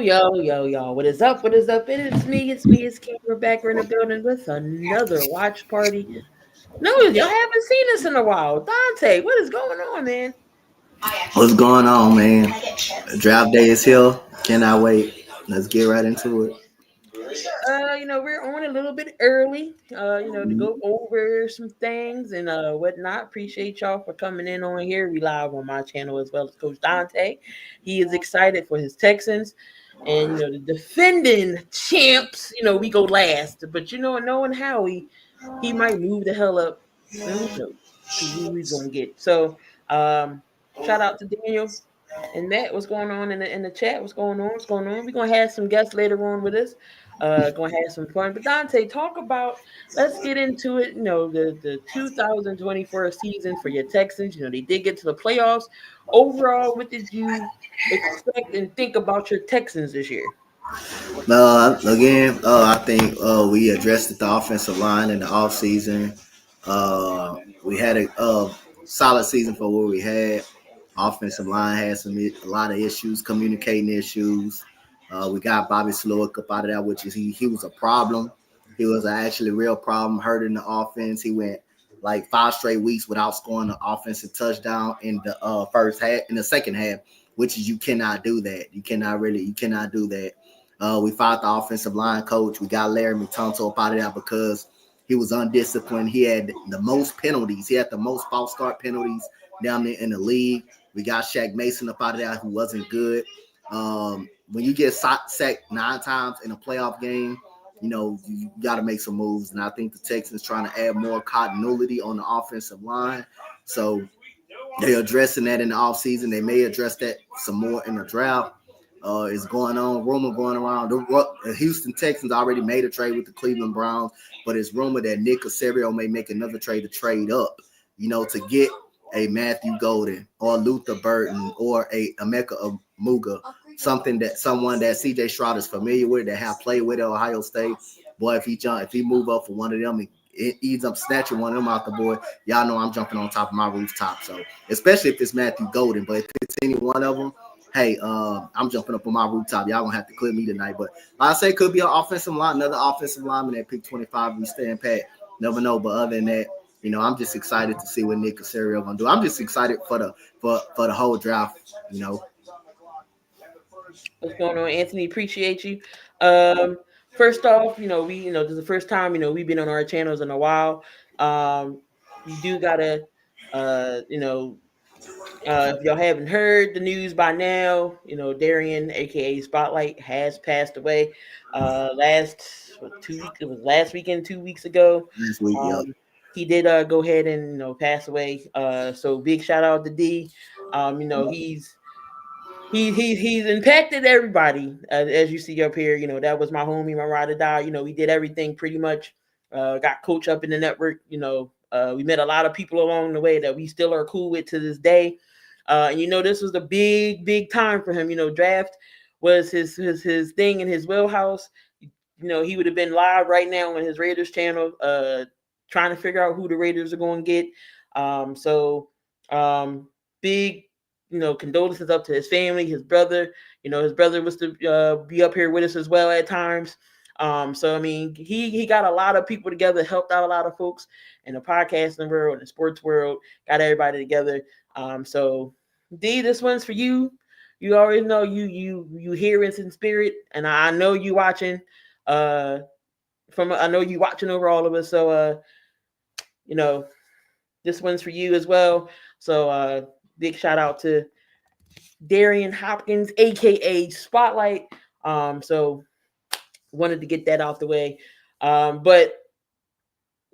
Yo. What is up? What is up? It's Kim. We're back. We're in the building with another watch party. No, y'all haven't seen us in a while. Dante, what is going on, man? What's going on, man? Draft day is here. Cannot wait. Let's get right into it. We're on a little bit early, to go over some things and whatnot. Appreciate y'all for coming in on here. We live on my channel as well as Coach Dante. He is excited for his Texans. And the defending champs, we go last. But knowing how he might move the hell up. Who he's gonna get. So shout out to Daniel and Matt. What's going on in the chat? What's going on? We're gonna have some guests later on with us. Gonna have some fun. But Dante, let's get into it. The 2024 season for your Texans. They did get to the playoffs. Overall, what did you expect and think about your Texans this year? I think we addressed the offensive line in the offseason. We had a solid season for what we had. Offensive line had a lot of issues, communicating issues. We got Bobby Slowick up out of that, which is he was a problem. He was actually a real problem, hurting the offense. He went like 5 straight weeks without scoring an offensive touchdown in the first half, in the second half, which is you cannot do that. You cannot do that. We fired the offensive line coach. We got Larry McTunto up out of that because he was undisciplined. He had the most penalties. He had the most false start penalties down there in the league. We got Shaq Mason up out of that, who wasn't good. When you get sacked 9 times in a playoff game, you got to make some moves. And I think the Texans trying to add more continuity on the offensive line. So they're addressing that in the offseason. They may address that some more in the draft. Is going on. Rumor going around. The Houston Texans already made a trade with the Cleveland Browns, but it's rumored that Nick Caserio may make another trade to trade up, to get a Matthew Golden or Luther Burton or a Emeka Amuga, someone that CJ Stroud is familiar with, that have played with at Ohio State. Boy, if he move up for one of them, it ends up snatching one of them out the board. Y'all know I'm jumping on top of my rooftop. So especially if it's Matthew Golden, but if it's any one of them, hey, I'm jumping up on my rooftop. Y'all gonna have to clear me tonight. But like I say, could be another offensive lineman at pick 25. We stand pat. Never know. But other than that, I'm just excited to see what Nick Caserio gonna do. I'm just excited for the whole draft. What's going on, Anthony? Appreciate you. First off, this is the first time we've been on our channels in a while. You do gotta, if y'all haven't heard the news by now, Darian, aka Spotlight, has passed away. Last 2 weeks, it was last weekend, 2 weeks ago. This week, He did go ahead and pass away. So big shout out to D. He's impacted everybody, as you see up here. That was my homie, my ride or die. We did everything pretty much. Got coach up in the network. We met a lot of people along the way that we still are cool with to this day. And this was a big time for him. Draft was his thing in his wheelhouse. He would have been live right now on his Raiders channel, trying to figure out who the Raiders are going to get. Big, condolences up to his family, his brother. His brother was to be up here with us as well at times. He got a lot of people together, helped out a lot of folks in the podcasting world, in the sports world, got everybody together. So D, this one's for you. you always know you hear us in spirit, and I know you watching. Uh, I know you watching over all of us. So you know, this one's for you as well. So big shout out to Darian Hopkins, aka Spotlight. So wanted to get that off the way. But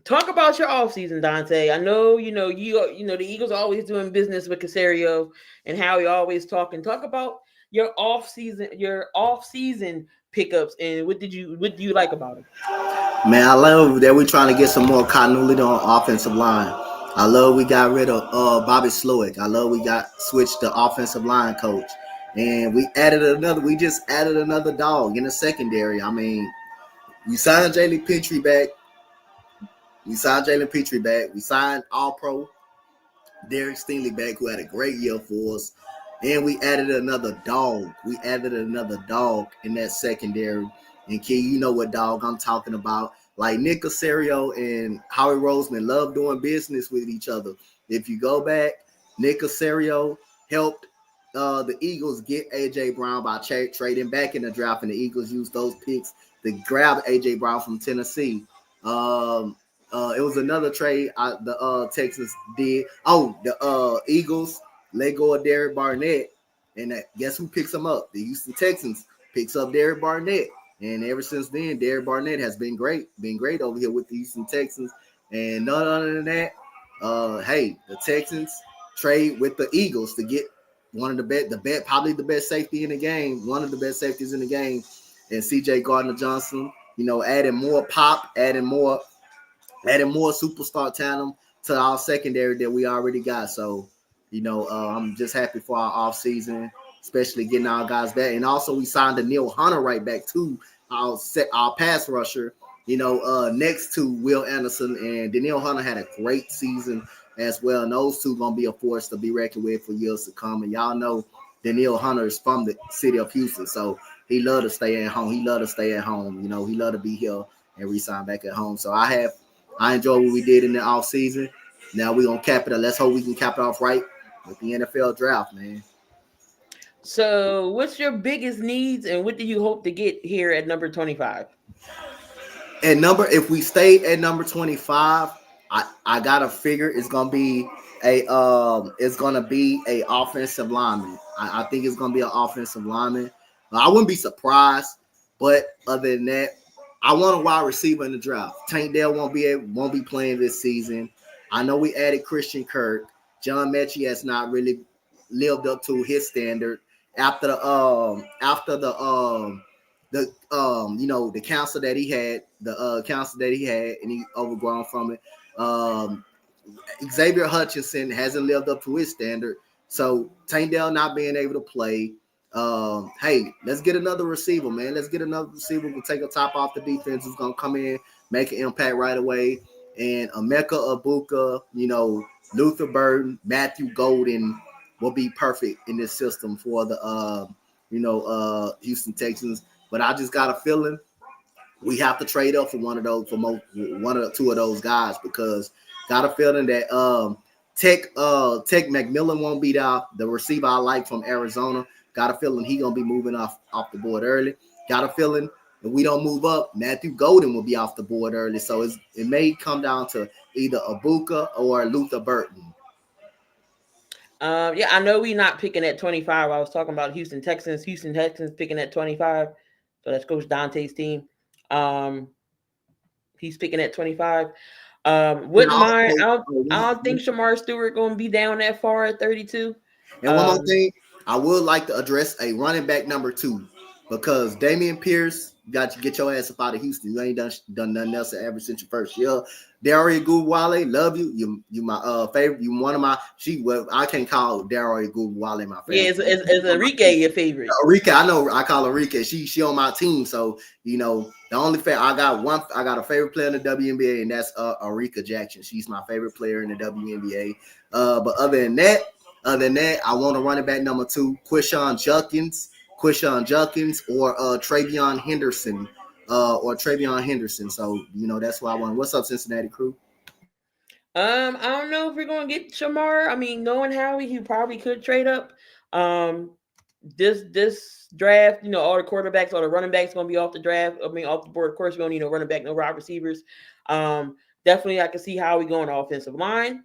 talk about your off season, Dante. I know the Eagles are always doing business with Caserio and how he always talking. Talk about your off season pickups and what do you like about them? Man, I love that we're trying to get some more continuity on offensive line. I love we got rid of Bobby Slowick. I love we got switched the offensive line coach. And we just added another dog in the secondary. I mean, we signed Jalen Petrie back. We signed All Pro Derek Stingley back, who had a great year for us. And we added another dog. In that secondary. And Key, you know what dog I'm talking about. Like Nick Caserio and Howie Roseman love doing business with each other. If you go back, Nick Caserio helped the Eagles get A.J. Brown by trading back in the draft, and the Eagles used those picks to grab A.J. Brown from Tennessee. It was another trade the Texans did. Oh, the Eagles let go of Derek Barnett, and guess who picks him up? The Houston Texans picks up Derek Barnett, and ever since then, Derek Barnett has been great over here with the Houston Texans. And none other than that, the Texans trade with the Eagles to get one of probably the best safety in the game, one of the best safeties in the game, and C.J. Gardner-Johnson. Adding more pop, adding more superstar talent to our secondary that we already got. So, I'm just happy for our offseason, especially getting our guys back. And also, we signed Danielle Hunter right back to our pass rusher, next to Will Anderson. And Danielle Hunter had a great season as well. And those two going to be a force to be reckoned with for years to come. And y'all know Danielle Hunter is from the city of Houston. So he loved to stay at home. He loved to be here and re-sign back at home. So I enjoy what we did in the off season. Now we're gonna cap it. Let's hope we can cap it off right with the NFL draft, man. So, what's your biggest needs, and what do you hope to get here at number 25? If we stay at number 25, I gotta figure it's gonna be a offensive lineman. I think it's gonna be an offensive lineman. I wouldn't be surprised, but other than that, I want a wide receiver in the draft. Tank Dell won't be playing this season. I know we added Christian Kirk. John Mechie has not really lived up to his standard after the counsel that he had, and he overgrown from it. Xavier Hutchinson hasn't lived up to his standard. So Tank Dell not being able to play. Let's get another receiver, man. Let's get another receiver who can take a top off the defense, who's gonna come in, make an impact right away. And Emeka Egbuka, Luther Burden, Matthew Golden will be perfect in this system for the Houston Texans. But I just got a feeling we have to trade up for one or two of those guys, because got a feeling that Tech McMillan won't be the receiver I like from Arizona. Got a feeling he gonna be moving off the board early. Got a feeling if we don't move up, Matthew Golden will be off the board early. So it may come down to either Egbuka or Luther Burden. I know we're not picking at 25. I was talking about Houston Texans. Houston Texans picking at 25. So that's Coach Dante's team. He's picking at 25. Wouldn't mind. I don't think Shamar Stewart going to be down that far at 32. And one more thing, I would like to address a running back number 2, because Dameon Pierce got to get your ass up out of Houston. You ain't done nothing else ever since your first year. Dario Gugwale, love you. You my favorite. You one of my. I can't call Dario Gugwale my favorite. Yeah, it's Enrique your favorite. Enrique, I know. I call Enrique. She on my team. So the only I got a favorite player in the WNBA, and that's Erika Jackson. She's my favorite player in the WNBA. But other than that, I want to running back number 2, Quishon Judkins, or Travion Henderson. So that's why I want. What's up, Cincinnati crew? I don't know if we're gonna get Shamar. I mean, knowing Howie, he probably could trade up. this draft, all the quarterbacks, all the running backs going to be off the draft. I mean, off the board. Of course, we don't need no running back, no wide receivers. Definitely, I can see how we go on offensive line,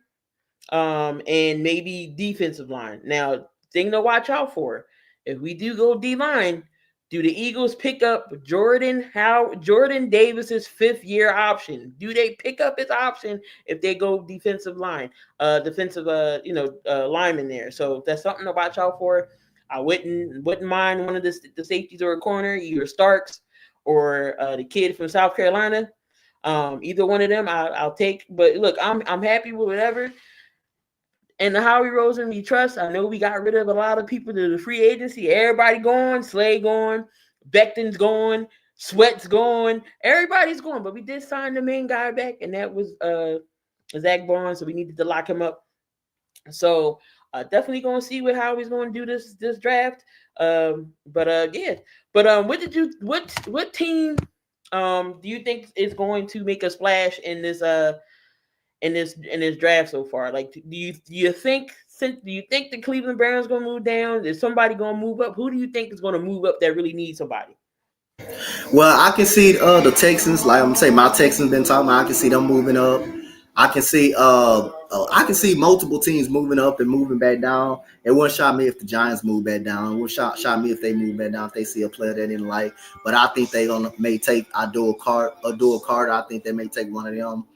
and maybe defensive line. Now, thing to watch out for: if we do go D line, do the Eagles pick up Jordan Davis's 5th-year option? Do they pick up his option if they go defensive line, lineman there? So that's something to watch out for. I wouldn't mind one of the safeties or a corner, either Starks or the kid from South Carolina. Either one of them I'll take. But look, I'm happy with whatever. And the Howie Roseman we trust. I know we got rid of a lot of people to the free agency. Everybody gone. Slay gone. Becton's gone. Sweat's gone. Everybody's gone. But we did sign the main guy back, and that was Zach Barnes. So we needed to lock him up. So definitely going to see what Howie's going to do this draft. What team do you think is going to make a splash in this draft so far? Like, do you think the Cleveland Browns going to move down? Is somebody going to move up? Who do you think is going to move up that really needs somebody? Well, I can see the Texans. Like I'm gonna say, my Texans been talking about. I can see them moving up. I can see multiple teams moving up and moving back down. It wouldn't shock me if the Giants move back down. It wouldn't shock me if they move back down if they see a player they didn't like. But I think they may take Abdul Carter. I think they may take one of them.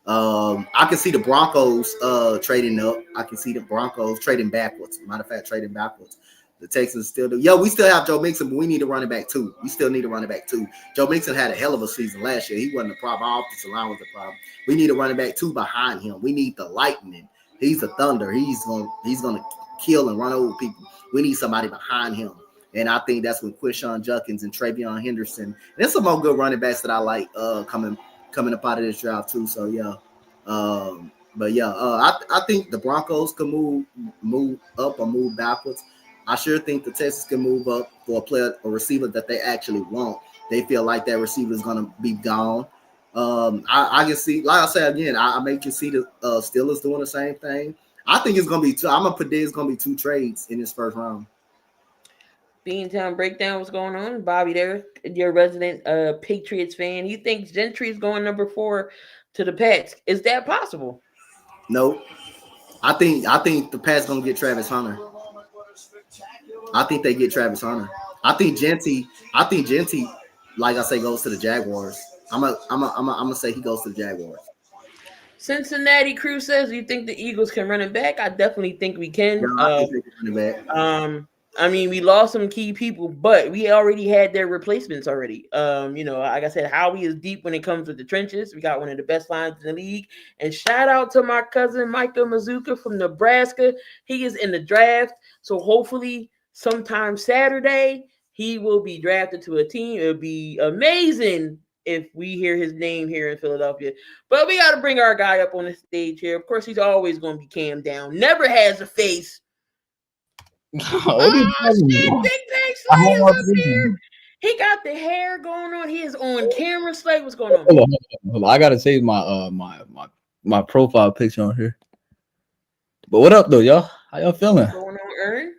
I can see the Broncos trading up. I can see the Broncos trading backwards. Matter of fact, trading backwards. The Texans still do. We still have Joe Mixon, but we need a running back too. We still need a running back too. Joe Mixon had a hell of a season last year. He wasn't a problem. Our offensive line was the problem. We need a running back too behind him. We need the lightning. He's a thunder. He's gonna kill and run over people. We need somebody behind him. And I think that's with Quinshon Judkins and Travion Henderson. And there's some more good running backs that I like coming up out of this draft too. So I think the Broncos can move up or move backwards. I sure think the Texans can move up for a receiver that they actually want. They feel like that receiver is going to be gone. I can see, like I said again, I make you see the Steelers doing the same thing. I think it's going to be two. I'm going to predict it's going to be 2 trades in this first round. Beantown Breakdown, what's going on? Bobby there, your resident Patriots fan. He thinks Gentry is going number 4 to the Pats. Is that possible? No. I think the Pats going to get Travis Hunter. I think they get Travis Hunter. I think Genty, like I say, goes to the Jaguars. I'm gonna say he goes to the Jaguars. Cincinnati Crew says, "You think the Eagles can run it back?" I definitely think we can. Yeah, I think they can run it back. I mean, we lost some key people, but we already had their replacements already. Like I said, Howie is deep when it comes to the trenches. We got one of the best lines in the league. And shout out to my cousin Micah Mazuka from Nebraska. He is in the draft, so hopefully sometime Saturday he will be drafted to a team. It would be amazing if we hear his name here in Philadelphia. But we got to bring our guy up on the stage here. Of course, he's always going to be Cam Down. Never has a face. Big Bang Slay is up here. He got the hair going on. He is on camera. Slay, what's going on? Hold on. I gotta change my profile picture on here. But what up though, y'all? How y'all feeling? What's going on, Ern?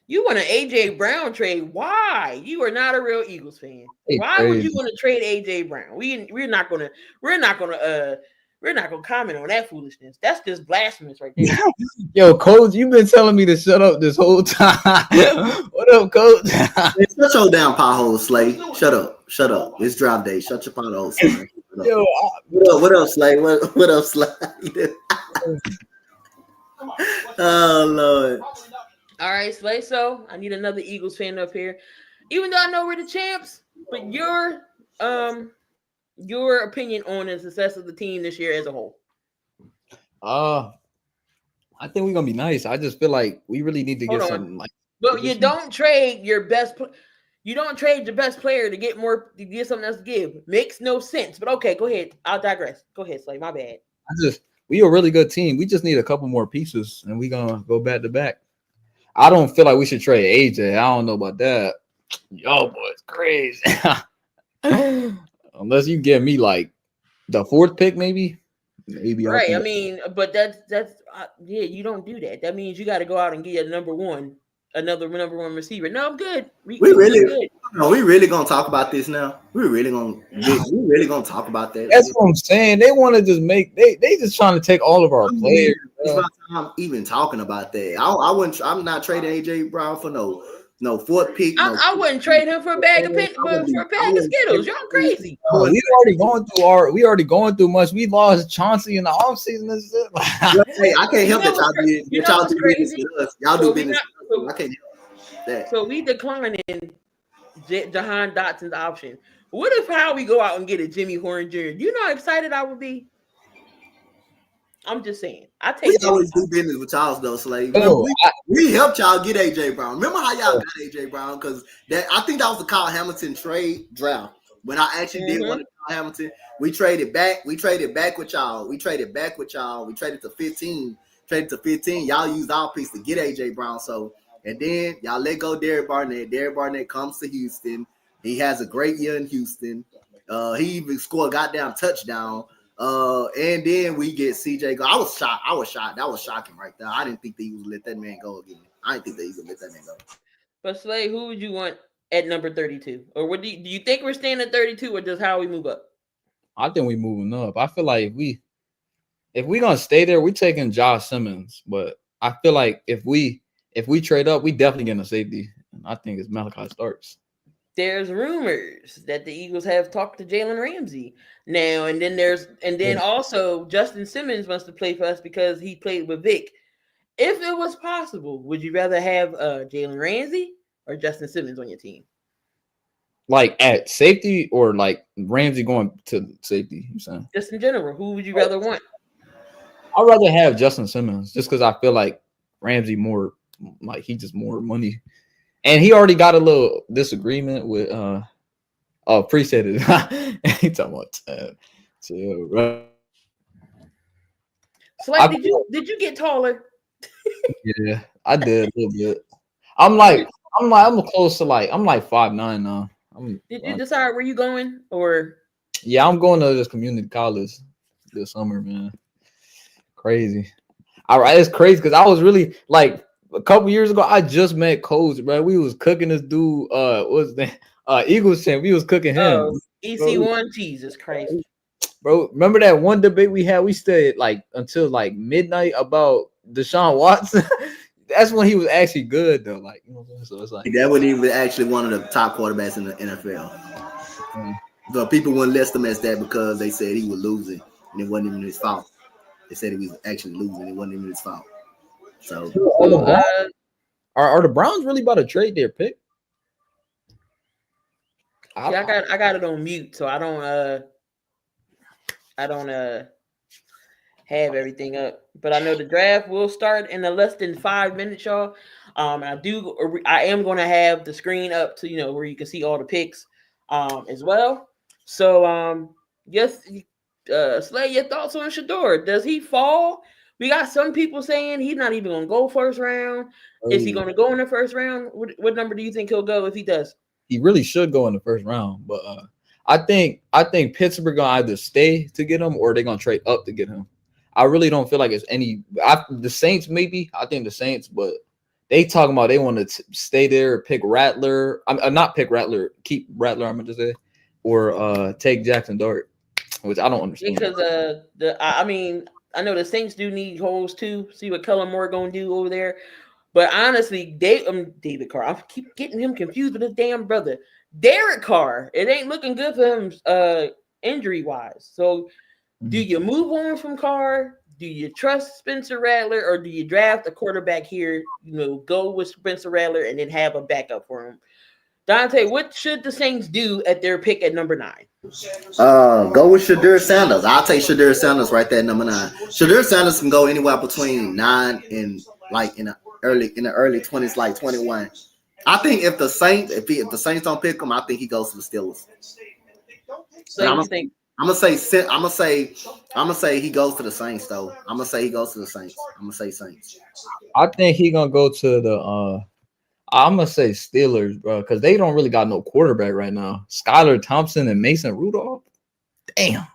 You want an AJ Brown trade? Why? You are not a real Eagles fan. Why would you want to trade AJ Brown? We're not gonna comment on that foolishness. That's just blasphemous right there. Yo, Coach, you've been telling me to shut up this whole time. What up, Coach? Hey, shut your damn pothole, Slay. Shut up. It's drive day. Shut your pothole, Slay. Yo, what up, Slay? What up, Slay? Oh, Lord. All right, Slay. So I need another Eagles fan up here. Even though I know we're the champs, but your opinion on the success of the team this year as a whole. I think we're gonna be nice. I just feel like we really need to get something like. But you don't trade your best. You don't trade your best player to get more to get something else to give. Makes no sense. But okay, go ahead. I'll digress. Go ahead, Slay. My bad. We a really good team. We just need a couple more pieces, and we're gonna go back to back. I don't feel like we should trade AJ. I don't know about that. Yo, boy, it's crazy. Unless you give me like the 4th pick, maybe. Right. I mean, but that's you don't do that. That means you got to go out and get a number 1 another number one receiver. No, I'm good. We we really, good. no, we really gonna talk about this now. We really gonna talk about that. That's what I'm saying. They want to just make they just trying to take all of our players. It's my time even talking about that. I wouldn't. I'm not trading AJ Brown for no fourth pick. I wouldn't trade him for a bag of Skittles. Y'all crazy. We already going through much. We lost Chauncey in the offseason. Hey, I can't help that y'all do business with us. Y'all do business. I can't help that. So we declining Jahan Dotson's option. What if Howie go out and get a Jimmy Horn Jr.? You know how excited I would be? I'm just saying. I take we always do business with y'all though, Slade. We helped y'all get AJ Brown. Remember how y'all got AJ Brown? Because I think that was the Kyle Hamilton trade draft. When I actually did want to Kyle Hamilton, we traded back. We traded back with y'all. We traded to 15. Traded to 15. Y'all used our piece to get AJ Brown. So and then y'all let go Derek Barnett. Derek Barnett comes to Houston. He has a great year in Houston. He even scored a goddamn touchdown. And then we get CJ go. I was shocked. That was shocking right there. I didn't think that he would let that man go again. I didn't think that he would let that man go. But Slade, who would you want at number 32? Or what do you think we're staying at 32, or just how we move up? I think we moving up. I feel like if we gonna stay there, we taking Josh Simmons. But I feel like if we trade up, we definitely getting a safety. And I think it's Malachi Starks. There's rumors that the Eagles have talked to Jalen Ramsey now, and then also Justin Simmons wants to play for us because he played with Vic. If it was possible, would you rather have Jalen Ramsey or Justin Simmons on your team? Like at safety or like Ramsey going to safety? You saying? Just in general, who would you rather want? I'd rather have Justin Simmons just because I feel like Ramsey more like he just more money. And he already got a little disagreement with appreciate it. He talking about right? So like, did you get taller? Yeah, I did a little bit. I'm close to I'm like 5'9" now. Did you decide where you going or? Yeah, I'm going to this community college this summer, man. Crazy. All right, it's crazy because I was really like a couple years ago. I just met Coach, bro. We was cooking this dude. What's that? Eagles champ. We was cooking him. EC1. Jesus Christ, bro. Remember that one debate we had? We stayed like until like midnight about Deshaun Watson. That's when he was actually good though. Like, you know what I'm saying? So it's like that wasn't even actually one of the top quarterbacks in the NFL. So people wouldn't list him as that because they said he was losing and it wasn't even his fault. They said he was actually losing. It wasn't even his fault. So are the Browns really about to trade their pick? I got it on mute, so I don't have everything up. But I know the draft will start in less than 5 minutes, y'all. I am going to have the screen up to where you can see all the picks as well. So yes, Slay, your thoughts on Shedeur? Does he fall? We got some people saying he's not even going to go first round. Is he going to go in the first round? What number do you think he'll go if he does? He really should go in the first round, but I think Pittsburgh gonna either stay to get him or they're gonna trade up to get him. I really don't feel like it's any. The Saints maybe. I think the Saints, but they talking about they want to stay there, pick Rattler. I'm not pick Rattler, keep Rattler. I'm gonna say, or take Jackson Dart, which I don't understand. Because I know the Saints do need holes too. See what Kellen Moore gonna do over there. But honestly, David Carr, I keep getting him confused with his damn brother. Derek Carr, it ain't looking good for him injury-wise. So do you move on from Carr? Do you trust Spencer Rattler? Or do you draft a quarterback here, go with Spencer Rattler and then have a backup for him? Dante, what should the Saints do at their pick at number 9? Go with Shedeur Sanders. I'll take Shedeur Sanders right there at number 9. Shedeur Sanders can go anywhere between 9 and in the early 20s, like 21. I think if the Saints don't pick him, I think he goes to the Steelers. So I'm gonna say he goes to the Saints though. I'm gonna say he goes to the Saints. I'm gonna say Saints. I think he gonna go to the I'm gonna say Steelers, bro, because they don't really got no quarterback right now. Skylar Thompson and Mason Rudolph. Damn,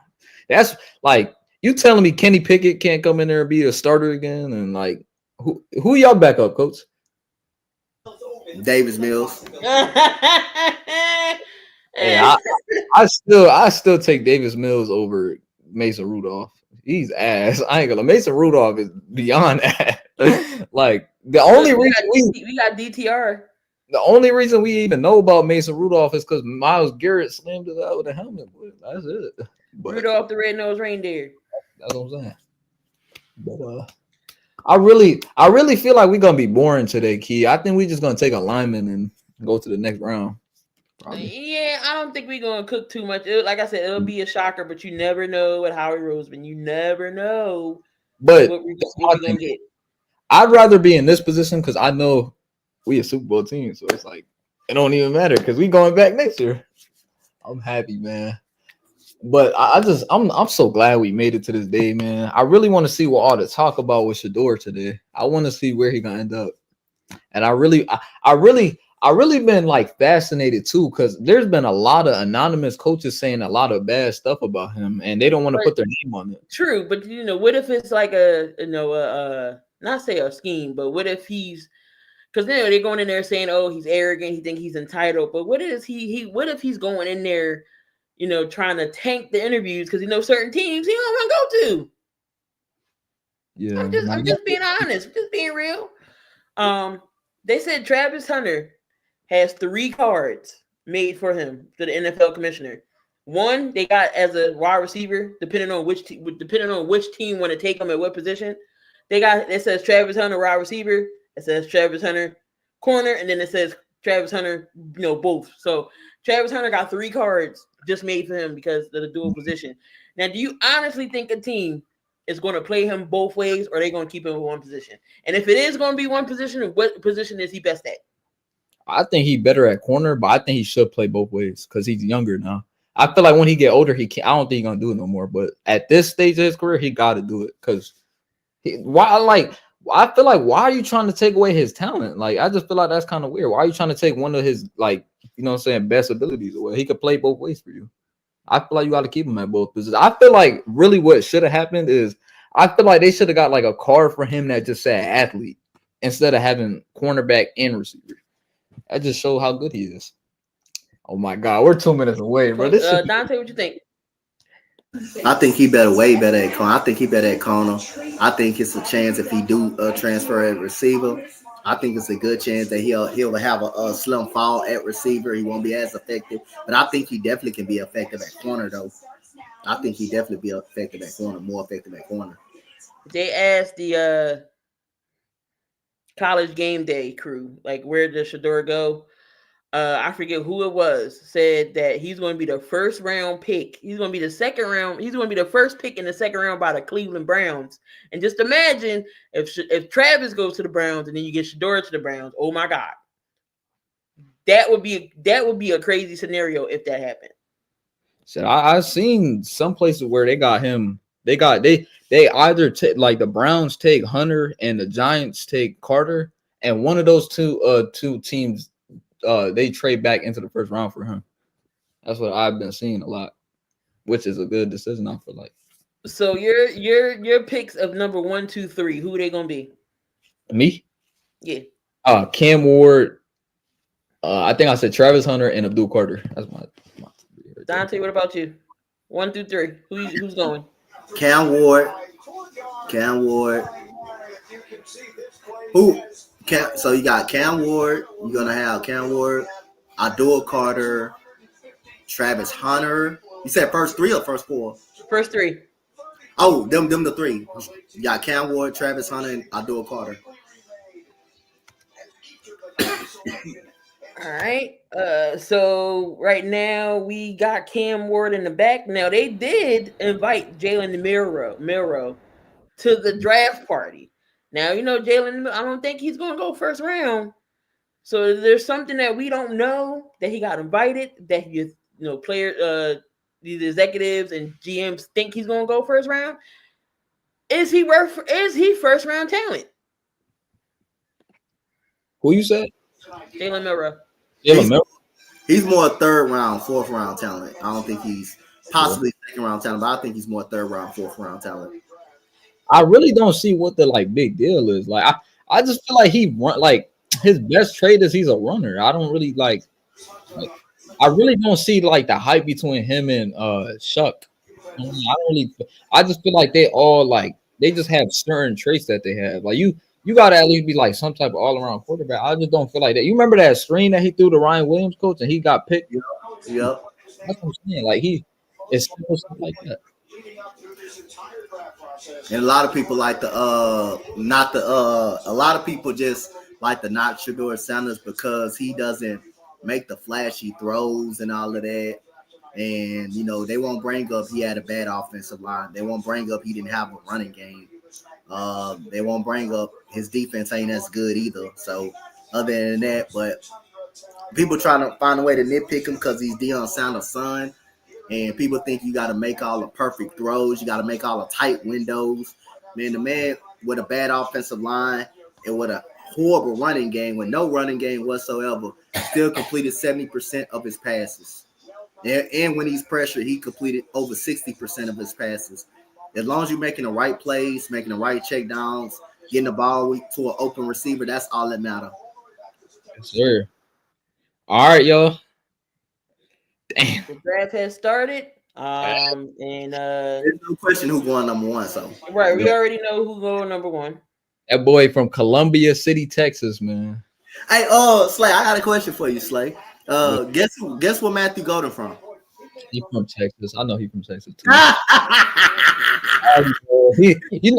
that's like you telling me Kenny Pickett can't come in there and be a starter again, and like who y'all back up, coach? Davis Mills. Hey, I still take Davis Mills over Mason Rudolph. He's ass. I ain't gonna. Mason Rudolph is beyond ass. Like the only reason we got DTR. The only reason we even know about Mason Rudolph is because Myles Garrett slammed it out with a helmet. That's it. But Rudolph the red-nosed reindeer. that's what I'm saying. But I really feel like we're gonna be boring today, Key. I think we're just gonna take a lineman and go to the next round. Probably. Yeah, I don't think we're gonna cook too much. Like I said, it'll be a shocker, but you never know with Howie Roseman. You never know But what we're gonna get. I'd rather be in this position because I know we a Super Bowl team, so it's like it don't even matter because we going back next year. I'm happy, man. But I'm so glad we made it to this day, man. I really want to see what all the talk about with Shedeur today. I want to see where he gonna end up, and I really been like fascinated too because there's been a lot of anonymous coaches saying a lot of bad stuff about him, and they don't want to put their name on it. True, but what if it's like not say a scheme, but what if he's because they're going in there saying, "Oh, he's arrogant. He think he's entitled." But what is he? What if he's going in there, trying to tank the interviews because certain teams he don't want to go to? Yeah, I'm just being honest. I'm just being real. They said Travis Hunter has 3 cards made for him to the NFL commissioner. One they got as a wide receiver, depending on which team want to take him at what position. It says Travis Hunter wide receiver. It says Travis Hunter corner, and then it says Travis Hunter, both. So Travis Hunter got 3 cards just made for him because of the dual position. Now, do you honestly think a team is going to play him both ways, or are they going to keep him in one position? And if it is going to be one position, what position is he best at? I think he's better at corner, but I think he should play both ways because he's younger now. I feel like when he get older, he can't. I don't think he's gonna do it no more. But at this stage of his career, he got to do it because I feel like why are you trying to take away his talent? Like I just feel like that's kind of weird. Why are you trying to take one of his best abilities away? He could play both ways for you. I feel like you got to keep him at both positions. I feel like really what should have happened is I feel like they should have got like a card for him that just said athlete instead of having cornerback and receiver. That just shows how good he is. Oh my God, we're 2 minutes away, bro. Dante, what you think? I think he way better at corner. I think he better at corner. I think it's a chance if he do transfer at receiver. I think it's a good chance that he'll have a slim fall at receiver. He won't be as effective, but I think he definitely can be effective at corner though. I think he definitely be effective at corner, more effective at corner. They asked the College Game Day crew, like, where does Shedeur go? I forget who it was, said that he's going to be the first round pick. He's going to be the second round. He's going to be the first pick in the second round by the Cleveland Browns. And just imagine if Travis goes to the Browns and then you get Shedeur to the Browns. Oh my God, that would be a crazy scenario if that happened. So I've seen some places where they got him. They either take like the Browns take Hunter and the Giants take Carter, and one of those two teams. They trade back into the first round for him. That's what I've been seeing a lot, which is a good decision. I feel like. So your picks of number 1, 2, 3. Who are they gonna be? Me? Yeah. Cam Ward. I think I said Travis Hunter and Abdul Carter. That's my Dante, what about you? 1 through 3. Who's going? Cam Ward. Who? So you got Cam Ward. You're gonna have Cam Ward, Abdul Carter, Travis Hunter. You said first 3 or first 4? First 3. Oh, them the 3. You got Cam Ward, Travis Hunter, and Abdul Carter. All right. So right now we got Cam Ward in the back. Now they did invite Jalen Milroe to the draft party. Now, Jalen, I don't think he's going to go first round. So there's something that we don't know, that he got invited, that players, these executives and GMs think he's going to go first round. Is he first round talent? Who you said? Jalen Milroe. He's more 3rd round, 4th round talent. I don't think he's possibly 2nd round talent, but I think he's more 3rd round, 4th round talent. I really don't see what the big deal is. Like I just feel like he run like his best trait is he's a runner. I don't really like I really don't see like the hype between him and Shuck. I don't really I just feel like they all like they just have certain traits that they have. Like you gotta at least be like some type of all around quarterback. I just don't feel like that. You remember that screen that he threw to Ryan Williams, coach, and he got picked? Yep. Yep. That's what I'm saying. Like it's simple stuff like that. And a lot of people like the not the a lot of people just like the not Shador Sanders because he doesn't make the flashy throws and all of that. And they won't bring up he had a bad offensive line. They won't bring up he didn't have a running game. They won't bring up his defense ain't as good either. So other than that, but people trying to find a way to nitpick him because he's Deion Sanders' son. And people think you got to make all the perfect throws. You got to make all the tight windows. Man, the man with a bad offensive line and with a horrible running game, with no running game whatsoever, still completed 70% of his passes. And when he's pressured, he completed over 60% of his passes. As long as you're making the right plays, making the right check downs, getting the ball to an open receiver, that's all that matters. Yes, sir. All right, yo. Damn. The draft has started. And There's no question who's going number one. So right, we already know who's going number one. That boy from Columbia City, Texas, man. hey, Slay, I got a question for you, Slay. Guess where Matthew Golden from? He from Texas. I know he from Texas too.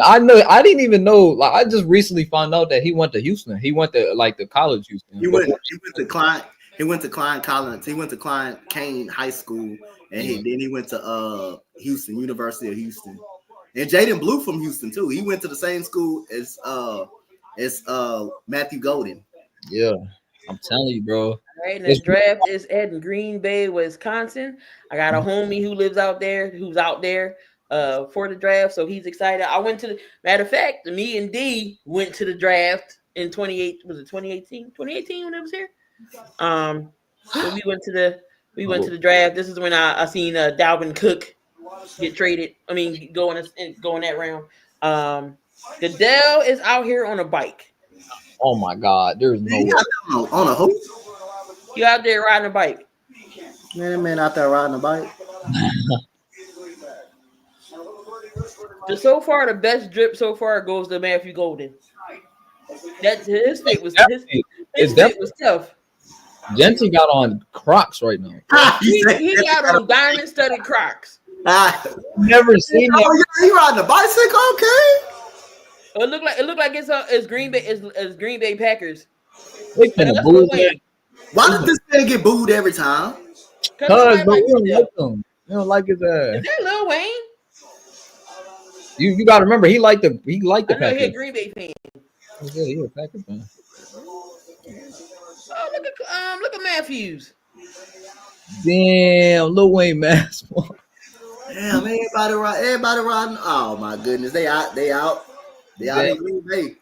I know. I didn't even know. Like, I just recently found out that he went to Houston. He went to like the college Houston. He went to Klein. He went to Klein Collins. He went to Klein Kane High School, and then he went to Houston, University of Houston. And Jaden Blue from Houston too. He went to the same school as Matthew Golden. Yeah, I'm telling you, bro. All right, and the draft is at Green Bay, Wisconsin. I got a homie who lives out there, who's out there for the draft, so he's excited. I went to the matter of fact, me and D went to the draft in 2018 when it was here. So we went to the draft. This is when I seen Dalvin Cook get traded. I mean, go in that round. Goodell is out here on a bike. Oh my God, there's no way. On a hoop. You out there riding a bike? Man out there riding a bike. So far, the best drip so far goes to Matthew Golden. That his fit was tough. Jensen got on Crocs right now. He got on diamond studded Crocs. Never seen that. He riding a bicycle, okay? It looked like it's Green Bay Packers. They finna boo him. Why did this man get booed every time? Cause we don't like him. We don't like his ass. Is that Lil Wayne? You gotta remember he liked the I know Packers. he a Green Bay fan. Yeah, he a Packers fan. Oh, look at Matthews. Damn, Lil Wayne mask. Damn, everybody riding. Oh my goodness, they out in Green Bay.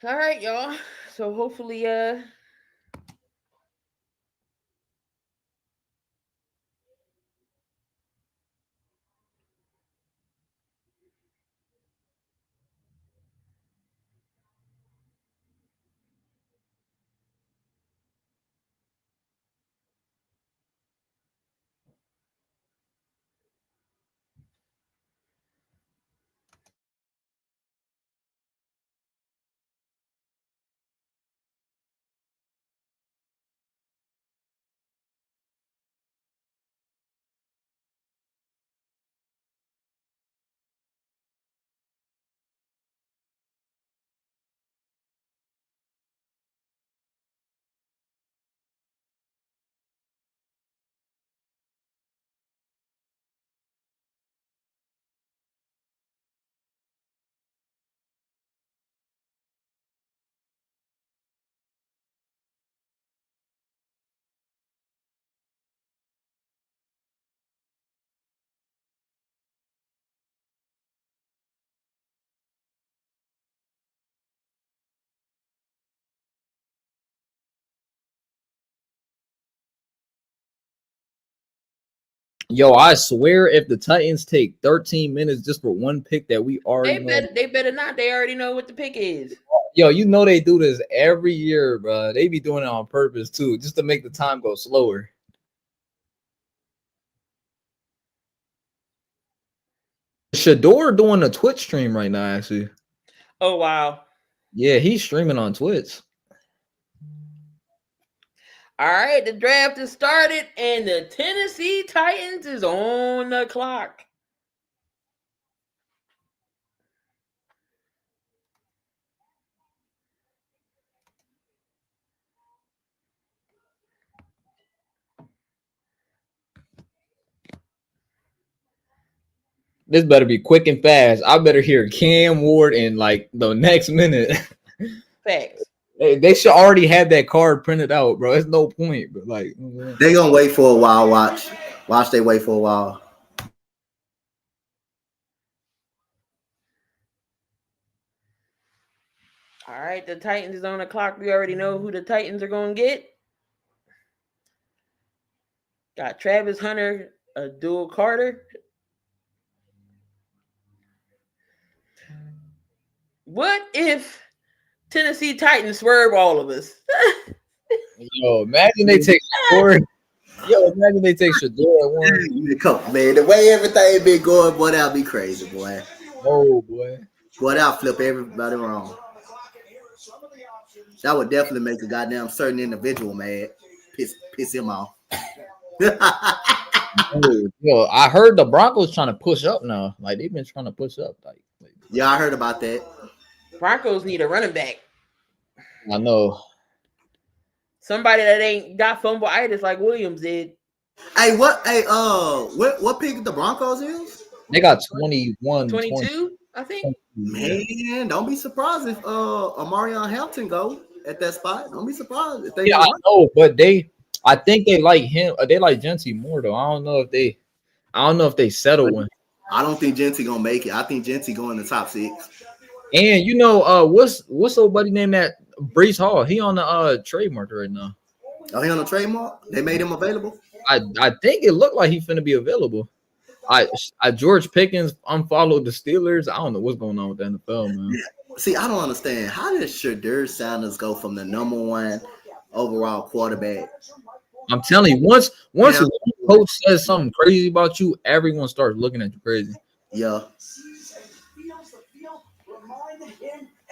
All right, y'all. So hopefully, Yo, I swear, if the Titans take 13 minutes just for one pick that we already know, They better not. They already know what the pick is. yo, you know they do this every year, bro. They be doing it on purpose too, just to make the time go slower. Shador doing a Twitch stream right now, actually. Oh wow. Yeah, he's streaming on Twitch. All right, the draft has started, and the Tennessee Titans is on the clock. This better be quick and fast. I better hear Cam Ward in like the next minute. Facts. They should already have that card printed out, bro. There's no point, but like They gonna wait for a while. Watch. They wait for a while. All right, the Titans is on the clock. We already know who the Titans are going to get. Got Travis Hunter, Abdul Carter. What if Tennessee Titans swerve all of us? yo, imagine they take Shador. Yo, imagine they take Shador at one. Come on, man. The way everything been going, boy, that'll be crazy, boy. Oh boy. Boy, that'll flip everybody wrong. That would definitely make a goddamn certain individual mad. Piss him off. Yo, I heard the Broncos trying to push up now. Like they've been trying to push up. Like Yeah, I heard about that. Broncos need a running back. I know. Somebody that ain't got fumbleitis like Williams did. Hey, what? Hey, what pick the Broncos is? They got 21, 22, I think. Man, don't be surprised if Amarion Hampton go at that spot. Don't be surprised if they. Yeah, I know, but I think they like him. They like Genty more though. I don't know if they settle one. I don't think Genty gonna make it. I think Genty going in the top 6. And you know, what's old buddy named that Brees Hall? He on the trademark right now. Oh, he on the trademark? They made him available? I think it looked like he's finna be available. I George Pickens unfollowed the Steelers. I don't know what's going on with the NFL, man. See, I don't understand. How did Shedeur Sanders go from the number 1 overall quarterback? I'm telling you, once a coach says something crazy about you, everyone starts looking at you crazy. Yeah.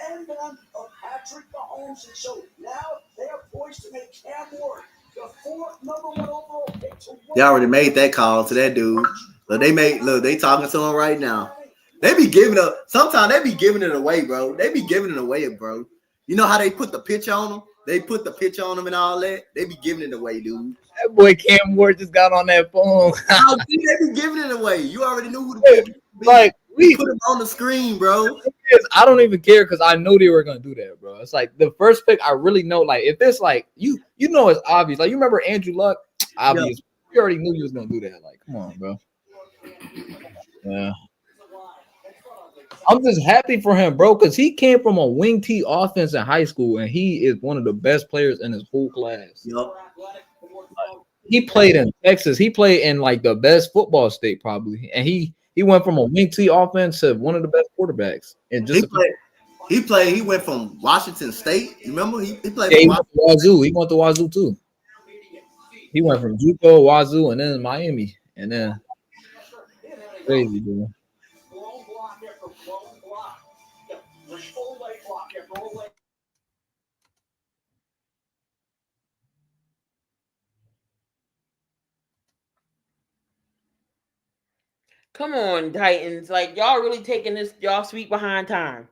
And of Patrick Mahomes, and so now they are poised to make Cam Ward the 4th number 1 overall pick. They already made that call to that dude. They talking to him right now. They be giving up. Sometimes they be giving it away, bro. They be giving it away, bro. You know how they put the pitch on them? They put the pitch on them and all that. They be giving it away, dude. That boy Cam Ward just got on that phone. They be giving it away. You already knew who the pick. Like we put him on the screen, bro. I don't even care because I know they were gonna do that, bro. It's like the first pick. I really know, like if it's like you know, it's obvious. Like you remember Andrew Luck, obvious. Yeah. You already knew you was gonna do that. Like, come on, bro. Yeah. I'm just happy for him, bro, because he came from a wing T offense in high school, and he is one of the best players in his whole class. Yep. He played in Texas. He played in like the best football state, probably, and he went from a wing T offense to one of the best quarterbacks. And just he went from Washington State. You remember he played. Yeah, he went to Wazoo. He went to Wazoo too. He went from JUCO, Wazoo, and then Miami, and then crazy, dude. Come on, Titans. Like, y'all really taking this, y'all sweet behind time.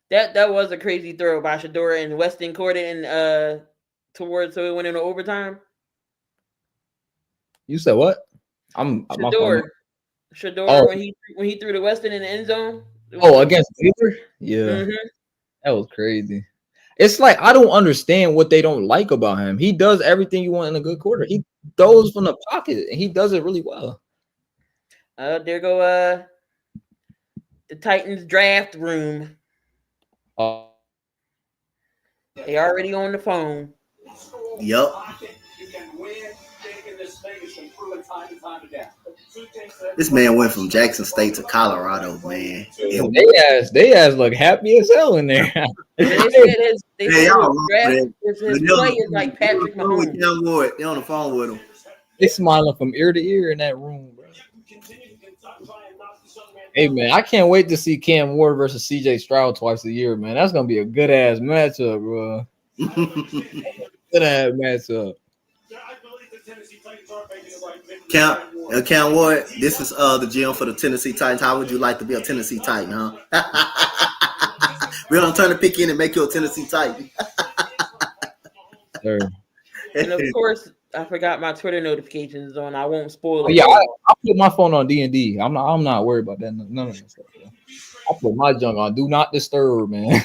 That was a crazy throw by Shedeur and Weston Corden and towards so it went into overtime. You said what? Shedeur oh. when he threw the Weston in the end zone. Oh, against Baylor? Yeah. That was crazy. It's like I don't understand what they don't like about him. He does everything you want in a good quarter. He throws from the pocket and he does it really well. There go the Titans draft room. They already on the phone. Yup. You can win big in this thing. It's been proven time and time again. This man went from Jackson State to Colorado, man. They ass look happy as hell in there. They said his y'all draft his play is like Patrick Mahomes. Cam Ward, they on the phone with him. They smiling from ear to ear in that room, bro. Hey man, I can't wait to see Cam Ward versus CJ Stroud twice a year, man. That's gonna be a good ass matchup, bro. Good ass matchup. Cam Ward, this is the GM for the Tennessee Titans. How would you like to be a Tennessee Titan, huh? We're gonna turn the pick in and make you a Tennessee Titan. Sure. And of course, I forgot my Twitter notifications on. I won't spoil it. Yeah, I put my phone on D&D. I'm not worried about that. None of that stuff. Bro. I put my junk on do not disturb, man.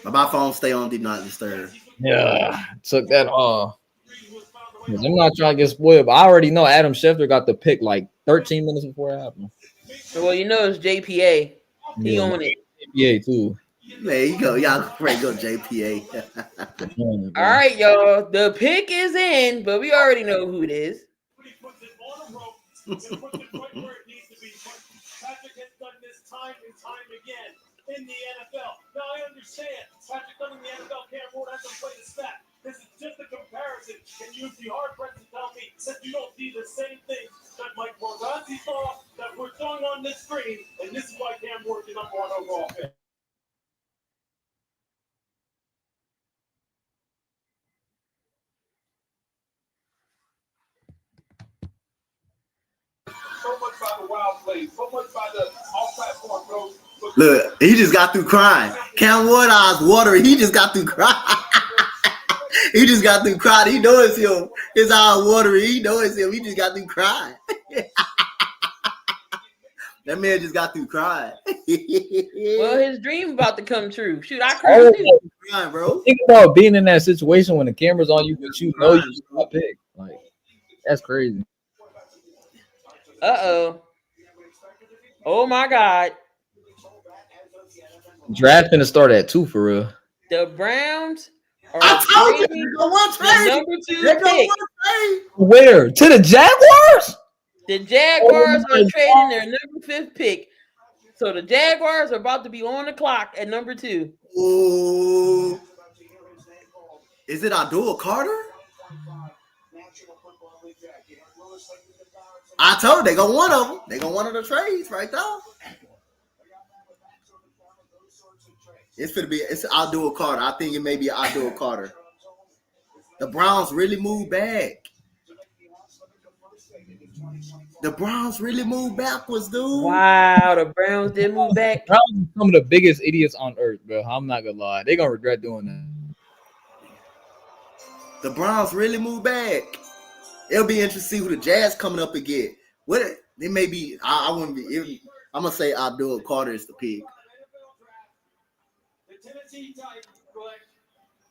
My phone stay on do not disturb. Yeah, took that off. I'm not trying to get spoiled, but I already know Adam Schefter got the pick like 13 minutes before it happened. Well, you know it's JPA. He on it. JPA too. There you go. Y'all ready to go JPA. All right, y'all. The pick is in, but we already know who it is. Patrick has done this time and time again in the NFL. Now I understand Patrick done in the NFL. Cam Ward hasn't played a snap. This is just a comparison, and you'd be hard pressed to tell me that you don't see the same things that Mike Morganti saw that we're showing on this screen, and this is why Cam Ward is number one overall pick. So much by the wild plays, so much by the off-platform throws. Look, he just got through crying. Cam Ward eyes watering. He just got through crying. He just got through crying. He knows him. His eyes watering. He knows him. He just got through crying. That man just got through crying. Well, his dream about to come true. Shoot, I cried too. Crying, bro. Think about being in that situation when the camera's on you, but you know you got picked. Like that's crazy. Uh-oh. Oh my God. Draft gonna start at 2 for real. The Browns are I told you, trading they go one the trade. number They 2 go pick. one trade. Where? To the Jaguars? The Jaguars Oh my are trading their number 5th pick. So the Jaguars are about to be on the clock at number 2. Ooh. Is it Abdul Carter? I told you, they go one of them. They go one of the trades right there. It's Abdul Carter. I think it may be Abdul Carter. The Browns really moved back. The Browns really moved backwards, dude. Wow, the Browns did move back. Browns are some of the biggest idiots on earth, bro. I'm not gonna lie. They're gonna regret doing that. The Browns really moved back. It'll be interesting to see who the Jazz coming up again. What it may be, I wouldn't be. I'm gonna say Abdul Carter is the pick. The Tennessee Titans select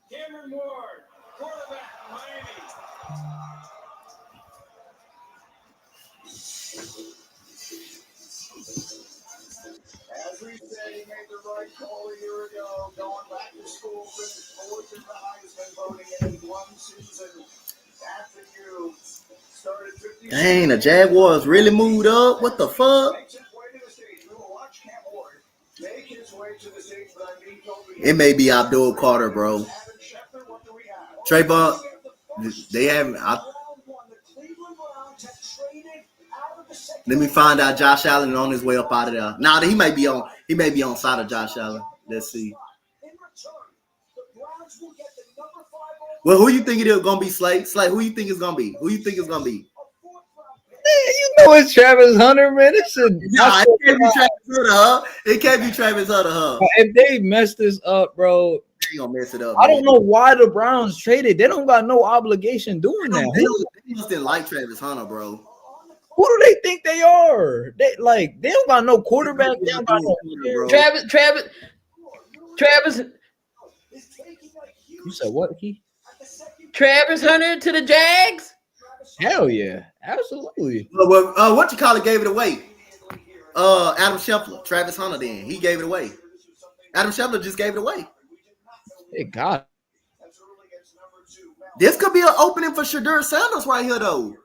Cameron Ward, quarterback, Miami. As we say, he made the right call a year ago, going back to school, finished fourth in the Heisman voting in one season. After you started 50. Dang, the Jaguars really moved up. What the fuck? It may be Abdul Carter, bro. Trayvon, they haven't. Let me find out. Josh Allen on his way up out of there. Now he may be on. He may be on side of Josh Allen. Let's see. Well, who you think it is gonna be, Slate? Slate, who you think it's gonna be? Who you think it's gonna be? You know it's Travis Hunter, man. It can't be Travis Hunter, huh? It can't be Travis Hunter, huh? If they mess this up, bro, They gonna mess it up. I don't know why the Browns traded. They don't got no obligation doing that. They just didn't like Travis Hunter, bro. Who do they think they are? They don't got no quarterback. They don't got no Travis. You said what? Travis Hunter to the Jags? Hell yeah, absolutely. What you call it gave it away? Adam Scheffler, Travis Hunter. Then he gave it away. Adam Scheffler just gave it away. They got This could be an opening for Shedeur Sanders right here, though.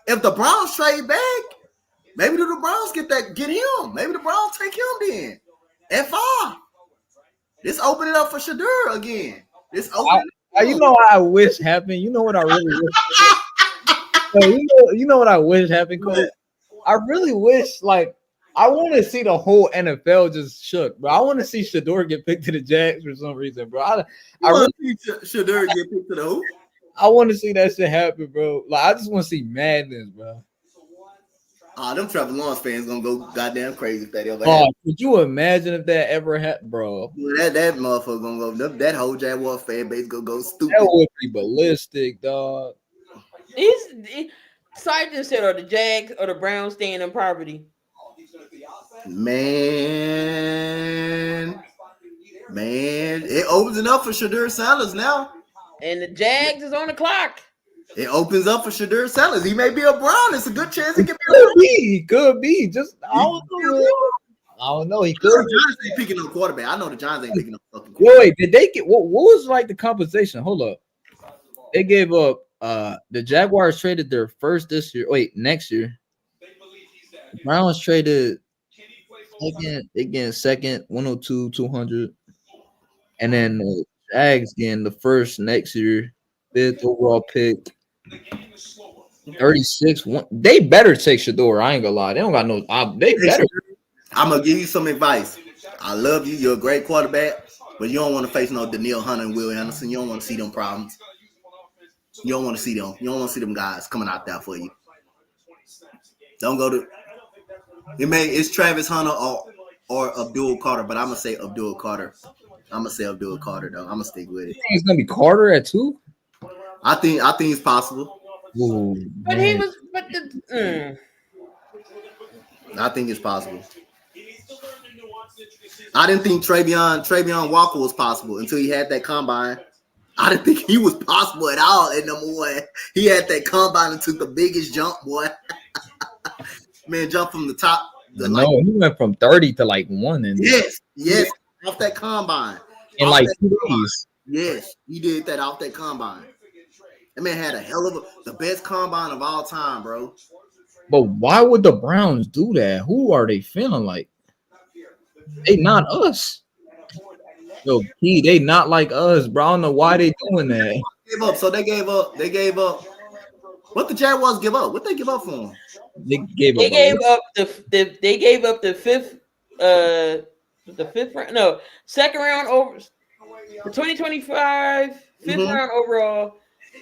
If the Browns trade back, maybe the Browns get him. Maybe the Browns take him then. At 5. This opening up for Shedeur again. This opening. you know what I wish happened? You know what I really wish happened? You know what I wish happened, Coach? I really wish, like, I want to see the whole NFL just shook, bro. I want to see Shedeur get picked to the Jags for some reason, bro. I really see Shedeur get picked to the who? I want to see that shit happen, bro. Like, I just want to see madness, bro. Them Trevor Lawrence fans gonna go goddamn crazy if that ever Oh, happens. could you imagine if that ever happened, bro? That motherfucker gonna go. That whole Jaguar fan base gonna go stupid. That would be ballistic, dog. Sergeant said, "Are the Jags or the Browns staying in poverty?" Man, it opens it up for Shedeur Sanders now. And the Jags is on the clock. It opens up for Shedeur Sanders. He may be a Brown. It's a good chance he can be a Could Brown. be. He could be. Just I don't know. He The could. Giants ain't picking up quarterback. I know the Giants ain't picking up fucking quarterback. Wait, did they get what was like the compensation? Hold up. They gave up the Jaguars traded their first this year. Wait, next year. The Browns traded second, 102, 200. And then the Jags getting the first next year, 5th overall pick. 36. They better take Shedeur. I ain't gonna lie. They don't got no. They better. I'm gonna give you some advice. I love you. You're a great quarterback, but you don't want to face no Danielle Hunter and Will Anderson. You don't want to see them problems. You don't want to see them. You don't want to see them guys coming out there for you. Don't go to. It's Travis Hunter or Abdul Carter, but I'm gonna say Abdul Carter. I'm gonna say Abdul Carter though. I'm gonna stick with it. You think it's gonna be Carter at 2? I think it's possible. Ooh, But man. I think it's possible. I didn't think Travion Walker was possible until he had that combine. I didn't think he was possible at all. And number one, he had that combine and took the biggest jump, boy. Man, jump from the top. He went from 30 to like 1 and Yes, off that combine. in Off like that 2 combine. days. Yes, he did that off that combine. That man had a hell of the best combine of all time, bro. But why would the Browns do that? Who are they feeling like? They not us. Yo, Key, they not like us, bro. I don't know why they doing that. They gave up. What the Jaguars give up? What they give up for him? They gave up the fifth round. No, second round over the 2025 fifth round overall,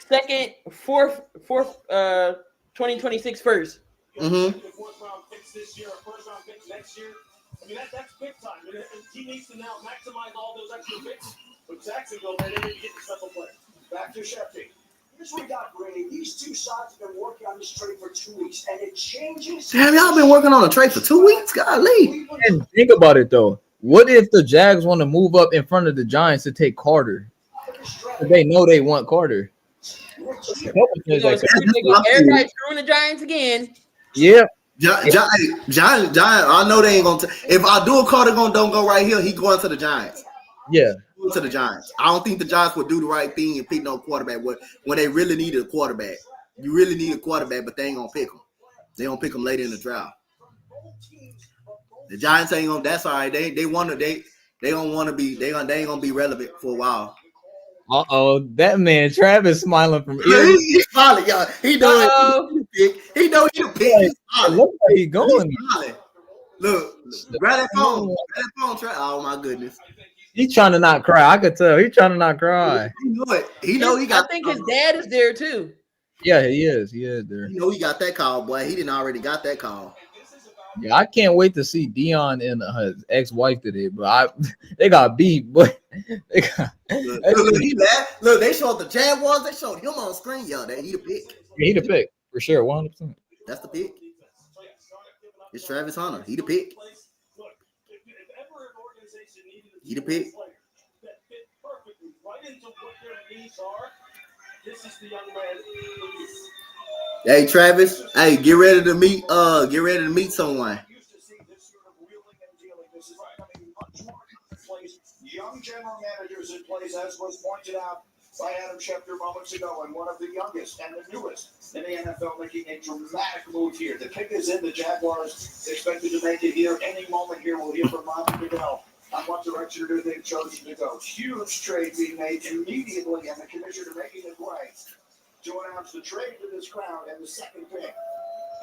second, fourth 2026 first. Mm-hmm. Fourth round picks this year, first round picks next year. I mean, that's big time. And he needs to now maximize all those extra picks. But Jacksonville, they didn't get the special player. Back to Shefty. Here's what we got, Brady. These two sides have been working on this trade for 2 weeks, and it changes. Damn, y'all been working on a trade for 2 weeks? Golly. And think about it though. What if the Jags want to move up in front of the Giants to take Carter? They know they want Carter. Everybody's screwing the Giants again. Yeah. Giant, I know they ain't gonna. If Abdul Carter don't go right here, he going to the Giants. Yeah. Going to the Giants. I don't think the Giants would do the right thing and pick no quarterback when they really needed a quarterback. You really need a quarterback, but they ain't gonna pick him. They gonna pick him later in the draft. The Giants ain't gonna. That's all right. They ain't gonna be relevant for a while. That man Travis smiling from ear. He's smiling, y'all. He know it. He know he the pick. Look like he going. Look, grab that phone. Oh my goodness. He's trying to not cry. I could tell. He's trying to not cry. He know it. He know he got. I think his dad is there too. Yeah, he is. He is there. You know he got that call, boy. He didn't already got that call. Yeah, I can't wait to see Dion and his ex-wife today, but they got beat, but they got. Look, they showed the Jaguars. They showed him on screen, y'all. He the pick. He the pick for sure, 100%. That's the pick. It's Travis Hunter. He the pick. He the pick. Hey Travis, hey, get ready to meet someone. place young general managers in place, as was pointed out by Adam Schefter moments ago, and one of the youngest and the newest in the NFL making a dramatic move here. The pick is in. The Jaguars expected to make it here any moment here. We'll hear from Ron Goodell on what direction they've chosen to go. Huge trade being made immediately, and the commissioner making his way to announce the trade for this crown and the second pick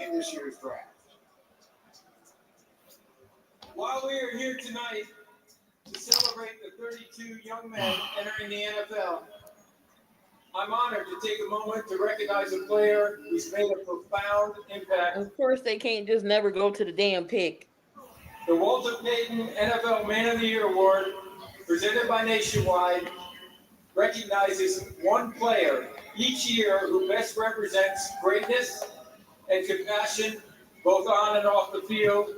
in this year's draft. While we are here tonight to celebrate the 32 young men entering the NFL, I'm honored to take a moment to recognize a player who's made a profound impact. Of course, they can't just never go to the damn pick. The Walter Payton NFL Man of the Year Award, presented by Nationwide, recognizes one player each year who best represents greatness and compassion, both on and off the field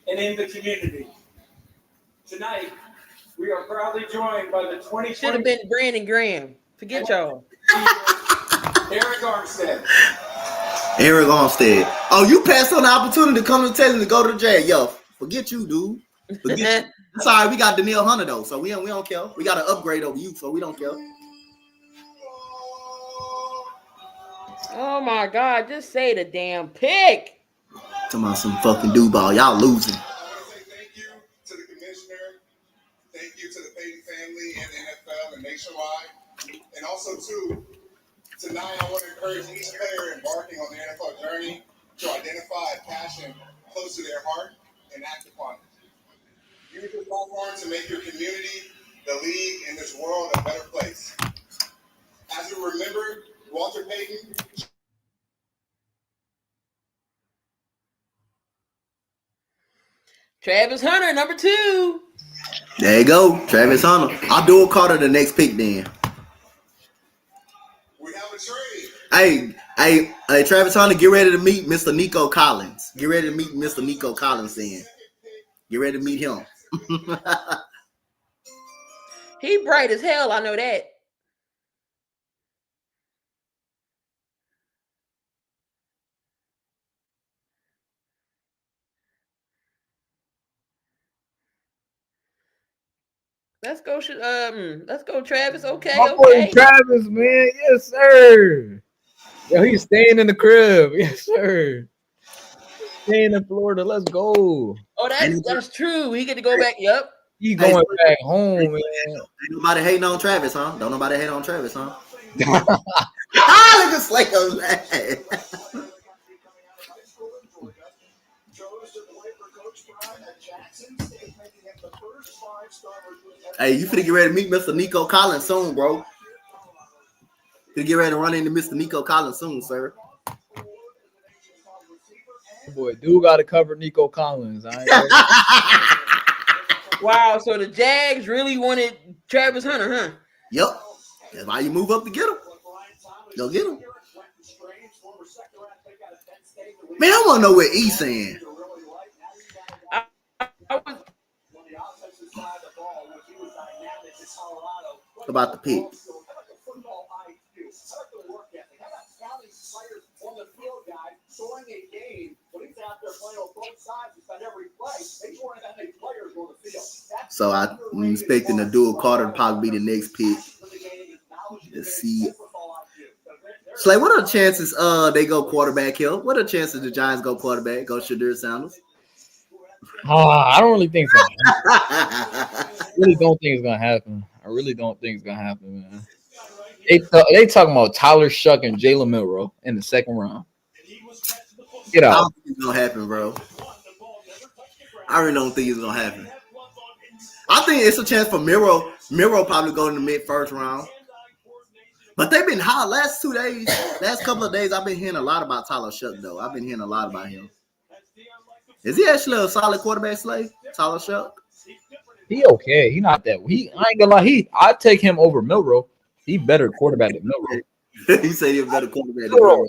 and in the community. Tonight, we are proudly joined by the 2020 Should have been Brandon Graham. Forget y'all. Eric Armstead. Eric Armstead. Oh, you passed on the opportunity to come to tell him to go to the Jag. Yo, forget you, dude. Forget you. Sorry, we got Danielle Hunter though, so we don't care. We got an upgrade over you, so we don't care. Oh my God, just say the damn pick. Talking about some fucking do ball. Y'all losing. I want to say thank you to the commissioner, thank you to the Payton family and the NFL and Nationwide, and also too, tonight I want to encourage each player embarking on the NFL journey to identify a passion close to their heart and act upon it. Use your platform to make your community, the league, and this world a better place. As we remember, Walter Payton. Travis Hunter, number 2. There you go, Travis Hunter. I'll do a Carter the next pick then. We have a trade. Hey, Travis Hunter, get ready to meet Mr. Nico Collins. Get ready to meet Mr. Nico Collins then. Get ready to meet him. He bright as hell, I know that. Let's go, Travis. Okay, My boy okay. Travis, man. Yes, sir. Yo, he's staying in the crib. Yes, sir. Staying in Florida. Let's go. Oh, that's true. He get to go back. Yep. He going back home, man. Ain't nobody hating on Travis, huh? Don't nobody hate on Travis, huh? Look at Slater, man. Hey, you finna get ready to meet Mr. Nico Collins soon, bro. Finna get ready to run into Mr. Nico Collins soon, sir. Boy, dude got to cover Nico Collins. Wow, so the Jags really wanted Travis Hunter, huh? Yep. That's why you move up to get him. Go get him. Man, I want to know what he's saying. About the pick. So I'm expecting a dual Carter to probably be the next pick. Let's see. Slay, what are the chances they go quarterback here? What are the chances the Giants go quarterback, go Shadur Sanders? I don't really think so. I really don't think it's gonna happen. I really don't think it's gonna happen, man. They talking about Tyler Shuck and Jalen Milroe in the second round. Get I out. don't think it's gonna happen, bro. I really don't think it's gonna happen. I think it's a chance for Miro. Miro probably go in the mid-first round. But they've been hot last couple of days. I've been hearing a lot about Tyler Shuck, though. I've been hearing a lot about him. Is he actually a solid quarterback, Slay? Tyler Shuck? He okay. He not that. I ain't gonna lie. I take him over Milroe. He better quarterback than Milroe. He said he's a better quarterback than Milroe.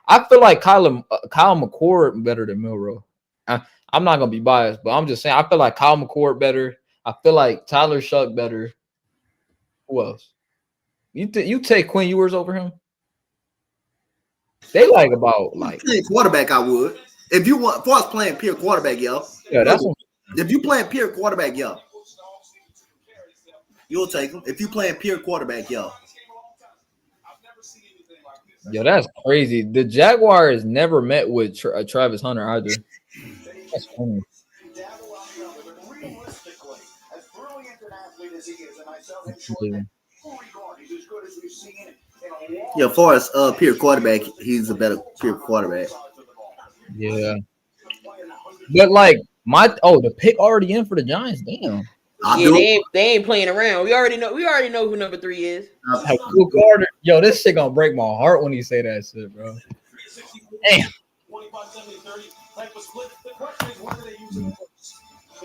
I feel like Kyle McCord better than Milroe. I'm not gonna be biased, but I'm just saying I feel like Kyle McCord better. I feel like Tyler Shuck better. Who else? You take Quinn Ewers over him? They like about like quarterback. I would if you want for us playing pure quarterback, yo. Yeah, that's what, if you playing pure quarterback, yo. You'll take him if you playing pure quarterback, yo. Yo, that's crazy. The Jaguars never met with Travis Hunter either. That's funny. Dabble on the other, but realistically, as brilliant an athlete as he is, and I sell him short, Yeah. regard, he's as good as we've seen in a long Yeah, for us, pure quarterback, he's a better pure quarterback. Yeah. But like the pick already in for the Giants. Damn. They ain't playing around. We already know who number 3 is. Like, Luke Carter. Yo, this shit gonna break my heart when he say that shit, bro. Damn. 25, 70, 30 type of split. The question is, what do they use it for?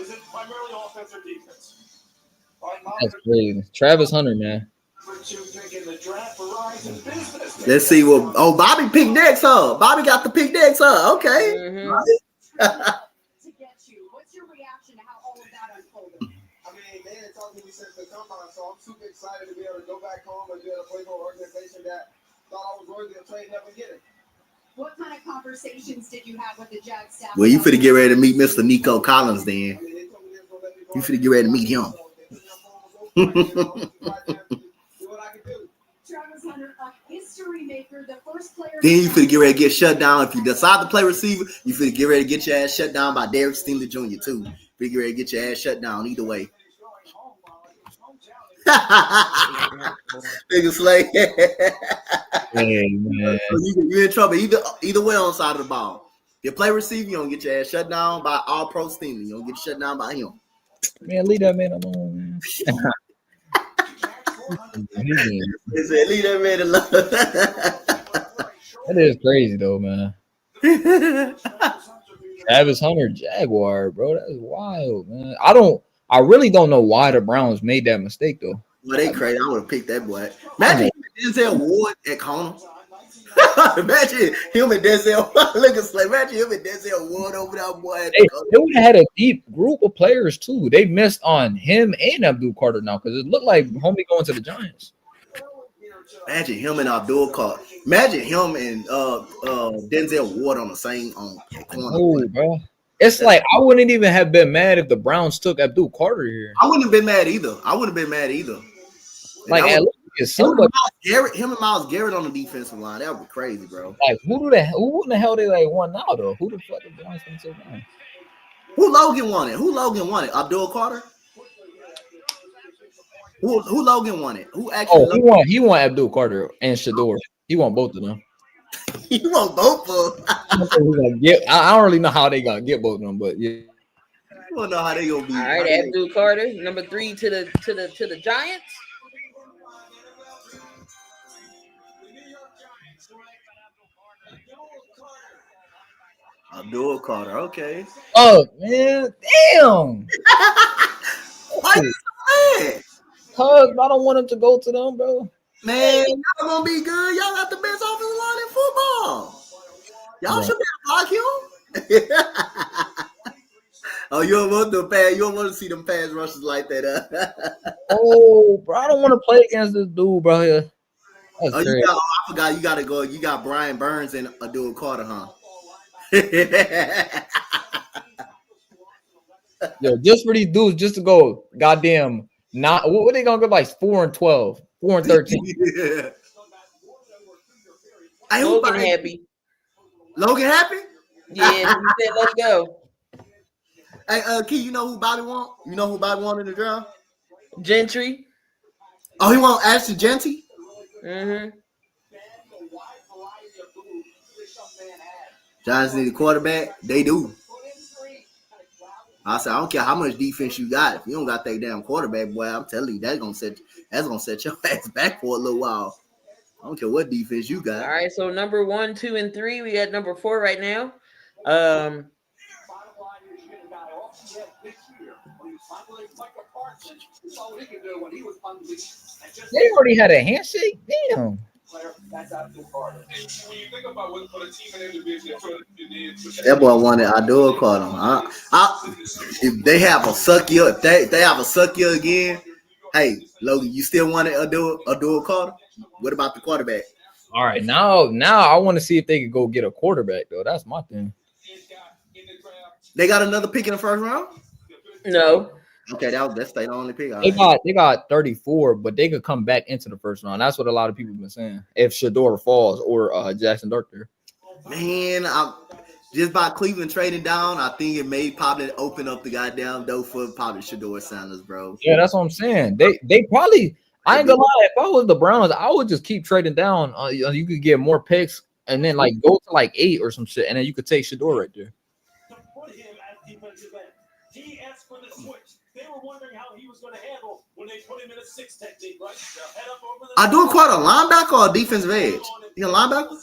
Is it primarily offense or defense? That's crazy. Travis Hunter, man. Let's see what. Oh, Bobby picked next, huh? Bobby got the pick next, huh? Okay. Mhm. To get you. What's your reaction to how all of that unfolded? I mean, they had talked to me since the combine, so I'm super excited to be able to go back home and be able to play for an organization that thought I was worthy of trading up and getting. What kind of conversations did you have with the Jag staff? Well, you finna get ready to meet Mr. Nico Collins, then. I mean, they told me they was gonna let me go. You finna get ready to meet him. Do what I can do. Travis Hunter, a history maker, the first player. Then you finna get ready to get shut down. If you decide to play receiver, you finna get ready to get your ass shut down by Derek Stingley Jr. too. Finna get ready to get your ass shut down either way. Nigga Slay. Hey, man. You in trouble either way on the side of the ball. If you play receiver, you don't get your ass shut down by all pro Stingley. You don't get shut down by him. Man, leave that man alone, man. They said, leave that man alone. That is crazy though, man. Travis Hunter, Jaguar, bro. That's wild, man. I really don't know why the Browns made that mistake though. Well, they crazy. I would have picked that boy. Imagine Denzel Ward at corner. Imagine him and Denzel. Look at Slay. Imagine him and Denzel Ward over that boy. They would have had a deep group of players too. They missed on him and Abdul Carter now because it looked like homie going to the Giants. Imagine him and Abdul Carter. Imagine him and Denzel Ward on the same corner. Oh, bro. It's like I wouldn't even have been mad if the Browns took Abdul Carter here. I wouldn't have been mad either. Like at least it's somebody. Him and Myles Garrett on the defensive line. That would be crazy, bro. Like who in the hell they like won now though? Who the fuck the Browns gonna take now? Who Logan wanted? Abdul Carter? Who Logan wanted? Who actually? He want Abdul Carter and Shador. He want both of them. He want both of them. I don't really know how they gonna get both of them, but yeah. You don't know how they gonna be. All right, Abdul Carter, number 3 to the Giants. Abdul Carter, okay. Oh man, damn. Why you so mad? Cause I don't want him to go to them, bro. Man, y'all gonna be good. Y'all got the best offensive line in football. Y'all should be block him. Oh, you don't want the pass. You don't want to see them pass rushes like that. Oh, bro, I don't want to play against this dude, bro. That's crazy. I forgot. You gotta go. You got Brian Burns and Abdul Carter, huh? Yo, just for these dudes, just to go, goddamn, not what they gonna go like 4-12, 4-13. Yeah. Logan happy. Logan happy? Yeah, he said, let's go. Hey, Key, you know who Bobby want? You know who Bobby wanted in the draft? Gentry. Oh, he want Ashton Genty? Mm-hmm. Giants need a quarterback. They do. I said, I don't care how much defense you got. If you don't got that damn quarterback, boy, I'm telling you, that's gonna set your ass back for a little while. I don't care what defense you got. All right, so number 1, 2, and 3. We got number 4 right now. They already had a handshake. Damn. When you think about what for the team and individual, That boy wanted Abdul Carter. If they have a suck year, if they have a suck year again, hey, Logan, you still want Abdul Carter? What about the quarterback? All right, now I want to see if they could go get a quarterback though. That's my thing. They got another pick in the first round? No. Okay, that's their only pick. All They right. got 34, but they could come back into the first round. That's what a lot of people have been saying. If Shador falls or Jackson Dart there. Man, just by Cleveland trading down, I think it may probably open up the goddamn door for probably Shador Sanders, bro. Yeah, that's what I'm saying. They probably. I ain't gonna lie. If I was the Browns, I would just keep trading down. You could get more picks and then like go to like 8 or some shit, and then you could take Shador right there. To put him at defensive end. He asked for the switch. They were wondering how he was going to handle when they put him in a 6 technique, right? Head up over the I do quite a linebacker or a defensive edge. He a linebacker?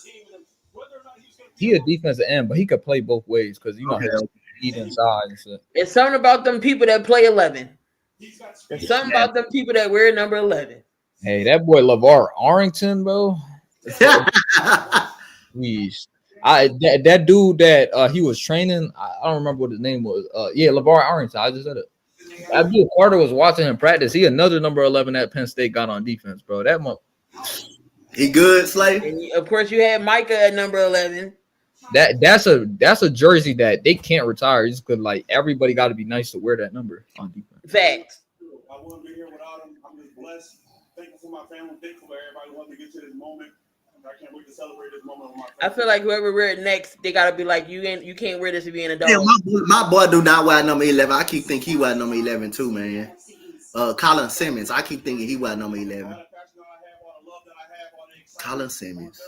He a defensive end, but he could play both ways because you know Okay. his speed inside and shit. It's something about them people that play 11. There's something about them people that wear number 11. Hey, that boy LeVar Arrington, bro. Jeez. That dude that he was training, I don't remember what his name was. Yeah, LeVar Arrington. I just said it. Abdul Carter was watching him practice. He another number 11 at Penn State got on defense, bro. That month. He good, Slay? And of course, you had Micah at number 11. That's a jersey that they can't retire just because like everybody got to be nice to wear that number on defense. Facts. I wouldn't be here without him. I'm just blessed. Thankful for my family. Thankful for everybody who wanted to get to this moment. I can't wait to celebrate this moment with my family. I feel like whoever wear it next, they gotta be like, you can't wear this to be an adult. Yeah, my boy do not wear number 11. I keep thinking he wear number 11 too, man. Colin Simmons. I keep thinking he wear number 11. Colin Simmons.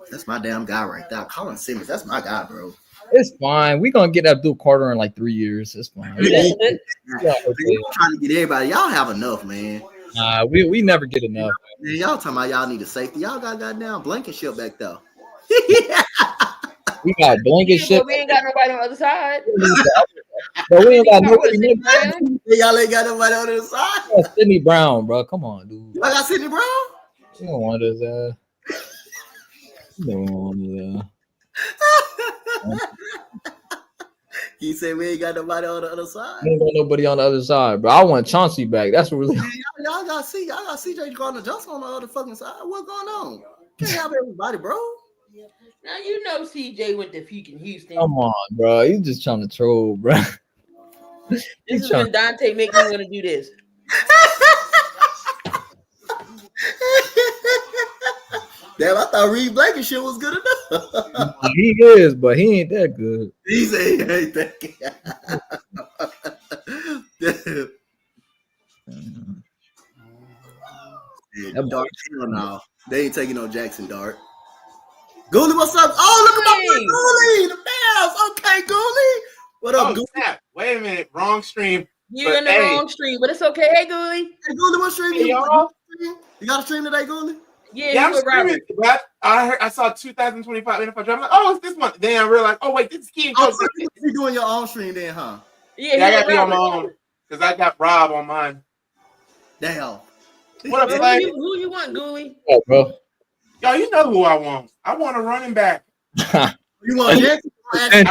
That's my damn guy right there. Colin Simmons. That's my guy, bro. It's fine. We're gonna get Abdul Carter in like 3 years. It's fine. They trying to get everybody. Y'all have enough, man. We never get enough. Man, y'all talking about y'all need a safety. Y'all got goddamn Blankenship back there. We got Blankenship. But we ain't got nobody on the other side. But we ain't got nobody. Y'all ain't got nobody on the side. Sidney Brown, bro. Come on, dude. I got Sidney Brown. You don't want his You don't want his He said we ain't got nobody on the other side. ain't got nobody on the other side, bro. I want Chauncey back. That's what really. Y'all got CJ Gardner Johnson on the other fucking side. What's going on? Can't have everybody, bro. Now you know CJ went to fucking Houston. Come on, bro. You just trying to troll, bro. This is when Dante make me want to do this. Damn, I thought Reed Blankenship was good enough. He is, but he ain't that good. He said he ain't that guy. Dart, hell no. They ain't taking no Jackson Dart. Goolie, what's up? Oh, look at my boy Goolie, the Bears. Okay, Goolie. What up, Goolie? Snap. Wait a minute, wrong stream. You're But in the hey. wrong stream, but it's okay. Hey, Goolie. Hey, Goolie, what stream Hey, you y'all. You got a stream today, Goolie? Yeah, I'm you with Robert. streaming. But I saw 2025 NFL draft. I'm like, oh, it's this month. Then I realized, oh wait, this is Key and Oh, Coach. so you doing your own stream then, huh? Yeah, Yeah, I he gotta with be on my Robert. own because I got Rob on mine. Damn. What up, Well, Slay? who you want, Goolie? Oh, bro. Yo, you know who I want. I want a running back. You want Jackson?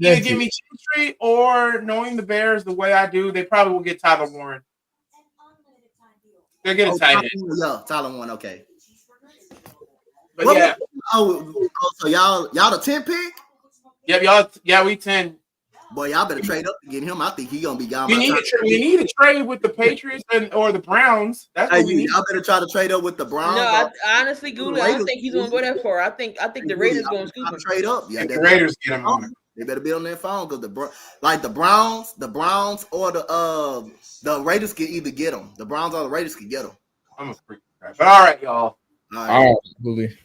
Either give me Cheap Street or knowing the Bears the way I do, they probably will get Tyler Warren. They'll get a tight end. Yeah, Tyler one, okay. But What- yeah, so y'all the 10 pick? yep, y'all, yeah, we 10. Boy, y'all better trade up to get him. I think he gonna be gone. You by need time. you need to trade with the Patriots or the Browns. That's Hey, what we need. y'all better try to trade up with the Browns. No, or- honestly, Goolie, I don't think he's gonna go that far. I think the Raiders gonna scoop Y'all him. trade up. Yeah, The Raiders get him on it. they better be on their phone because the Browns or the Raiders can either get them. The Browns or the Raiders can get them. I'm a freak. But all right, y'all. All right. All right, Bully.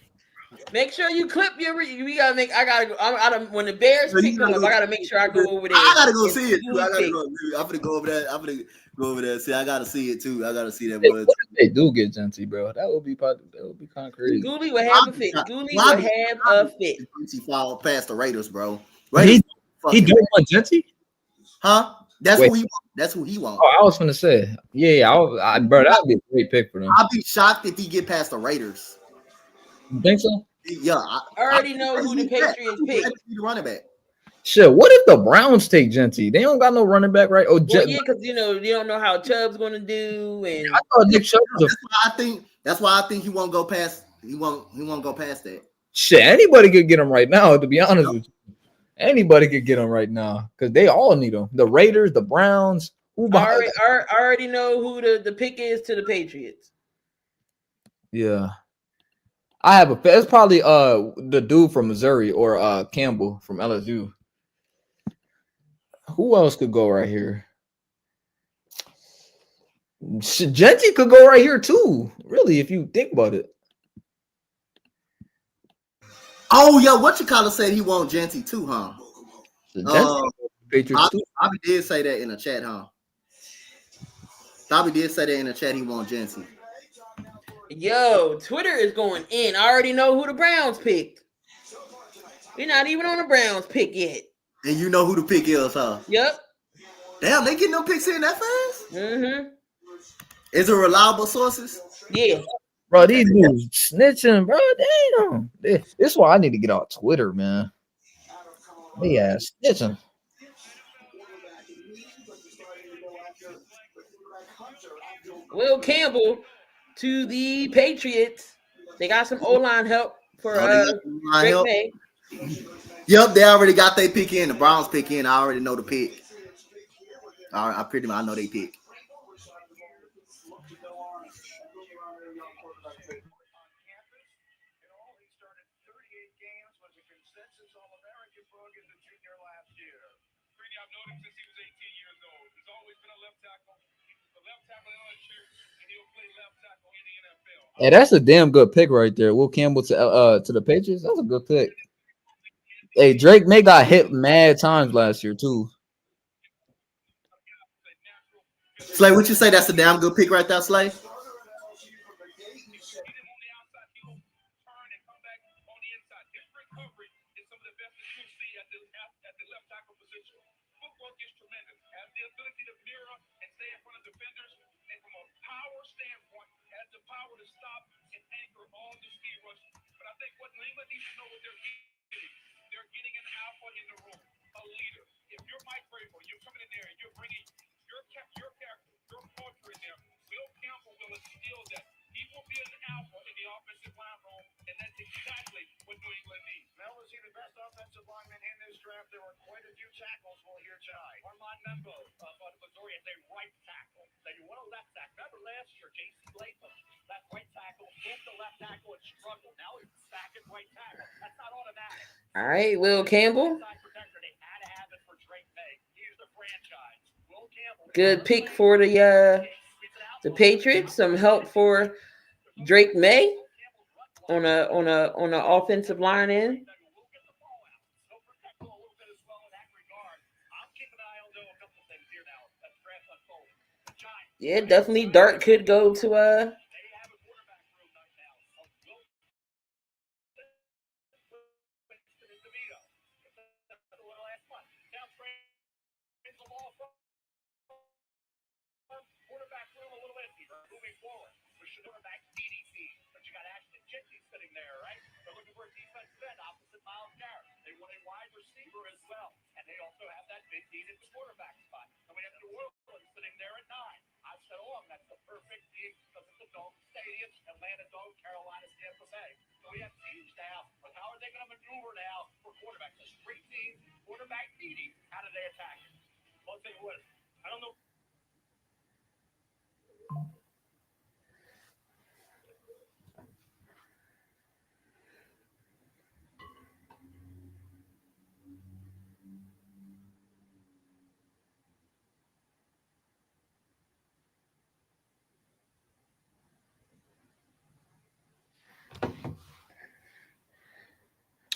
Make sure you clip your. We gotta make. I gotta go. I don't. When the Bears So you pick them gotta up, go- I gotta make sure I go over there. I gotta go and see it too. who I he gotta pick. go. I'm gonna go over there. I'm gonna go over there. See, I gotta see it too. I gotta see that Hey, boy. what if they do get Genty, bro? That would be kind of crazy. Goolie will have a fit. Goolie will have a fit. He fall past the Raiders, bro. He Raiders, he don't want Genty? huh? That's Wait. who he want. That's who he want. Oh, I was gonna say, bro, that'd be a great pick for them. I'd be shocked if he get past the Raiders. You think so? Yeah, I already know who the Patriots pick. The running back. Shit, what if the Browns take Genty? They don't got no running back, right? Oh, Well, yeah, because you don't know how Chubb's gonna do, and I thought Nick Chubb was a That's why I think he won't go past. He won't go past that. shit. Anybody could get him right now. To be honest with you, Anybody could get him right now because they all need him. The Raiders, the Browns. Who I behind? already know who the pick is to the Patriots. Yeah, I have a. It's probably the dude from Missouri or Campbell from LSU. Who else could go right here? Genty could go right here too. Really, if you think about it. Oh, yeah, what you call it said he want Genty too, huh? Patriots too. Bobby did say that in the chat, huh? Bobby did say that in the chat he want Genty. Yo, Twitter is going in. I already know who the Browns picked. We're not even on the Browns pick yet. And you know who the pick is, huh? Yep. Damn, they getting them picks in that fast? Mm-hmm. Is it reliable sources? Yeah. Bro, these dudes snitching, bro. Damn. This is why I need to get off Twitter, man. They ass snitching. Will Campbell to the Patriots. They got some O-line help for Drake May. Yep, they already got their pick in. The Browns pick in. I already know the pick. I pretty much know they pick. Hey, that's a damn good pick right there. Will Campbell to the Patriots. That's a good pick. Hey, Drake May got hit mad times last year too. Slay, would you say that's a damn good pick right there, Slay? All right, Will Campbell. Good pick for the Patriots. Some help for Drake May on a offensive line end. Yeah, definitely Dart could go to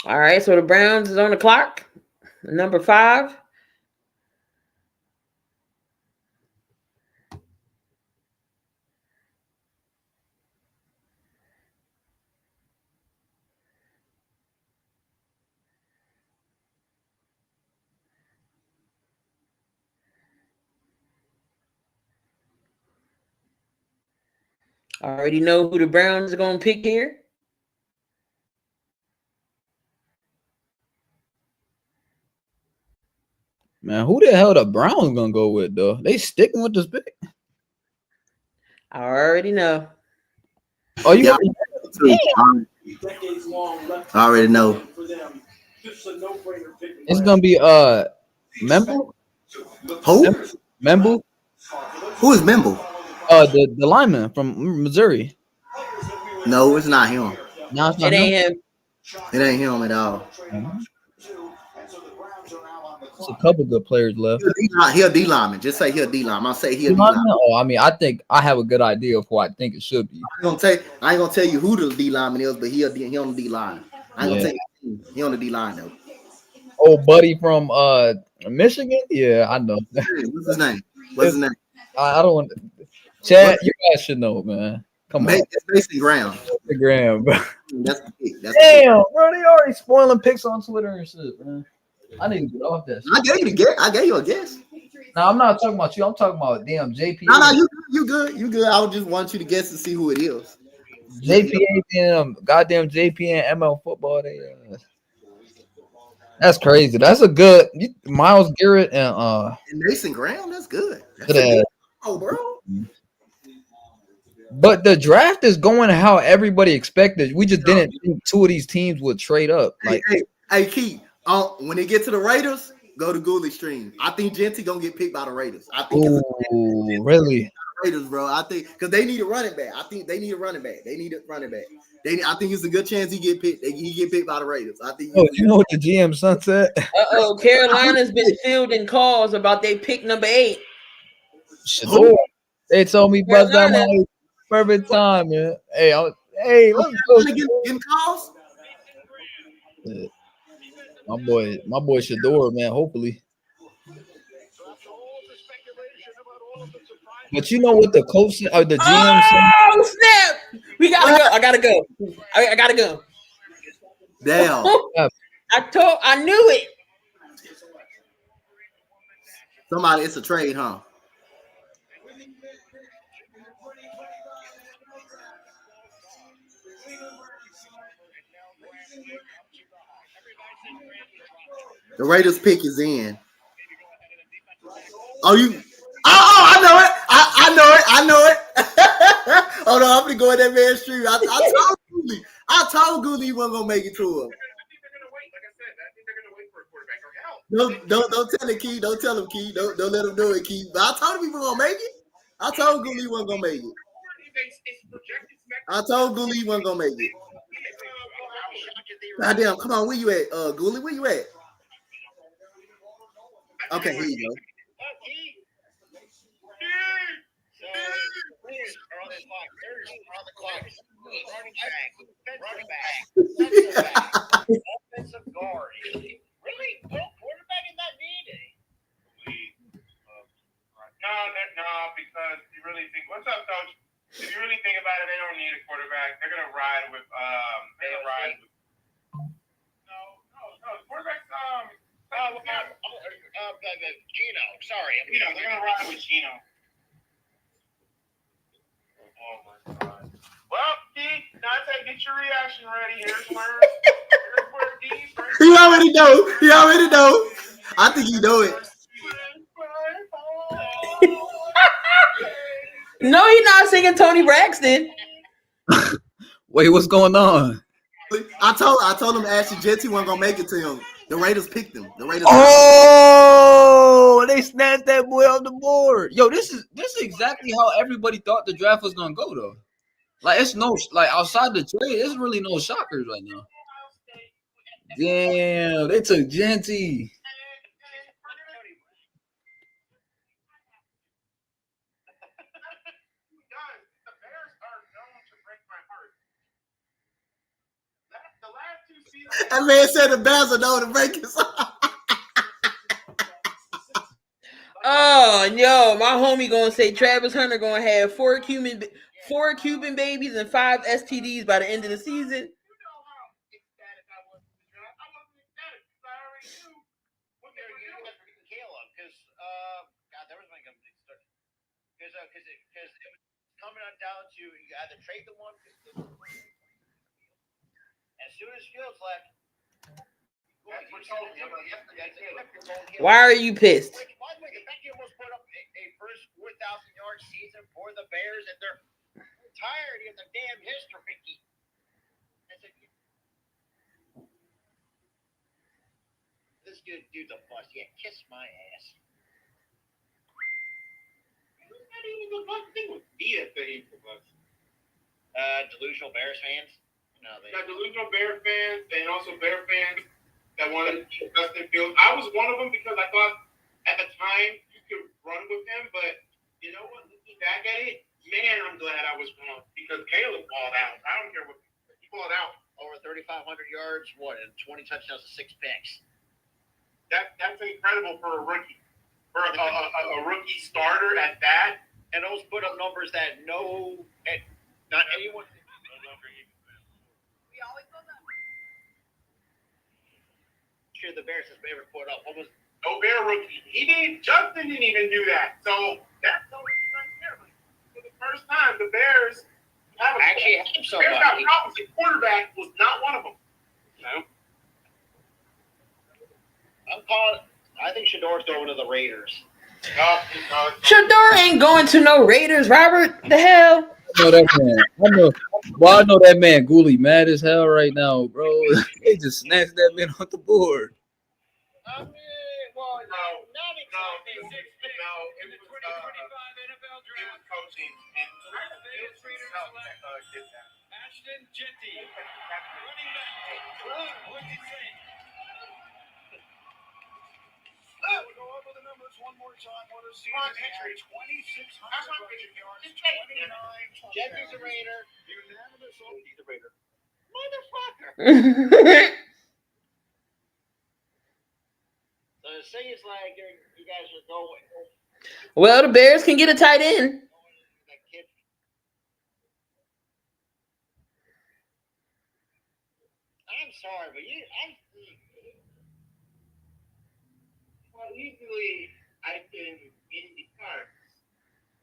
All right, so the Browns is on the clock. Number 5. I already know who the Browns are going to pick here. Man, who the hell the Browns gonna go with though? They sticking with this pick. I already know. Oh, you Yeah. I already know. This is a no-brainer pick. It's gonna be Membu. Who? Membu. Who is Memble? The lineman from Missouri. No, it's not him. No, it's not It ain't him. him. It ain't him at all. There's a couple good players left. He a D lineman. Just say he a D lineman. I'll say he a D Lineman? lineman. Oh, I mean, I think I have a good idea of who I think it should be. I ain't gonna tell you who the D lineman is, but he on the D line. I ain't gonna tell you he on the D line though. Oh, buddy from Michigan. Yeah, I know. What's his name? What's his name? I don't want. Chad, you guys should know, man. Come on, It's Mason Graham. Instagram, bro. That's the pick. Damn, bro, they already spoiling picks on Twitter and shit, man. I need to get off that shit. I gave you the guess. I gave you a guess. No, I'm not talking about you. I'm talking about damn JPA. No, you good. You good. I would just want you to guess to see who it is. JPA, damn, goddamn JPA and ML football. That's crazy. That's a good Myles Garrett and Mason Graham. That's good. That's good. Oh, bro. But the draft is going how everybody expected. We just didn't think two of these teams would trade up. Like, hey, Keith. When they get to the Raiders, go to Gooley Stream. I think Genty gonna get picked by the Raiders. I think really? Raiders, bro. I think because they need a running back. I think they need a running back. They need a running back. I think it's a good chance he get picked. He get picked by the Raiders. I think. You know what the GM son said? Carolina's been fielding calls about they pick number 8. Shador. They told me bust down my perfect time, man. Hey, let's go. Getting calls. My boy Shador, man. Hopefully. But you know what the coach or the GM said? Oh snap! We gotta go. I gotta go. I gotta go. Damn. I knew it. Somebody, it's a trade, huh? The Raiders pick is in. Oh, I know it. I know it. Hold on, I'm gonna go in that man's stream. I told Gooley he wasn't gonna make it to him. Don't tell him, Key. Don't tell him, Key. Don't let him do it, Key. But I told him he was gonna make it. I told Gooley he wasn't gonna make it. I told Gooley he wasn't gonna make it. Goddamn, come on, where you at, Gooley? Where you at? Okay, here you go. Offensive guard. Really? No quarterback is not needed. No, because you really think, what's up, coach? If you really think about it, they don't need a quarterback. They're gonna ride with No, quarterbacks Gino. Sorry. They're gonna ride with Gino. Oh my god. Well, D, Dante, get your reaction ready. Here's where D. He already know. I think he know it. No, he's not singing Tony Braxton. Wait, what's going on? I told him Ashley Jetty wasn't gonna make it to him. The Raiders picked him. Oh, they snatched that boy off the board. Yo, this is exactly how everybody thought the draft was gonna go though. Like it's no outside the trade, there's really no shockers right now. Damn, they took Genty. That man said the Bears are known to break his heart. Oh no, my homie gonna say Travis Hunter gonna have 4 Cuban babies and 5 STDs by the end of the season. Because it was coming on down to you either trade the one. As soon as Fields left, why are you pissed? By the way, the fact he almost put up a first 4,000-yard season for the Bears, and their entirety of the damn history. this dude's a bust. Yeah, kiss my ass. It's not even the bus thing with me that he's the bus. Delusional Bears fans. No, they. Got delusional Bear fans and also Bear fans that wanted to keep Justin Fields. I was one of them because I thought at the time you could run with him, but you know what? Looking back at it, man, I'm glad I was wrong because Caleb balled out. I don't care what he balled out. Over 3,500 yards, and 20 touchdowns and 6 picks. That's incredible for a rookie, for a rookie starter at that. And those put up numbers that not anyone. Sure, the Bears has ever put up almost. No Bear rookie. Justin didn't even do that. So that's no right there. For the first time, the Bears have Actually, have somebody. Bears got opposite quarterback was not one of them. No. I'm calling. I think Shador's going to the Raiders. Shador ain't going to no Raiders, Robert. The hell? I know that man. I know that man Gooley mad as hell right now, bro. They just snatched that man off the board. I mean, well, not exactly. It was 2025 NFL draft. It was coaching. And Ashton Jeanty, running back. What'd you say? We'll go over the numbers one more time. What a season. 2,600 rushing yards, 29 Jeanty's a Raider. Unanimous. He's a Raider. Motherfucker. So the thing is like you guys are going. Well, the Bears can get a tight end. That kid. I'm sorry, but well, usually I can in the cards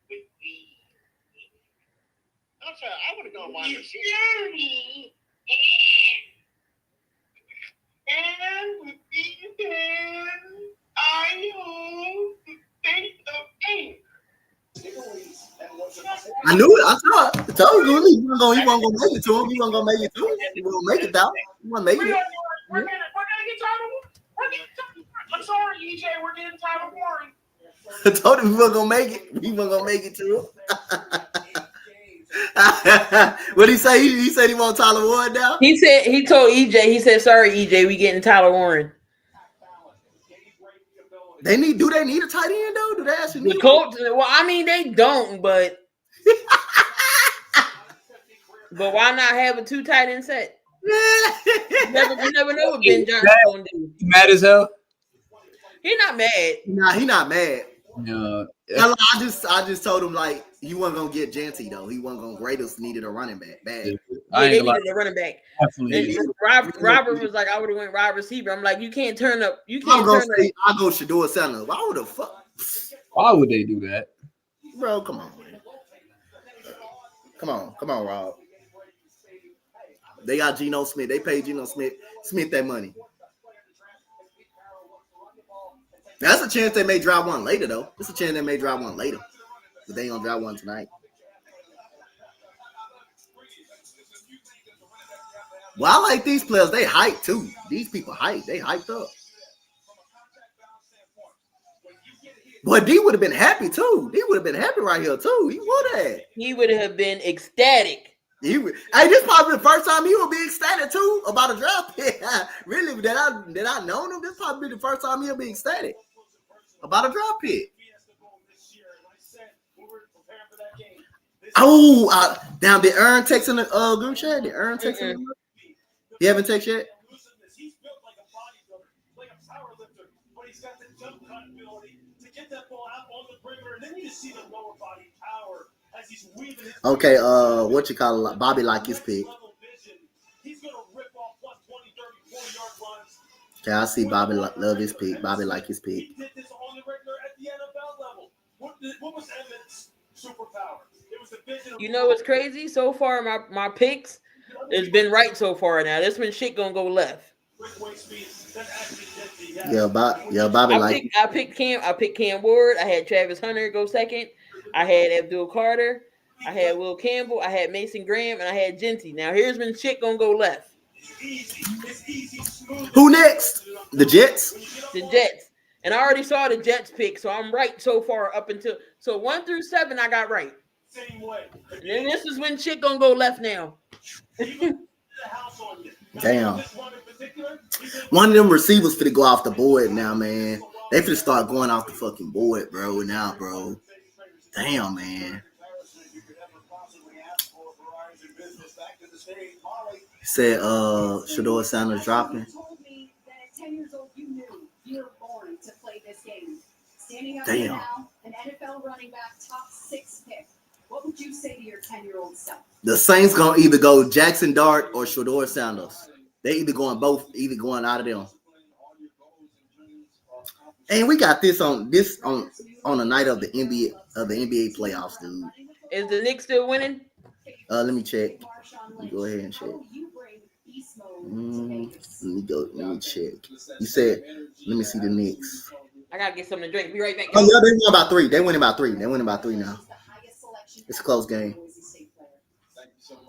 with the. I'm sorry. I would have gone wide receiver. Journey and with the I hope the face of aim. I knew it. I told Gooley he wasn't gonna make it to him. He wasn't gonna make it to him. He wasn't gonna make it down. He wasn't making it. We're gonna get tired of. I'm sorry, EJ. We're getting tired of Warren. I told him he wasn't gonna make it. He wasn't gonna make it to him. What did he say? He said he want Tyler Ward now. He told EJ. He said, "Sorry, EJ, we getting Tyler Warren." Do they need a tight end though? Do they actually need The Colts. Well, I mean they don't, but why not have a 2 tight end set? You never know what Ben Johnson's gonna do. He mad as hell. He not mad. Nah, he not mad. Yeah. I just told him like you wasn't gonna get Jeanty though. He wasn't gonna. Raiders needed a running back bad. I They ain't needed a running back. Definitely. Robert was like, I would have went wide receiver. I'm like, you can't turn up. You I'm can't gonna turn say I go Shador Sanders. Why would the fuck? Why would they do that? Bro, come on, man. Come on, Rob. They got Geno Smith. They paid Geno Smith that money. That's a chance they may drive one later, though. It's a chance they may drive one later. But they ain't gonna drive one tonight. Well, I like these players. They hype too. These people hype. They hyped up. Boy, D would have been happy too. D would have been happy right here too. He would have. He would have been ecstatic. Hey, this probably the first time he will be ecstatic too about a draft pick. Really, that I known him. This probably the first time he'll be ecstatic about a draft pick. Oh, down the Aaron text in the group chat. The Aaron text in the group. You haven't texted yet? He's built like a bodybuilder, like a power lifter, but he's got the jump cut ability to get that ball out on the perimeter, and then you just see the lower body power as he's weaving his. Okay, what you call it? Bobby like his pick. He's gonna rip off plus 20, 30, 40 yard runs. Okay, I see Bobby love his pick. Bobby like his pick. He did this on the regular at the NFL level. What was Evan's superpower? It was the vision of. You know what's crazy? So far, my picks, it's been right so far now. This one shit gonna go left. Yeah, Bobby I picked Cam Ward. I had Travis Hunter go second. I had Abdul Carter. I had Will Campbell. I had Mason Graham, and I had Jeanty. Now here's when shit gonna go left. It's easy, smooth. Who next? The Jets. The Jets. And I already saw the Jets pick, so I'm right so far up until 1 through 7 I got right. Same way. And then this is when shit gonna go left now. The house on you. Damn. This one in particular, One of them receivers finna go off the board now, man. They finna start going off the fucking board, bro. Now, bro. Damn, man. He said, Shador Sanders dropping. You told me that at 10 years old you knew you were born to play this game. Standing up Damn. now, an NFL running back top 6 pick. What would you say to your 10-year-old self? The Saints gonna either go Jackson Dart or Shador Sanders. They either going out of them. And we got this on the night of the NBA playoffs, dude. Is the Knicks still winning? Let me check. Go ahead and check. Let me check. You said, let me see the Knicks. I gotta get something to drink. Be right back. Oh yeah, they win about 3. They winning about 3. They winning about 3 now. It's a close game. Thank you so much.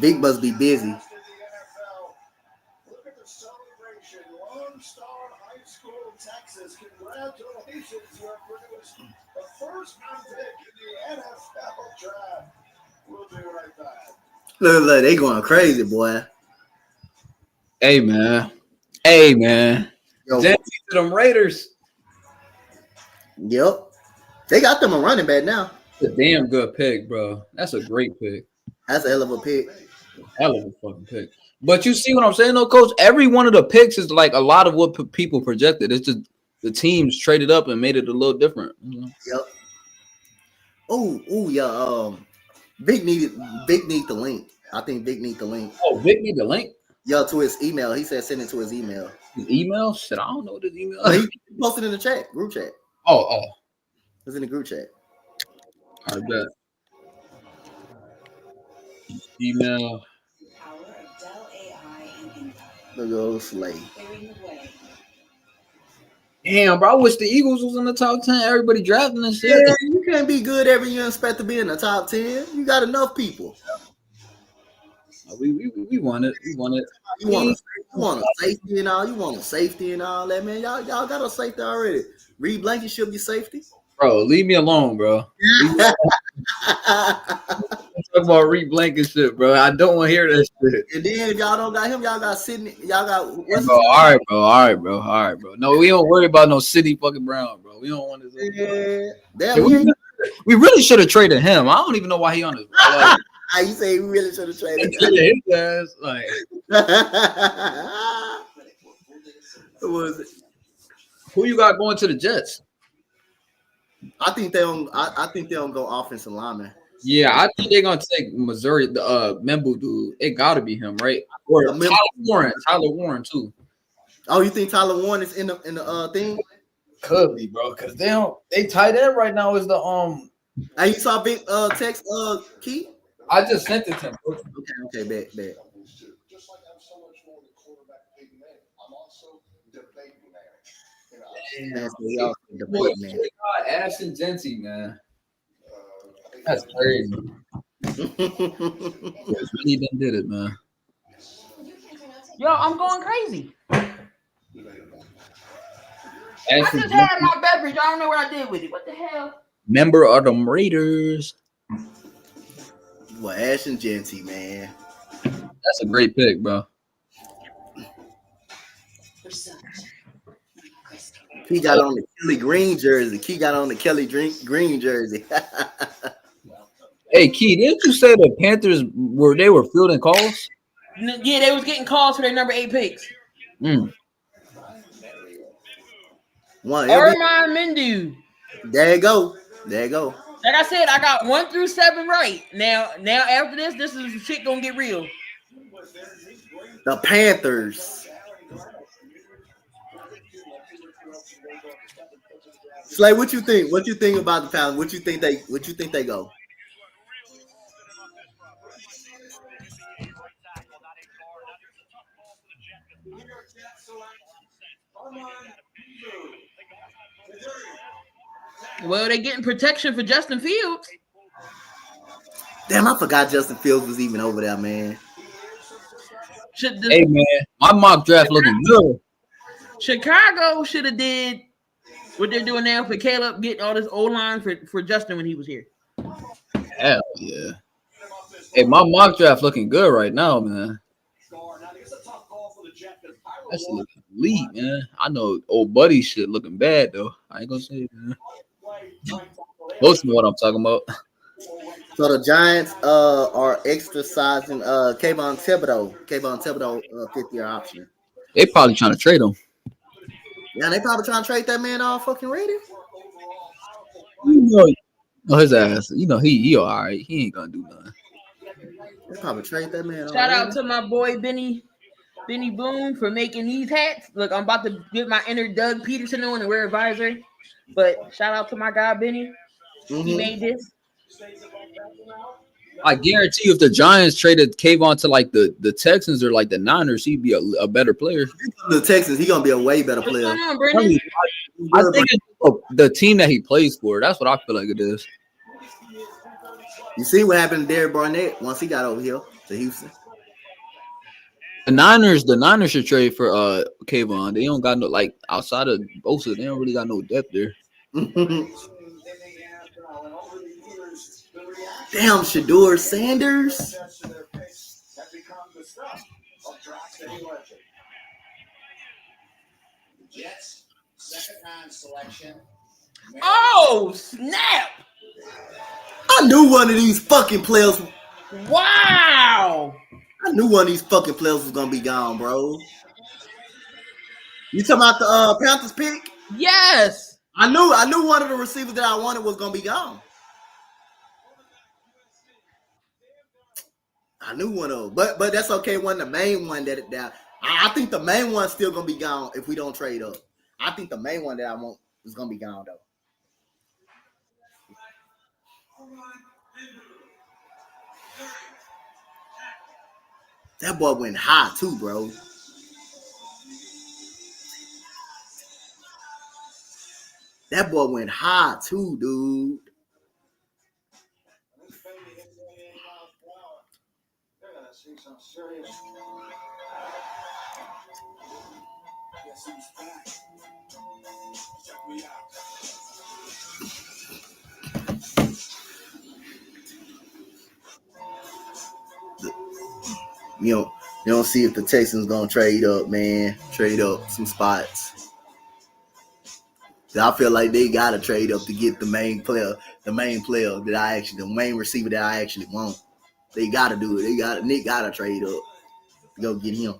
Big must be busy. Look at the celebration. Lone Star High School, Texas. Congratulations, you have produced the first round pick in the NFL draft. We'll be right back. Look, they going crazy, boy. Hey man. Yo, Jets to them Raiders. yep. They got them a running back now. That's a damn good pick, bro. That's a great pick. That's a hell of a pick. Hell of a fucking pick. But you see what I'm saying, though, Coach? Every one of the picks is like a lot of what people projected. It's just the teams traded up and made it a little different. You know? Yep. Oh, yeah. Big need the link. I think Big need the link. Oh, Vic need the link? Yeah, to his email. He said send it to his email. His email? Shit, I don't know what his email Oh, is. he posted in the chat, group chat. Oh. It's in the group chat. I bet. Email. Power of Dell AI and Intel. Look at old Slay. Clearing the way. Damn, bro. I wish the Eagles was in the top 10. Everybody drafting this shit. Yeah, you can't be good every year and expect to be in the top 10. You got enough people. We want it. We want it. You want a safety and all. You want a safety and all that, man. Y'all got a safety already. Reed Blanket should be safety. Bro, leave me alone, bro. Talk about Reed Blanket shit, bro. I don't want to hear that shit. And then if y'all don't got him, y'all got Sidney. Y'all got Bro, all right, bro. No, we don't worry about no City fucking Brown, bro. We don't want this. Yeah, we really should have traded him. I don't even know why he on his. Like, you say we really should have traded his ass. Like, who was it? Who you got going to the Jets? I think they don't. I think they don't go offensive lineman. Yeah, I think they're gonna take Missouri, the Membu dude. It gotta be him, right? Or Tyler Warren too. Oh, you think Tyler Warren is in the thing? Could be, bro, because they tight end right now is the Hey, you saw big text Key? I just sent it to him. Okay, bet. Just like I'm so much more than quarterback big man, I'm also debating man. Ashton Genty, man. That's crazy. Really done did it, man. Yo, I'm going crazy. I Ashton just had Genty, my beverage. I don't know what I did with it. What the hell? member of the Raiders. Well, Ashton Genty, man. That's a great pick, bro. He got on the Kelly Green jersey. He got on the Kelly Green jersey. Hey, Key, didn't you say the Panthers were fielding calls? Yeah, they was getting calls for their number 8 picks. Armand Mendu. There you go. Like I said, I got 1 through 7 right. Now after this is shit gonna get real. The Panthers. Slay, what you think? What you think about the Panthers? What you think they go? Well, they're getting protection for Justin Fields. Damn, I forgot Justin Fields was even over there, man. Hey man, my mock draft looking good. Chicago should have did what they're doing now for Caleb, getting all this O-line for Justin when he was here. Hell yeah. Hey, my mock draft looking good right now, man. That's looking elite, man. I know old buddy shit looking bad though. I ain't gonna say it, man. Most know what I'm talking about. So the Giants are exercising Kayvon Thibodeau. Kayvon Thibodeau 5th-year option. They probably trying to trade him. Yeah, they probably trying to trade that man off fucking ready. You know his ass. You know he all right. He ain't gonna do nothing. They probably trade that man. Shout out to my boy Benny Boone for making these hats. Look, I'm about to get my inner Doug Peterson on and wear a visor. But shout out to my guy Benny. He made this. I guarantee you, if the Giants traded Kayvon to like the Texans or like the Niners, he'd be a better player. The Texans, he's gonna be a way better player. What's going on, Brendan? I think it's the team that he plays for. That's what I feel like it is. You see what happened to Derek Barnett once he got over here to Houston. The Niners should trade for Kayvon. They don't got no like outside of Bosa. They don't really got no depth there. Damn, Shador Sanders. Jets, second-round selection. Oh, snap. I knew one of these fucking players. Wow. I knew one of these fucking players was gonna be gone, bro. You talking about the Panthers pick? Yes. I knew one of the receivers that I wanted was gonna be gone. I knew one of them, but that's okay. One the main one that I think the main one's still gonna be gone if we don't trade up. I think the main one that I want is gonna be gone though. That boy went high too, bro. That boy went high too, dude. You don't see if the Texans gonna trade up, man. Trade up some spots. I feel like they gotta trade up to get the main player that the main receiver that I actually want. They gotta do it. Nick gotta trade up to go get him.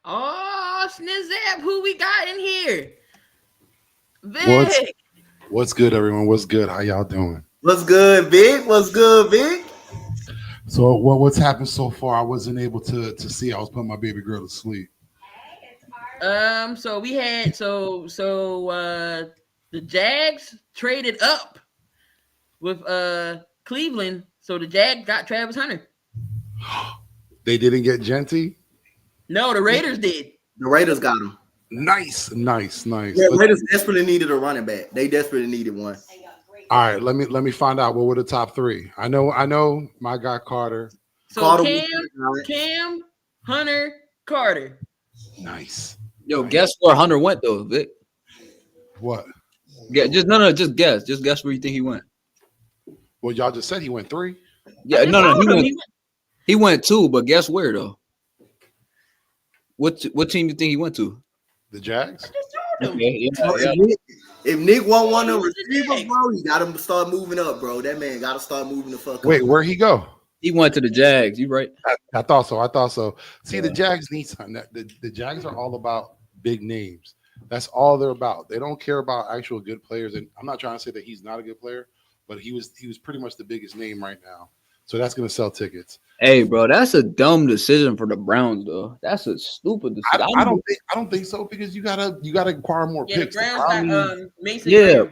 Oh, Snizap, who we got in here? Vic. What's good, everyone? What's good? How y'all doing? What's good, Vic? What's good, Vic? So what's happened so far? I wasn't able to see. I was putting my baby girl to sleep. So we had the Jags traded up with Cleveland, so the Jags got Travis Hunter. They didn't get Genty? No, the Raiders did. The Raiders got him. Nice. Yeah, the Raiders desperately needed a running back. They desperately needed one. All right, let me find out what were the top three. I know my guy Carter. So Carter, Cam, Hunter, Carter. Nice. Yo, guess where Hunter went though, Vic? What? Yeah, just guess. Just guess where you think he went. Well, y'all just said he went 3. Yeah, he went 2, but guess where though? What team you think he went to? The Jags. Okay, If Nick want one of the receivers, bro, he got to start moving up, bro. That man got to start moving the fuck up. Wait, where'd he go? He went to the Jags. You right? I thought so. See, the Jags need something. The Jags are all about big names. That's all they're about. They don't care about actual good players. And I'm not trying to say that he's not a good player, but he was pretty much the biggest name right now. So that's going to sell tickets. Hey, bro, that's a dumb decision for the Browns, though. That's a stupid decision. I don't think so because you gotta acquire more picks. The Browns got Mason. Yeah,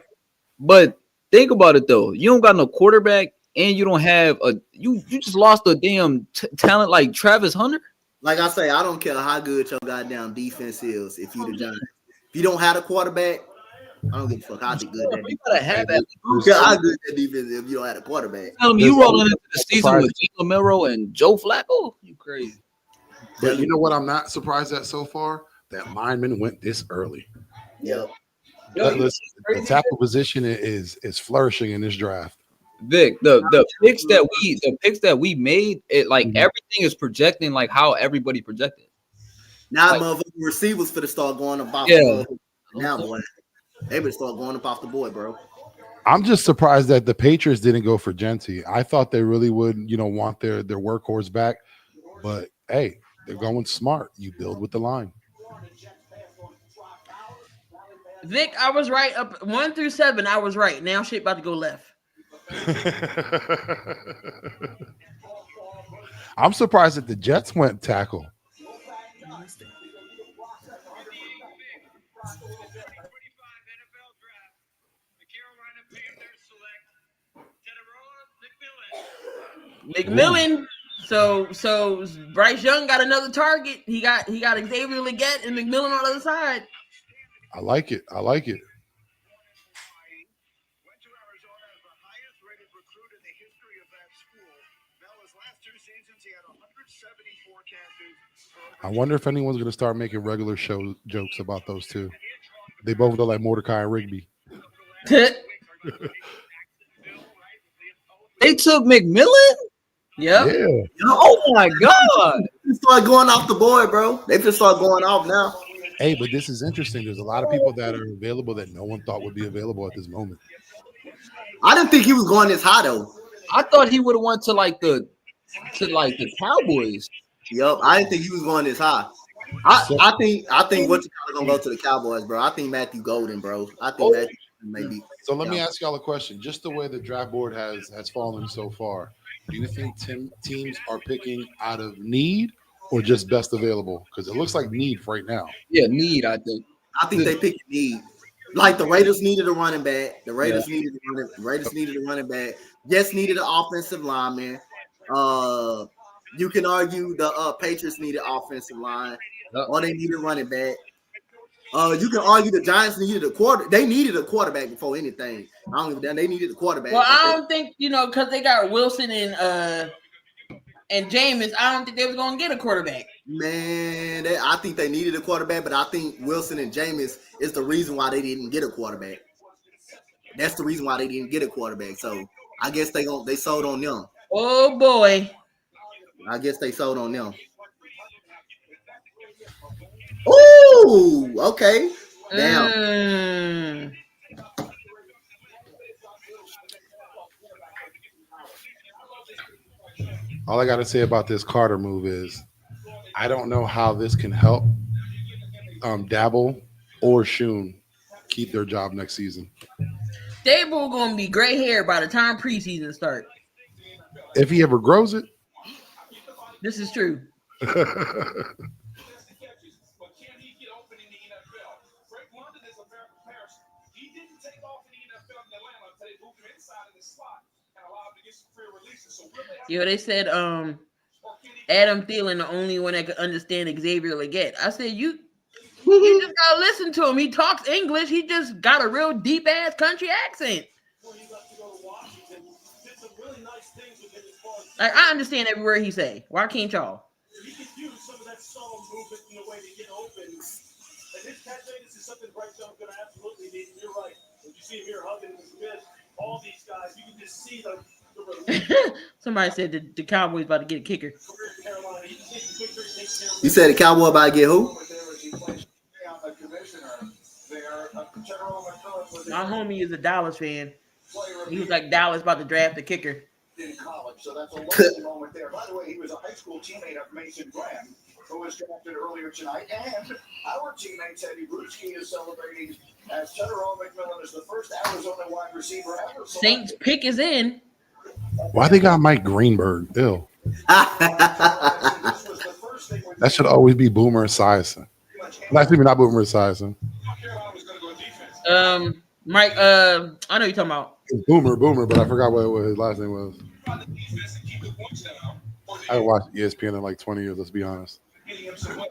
but think about it though. You don't got no quarterback, and you don't have you just lost a damn talent like Travis Hunter. Like I say, I don't care how good your goddamn defense is. If you the Giants, if you don't have a quarterback, I don't give a fuck how good that You defense gotta is. have I that. don't care how good that defense is if you don't have a quarterback. Tell me you rolling into the season Surprise. with Jalen Milroe and Joe Flacco? You crazy? But you know what? I'm not surprised at so far that lineman went this early. Yep. Listen, the tackle position is flourishing in this draft. Vic, the picks that we made, it like everything is projecting like how everybody projected. Now, Like- motherfucking receivers for to start going up off Yeah. the now, boy. They better start going up off the board, bro. I'm just surprised that the Patriots didn't go for Gentry. I thought they really would, want their workhorse back. But hey, they're going smart. You build with the line. Vic, I was right. Up 1 through 7, I was right. Now shit about to go left. I'm surprised that the Jets went tackle. McMillan. So Bryce Young got another target. He got Xavier Legette and McMillan on the other side. I like it. I wonder if anyone's going to start making regular show jokes about those two. They both look like Mordecai and Rigby. They took McMillan? Yep. Yeah. Oh my God. They start going off the board, bro. They just start going off now. Hey, but this is interesting. There's a lot of people that are available that no one thought would be available at this moment. I didn't think he was going this high though. I thought he would have went to the Cowboys. Yep, I didn't think he was going this high. I think what's gonna go to the Cowboys, bro. I think Matthew Golden, bro. I think Matthew maybe. So let me ask y'all a question. Just the way the draft board has fallen so far, do you think teams are picking out of need or just best available? Because it looks like need right now. Yeah, need, I think. I think they picked need. Like the Raiders needed a running back. The Raiders needed a running back. Yes, needed an offensive lineman. You can argue the Patriots needed offensive line, or they needed a running back. You can argue the Giants needed a quarter. They needed a quarterback before anything. I don't give a damn. They needed a quarterback. Well, I don't think because they got Wilson and Jameis. I don't think they was gonna get a quarterback. Man, I think they needed a quarterback, but I think Wilson and Jameis is the reason why they didn't get a quarterback. That's the reason why they didn't get a quarterback. So I guess they sold on them. Oh boy. I guess they sold on them. Ooh, okay. Damn. All I got to say about this Carter move is I don't know how this can help Dabble or Shun keep their job next season. Dable gonna be gray hair by the time preseason start. If he ever grows it. This is true. They said Adam Thielen the only one that could understand Xavier Legette. I said you just gotta listen to him. He talks English. He just got a real deep ass country accent. Like, I understand every word he say. Why can't y'all? He can use some of that solo movement in a way to get open. And his catchphrase is something Bryce Young's going to absolutely need. And you're right. When you see him here hugging with Smith, all these guys, you can just see the Somebody said the Cowboys about to get a kicker. You said the Cowboy about to get who? My homie is a Dallas fan. He was like, Dallas about to draft the kicker. In college, so that's a lovely moment there. By the way, he was a high school teammate of Mason Graham, who was drafted earlier tonight, and our teammate Teddy Bruschi is celebrating as Tyrone McMillan is the first Arizona wide receiver ever. Saints pick is in. Why they got Mike Greenberg? Ew. That should always be Boomer Esiason. Not Boomer Esiason. Mike, I know you're talking about. Boomer, but I forgot what his last name was. I haven't watched ESPN in like 20 years, let's be honest. getting him some weight.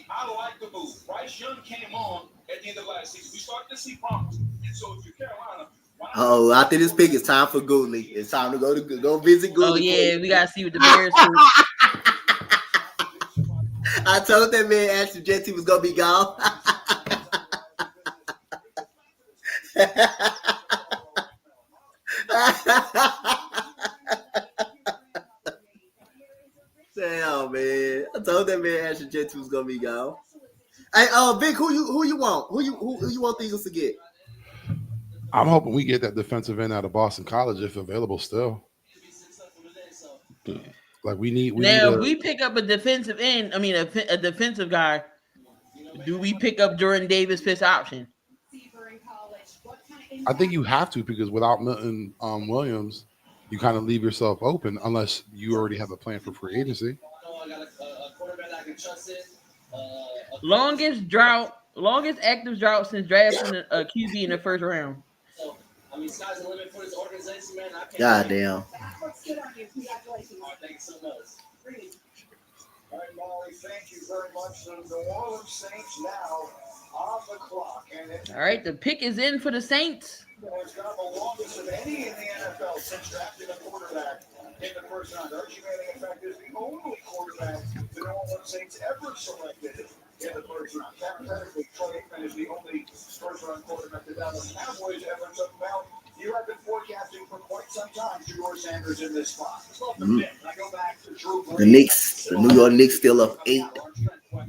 I like the move. Bryce Young came on at the end of last season. We started to see promise. And so if you're Carolina, Oh, after this pick, it's time for Gooley. It's time to go visit Gooley. Oh yeah, we gotta see what the Bears do. I told that man Ashton Jetty was gonna be gone. Damn, man. I told that man Ashton Jetty was gonna be gone. Hey, Vic, who you want? Who you want the Eagles to get? I'm hoping we get that defensive end out of Boston College if available still. Like we need Now, if we pick up a defensive end, I mean a defensive guy, do we pick up Jordan Davis fifth option? I think you have to, because without Milton Williams, you kind of leave yourself open unless you already have a plan for free agency. Longest active drought since drafting a QB in the first round. I mean, sky's the limit for this organization, man. God damn. Let's get on you. Congratulations. Thank you so much. All right, Molly, thank you very much. The New Orleans Saints now on the clock. And All right, the pick is in for the Saints. It's got the longest of any in the NFL since drafting a quarterback in the first round. Archie Manning, in fact, is the only quarterback the New Orleans Saints ever selected in the first round. Parenthetically, Troy Aikman is the only first-round quarterback the Dallas Cowboys ever took. Now, you have been forecasting for quite some time Shedeur Sanders in this spot. Mhm. I go back to Drew Brees. The Knicks, the New York Knicks, still up 8.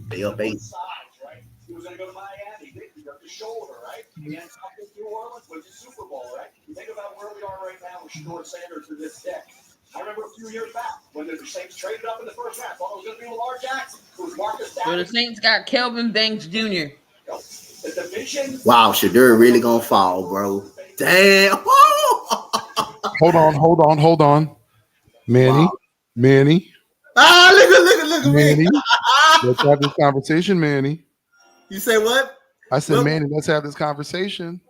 They up 8. Right? He was going to go to Miami. He got the shoulder, right? He had something in New Orleans, which is Super Bowl, right? You think about where we are right now with Shedeur Sanders to this day. I remember a few years back when the Saints traded up in the first round. Thought it was going to be Lamar Jackson. It was Marcus So the Saints got Kelvin Banks Jr. The division. Wow, Shedeur really gonna fall, bro. Damn. Hold on. Manny. Ah, look at Manny. me. Let's have this conversation, Manny. You say what? I said, Well- Manny, let's have this conversation.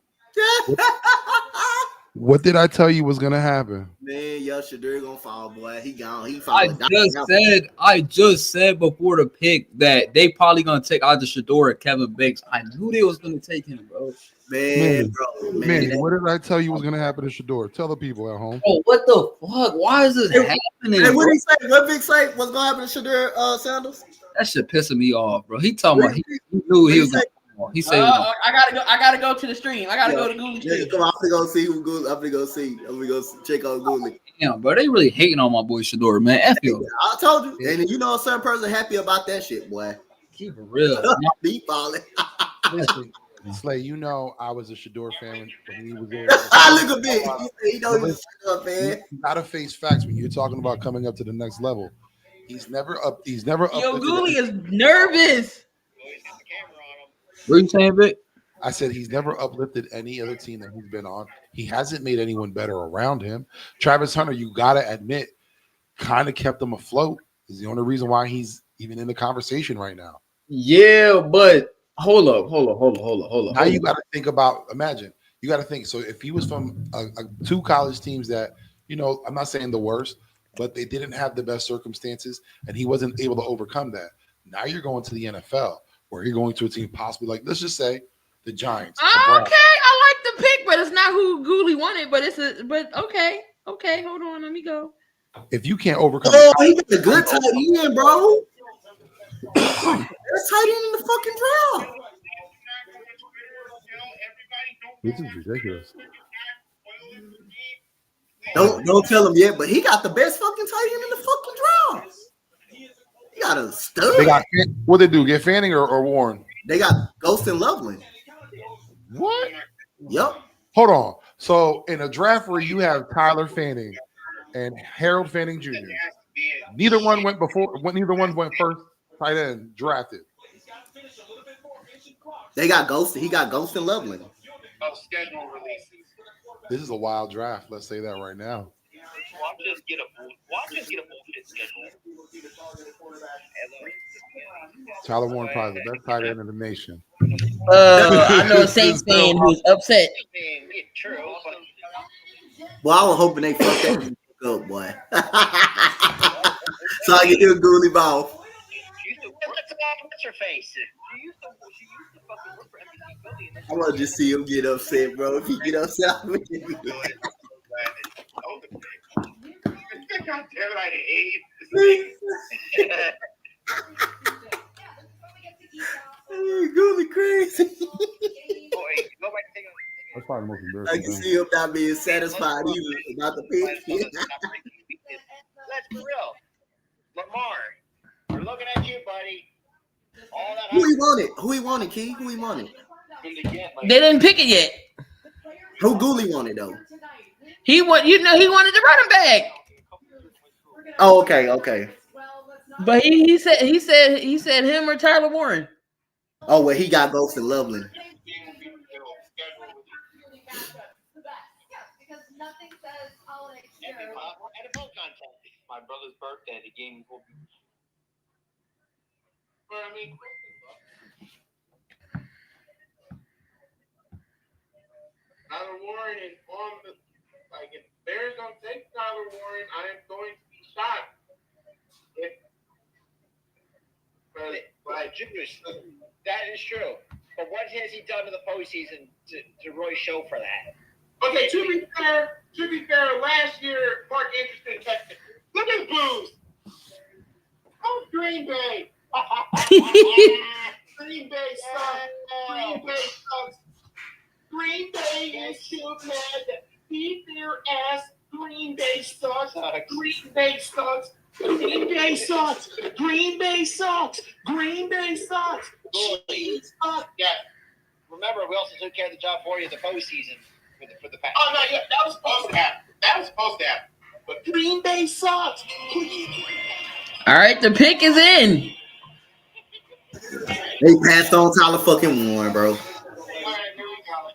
What did I tell you was gonna happen? Man, yo, Shedeur gonna fall, boy. He gone. He I falling. just said before the pick that they probably gonna take either Shedeur or Kevin Banks. I knew they was gonna take him, bro. Man, Manny, what did I tell you was gonna happen to Shedeur? Tell the people at home. Oh, what the fuck? Why is this happening? Hey, what bro? did he say? What Big say? What's gonna happen to Shedeur Sanders? That shit pissing me off, bro. He talking about he knew he was gonna. He said, I gotta go to the stream. I gotta go to Google Yeah, Stream. come on, I'm gonna go see who Gooley. I'm gonna go see. I'm gonna go check out Gooley. damn, bro, they really hating on my boy Shedeur, man. F you. I told you, and you know a certain person happy about that shit, boy. Keep it real. Deep falling. Slay, you know I was a Shedeur fan when he was there. Look at me. He know he's a fan. You gotta face facts when you're talking about coming up to the next level. He's never up. He's never up. Yo, Gooly is nervous. What you saying, Vic? I said he's never uplifted any other team that he's been on. He hasn't made anyone better around him. Travis Hunter, you gotta admit, kind of kept him afloat. Is the only reason why he's even in the conversation right now. Yeah, but hold up. Now you got to think about. Imagine you got to think. So if he was from two college teams that, you know, I'm not saying the worst, but they didn't have the best circumstances, and he wasn't able to overcome that. Now you're going to the NFL, where you're going to a team possibly like, let's just say, the Giants. Okay, I like the pick, but it's not who Gooly wanted. But okay. Hold on, let me go. If you can't overcome, Oh, he got a good tight end, bro. That's tight end in the fucking draft. this is ridiculous. Don't tell him yet, but he got the best fucking tight end in the fucking draft. He got a stud. They got what they do? Get Fanning or Warren? They got Ghost and Loveland. What? Yep. Hold on. So in a draft where you have Tyler Fanning and Harold Fanning Jr., neither one went first tight end drafted. They got Ghost. He got Ghost and Loveland. Schedule releases. This is a wild draft. Let's say that right now. Watch us get a bullshit schedule. Tyler Warren probably the best tight end in the nation. I know a Saints fan who's upset. True, but Well, I was hoping they fuck that up, boy. So I can hear Gooley ball. what's her face? She used to fucking work for NBC Philly. And then I want to just see him get upset, bro. If he get upset, I'm God damn it, I hate this. Gooly crazy. That's probably the most I embarrassing can thing. see him not being satisfied either about the pick. Let's be real. Lamar, we're looking at you, buddy. All that Who he wanted? Who he wanted, Key? Who he wanted? They didn't pick it yet. Who Gooly wanted though? He wanted the running back. Oh, okay. But he said him or Tyler Warren. Oh, well, he got Ghost and Loveland. My brother's birthday, the game will be. But I mean, Tyler Warren is on the if Bears don't take Tyler Warren, I am going to be shocked. That is true. But what has he done in the postseason to Roy show for that? Okay, to be fair, last year Mark Anderson texted. Look at Blues. Oh, Green Bay. Green Bay sucks. Green Bay sucks. Green Bay is too mad. Beat their ass. Green Bay sucks. Green Bay sucks. Green Bay sucks. Green Bay sucks. Green Bay sucks. Chiefs suck. Yeah. Remember, we also took care of the job for you in the postseason for the Packers. Oh, no, yeah, that was supposed to happen. But Green Bay sucks. All right, the pick is in. They passed on Tyler fucking Warren, bro. All right, here we go.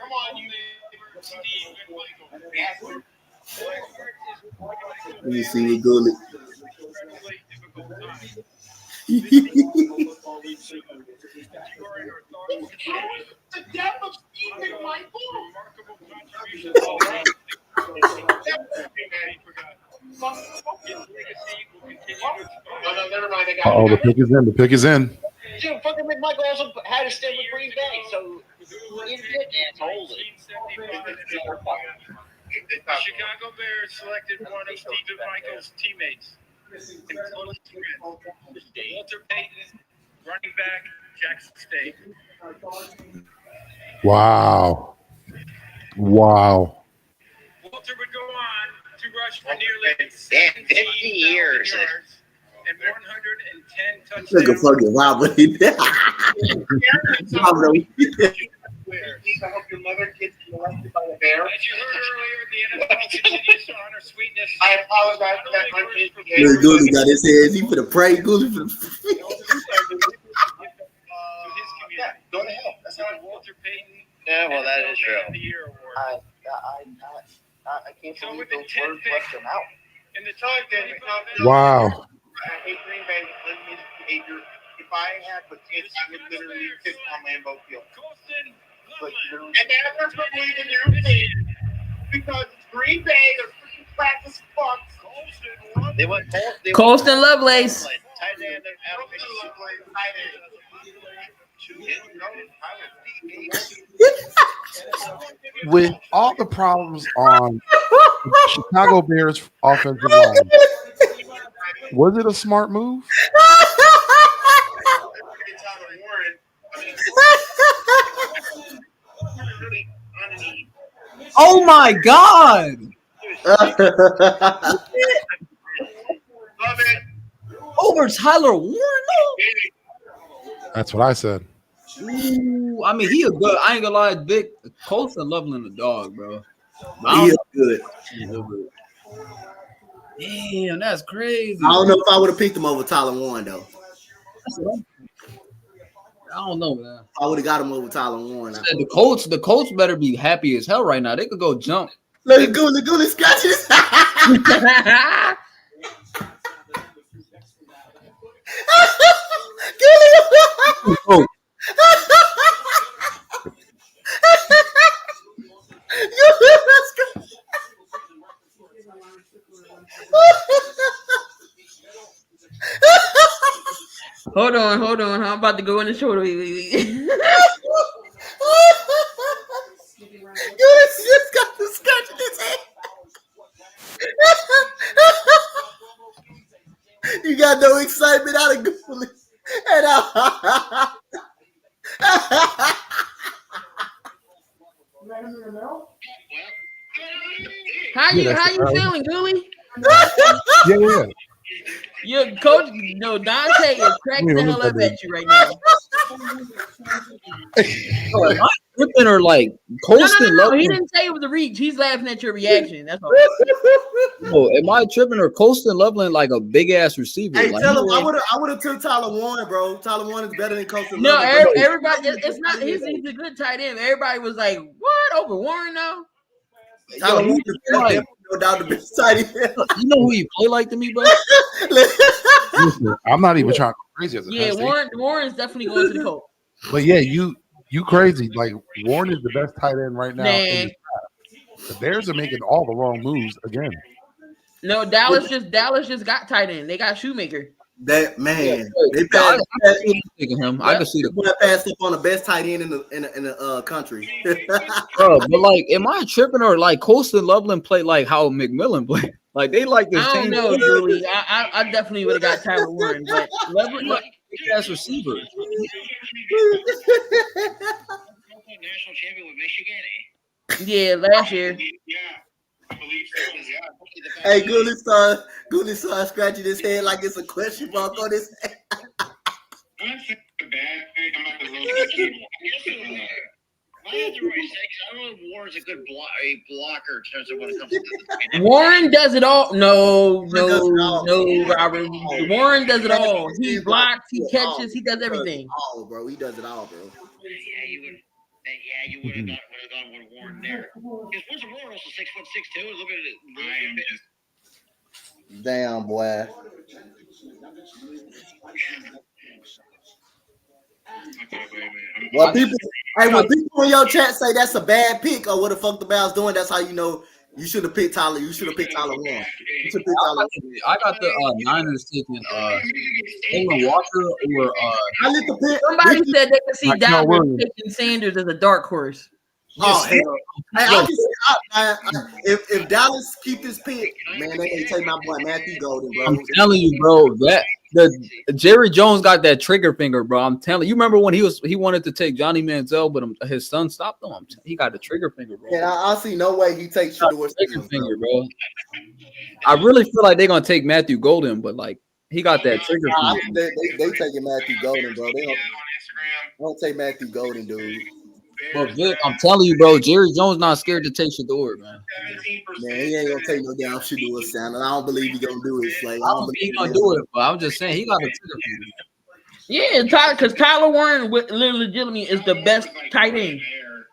Come on, you. Let me see what Gooly. The death of Stephen Michael. No, never mind. Oh, the pick is in. The pick is in. Dude, fucking McMichael also had to stay with Green Bay, so he didn't get hold it. Chicago Bears selected one of Stephen Michael's teammates and close friend, Walter Payton, running back, Jackson State. Wow. Walter would go on to rush for nearly 50 years. yards and 110 touchdowns. Look a fucking wobbly. I hope your mother gets molested by a bear. As you heard earlier, the NFL continues to honor sweetness. I apologize for that. Look, Gooly got his hands. He for the pray. Gooly for the. Yeah, go to hell. That's how Walter Payton. Yeah, well, that is true. of the Year award. I can't So believe with the those 10 words pick left him out. in the top 10, Wow. I hate Green Bay with misbehavior. If I had the kids, I would literally sit on Lambeau Field. Colston And that's what we need to do because it's Green Bay, they're freaking practice fucks. They went Colston Lovelace. tight end and With all the problems on Chicago Bears offensive line, was it a smart move? Oh my God! Over Tyler Warren? That's what I said. Ooh, I mean, he a good. I ain't gonna lie, Big Colston Loveland the dog, bro. He is good. Damn, that's crazy. I don't know if I would have picked him over Tyler Warren though. I don't know, man. I would have got him over Tyler Warren. The Colts better be happy as hell right now. They could go jump. Look at Gooly scratching his Oh. Hold on. I'm about to go in the shoulder. Goodness just got the scratch in his head. You got no excitement out of Goofy. And How you feeling, Gooly? Yeah. Your coach, no, Dante is cracking the hell up at you right now. Am I tripping or like Colston No. He Loveland? didn't say it was a reach. He's laughing at your reaction. That's all. No, am I tripping or Colston Loveland like a big ass receiver? hey, Like, tell him I would have took Tyler Warren, bro. Tyler Warren is better than Coastal. No, Loveland, bro. everybody. It's not. He's a good tight end. Everybody was like, "What over Warren now?" Tyler Yo, Warren he is like- no doubt the best tight end. you know who he play like to me, bro? Listen, I'm not even trying to go crazy as a Yeah, Penn State. Warren's definitely going to the Colts. But yeah, you crazy. Like Warren is the best tight end right now. In the draft. The Bears are making all the wrong moves again. No, Dallas just got tight end. They got Shoemaker. That man, they I passed. can see him. I can see the Boy passed up on the best tight end in the country. bro, but like, am I tripping or like Colston Loveland play like how McMillan played? Like they like this. I don't change- know, Julie. I definitely would have got Tyler Warren, but Loveland, Like, big-ass receiver. National champion with Michigan. yeah, last year. Yeah, I believe so. Yeah. Hey, Goodness started scratching his head like it's a question mark on his head. I'm not saying it's a bad thing. I'm not the lowest keyboard. I have to really say, 'cause I don't know if Warren's a good blocker in terms of when it comes to the Warren does it all. No, all. Robert. Warren does it all. He blocks, he catches, he does everything. All, bro. He does it all, bro. You would have gone with Warren there. Because Spencer Warren also 6'6" too. A little bit. Damn, boy. Well, people, when people in your chat say that's a bad pick or what the fuck the Bears doing, that's how you know you should have picked Tyler. You should have picked Tyler Warren. You should pick Tyler. I got the Niners taking Owen Walker or I lit the pick. Somebody said they could see Like, no, Dallas Williams. taking Sanders as a dark horse. Oh, hell. If Dallas keep this pick, man, they ain't take my boy Matthew Golden, bro. I'm telling you, bro, that the Jerry Jones got that trigger finger, bro. I'm telling you, remember when he wanted to take Johnny Manziel, but his son stopped him. He got the trigger finger, bro. And I see no way he takes Shador Trigger Sanders, finger, bro. I really feel like they're gonna take Matthew Golden, but like he got that trigger I finger. think they taking Matthew Golden, bro. They don't take Matthew Golden, dude. But Vic, I'm telling you, bro, Jerry Jones not scared to take Shador, man. Man, he ain't gonna take no damn Shador sound, and I don't believe he gonna do it. Like, I don't think he gonna do it, but I'm just saying he got a trigger finger. Yeah, because Tyler Warren with legitimately is the best tight end.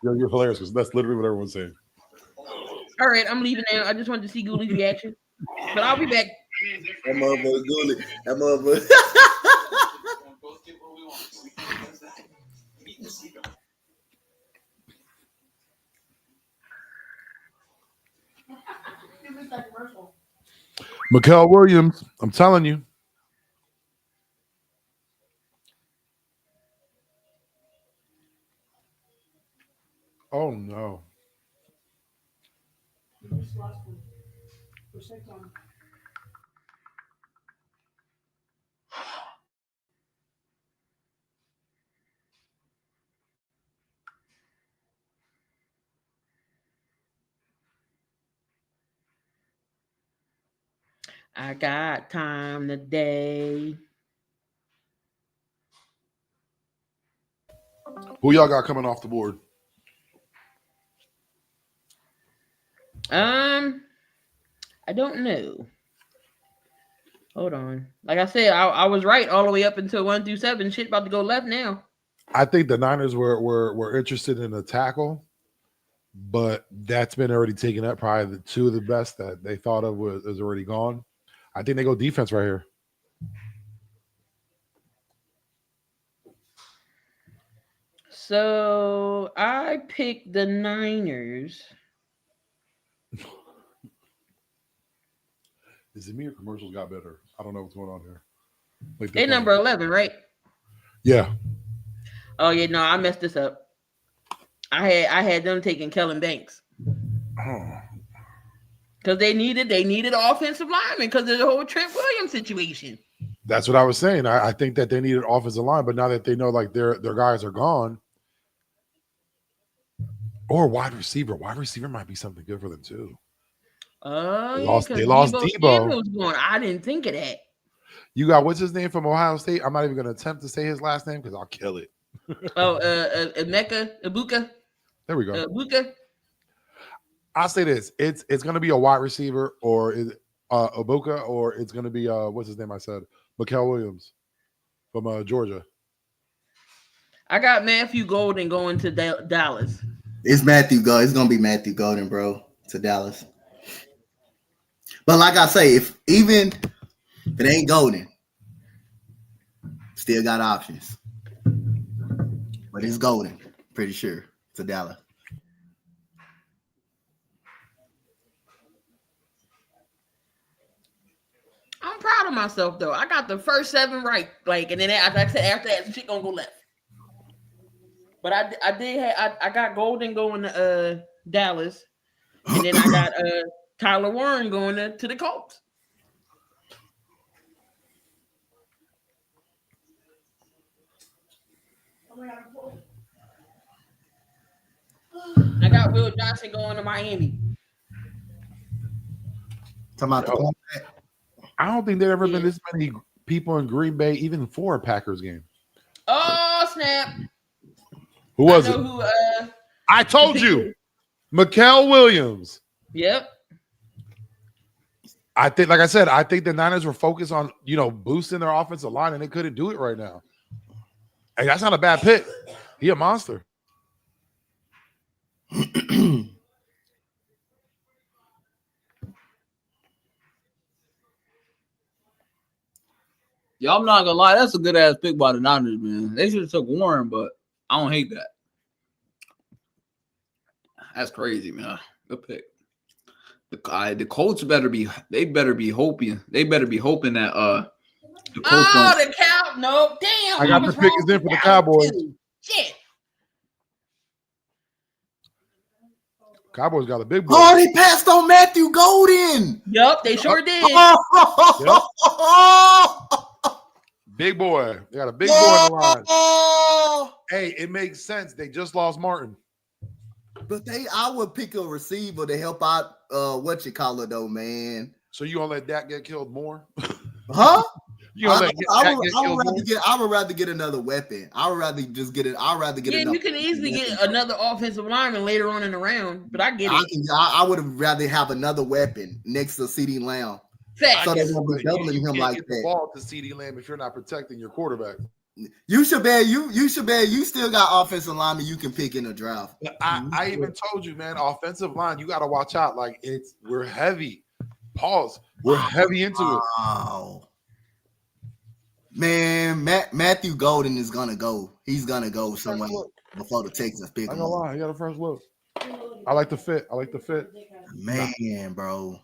You're hilarious because that's literally what everyone's saying. All right, I'm leaving now. I just wanted to see Gooley's reaction, but I'll be back. That motherfucker good. That motherfucker. Mikael Williams, I'm telling you. Oh no. I got time today. Who y'all got coming off the board? I don't know. Hold on. Like I said, I was right all the way up until 1 through 7. Shit about to go left now. I think the Niners were interested in a tackle, but that's been already taken up. Probably the two of the best that they thought of was already gone. I think they go defense right here. So I picked the Niners. Is it me or commercials got better? I don't know what's going on here. Like They number 11, right? Yeah. Oh yeah, no, I messed this up. I had them taking Kellen Banks Oh. because they needed offensive linemen because of the whole Trent Williams situation. That's what I was saying. I think that they needed offensive line, but now that they know like their guys are gone, or wide receiver might be something good for them too. Oh, They lost Debo. Samuel's going. I didn't think of that. You got what's his name from Ohio State? I'm not even going to attempt to say his last name because I'll kill it. Oh, Ibuka. There we go. Ibuka. I'll say this: it's going to be a wide receiver, or Ibuka, or it's going to be what's his name? I said Mikael Williams from Georgia. I got Matthew Golden going to Dallas. It's Matthew Golden. It's gonna be Matthew Golden, bro, to Dallas. But like I say, if it ain't Golden, still got options. But it's Golden, pretty sure, to Dallas. I'm proud of myself though. I got the first 7 right, and then after that, shit gonna go left. But I got Golden going to Dallas, and then I got Tyler Warren going to the Colts. I got Will Johnson going to Miami. I don't think there ever been this many people in Green Bay, even for a Packers game. Oh snap! Who was it? I told you, Mikael Williams. Yep. I think, like I said, I think the Niners were focused on boosting their offensive line, and they couldn't do it right now. Hey, that's not a bad pick. He a monster. Yeah, I'm not gonna lie. That's a good ass pick by the Niners, man. They should have took Warren, but I don't hate that. That's crazy, man. Good pick. The Colts better be hoping that the Colts the cow. No, damn. I got the pick is in for the Cowboys. Shit. Cowboys got a big boy. Oh, they passed on Matthew Golden. Yep, they sure did. Yep. Big boy. They got a big boy in the line. Hey, it makes sense. They just lost Martin. But I would pick a receiver to help out what you call it though, man. So you gonna let Dak get killed more? Huh? I would rather get another weapon. I would rather just get it. I'd rather get you can easily get another offensive lineman later on in the round, but I get it. I would have rather have another weapon next to CeeDee Lamb. Facts. So they won't be doubling him like get that. The ball to CeeDee Lamb if you're not protecting your quarterback. You should bet. You still got offensive linemen you can pick in the draft. I even told you, man, offensive line, you got to watch out. Like we're heavy. Pause. We're heavy into it. Wow. Man, Matthew Golden is gonna go. He's gonna go somewhere before the Texans pick him. I'm gonna lie, he got a first look. I like the fit. Man, bro.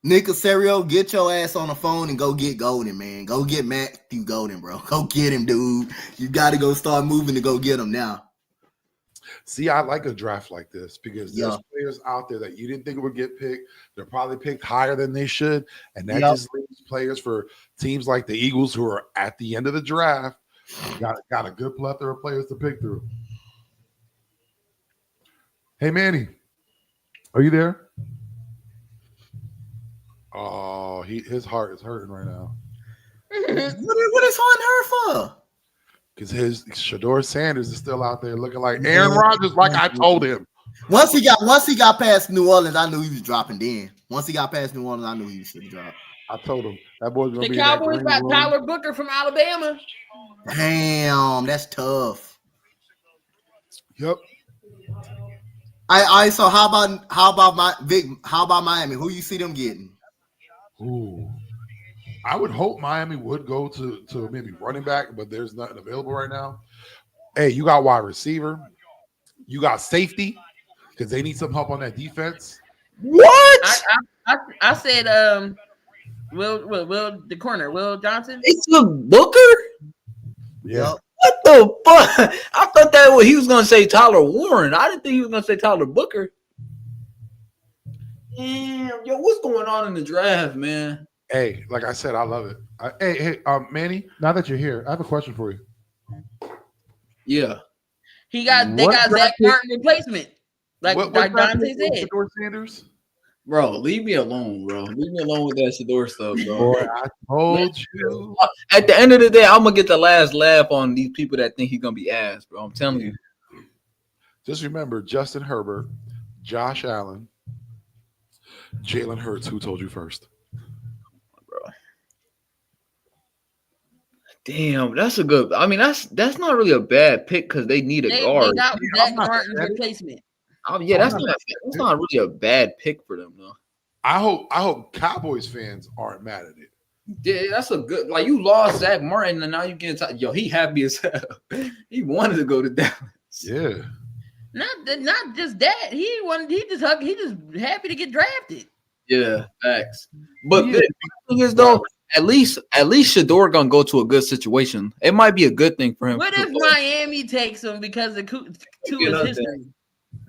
Nick Casario, get your ass on the phone and go get Golden, man. Go get Matthew Golden, bro. Go get him, dude. You got to go start moving to go get him now. See, I like a draft like this because there's players out there that you didn't think would get picked. They're probably picked higher than they should. And that just leaves players for teams like the Eagles who are at the end of the draft. Got a good plethora of players to pick through. Hey, Manny, are you there? Oh, his heart is hurting right now. What is hurting her for? Because his Shador Sanders is still out there looking like Aaron Rodgers, like I told him. Once he got past New Orleans, I knew he was dropping in. Once he got past New Orleans, I knew he should drop. I told him that boy's gonna the be. The Cowboys got Tyler Booker from Alabama. Damn, that's tough. Yep. So how about Miami? Who you see them getting? Ooh, I would hope Miami would go to maybe running back, but there's nothing available right now. Hey, you got wide receiver. You got safety because they need some help on that defense. What? I said Will the corner, Will Johnson. It's a Booker? Yeah. What the fuck? I thought that he was gonna say Tyler Warren. I didn't think he was gonna say Tyler Booker. Damn, yo, what's going on in the draft, man? Hey, like I said, I love it. Hey, Manny. Now that you're here, I have a question for you. Yeah. They got Zach Martin replacement. Like Dante said. Shedeur Sanders? Bro, leave me alone, bro. Leave me alone with that Shedeur stuff, bro. Boy, I told you. At the end of the day, I'm gonna get the last laugh on these people that think he's gonna be ass, bro. I'm telling you. Just remember Justin Herbert, Josh Allen, Jalen Hurts. Who told you first? Bro. Damn, that's a good. I mean, that's not really a bad pick because they need a guard. They got Zach Martin's replacement. Yeah, that's not really a bad pick for them, though. I hope Cowboys fans aren't mad at it. Yeah, that's a good. Like you lost Zach Martin, and now you get yo. He happy as hell. He wanted to go to Dallas. Yeah. Not just that. He just happy to get drafted. Yeah, facts. But the thing is, though, at least Shedeur gonna go to a good situation. It might be a good thing for him. What if Miami takes him because of Tua's history?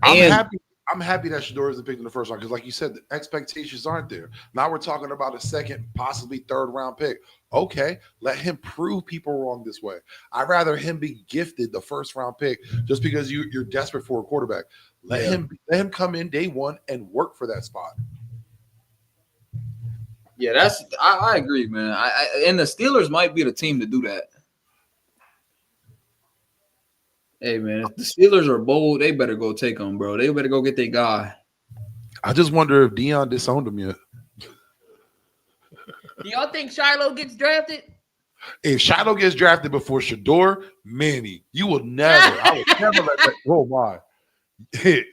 I'm happy that Shedeur isn't picked in the first round because, like you said, the expectations aren't there. Now we're talking about a second, possibly third round pick. Okay, let him prove people wrong this way. I'd rather him be gifted the first round pick just because you're desperate for a quarterback. Let him come in day one and work for that spot. Yeah, I agree, man. And the Steelers might be the team to do that. Hey, man, if the Steelers are bold, they better go take them, bro. They better go get their guy. I just wonder if Deion disowned him yet. Do y'all think Shiloh gets drafted? If Shiloh gets drafted before Shedeur, Manny, you will never. I would never let that go by. If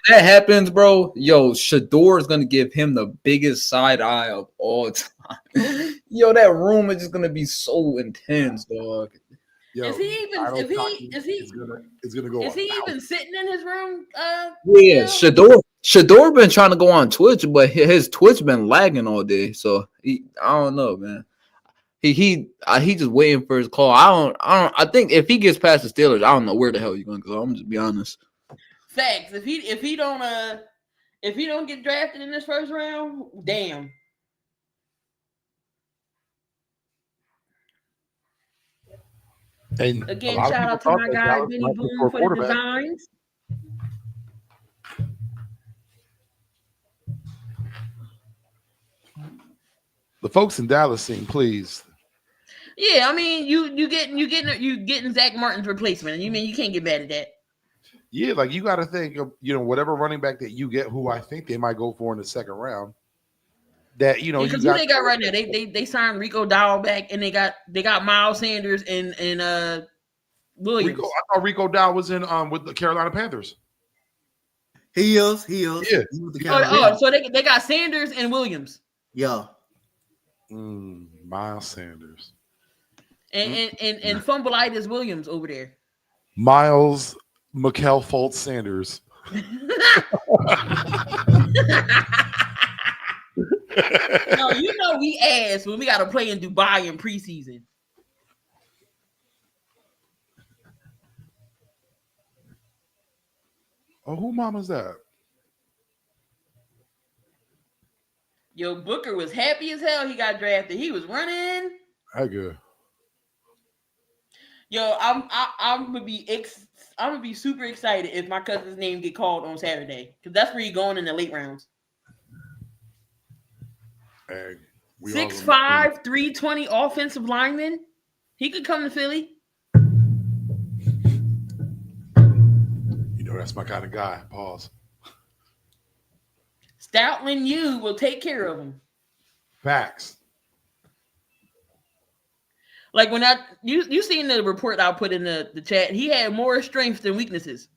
that happens, bro, yo, Shedeur is gonna give him the biggest side eye of all time. Yo, that room is just gonna be so intense, dog. Yo, is he even sitting in his room? Yeah, Shedeur been trying to go on Twitch, but his Twitch been lagging all day. So I don't know, man. He just waiting for his call. I think if he gets past the Steelers, I don't know where the hell he's gonna go. I'm just be honest. Facts. If he don't get drafted in this first round, damn. And again, shout out to my guy Benny Boone for the designs. The folks in Dallas seem pleased. Yeah, I mean, you getting Zach Martin's replacement. You mean you can't get mad at that? Yeah, like you got to think of whatever running back that you get, who I think they might go for in the second round. That because who they got right now? They signed Rico Dowell back, and they got Miles Sanders and Williams. I thought Rico Dowell was in with the Carolina Panthers. He is. Yeah. So they got Sanders and Williams. Yeah. Miles Sanders. And Fumbleitis Williams over there. Miles Mikel Fultz Sanders. No, we ass when we got to play in Dubai in preseason. Oh, who mama's that? Yo, Booker was happy as hell he got drafted. He was running. That good. Yo, I'm gonna be super excited if my cousin's name get called on Saturday because that's where you're going in the late rounds. Hey, 6'5", 320 offensive lineman. He could come to Philly. That's my kind of guy. Pause. Stoutland U will take care of him. Facts. Like when you seen the report I put in the chat, he had more strengths than weaknesses.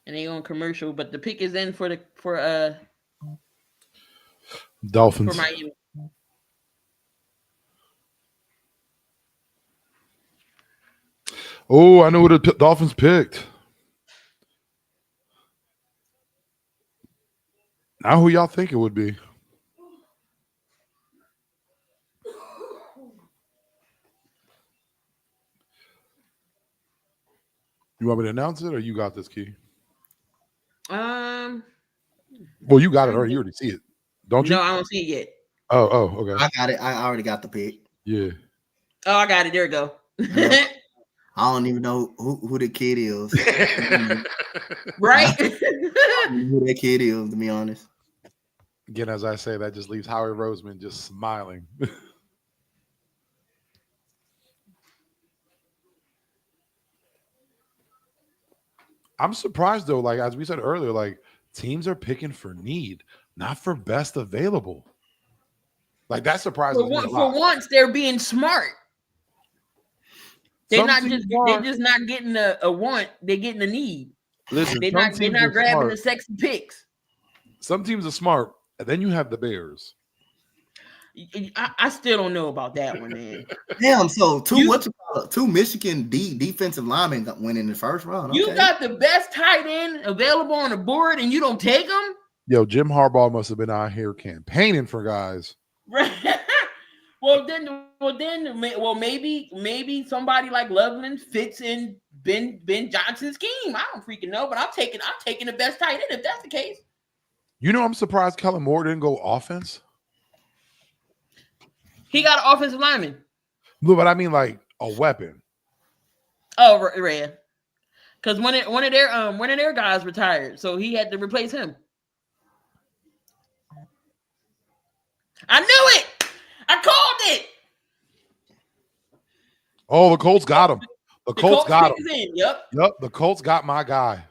and they on commercial. But the pick is in for Dolphins. Miami. Oh, I know what the Dolphins picked. Now who y'all think it would be? You want me to announce it, or you got this, Key? Well, you got it already. You already see it, don't you? No, I don't see it yet. Oh, okay. I got it. I already got the pick. Yeah. Oh, I got it. There we go. I don't even know who the kid is. Right? Who that kid is, to be honest. Again, as I say, that just leaves Howie Roseman just smiling. I'm surprised though, like as we said earlier, like teams are picking for need, not for best available. Like that surprises me a lot. For once, they're being smart. They're Some teams they're just not getting a want, they're getting a need. Listen, they're some not teams are grabbing smart. the sexy picks. Some teams are smart, and then you have the Bears. I still don't know about that one, man. Damn, so two Michigan defensive linemen went in the first round. Okay. You got the best tight end available on the board, and you don't take them? Yo, Jim Harbaugh must have been out here campaigning for guys. Right. Well, maybe somebody like Loveland fits in Ben Johnson's scheme. I don't freaking know, but I'm taking the best tight end if that's the case. You know, I'm surprised Kellen Moore didn't go offense. He got an offensive lineman. No, but I mean like a weapon. Oh, Red. Because one of their guys retired, so he had to replace him. I knew it. I called it. Oh, the Colts got him. The Colts got him. Yep. The Colts got my guy.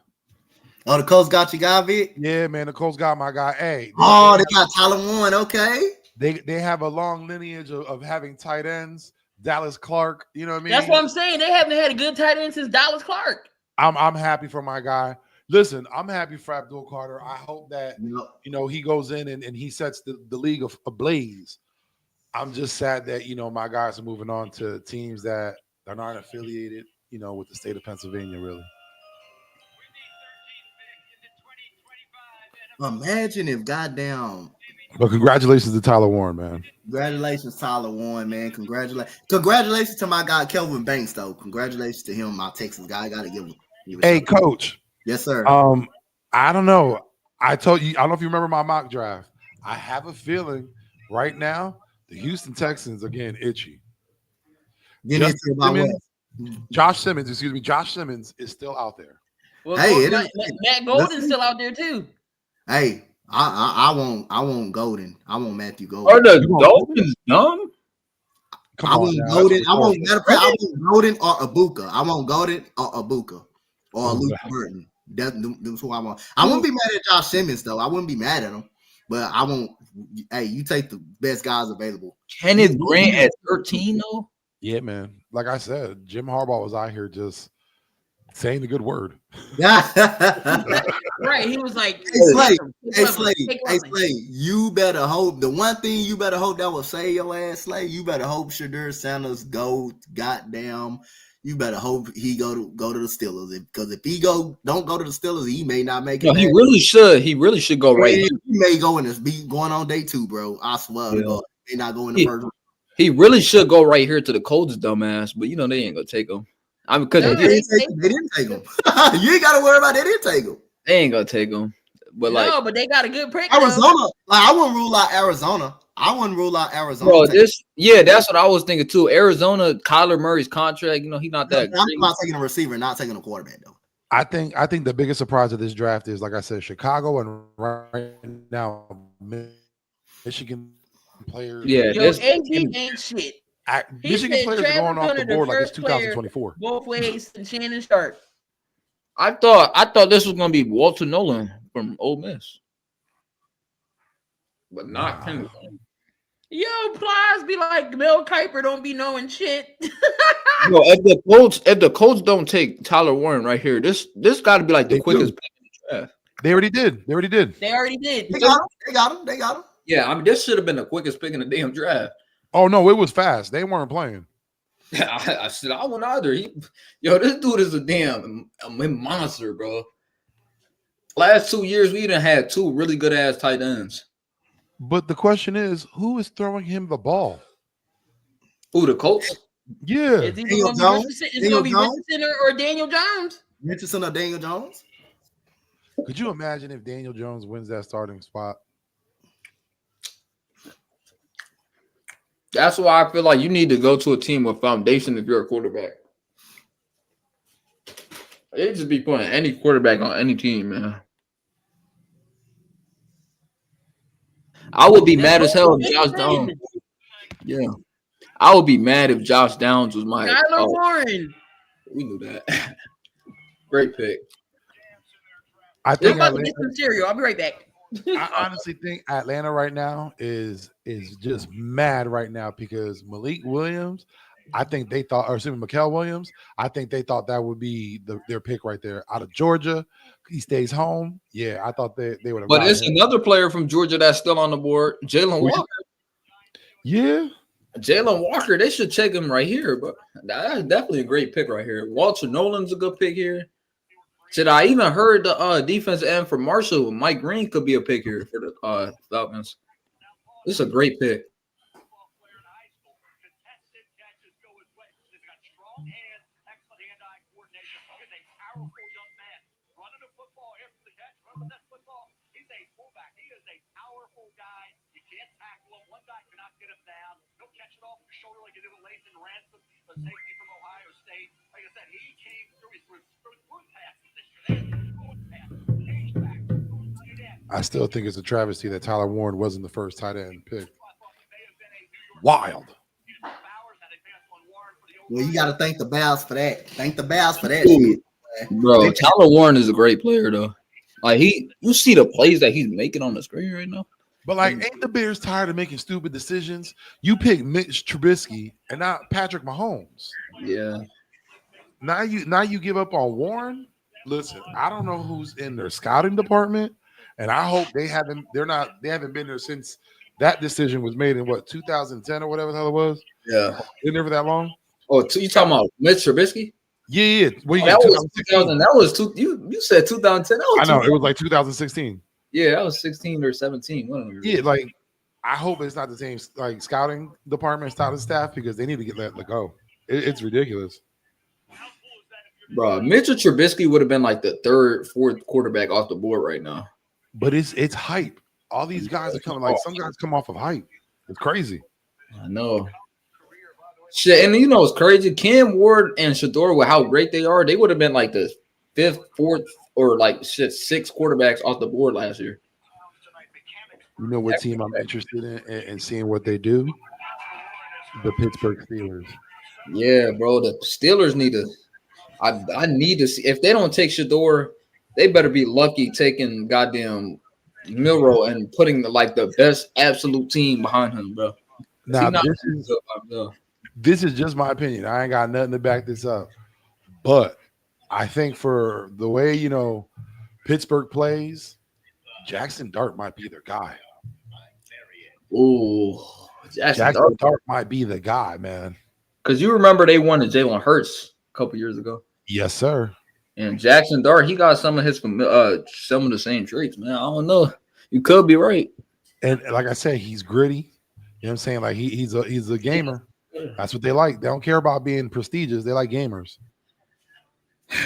Oh, the Colts got your guy, Vic? Yeah, man, the Colts got my guy. Hey. They got Tyler Warren. Okay. They have a long lineage of having tight ends. Dallas Clark, you know what I mean? That's what I'm saying. They haven't had a good tight end since Dallas Clark. I'm happy for my guy. Listen, I'm happy for Abdul Carter. I hope that he goes in and he sets the league ablaze. I'm just sad that my guys are moving on to teams that are not affiliated, with the state of Pennsylvania, really. Imagine if goddamn. But congratulations to Tyler Warren, man. Congratulations, Tyler Warren, man. Congratulations to my guy Kelvin Banks, though. Congratulations to him, my Texas guy. I gotta give him. Hey, Coach. Yes, sir. I don't know. I told you. I don't know if you remember my mock draft. I have a feeling right now the Houston Texans are getting itchy. Josh Simmons is still out there. Well, hey, Matt Golden's still out there too. Hey, I want Golden. I want Matthew Golden. Are the Dolphins dumb? I want Golden. I want Golden or Ibuka. I want Golden or Ibuka or Luke Burton. That's who I want. I wouldn't be mad at Josh Simmons though. I wouldn't be mad at him. But I want. Hey, you take the best guys available. Kenneth Grant at 13 though. Yeah, man. Like I said, Jim Harbaugh was out here just saying the good word. Right. He was like, Hey, Slade, you better hope. The one thing you better hope that will save your ass, Slade, you better hope Shadur Sanders go goddamn. You better hope he go to the Steelers. Because if he don't go to the Steelers, he may not make it. No, he really should. He really should go right. He may go in this be going on day 2, bro. I swear. He may not go in the first round. He really should go right here to the Colts, dumbass. But they ain't gonna take him. I mean, because they didn't take him. You ain't got to worry about they didn't take him. They ain't gonna take him. But but they got a good pick. Arizona. I wouldn't rule out Arizona. Bro, that's what I was thinking too. Arizona, Kyler Murray's contract, he's not that. I'm not taking a receiver, not taking a quarterback though. I think the biggest surprise of this draft is, like I said, Chicago and right now Michigan players. Yeah, AG ain't shit. Michigan players are going off the board like it's 2024. Both ways, Shannon Sharp. I thought this was gonna be Walter Nolan from Ole Miss, but not Kendrick. Yo, Plies be like Mel Kiper don't be knowing shit. Yo, if the Colts don't take Tyler Warren right here, this got to be like the quickest pick They already did. They already did. They got him. Yeah, I mean, this should have been the quickest pick in the damn draft. Oh no, it was fast. They weren't playing. I said I wouldn't either. This dude is a damn monster, bro. Last 2 years, we done had 2 really good ass tight ends. But the question is, who is throwing him the ball? Who, the Colts? Yeah. It's either Daniel gonna Jones? be Richardson, it's gonna be Daniel Richardson or Daniel Jones. Richardson or Daniel Jones? Could you imagine if Daniel Jones wins that starting spot? That's why I feel like you need to go to a team with foundation if you're a quarterback. They just be putting any quarterback on any team, man. I would be mad as hell if Josh Downs. Yeah. I would be mad if Josh Downs was my. Kyler Warren. We knew that. Great pick. I They're think about to get some cereal. I'll be right back. I honestly think Atlanta right now is just mad right now because Malik Williams, I think they thought, or excuse me, Mikael Williams, I think they thought that would be their pick right there. Out of Georgia, he stays home. Yeah, I thought they would have. But it's another player from Georgia that's still on the board, Jalen Walker. Yeah. Jalen Walker, they should check him right here, but that's definitely a great pick right here. Walter Nolan's a good pick here. Shit, I even heard the defensive end for Marshall, Mike Green, could be a pick here for the Falcons. This is a great pick. I still think it's a travesty that Tyler Warren wasn't the first tight end pick. Wild. Well, you got to thank the Bears for that. Thank the Bears for that shit. Bro, Tyler Warren is a great player, though. Like, you see the plays that he's making on the screen right now. But like, ain't the Bears tired of making stupid decisions? You pick Mitch Trubisky and not Patrick Mahomes. Yeah. Now you give up on Warren. Listen, I don't know who's in their scouting department, and I hope they haven't been there since that decision was made in 2010 or whatever the hell it was. Yeah. Been there for that long? Oh, you talking about Mitch Trubisky? Yeah. Well, that was 2000. That was you said 2010. I know it was like 2016. Yeah, that was 16 or 17. Whatever. Yeah, like I hope it's not the same like scouting department, scouting staff, because they need to get let go. It's ridiculous. Bro, Mitchell Trubisky would have been like the 3rd, 4th quarterback off the board right now. But it's hype. All these guys are coming. Like some guys come off of hype. It's crazy. I know. Shit, and you know it's crazy. Cam Ward and Shador, with how great they are, they would have been like the 5th, 4th, or like 6 quarterbacks off the board last year. You know what team I'm interested in seeing what they do? The Pittsburgh Steelers. Yeah, bro. The Steelers need to. I need to see if they don't take Shador, they better be lucky taking goddamn Milroe and putting the best absolute team behind him, bro. Now this is just my opinion. I ain't got nothing to back this up, but I think for the way Pittsburgh plays, Jackson Dart might be their guy. Ooh, Jackson Dart might be the guy, man. Because you remember they won to Jalen Hurts a couple years ago. Yes, sir. And Jackson Dart, he got some of the same traits, man. I don't know. You could be right. And like I said, he's gritty. You know what I'm saying? Like he's a gamer. That's what they like. They don't care about being prestigious. They like gamers.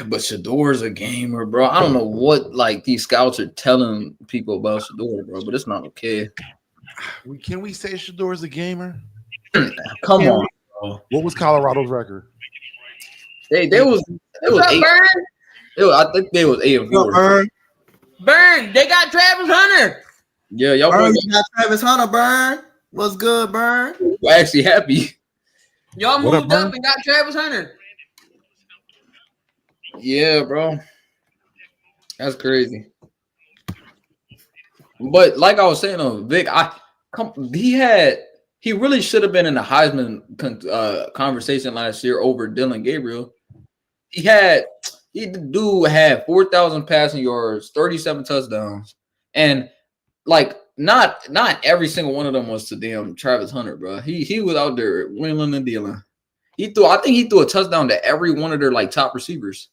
But Shador's a gamer, bro. I don't know what these scouts are telling people about Shador, bro, but it's not okay. Can we say Shador's a gamer? Come on, bro. What was Colorado's record? I think they was 8-4. Burn, they got Travis Hunter. Yeah, y'all Burn, you got Travis Hunter, Burn. What's good, Burn? We're actually happy. Y'all moved up and got Travis Hunter. Yeah, bro. That's crazy. But like I was saying, Vic, he really should have been in the Heisman conversation last year over Dylan Gabriel. He had The dude had 4,000 passing yards, 37 touchdowns, and like not every single one of them was to damn Travis Hunter, bro. He was out there wheeling and dealing. I think he threw a touchdown to every one of their like top receivers.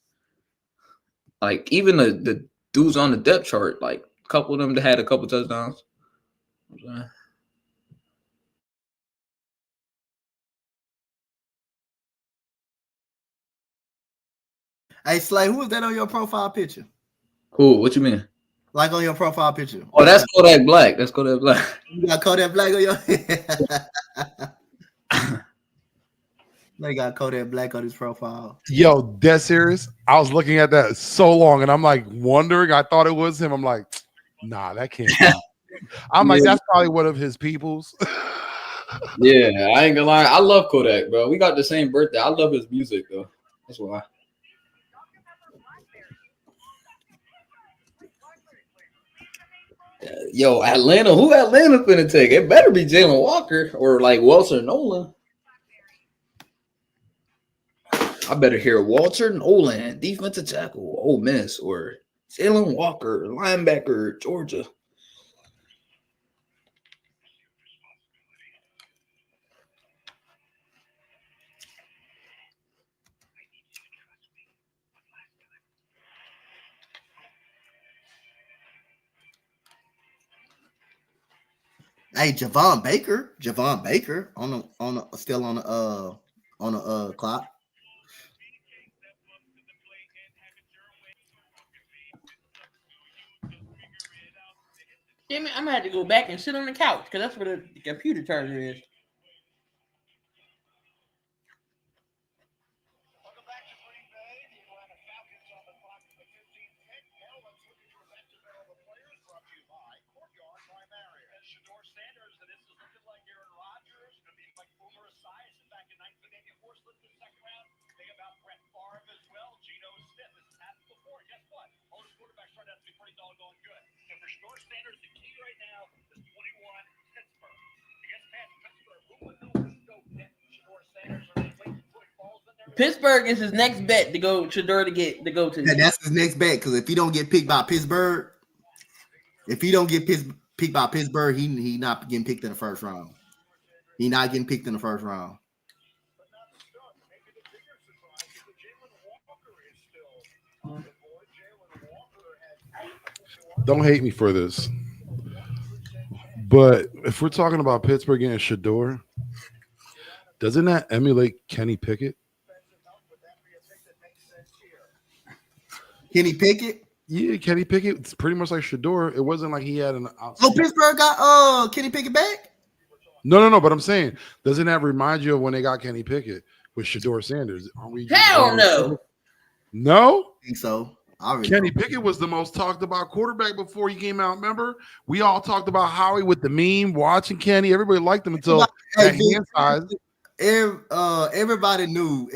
Like even the dudes on the depth chart, like a couple of them that had a couple touchdowns. Hey, Slay, who is that on your profile picture? Cool. What you mean? Like on your profile picture? Oh, that's Kodak Black. That's Kodak Black. You got Kodak Black on your. They got Kodak Black on his profile. Yo, dead serious. I was looking at that so long, and I'm like wondering. I thought it was him. I'm like, nah, that can't be. I'm like, that's probably one of his peoples. Yeah, I ain't gonna lie. I love Kodak, bro. We got the same birthday. I love his music though. That's why. Yo, Atlanta. Who Atlanta finna take? It better be Jalen Walker or like Walter Nolan. I better hear Walter Nolan, defensive tackle, Ole Miss, or Jalen Walker, linebacker, Georgia. Hey, Javon Baker on the still on the clock. Damn it, I'm gonna have to go back and sit on the couch because that's where the computer charger is. Pittsburgh is his next bet to go Shedeur to go to. Yeah, that's his next bet because if he don't get picked by Pittsburgh, he not getting picked in the first round. He not getting picked in the first round. Don't hate me for this, but if we're talking about Pittsburgh and Shedeur, doesn't that emulate Kenny Pickett? Kenny Pickett? Yeah, Kenny Pickett. It's pretty much like Shedeur. It wasn't like he had an. Oh, Pittsburgh got Kenny Pickett back? No. But I'm saying, doesn't that remind you of when they got Kenny Pickett with Shedeur Sanders? Hell no. I No? think so. Kenny Pickett was the most talked about quarterback before he came out. Remember, we all talked about Howie with the meme, watching Kenny. Everybody liked him until that hand size. Everybody knew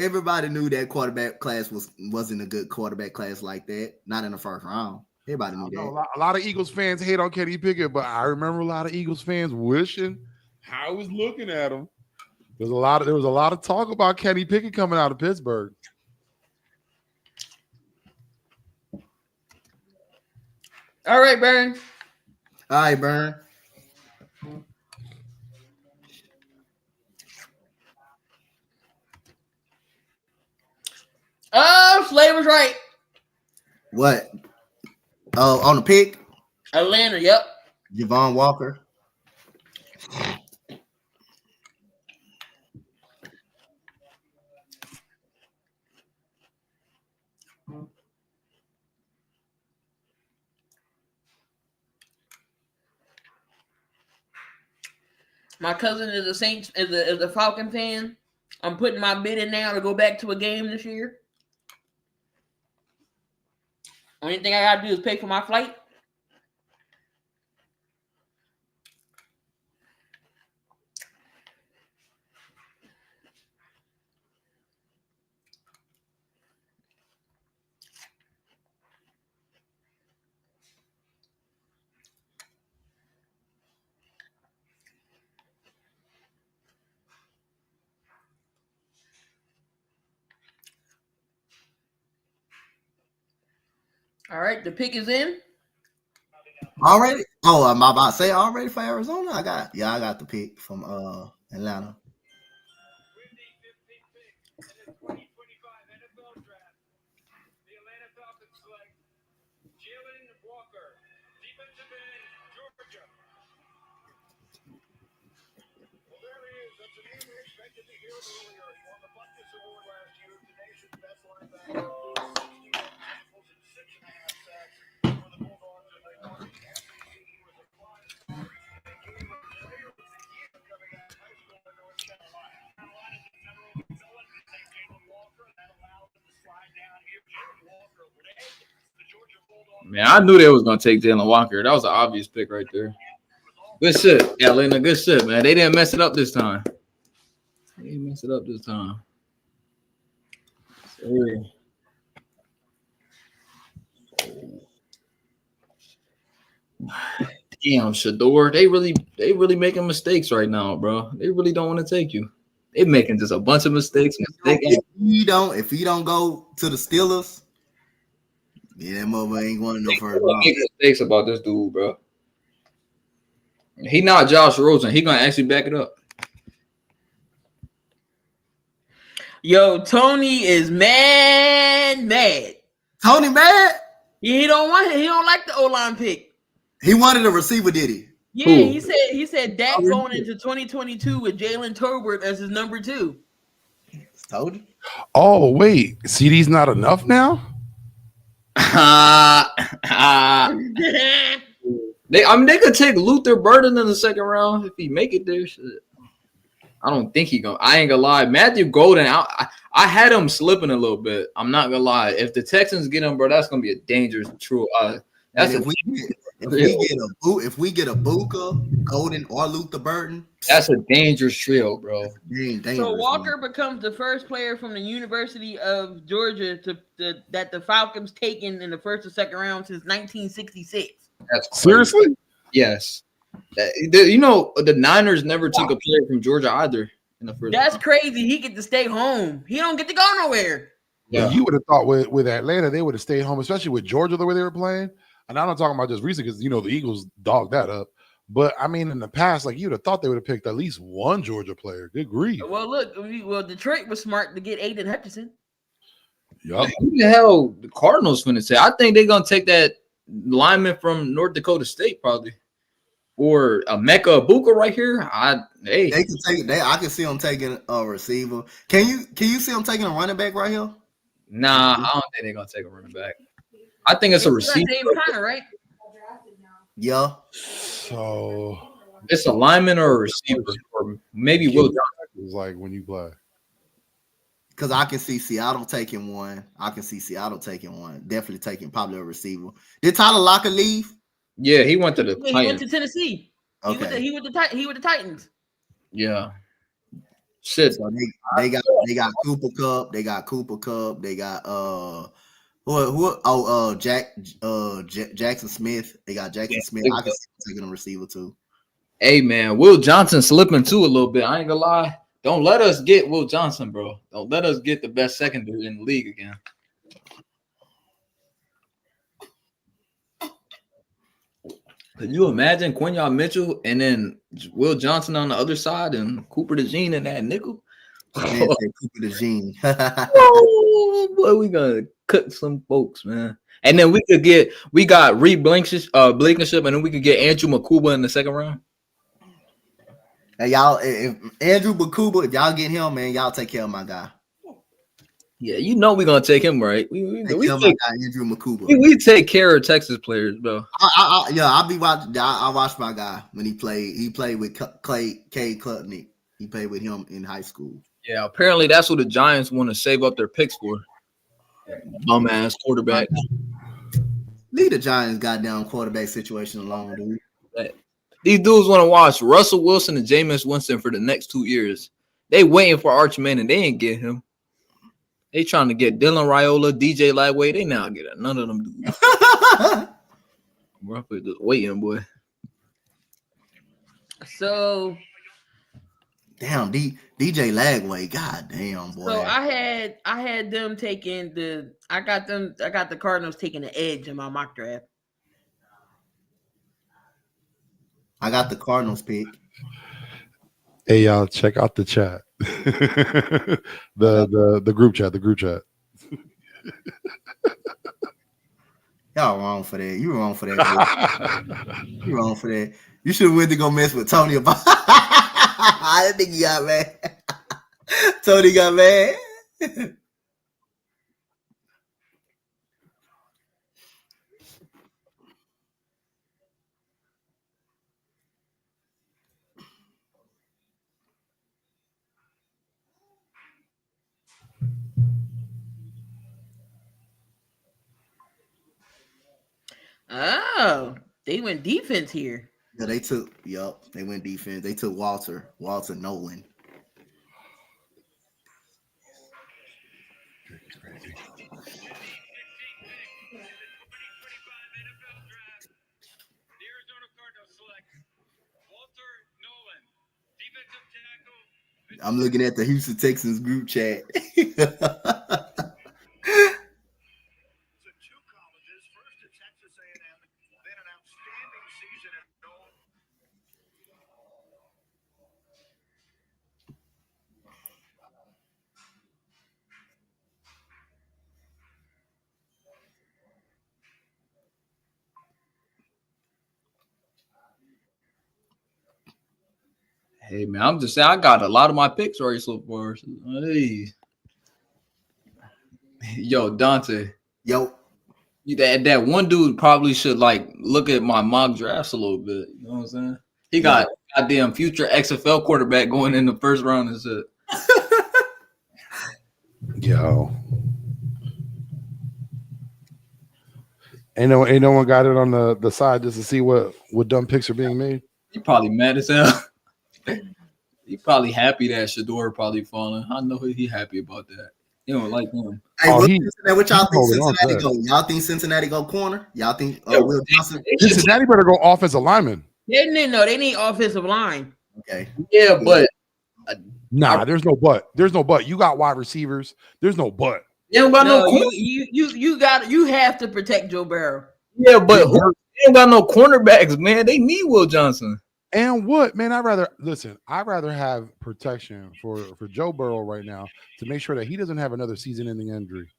that quarterback class wasn't a good quarterback class like that. Not in the first round. Everybody knew that. A lot of Eagles fans hate on Kenny Pickett, but I remember a lot of Eagles fans wishing Howie was looking at him. There was a lot of talk about Kenny Pickett coming out of Pittsburgh. All right, Burn. All right, Burn. Oh, Slay was right. What? Oh, on the pick? Atlanta, yep. Javon Walker. My cousin is a Falcon fan. I'm putting my bid in now to go back to a game this year. Only thing I gotta do is pay for my flight. All right, the pick is in. Already? Oh, I'm about to say already for Arizona. I got the pick from Atlanta. With the 15th pick in the 2025 NFL Draft, the Atlanta Falcons select Jalen Walker, defensive end, Georgia. Well, there he is. That's a name we expected to hear earlier. He won the Butkus Award last year as the nation's best linebacker. 61 tackles and 6.5 sacks for the Bulldogs in the SEC. He was a five-star recently. He was Player of the Year coming out of high school in North Carolina. Carolina's in general, no one can take Jalen Walker. That allows them to slide down here. Jalen Walker led the Georgia Bulldogs. Man, I knew they was gonna take Jalen Walker. That was an obvious pick right there. Good shit, Atlanta. Good shit, man. They didn't mess it up this time. They didn't mess it up this time. Damn, Shador. They really making mistakes right now, bro. They really don't want to take you. They making just a bunch of mistakes. If you don't go to the Steelers, yeah, that mother ain't going no further. Making mistakes about this dude, bro. He not Josh Rosen. He gonna actually back it up. Yo, Tony is mad. Tony mad? Yeah, he don't like the O-line pick. He wanted a receiver, did he? Yeah, Who? he said Dak going into 2022 with Jalen Tolbert as his number 2. Told you. Oh wait, CD's not enough now. They could take Luther Burden in the second round if he make it there. Shit. I don't think he gonna. I ain't gonna lie. Matthew Golden, I had him slipping a little bit. I'm not gonna lie. If the Texans get him, bro, that's gonna be a dangerous true. That's if we get a Buka, Golden, or Luther Burton, that's a dangerous trio, bro. So Walker becomes the first player from the University of Georgia that the Falcons taken in the first or second round since 1966. That's crazy. Seriously? Yes. The Niners never took a player from Georgia either in the first. That's round. crazy. He get to stay home. He don't get to go nowhere. Yeah, you would have thought with Atlanta they would have stayed home, especially with Georgia the way they were playing. And I'm not talking about just recent because the Eagles dogged that up. But I mean, in the past, like you'd have thought they would have picked at least one Georgia player. Good grief. Well, look, Detroit was smart to get Aiden Hutchinson. Yup. Who the hell the Cardinals finna say? I think they're gonna take that lineman from North Dakota State probably, or a Mecca Ibuka right here. They can take. I can see them taking a receiver. Can you see them taking a running back right here? Nah, I don't think they're gonna take a running back. I think it's a receiver. Right? Yeah. So it's a lineman or a receiver, or maybe Will Johnson. It's like when you play. Because I can see Seattle taking one. Definitely taking probably a receiver. Did Tyler Lockett leave? Yeah, he went to the He went to Tennessee. Okay. He with the Titans. Yeah. Shit. So they got Cooper Kupp. They got Jackson Smith. They got Jackson Smith. I can see them taking a receiver too. Hey man, Will Johnson slipping too a little bit. I ain't gonna lie. Don't let us get Will Johnson, bro. Don't let us get the best secondary in the league again. Could you imagine Quinyon Mitchell and then Will Johnson on the other side and Cooper DeJean in that nickel? Cooper DeJean. Oh boy, we gonna cut some folks, man. And then we got Reed Blankenship, and then we could get Andrew Makuba in the second round. Hey, y'all, if Andrew Makuba, if y'all get him, man, y'all take care of my guy. Yeah, we're gonna take him, right? We take care of my guy, Andrew Makuba. We take care of Texas players, bro. I'll be watching. I watched my guy when he played. He played with Clay Klubnik. He played with him in high school. Yeah, apparently that's what the Giants want to save up their picks for. Bum ass quarterback. Leave the Giants goddamn quarterback situation alone, dude. These dudes want to watch Russell Wilson and Jameis Winston for the next 2 years. They waiting for Arch Manning. They ain't get him. They trying to get Dylan Raiola, DJ Lightweight. They not get it. None of them dudes. We're just waiting, boy. So Damn, DJ Lagway. God damn, boy. So I had them taking I got the Cardinals taking the edge in my mock draft. I got the Cardinals pick. Hey, y'all, check out the chat. the group chat. The group chat. Y'all wrong for that. You wrong for that. You wrong for that. You should have went to go mess with Tony about. I think he got mad. Tony got mad. Oh, they went defense here. Yeah, they went defense. They took Walter Nolan. I'm looking at the Houston Texans group chat. Hey man, I'm just saying I got a lot of my picks already so far. Hey. Yo, Dante. Yo. That one dude probably should like look at my mock drafts a little bit. You know what I'm saying? He got goddamn future XFL quarterback going in the first round and shit. Yo. Ain't no one got it on the side just to see what dumb picks are being made. He probably mad as hell. He probably happy that Shador probably falling. I know he happy about that. He don't like him. Hey, what y'all think Cincinnati go? Y'all think Cincinnati go corner? Y'all think Will Johnson? Cincinnati better go offensive lineman. They need offensive line. Okay. Yeah, but there's no but. There's no but. You got wide receivers. There's no but. You don't got no corner. You have to protect Joe Burrow. Yeah, but they don't got no cornerbacks, man. They need Will Johnson. And what, man? I'd rather have protection for Joe Burrow right now to make sure that he doesn't have another season-ending injury.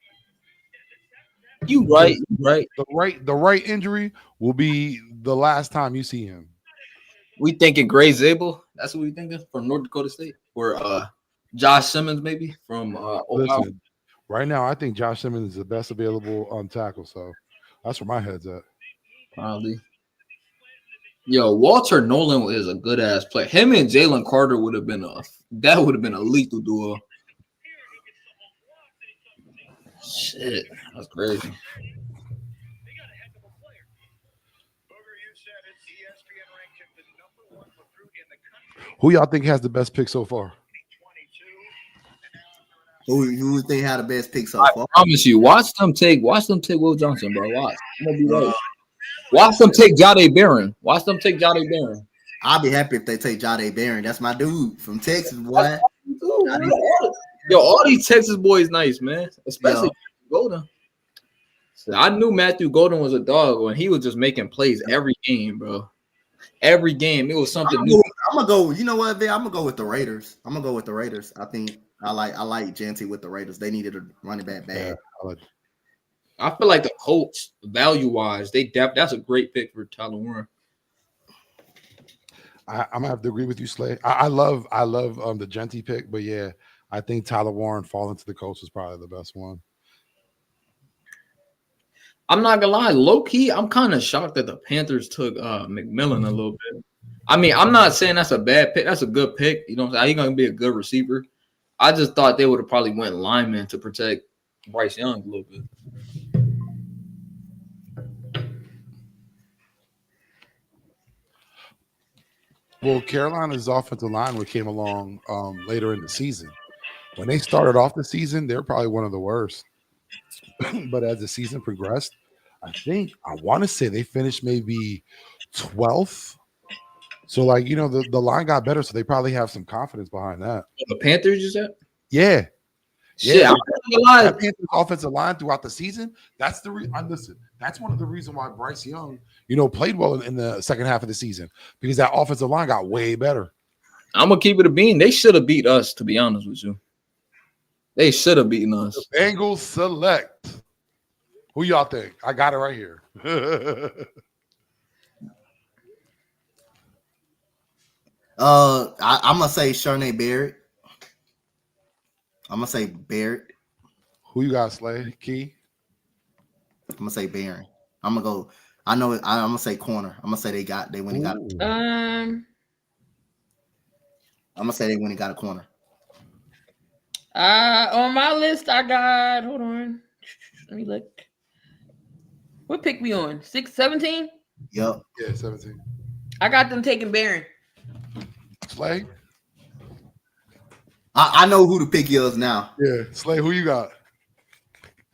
You right. The right injury will be the last time you see him. We thinking Gray Zabel. That's what we thinking from North Dakota State, or Josh Simmons maybe from Ohio. Listen, right now, I think Josh Simmons is the best available on tackle. So that's where my head's at. Probably. Yo, Walter Nolan is a good ass player. Him and Jalen Carter would have been a lethal duo. Shit, that's crazy. Who y'all think has the best pick so far? Who think had the best pick so far? I promise you, watch them take Will Johnson, bro. Watch. I'm gonna be right. Watch them take Jahdae Barron. I'll be happy if they take Jahdae Barron. That's my dude from Texas, boy. Yo, all these Texas boys nice, man. Especially Golden. So I knew Matthew Golden was a dog when he was just making plays every game, bro. Every game, it was something new. I'm gonna go. You know what, Vic? I'm gonna go with the Raiders. I think I like Janty with the Raiders. They needed a running back bad. Yeah, I feel like the Colts, value-wise, that's a great pick for Tyler Warren. I'm gonna have to agree with you, Slay. I love the Genty pick, but yeah, I think Tyler Warren falling to the Colts is probably the best one. I'm not gonna lie, low key, I'm kind of shocked that the Panthers took McMillan a little bit. I mean, I'm not saying that's a bad pick. That's a good pick. You know what I'm saying? He's gonna be a good receiver. I just thought they would have probably went lineman to protect Bryce Young a little bit. Well, Carolina's offensive line came along later in the season. When they started off the season, they're probably one of the worst. But as the season progressed, I want to say they finished maybe 12th, So like the line got better, so they probably have some confidence behind that. The Panthers, you said? Yeah. Shit, Yeah, I'm not gonna lie. that Panthers offensive line throughout the season. That's listen. That's one of the reasons why Bryce Young, played well in the second half of the season because that offensive line got way better. I'm gonna keep it a bean. They should have beat us, to be honest with you. They should have beaten us. The Bengals select. Who y'all think? I got it right here. I'm gonna say Shernay Barrett. I'm gonna say Barrett. Who you got, Slay? Key? I'm gonna say Barron. I'm gonna go. I know. I'm gonna say corner. I'm gonna say they went and got. I'm gonna say they went and got a corner. On my list, I got. Hold on. Let me look. What pick we on? 17? Yep. Yeah, 17. I got them taking Barron. Slay? I know who the pick is now. Yeah, Slay, who you got?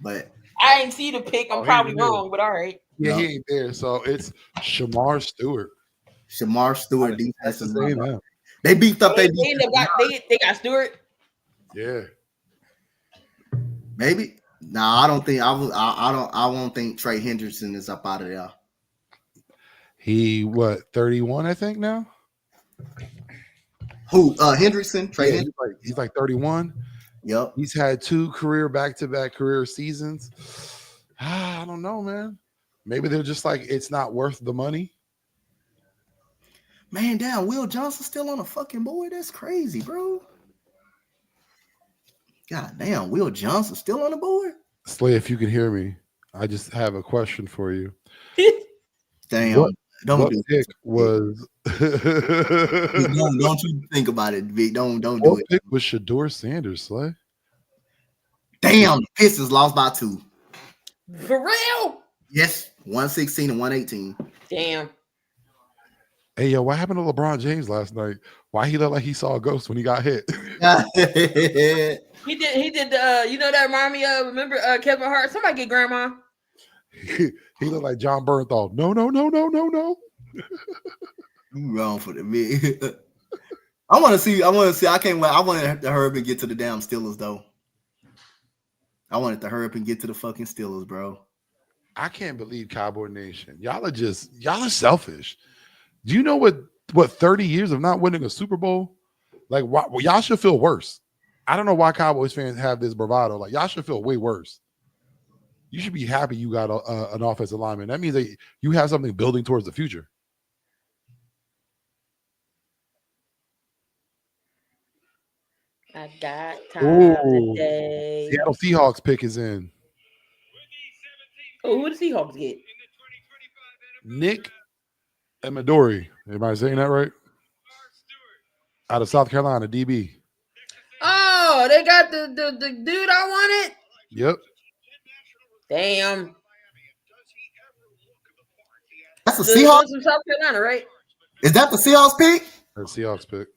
But I ain't see the pick. I'm probably wrong, but all right. Yeah, No. he ain't there. So it's Shamar Stewart. Shamar Stewart, That's defensive the same line. man. They beefed up their They defense. got Stewart. Yeah. Maybe. Nah, I don't think I won't think Trey Hendrickson is up out of there. He 31, I think now? Who? Hendrickson? Trey Yeah, Hendrickson? he's like 31. Yep. He's had 2 back-to-back career seasons. I don't know, man. Maybe they're just like, it's not worth the money. Man, damn, Will Johnson still on the fucking board? That's crazy, bro. God damn, Will Johnson still on the board? Slay, if you can hear me, I just have a question for you. Damn. What Don't do pick was don't you think about it, Vic. Don't do what it. pick was Shador Sanders, Slay? Damn, the Pistons lost by 2. For real? Yes, 116 and 118. Damn. Hey, yo, what happened to LeBron James last night? Why he looked like he saw a ghost when he got hit? He did that remind me of, remember Kevin Hart? Somebody get grandma. He looked like John Bernthal. No. You wrong for the me. I want to see. I can't wait. I wanted to hurry up and get to the damn Steelers, though. I wanted to hurry up and get to the fucking Steelers, bro. I can't believe Cowboy Nation. Y'all are selfish. Do you know what 30 years of not winning a Super Bowl? Like, why, well, y'all should feel worse. I don't know why Cowboys fans have this bravado. Like, y'all should feel way worse. You should be happy you got an offensive lineman. That means that you have something building towards the future. I got time today. Seattle Seahawks pick is in. Oh, who the Seahawks get? Nick Amadori. Everybody saying that right? Out of South Carolina, DB. Oh, they got the dude I wanted? Yep. Damn. That's the The Seahawks. ones from South Carolina, right? Is that the Seahawks pick? That's Seahawks pick.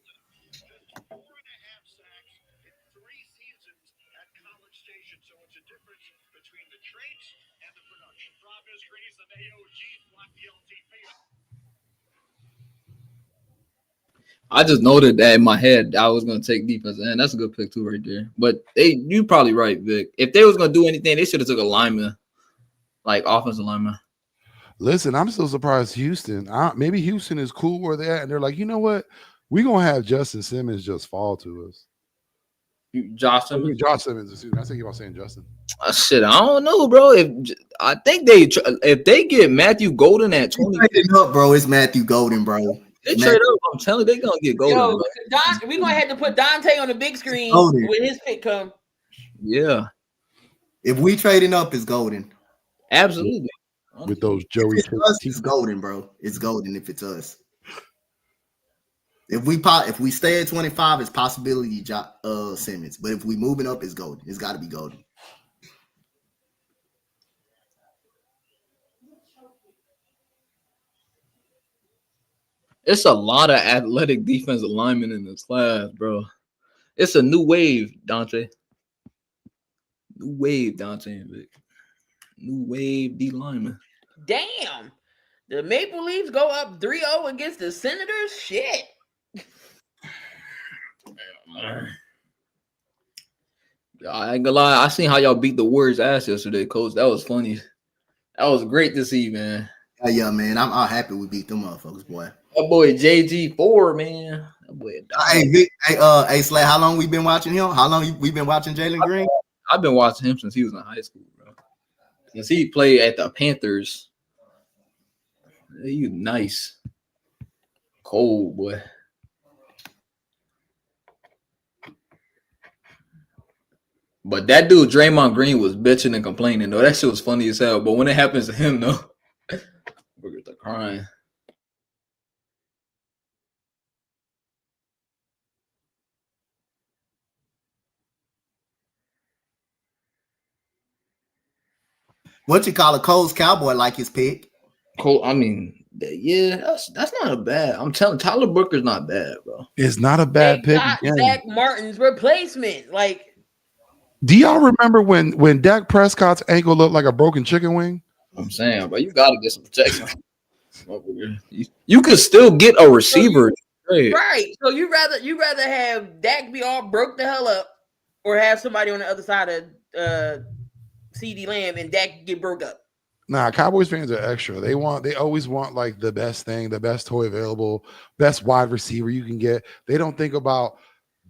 I just noted that in my head I was gonna take defense, and that's a good pick too, right there. But you probably right, Vic. If they was gonna do anything, they should have took a lineman, like offensive lineman. Listen, I'm still surprised Houston. Maybe Houston is cool where they're at, and they're like, you know what? We're gonna have Justin Simmons just fall to us. Josh Simmons. Josh Simmons. Excuse me. I think you were saying Justin. Shit, I don't know, bro. I think if they get Matthew Golden at 20, up, bro. It's Matthew Golden, bro. they trade up. I'm telling you, they gonna get Golden. Yo, bro. we're gonna have to put Dante on the big screen Golden. when his pick come. Yeah, If we trading up, it's Golden. absolutely. With those Joey. It's Golden, bro. It's Golden if it's us. If we stay at 25, it's possibility Simmons. But if we moving up, it's Golden. It's got to be Golden. It's a lot of athletic defensive linemen in this class, bro. It's a new wave, Dante. New wave, Dante and Vic. New wave D lineman. Damn. The Maple Leafs go up 3-0 against the Senators. Shit. I ain't gonna lie. I seen how y'all beat the Warriors' ass yesterday, Coach. That was funny. That was great to see, man. Yeah, man. I'm happy we beat them motherfuckers, boy. That boy JG4, man. That boy. Hey, Slay, how long we been watching him? How long we been watching Jalen Green? I've been watching him since he was in high school, bro. Since he played at the Panthers. He nice. Cold, boy. But that dude, Draymond Green, was bitching and complaining, though. That shit was funny as hell. But when it happens to him, though, we're crying. What you call a Cole's Cowboy like his pick? Cole, I mean, yeah, that's not a bad. I'm telling Tyler Booker's not bad, bro. It's not a bad They pick. got again. Zach Martin's replacement. Like, Do y'all remember when Dak Prescott's ankle looked like a broken chicken wing? I'm saying, bro, you gotta get some protection. You could still get a receiver. right. So you rather have Dak be all broke the hell up, or have somebody on the other side of CD Lamb and Dak get broke up. Nah, Cowboys fans are extra. They always want like the best thing, the best toy available, best wide receiver you can get. They don't think about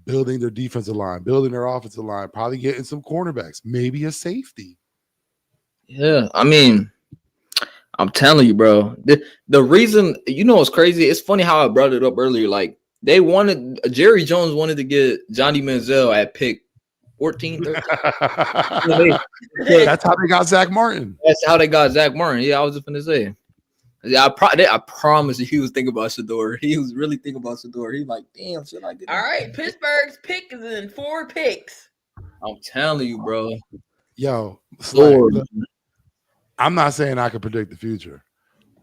building their defensive line, building their offensive line, probably getting some cornerbacks, maybe a safety. Yeah, I mean, I'm telling you, bro. The reason, you know, what's crazy. It's funny how I brought it up earlier. Like Jerry Jones wanted to get Johnny Manziel at pick 14, 13. That's how they got Zach Martin. That's how they got Zach Martin. Yeah, I was just gonna say. Yeah, I promise you, he was thinking about Shador. He was really thinking about Shador. He's like, damn, should I get? All right, Pittsburgh's pick is in 4 picks. I'm telling you, bro. Yo, Slay, I'm not saying I can predict the future,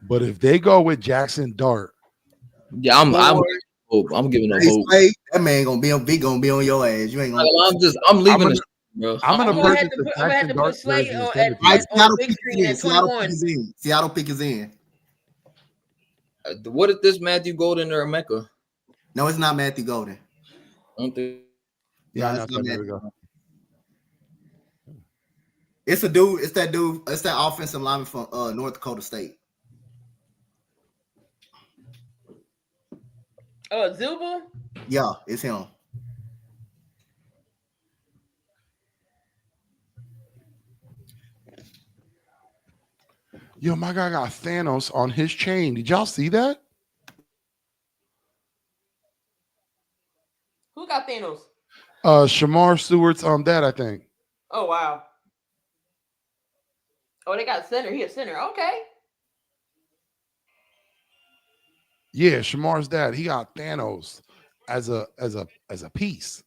but if they go with Jackson Dart, yeah, I'm giving them hope. Slay, that man gonna be on your ass. You ain't gonna. I'm leaving this, bro. I'm gonna purchase the I'm gonna have Jackson to Dart put Slay jersey on instead of Seattle big pick screen is at in. Seattle 21. pick is in. Seattle pick is in. What if this Matthew Golden or Emeka? No, it's not Matthew Golden. I don't think. Yeah, No, I it's know, not there we Matthew. go. It's a dude. It's that dude. It's that offensive lineman from North Dakota State. Oh, Zubel? Yeah, it's him. Yo, my guy got Thanos on his chain. Did y'all see that? Who got Thanos? Shamar Stewart's dad, I think. Oh, wow. Oh, they got center. He a center. Okay. Yeah, Shamar's dad. He got Thanos as a piece.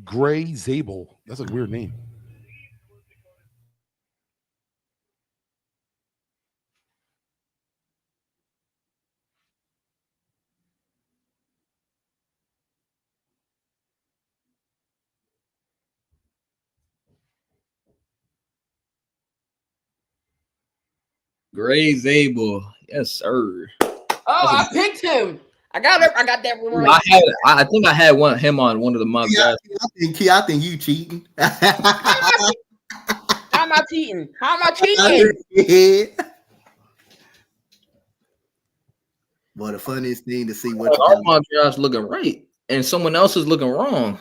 Gray Zabel. That's a weird name. Gray Zabel. Yes, sir. Oh, I picked him. I got it. I got that one. I think I had him on one of the mock drafts. I think you cheating. How am I cheating? How am I cheating? Well, the funniest thing to see what Our mock draft's looking right, and someone else is looking wrong.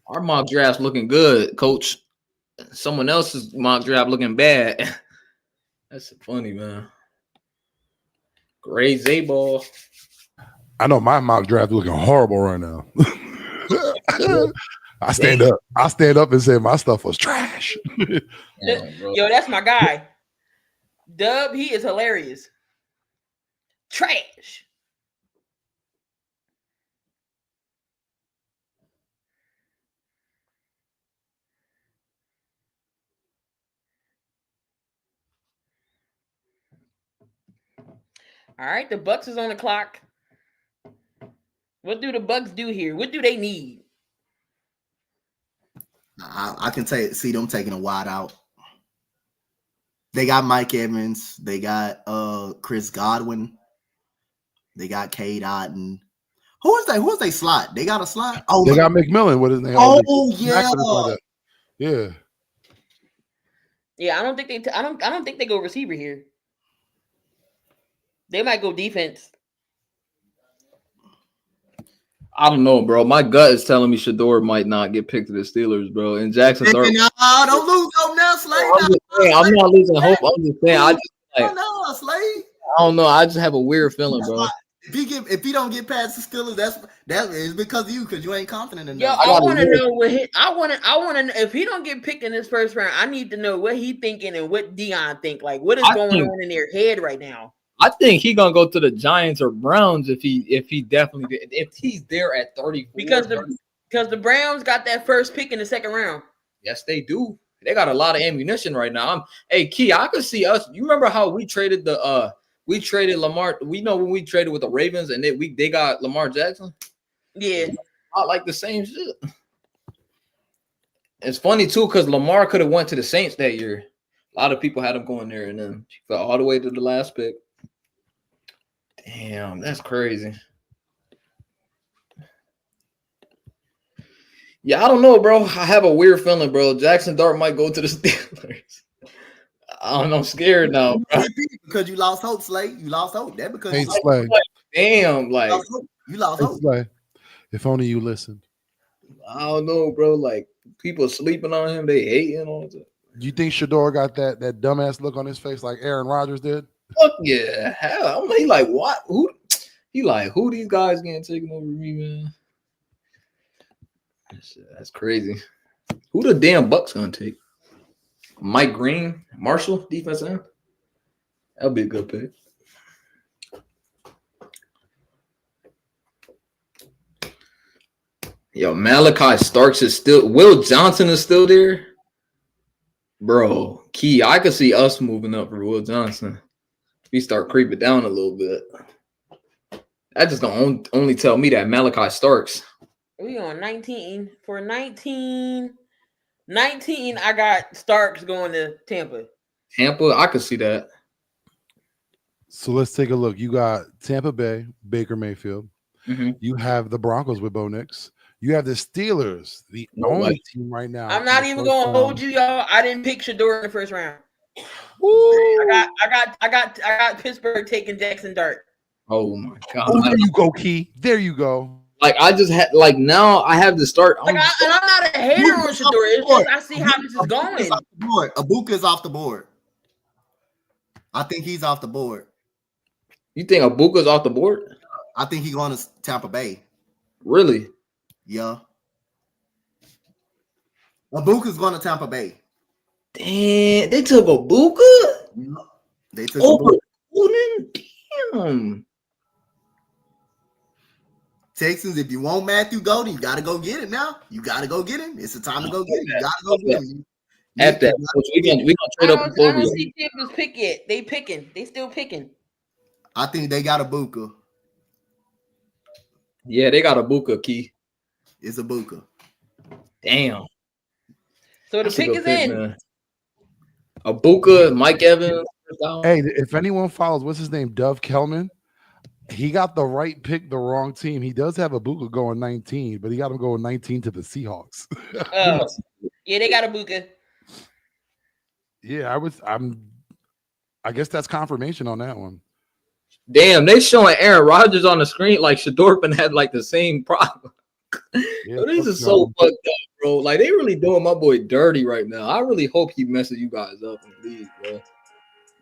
Our mock draft's looking good, Coach. Someone else's mock draft looking bad. That's funny, man. Gray Zabel. I know my mock draft looking horrible right now. I stand up and say my stuff was trash. Yo, that's my guy. Dub, he is hilarious. Trash. All right, the Bucks is on the clock. What do the Bucks do here? What do they need? I can see them taking a wide out. They got Mike Evans. They got Chris Godwin. They got Cade Otton. Who is that? Who is they slot? They got a slot. Oh, They got McMillan. What is his name? Oh yeah. Like yeah. Yeah, I don't think they. I don't think they go receiver here. They might go defense. I don't know, bro. My gut is telling me Shador might not get picked to the Steelers, bro. And Jackson Dart. No, don't lose hope now, Slade. I'm not losing hope. I'm just saying. I just like, no, Slade. I don't know. I just have a weird feeling, bro. If he don't get past the Steelers, that is because of you, because you ain't confident enough. Yo, I want to know what I want to know if he don't get picked in this first round. I need to know what he thinking and what Dion think. Like, what is going on in their head right now? I think he gonna go to the Giants or Browns if he definitely did. If he's there at 34. Because the Browns got that first pick in the second round. Yes, they do. They got a lot of ammunition right now. Hey, Key, I could see us. You remember how we traded Lamar? We know when we traded with the Ravens and they got Lamar Jackson. Yeah, not like the same shit. It's funny too because Lamar could have went to the Saints that year. A lot of people had him going there, and then he fell all the way to the last pick. Damn, that's crazy. Yeah, I don't know, bro. I have a weird feeling, bro. Jackson Dart might go to the Steelers. I don't know. I'm scared now, bro. Because you lost hope, Slade. You lost hope. That because Hey, Slade. Damn, like you lost hope. Slade. If only you listened. I don't know, bro. Like people sleeping on him, they hating on him. You think Shador got that dumbass look on his face like Aaron Rodgers did? Fuck yeah. Hell, he like, what? Who? He like, who these guys getting taken over me, man? That's crazy. Who the damn Bucks gonna take? Mike Green, Marshall, defense end? That'll be a good pick. Yo, Malachi Starks is still. Will Johnson is still there, bro. Key, I could see us moving up for Will Johnson. We start creeping down a little bit. That just gonna only tell me that Malachi Starks. We on 19 for 19. I got Starks going to Tampa. Tampa, I could see that. So let's take a look. You got Tampa Bay, Baker Mayfield. Mm-hmm. You have the Broncos with Bo Nix. You have the Steelers, the only team right now. I'm not even gonna hold you, y'all. I didn't pick Shador in the first round. Woo. I got Pittsburgh taking Jackson Dart. Oh my god! Oh, there you go, Key. There you go. Like I just had now I have to start. And I'm not a hater on Shador. It's just I see how this is going. Abuka's off the board. I think he's off the board. You think Abuka's off the board? I think he's going to Tampa Bay. Really? Yeah. Abuka's going to Tampa Bay. Damn, they took Abuka? They took Abuka. Damn. Texans, if you want Matthew Golden, you got to go get it now. You got to go get him. It's the time to go get him. You got to go get him. At that, we gonna trade up. I don't see Tampa's pick yet. They picking. They still picking. I think they got Abuka. Yeah, they got Abuka, Key. It's Abuka. Damn. So the pick is in. Man. Abuka, Mike Evans. Hey, if anyone follows, what's his name? Dove Kelman. He got the right pick, the wrong team. He does have Abuka going 19, but he got him going 19 to the Seahawks. Yeah, they got Abuka. Yeah, I guess that's confirmation on that one. Damn, they showing Aaron Rodgers on the screen like Shadorpin had like the same problem. Yeah, this is so fucked up, bro. Like they really doing my boy dirty right now. I really hope he messes you guys up in the league, bro.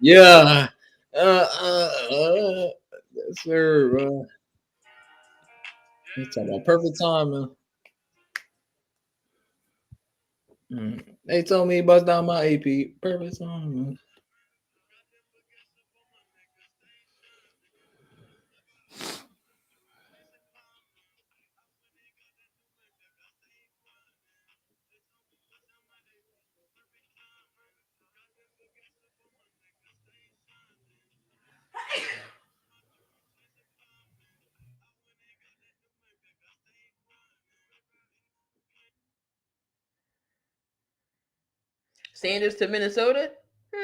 Yeah. Yes, sir, bro. It's talking about perfect time, man. They told me he bust down my AP. Perfect time, man. Sanders to Minnesota. The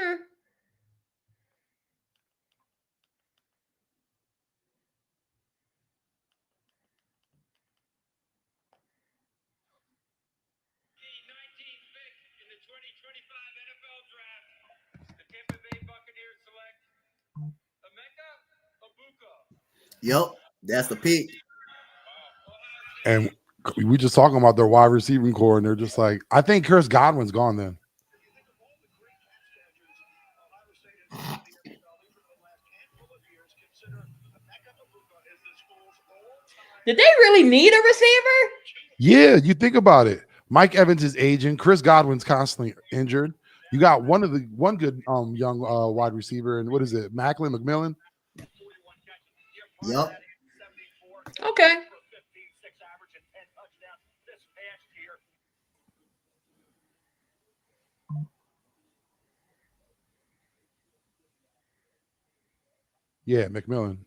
19th pick in the 2025 NFL Draft, the Tampa Bay Buccaneers select Emeka Egbuka. Yep, that's the pick. And we just talking about their wide receiving core, and they're just like, I think Chris Godwin's gone then. Did they really need a receiver? Yeah, you think about it. Mike Evans is aging. Chris Godwin's constantly injured. You got one good young wide receiver, and what is it, McMillan? Yep. Okay. Yeah, McMillan.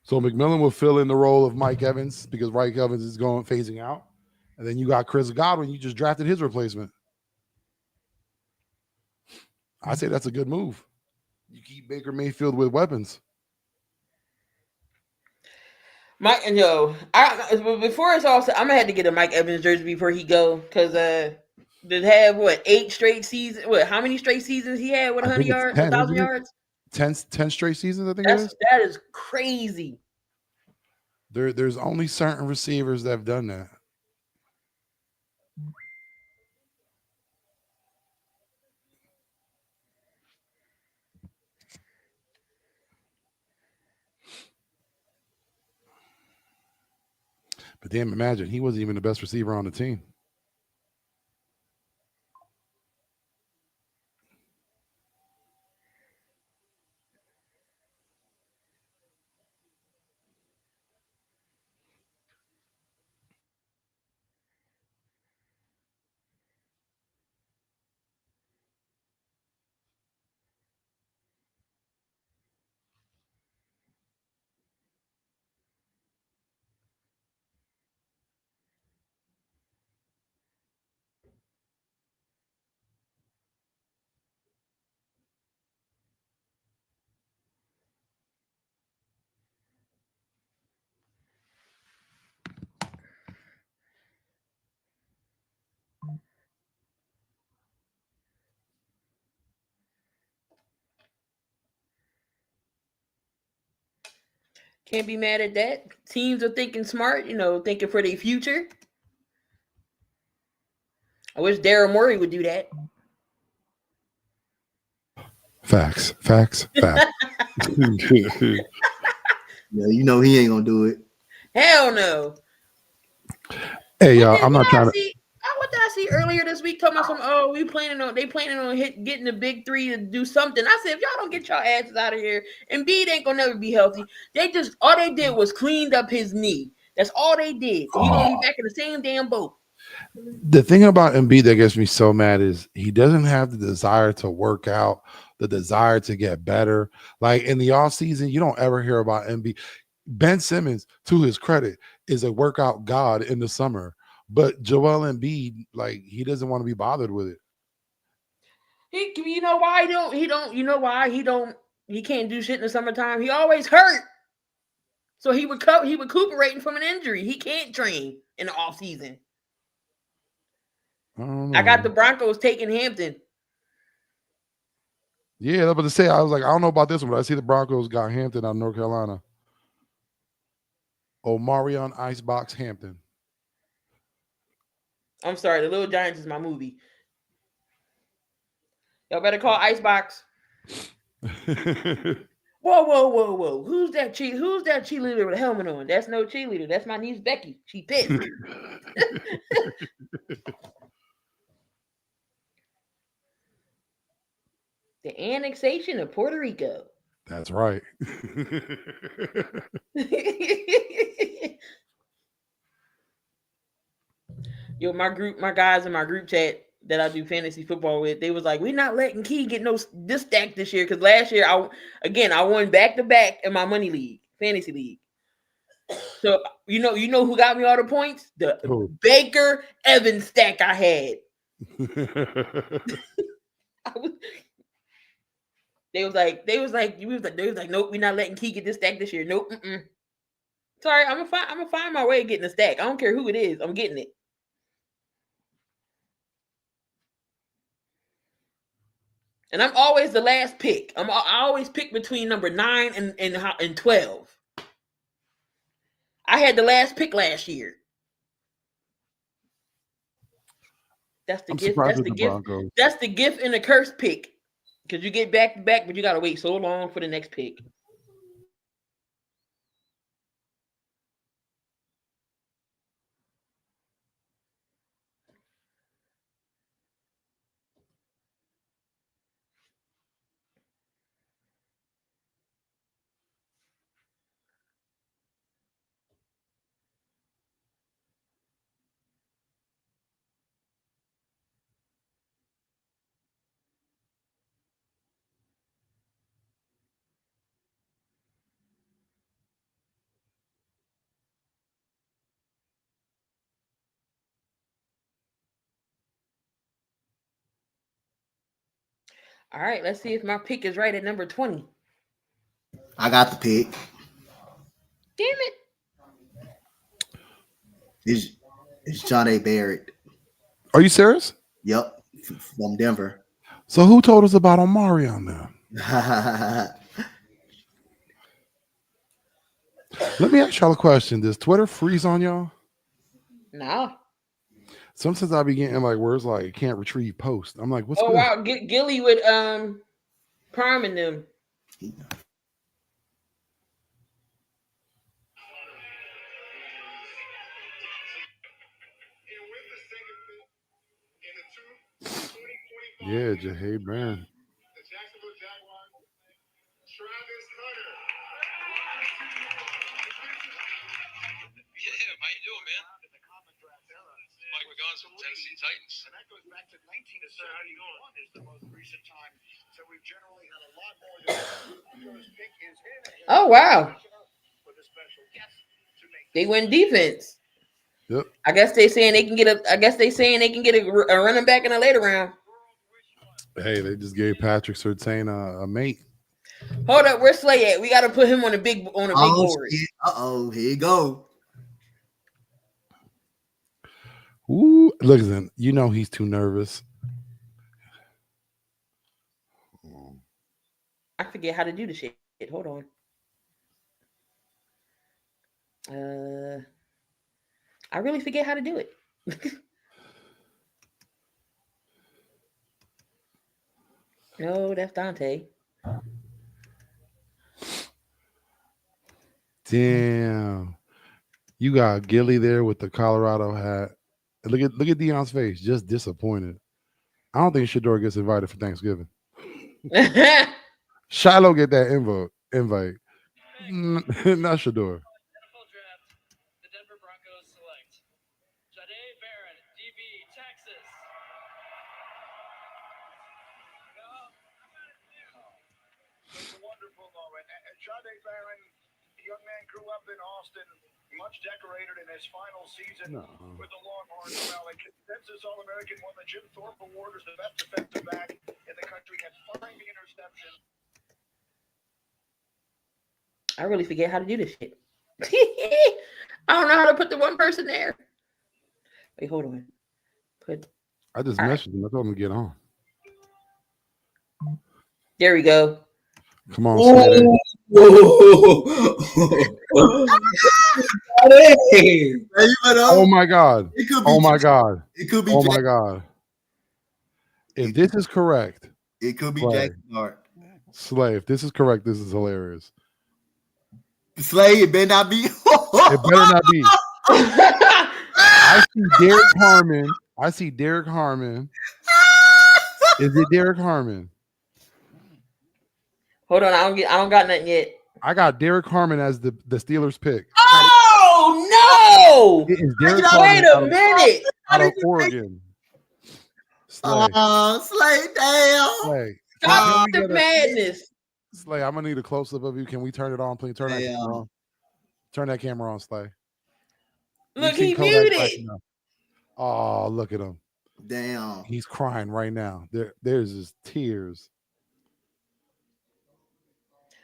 So McMillan will fill in the role of Mike Evans because Mike Evans is phasing out. And then you got Chris Godwin. You just drafted his replacement. I say that's a good move. You keep Baker Mayfield with weapons. Mike and before it's all said, I'm gonna have to get a Mike Evans jersey before he go because to have 8 straight seasons. How many straight seasons he had with 100 yards, 1,000 yards? 10 straight seasons, I think that is crazy. There's only certain receivers that have done that. But damn, imagine he wasn't even the best receiver on the team. Can't be mad at that. Teams are thinking smart, thinking for their future. I wish Daryl Morey would do that. Facts. Yeah, he ain't gonna do it. Hell no. Hey, I'm not trying to. What did I see earlier this week talking about some? They planning on getting the big 3 to do something. I said, if y'all don't get y'all asses out of here, Embiid ain't gonna never be healthy. All they did was cleaned up his knee. That's all they did. So he gonna be back in the same damn boat. The thing about Embiid that gets me so mad is he doesn't have the desire to work out, the desire to get better. Like in the offseason, you don't ever hear about Embiid. Ben Simmons, to his credit, is a workout god in the summer. But Joel Embiid, he doesn't want to be bothered with it. He can't do shit in the summertime. He always hurt. So he recuperating from an injury. He can't train in the off season. I got the Broncos taking Hampton. Yeah, I was about to say, I was like, I don't know about this one, but I see the Broncos got Hampton out of North Carolina. Omarion Icebox Hampton. I'm sorry, The Little Giants is my movie. Y'all better call Icebox. Whoa. Who's that cheerleader with a helmet on? That's no cheerleader. That's my niece Becky. She pissed. The annexation of Puerto Rico. That's right. Yo, my guys in my group chat that I do fantasy football with, they was like, we're not letting Key get this stack this year because last year I won back to back in my money league, fantasy league. So you know who got me all the points? The Baker Evans stack I had. I was, they was like, nope, we're not letting Key get this stack this year. Nope. Sorry, I'm gonna find my way of getting a stack. I don't care who it is. I'm getting it. And I'm always the last pick. I always pick between number 9 and 12. I had the last pick last year. That's the gift. That's the gift. That's the gift and the curse pick. Because you get back to back, but you gotta wait so long for the next pick. All right, let's see if my pick is right at number 20. I got the pick. Damn it. It's John A. Barrett. Are you serious? Yep, from Denver. So who told us about Omarion now? Let me ask y'all a question. Does Twitter freeze on y'all? No. Sometimes I be getting like words like can't retrieve post. I'm like, what's Oh good? wow, Gilly with Prime and them. Yeah, Jahay Brown. The Jacksonville Jaguars, Travis Hunter. Yeah, how you doing, man? Mike McGons from Tennessee Titans. And that goes back to 1971 is the most recent time. So we've generally had a lot more than pick is in. Oh wow. With a special guest to make They win defense. Yep. I guess they saying they can get a running back in a later round. Hey, they just gave Patrick Surtain a mate. Hold up, where's Slay at? We got to put him on a big board. Here you go. Ooh, listen, you know he's too nervous. I forget how to do the shit. Hold on. I really forget how to do it. No, that's Dante. Damn. You got Gilly there with the Colorado hat. Look at Deion's face, just disappointed. I don't think Shador gets invited for Thanksgiving. Shiloh get that invite. Not Shador. NFL draft, the Denver Broncos select Jahay Barrett, DB, Texas. It's a wonderful moment. And Jahay Barron, the young man grew up in Austin, much decorated in his final season with the Longhorns. Well, a consensus All-American, won the Jim Thorpe Award as the best defensive back in the country, had 5 interceptions. I really forget how to do this shit. I don't know how to put the one person there. Wait, hold on. I just messaged him. I told him to get on. There we go. Come on, oh my God. Oh my God. It could be. Oh my God. If this is correct, it could be Slay. Jack Hart. Slay, if this is correct, this is hilarious. Slay, it better not be. It better not be. I see Derek Harmon. Is it Derek Harmon? Hold on, I don't got nothing yet. I got Derek Harmon as the Steelers pick. Oh no! It is Derek Wait a minute. Out of Oregon. Slay. Slay, damn. Slay. Stop the madness. Slay, I'm gonna need a close up of you. Can we turn it on, please? Turn that camera on. Turn that camera on, Slay. Look, he muted. Oh, look at him. Damn. He's crying right now. There's just tears.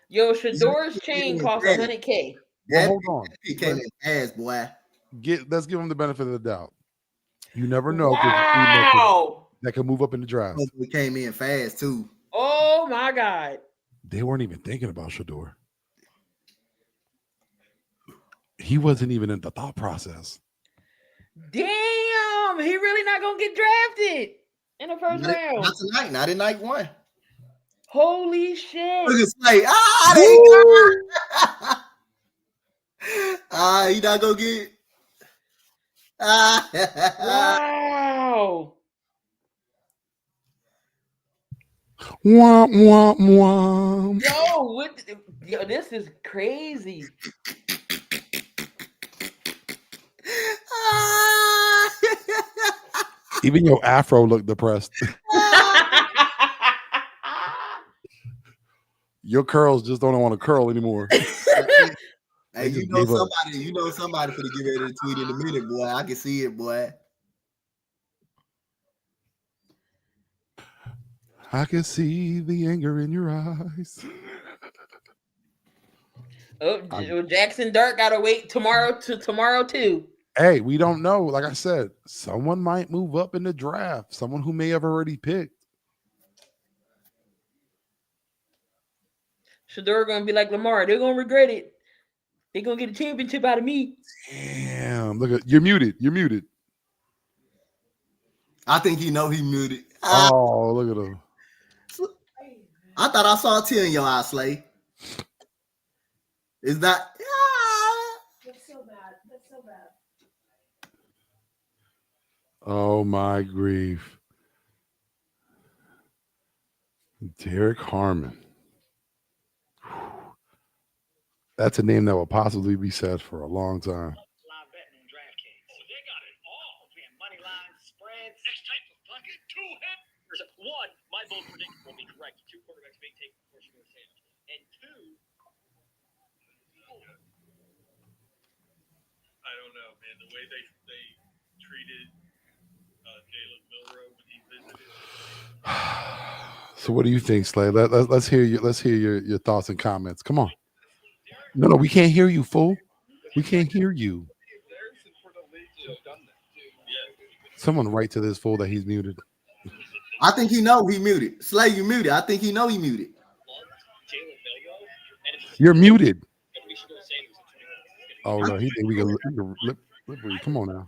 Yo, Shador's chain costs $100K. Well, hold on. He came in fast, boy. Let's give him the benefit of the doubt. You never know. Wow. That can move up in the draft. We came in fast too. Oh my God. They weren't even thinking about Shador. He wasn't even in the thought process. Damn, he really not gonna get drafted in the first round. Not tonight, not in night one. Holy shit. Look at Slay. He not gonna get. Wow. Womp, womp, womp. Yo, this is crazy. Even your afro looked depressed. Your curls just don't want to curl anymore. Hey, you know somebody for to get ready to tweet in a minute, boy. I can see it, boy. I can see the anger in your eyes. Oh, Jackson Dart gotta wait tomorrow too. Hey, we don't know. Like I said, someone might move up in the draft. Someone who may have already picked. Shador gonna be like Lamar. They're gonna regret it. They're gonna get a championship out of me. Damn, look at you're muted. You're muted. I think he muted. Oh, look at him. I thought I saw a tear in your eye, Slay. Is that? That's so bad. That's so bad. Oh my grief. Derek Harmon. That's a name that will possibly be said for a long time. Live betting and DraftKings. So they got it all. Man, money lines, spreads, X type of bucket, two headers. One, my bold prediction will be correct. Two quarterbacks being taken before Shador Sanders. And two, I don't know, man. The way they treated Jalen Milroe when he visited. So what do you think, Slay? Let's hear your thoughts and comments. Come on. No, we can't hear you, fool. We can't hear you. Someone write to this fool that he's muted. I think he muted. Slay, you muted. I think he muted. You're muted. Oh, no, he think we can lip read. Come on now. My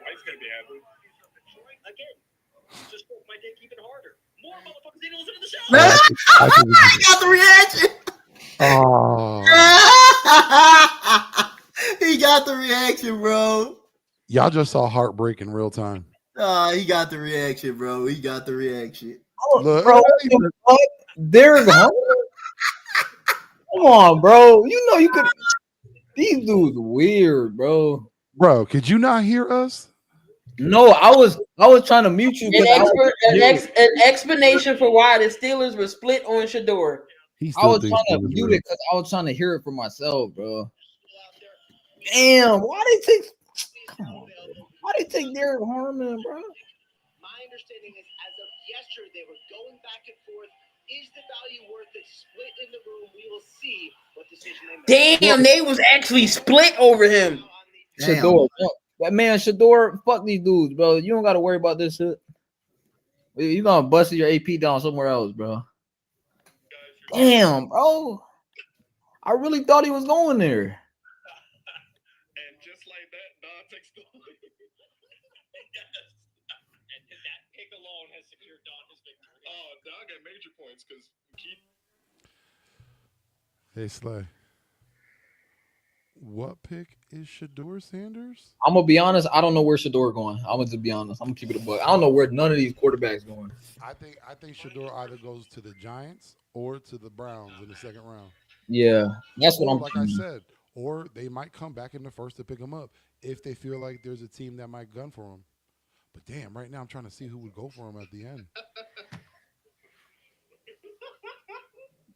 wife's gonna be happy. again, just broke my dick even harder. More motherfuckers didn't listen to the show. He got the reaction. Oh, He got the reaction, bro. y'all just saw heartbreak in real time. He got the reaction, bro. He got the reaction. Look, Bro, what the fuck? Derek Hunter? Come on, bro. You know you could. These dudes weird, bro. bro, could you not hear us? No, I was trying to mute you. An explanation for why the Steelers were split on Shador. I was trying to mute it because I was trying to hear it for myself, bro. Damn, why they take? Come on, bro. Why they take Derek Harmon, bro? My understanding is, as of yesterday, they were going back and forth. Is the value worth it? Split in the room. We will see what decision they make. Damn, they was actually split over him. Shador, that man, Shador, fuck these dudes, bro. You don't got to worry about this shit. You gonna bust your AP down somewhere else, bro. Damn, bro. I really thought he was going there. And just like that, Don takes the lead. Yes. And that pick alone has secured Don his victory. Oh, Don got major points because Keith. Hey, Slay. What pick is Shador Sanders? I'm gonna be honest. I don't know where Shador going. I'm gonna be honest. I'm gonna keep it a buck. I don't know where none of these quarterbacks going. I think Shador either goes to the Giants or to the Browns in the second round. Yeah, that's what I'm. Like I said, or they might come back in the first to pick him up if they feel like there's a team that might gun for him. But damn, right now I'm trying to see who would go for him at the end.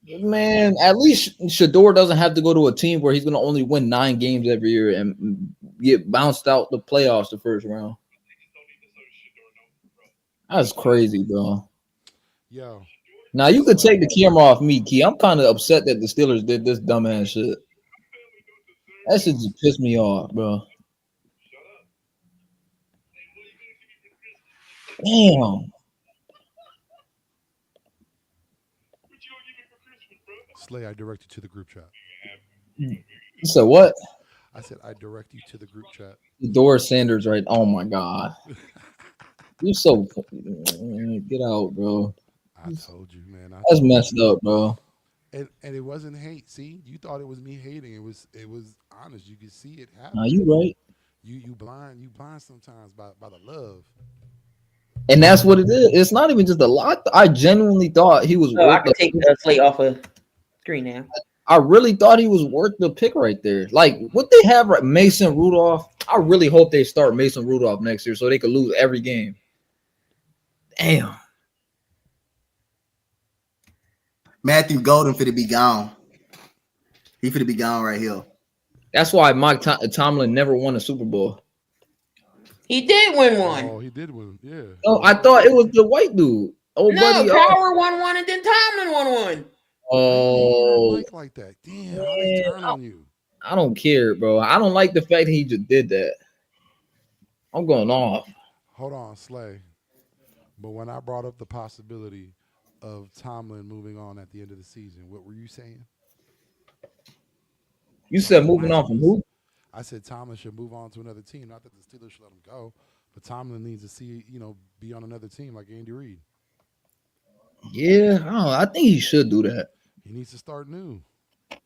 Man, at least Shador doesn't have to go to a team where he's going to only win 9 games every year and get bounced out the playoffs the first round. That's crazy, bro. Yo, Now you could Slay. take the camera off me, Key. I'm kind of upset that the Steelers did this dumbass shit. That shit just pissed me off, bro. Damn. Slay, I direct you to the group chat. You said what? I said I direct you to the group chat. Doris Sanders, right? Oh my god. You so get out, bro. I told you, man. I That's told messed you. up, bro. And it wasn't hate. See, you thought it was me hating. It was honest. You could see it Nah, happening. you right. You blind sometimes by the love. And that's what it is. It's not even just a lot. I genuinely thought he was So I worth could take the. Slate off of screen now. I really thought he was worth the pick right there. Like what they have right, Mason Rudolph. I really hope they start Mason Rudolph next year so they could lose every game. Damn. Matthew Golden finna be gone. He finna be gone right here. That's why Mike Tomlin never won a Super Bowl. He did win one. Oh, he did win. Yeah. No, I thought it was the white dude. Oh, No, buddy. Power won one, and then Tomlin won one. Oh, Mike like that. Damn, how they turn on you? I don't care, bro. I don't like the fact he just did that. I'm going off. Hold on, Slay. But when I brought up the possibility of Tomlin moving on at the end of the season, what were you saying? You said moving on from who? I said Tomlin should move on to another team. Not that the Steelers should let him go, but Tomlin needs to see, be on another team like Andy Reid. Yeah, I don't know. I think he should do that He needs to start new.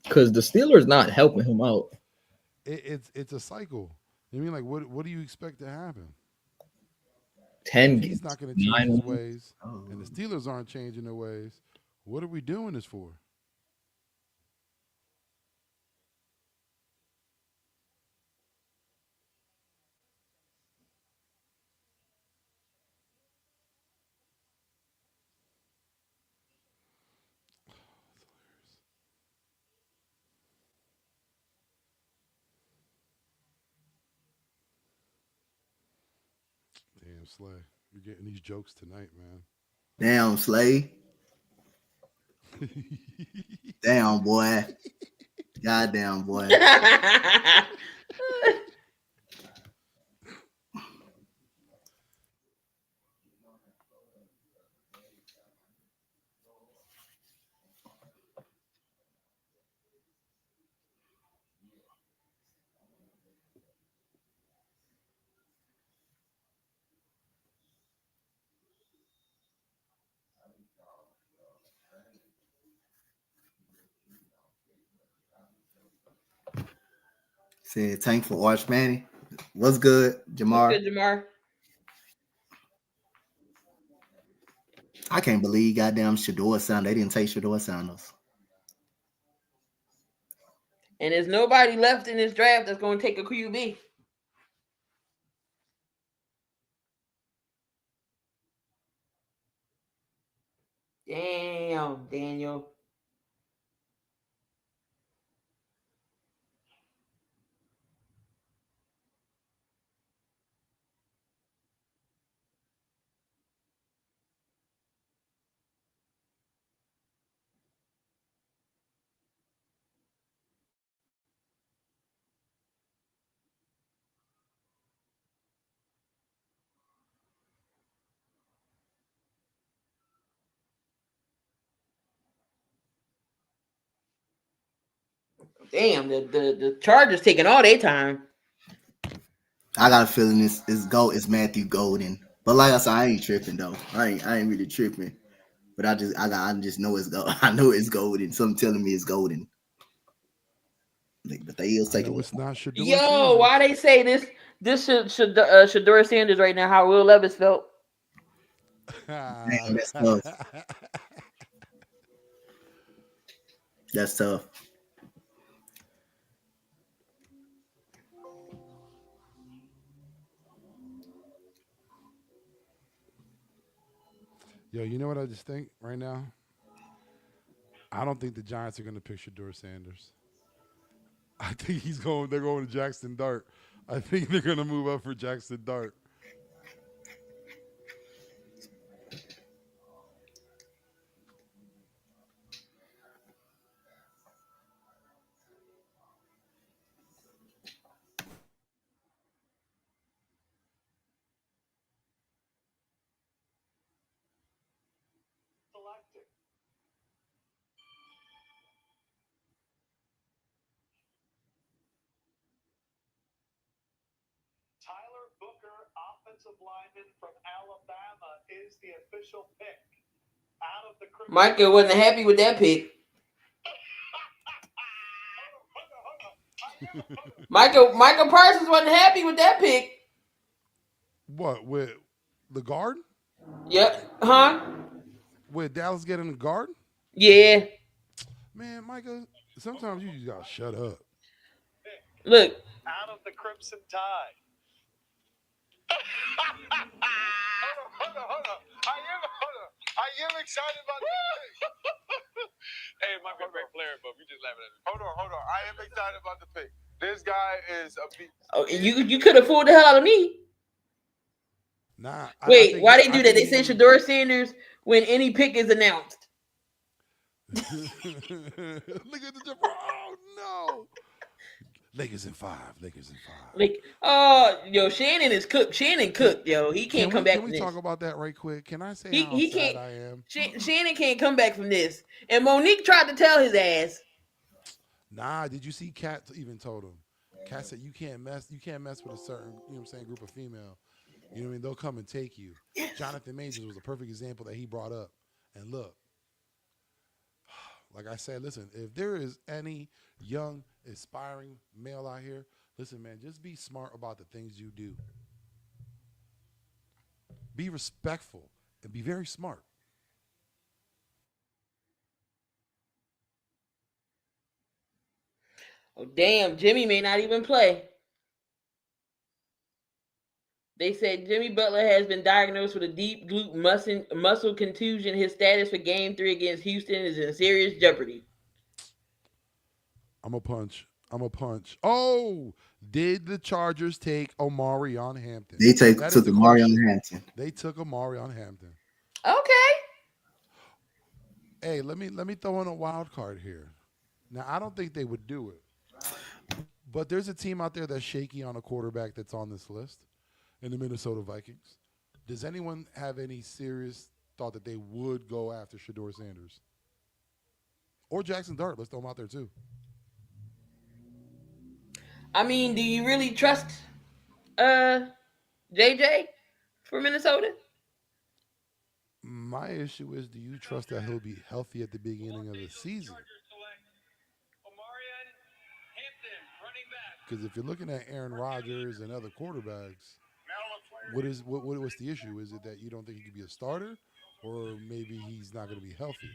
because the Steelers not helping him out. It's a cycle. I mean, like, what do you expect to happen? 10 He's not going to change his ways, and the Steelers aren't changing their ways. What are we doing this for? Damn, Slay. You're getting these jokes tonight, man. Damn, Slay. Damn, boy. Goddamn, boy. Said tank for Arch Manny. What's good, Jamar? Good, Jamar. I can't believe goddamn Shador Sound. They didn't take Shador Sounders. And there's nobody left in this draft that's going to take a QB. Damn, Daniel. Damn, the Chargers taking all their time. I got a feeling it's Matthew Golden. But like I said, I ain't tripping though. I ain't really tripping. But I just know it's gold. I know it's Golden. Something telling me it's Golden. But they is taking. It's not Shador Yo, Sanders. why they say this Shador Sanders right now? How Will Levis felt? Damn, that's tough. That's tough. Yo, you know what I just think right now? I don't think the Giants are going to pick Shador Sanders. I think they're going to Jackson Dart. I think they're going to move up for Jackson Dart. offensive lineman from Alabama is the official pick. Out of the Crimson Michael wasn't happy with that pick. Michael Parsons wasn't happy with that pick. What with the guard? Yep. Huh? With Dallas getting the guard? Yeah. Man, Micah, sometimes you just gotta shut up. Look. Out of the Crimson Tide. Hold on. I am excited about this pick. Hey, it might be a great player, but we just laughing at it. Hold on. I am excited about the pick. This guy is a beast. Oh, you could have fooled the hell out of me. Nah. Wait, why they do that? They send Shedeur Sanders when any pick is announced. Look at the difference. Oh no. Lakers in 5. Like, yo, Shannon is cooked. Shannon cooked, yo. He can't come back. Can we talk about that right quick? Can I say he how sad can't. I am? Shannon can't come back from this. And Monique tried to tell his ass. Nah, did you see Kat even told him? Kat said you can't mess with a certain, group of female. You know what I mean? They'll come and take you. Yes. Jonathan Majors was a perfect example that he brought up. And look, like I said, listen, if there is any young, aspiring male out here, listen, man, just be smart about the things you do. Be respectful and be very smart. Oh, damn, Jimmy may not even play. They said Jimmy Butler has been diagnosed with a deep glute muscle contusion. His status for Game 3 against Houston is in serious jeopardy. I'm a punch. Oh, did the Chargers take Omarion Hampton? They took Omarion Hampton. They took Omarion Hampton. Okay. Hey, let me throw in a wild card here. Now, I don't think they would do it. But there's a team out there that's shaky on a quarterback that's on this list. In the Minnesota Vikings. Does anyone have any serious thought that they would go after Shedeur Sanders? Or Jackson Dart? Let's throw him out there too. I mean, do you really trust JJ for Minnesota? My issue is, do you trust that he'll be healthy at the beginning of the season? Because if you're looking at Aaron Rodgers and other quarterbacks, what's the issue? Is it that you don't think he could be a starter, or maybe he's not going to be healthy?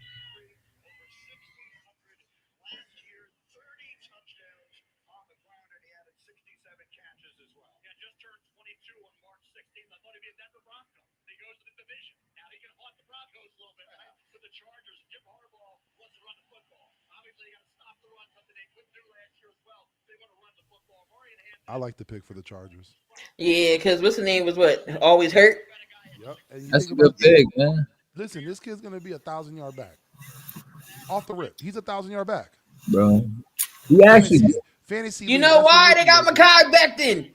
I like the pick for the Chargers. Yeah, because what's the name was what? Always hurt? Yep. That's a good pick, man. Listen, this kid's going to be 1,000-yard back. Off the rip. He's 1,000-yard back. Bro. He actually fantasy. You know why they got Mekhi Becton?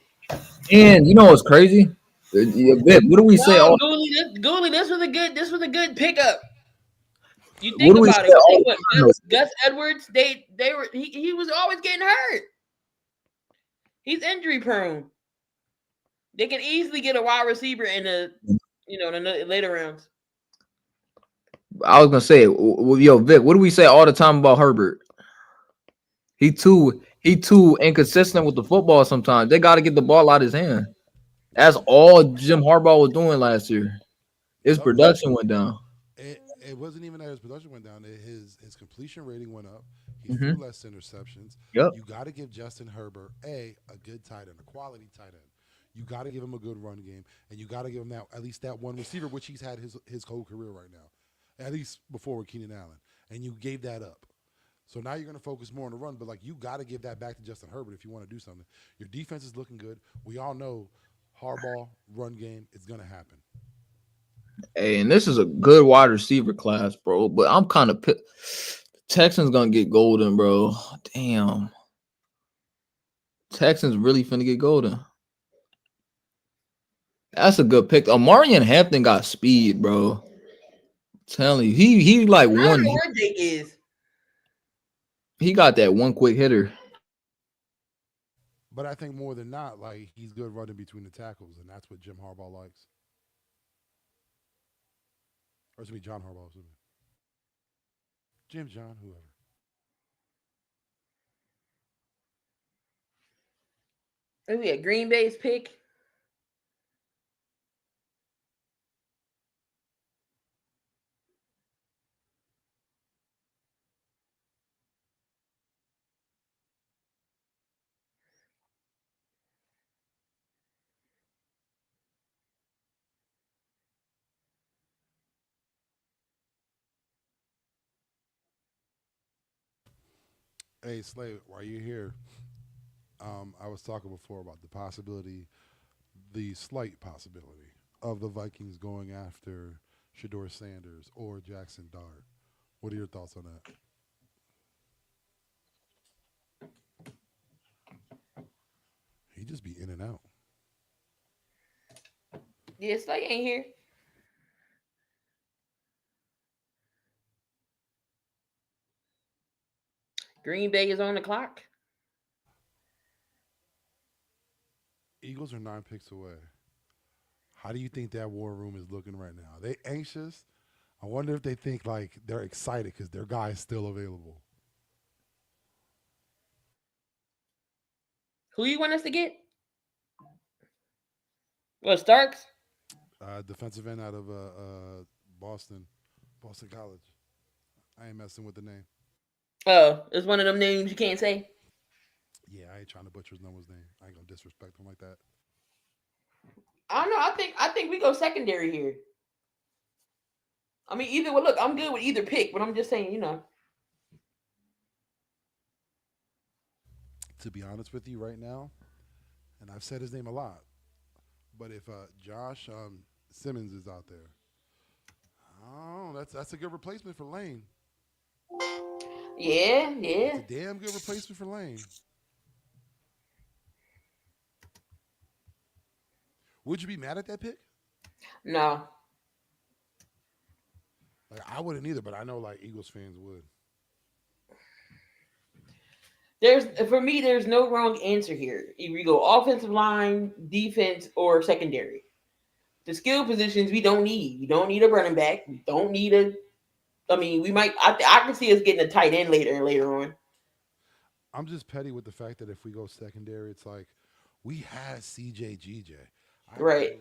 And you know what's crazy? What do we say? Gooley, this was a good pickup. You What think do we about say all it. the time? Gus Edwards, he was always getting hurt. He's injury prone. They can easily get a wide receiver in the later rounds. I was gonna say, yo, Vic, what do we say all the time about Herbert? He too inconsistent with the football sometimes. They got to get the ball out of his hand. That's all Jim Harbaugh was doing last year. His production went down. It wasn't even that his production went down. His completion rating went up. He threw less interceptions. Yep. You got to give Justin Herbert a good tight end, a quality tight end. You got to give him a good run game, and you got to give him at least that one receiver, which he's had his whole career right now, at least before with Keenan Allen. And you gave that up. So now you're going to focus more on the run, but you got to give that back to Justin Herbert if you want to do something. Your defense is looking good. We all know Harbaugh run game is going to happen. Hey, and this is a good wide receiver class, bro. But I'm kind of Texans gonna get golden, bro. Damn. Texans really finna get golden. That's a good pick. Omarion Hampton got speed, bro. I'm telling you, he like one. Is. He got that one quick hitter. But I think more than not, like he's good running between the tackles, and that's what Jim Harbaugh likes. Or it's me, John Harbaugh. Excuse me. Jim, John, whoever. Oh yeah, Green Bay's pick. Hey, Slade, while you're here, I was talking before about the possibility, the slight possibility of the Vikings going after Shador Sanders or Jackson Dart. What are your thoughts on that? He just be in and out. Yeah, Slay ain't here. Green Bay is on the clock. Eagles are 9 picks away. How do you think that war room is looking right now? Are they anxious? I wonder if they think like they're excited because their guy is still available. Who you want us to get? What, Starks? Defensive end out of Boston College. I ain't messing with the name. Oh, it's one of them names you can't say. Yeah, I ain't trying to butcher his name. I ain't gonna disrespect him like that. I don't know. I think we go secondary here. I mean, either way, look, I'm good with either pick, but I'm just saying, you know. To be honest with you right now, and I've said his name a lot, but if Josh Simmons is out there, oh, that's a good replacement for Lane. Yeah. It's a damn good replacement for Lane. Would you be mad at that pick? No. Like I wouldn't either, but I know like Eagles fans would. For me, there's no wrong answer here. Either you go offensive line, defense, or secondary. The skill positions we don't need. We don't need a running back. We don't need a. I mean, we might. I can see us getting a tight end later on. I'm just petty with the fact that if we go secondary, it's like we had CJ GJ. Right.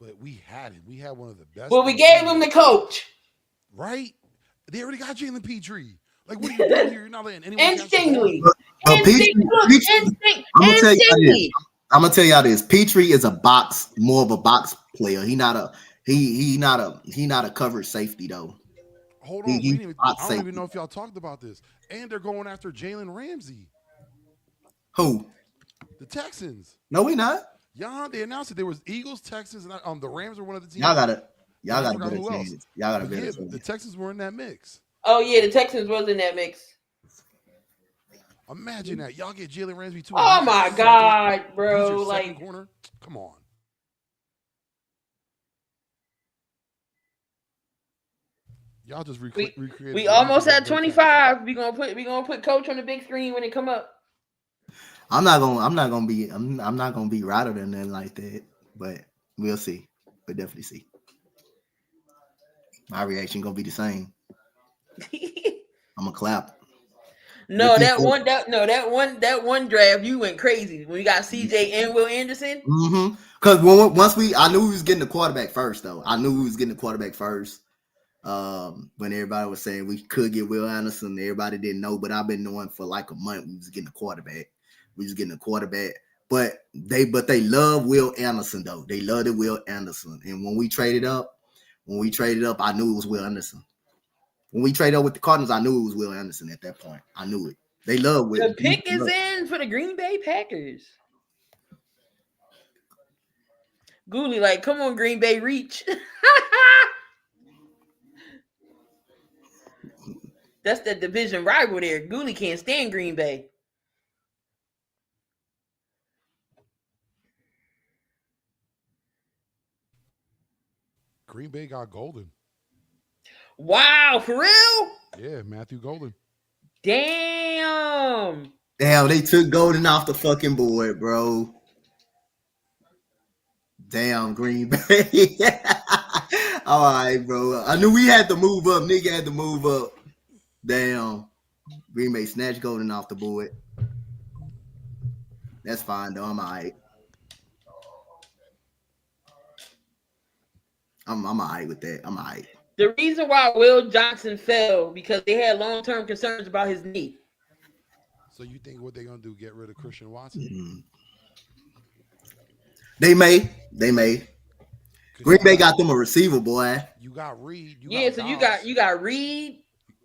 But we had him. We had one of the best. Well, we gave him the coach. Right? They already got Jalen Petrie. Like, what are you doing here? You're not letting anyone. And Stingley. I'm gonna tell y'all this. Petrie is more of a box player. He not a coverage safety though. Hold on, I don't even know if y'all talked about this. And they're going after Jalen Ramsey. Who? The Texans. No, we not. Yeah, they announced it. There was Eagles, Texans, and the Rams were one of the teams. Y'all got better chances. Y'all got better. The Texans were in that mix. Oh yeah, the Texans was in that mix. Imagine that. Y'all get Jalen Ramsey too. Oh my God, bro! Like, corner. Come on. Y'all just recreated. We almost at 25. We gonna put Coach on the big screen when it come up. I'm not gonna be rattled and nothing like that, but we'll see. We'll definitely see. My reaction gonna be the same. I'm gonna clap. No, that one draft you went crazy when we got CJ and Will Anderson. Mm-hmm. Because I knew we was getting the quarterback first though. When everybody was saying we could get Will Anderson, everybody didn't know, but I've been knowing for like a month we was getting a quarterback. But they love Will Anderson though. They loved Will Anderson. And when we traded up, I knew it was Will Anderson. When we traded up with the Cardinals, I knew it was Will Anderson at that point. I knew it. They love Will. The pick is in for the Green Bay Packers. Gooley, like, come on, Green Bay, reach. That's the division rival there. Gooley can't stand Green Bay. Green Bay got Golden. Wow, for real? Yeah, Matthew Golden. Damn. Damn, they took Golden off the fucking board, bro. Damn, Green Bay. All right, bro. I knew we had to move up. Nigga had to move up. Damn. Green Bay snatched Golden off the board. That's fine, though. I'm all right. I'm all right with that. I'm all right. The reason why Will Johnson fell because they had long-term concerns about his knee. So you think what they're gonna do? Get rid of Christian Watson? Mm-hmm. They may. Green Bay got them a receiver, boy. You got Reed. You got Reed.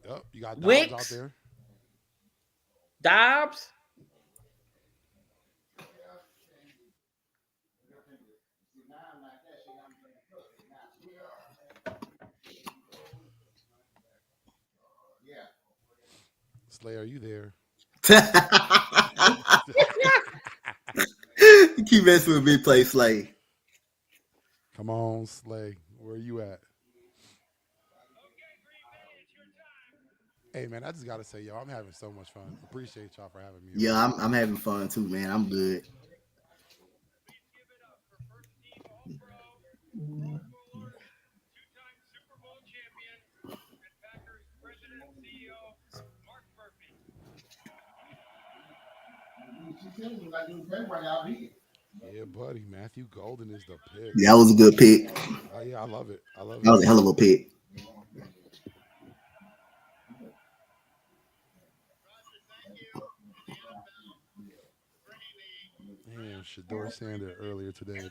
Yep, you got Dobbs Wicks out there. Dobbs. Slay, are you there? You keep messing with Big Play Slay. Come on, Slay. Where are you at? Hey, man, I just got to say, yo, I'm having so much fun. Appreciate y'all for having me. Yeah, I'm having fun too, man. I'm good. Yeah, buddy. Matthew Golden is the pick. Yeah, that was a good pick. Oh, yeah, I love it. That was a hell of a pick. Man, Shedeur Sander earlier today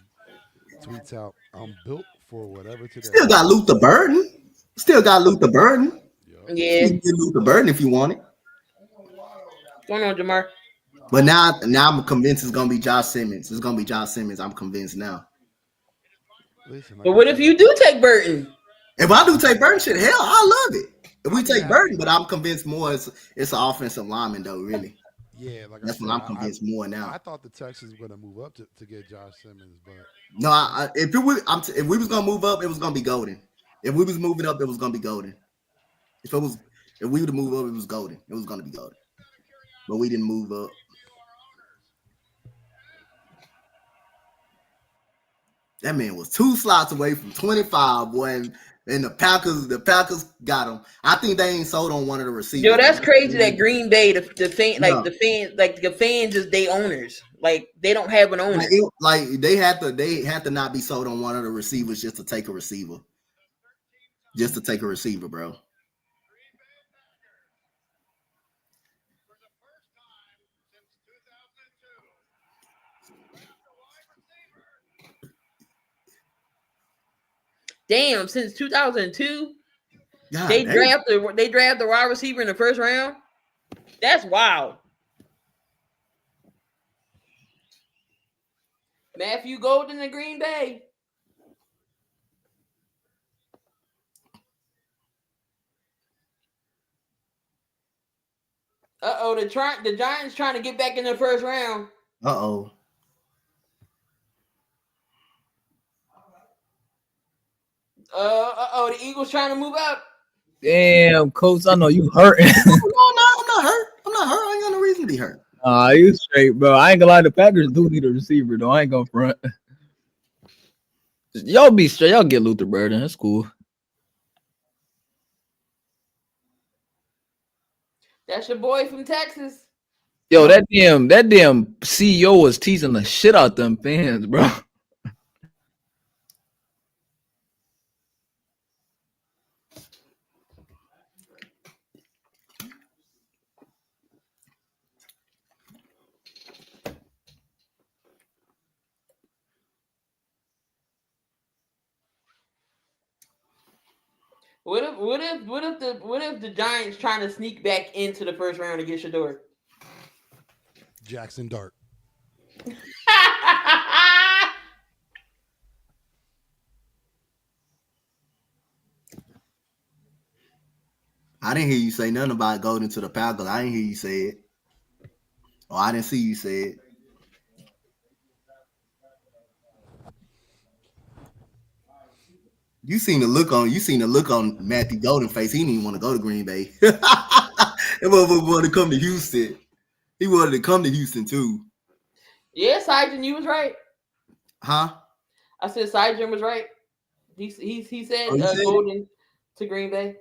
tweets out, "I'm built for whatever today." Still got Luther Burden. Yeah. You can get Luther Burden if you want it. What's going on, Jamar? But now I'm convinced it's gonna be Josh Simmons. It's gonna be Josh Simmons. I'm convinced now. Listen, But what if you do take Burton? If I do take Burton, shit, hell, I love it. If we take Burton, but I'm convinced more it's an offensive lineman though, really. Yeah, like that's what I'm convinced more now. I thought the Texans were going to move up to get Josh Simmons, but no, if we was gonna move up, it was gonna be Golden. If we was moving up, it was gonna be Golden. If we were to move up, it was Golden. It was gonna be Golden, but we didn't move up. That man was 2 slots away from 25, boy, and the Packers got him. I think they ain't sold on one of the receivers. Yo, that's crazy that Green Bay, the fans just they owners. Like they don't have an owner. They had to not be sold on one of the receivers just to take a receiver. Just to take a receiver, bro. Damn, since 2002, they draft the wide receiver in the first round. That's wild. Matthew Golden in Green Bay. The Giants trying to get back in the first round. The Eagles trying to move up. Damn, Coach, I know you hurting. No, I'm not hurt. I ain't got no reason to be hurt. You straight, bro. I ain't gonna lie. The Packers do need a receiver, though. I ain't gonna front. Y'all be straight. Y'all get Luther Burden. That's cool. That's your boy from Texas. Yo, that damn CEO was teasing the shit out them fans, bro. What if the Giants trying to sneak back into the first round to get Shedeur? Jackson Dart. I didn't hear you say nothing about going to the Packers. I didn't hear you say it. Or I didn't see you say it. You seen the look on Matthew Golden face. He didn't even want to go to Green Bay. He want to come to Houston. He wanted to come to Houston too. Yeah, Syjan, you was right. Huh? I said Syjan was right. He said Oh, you said it? Golden to Green Bay.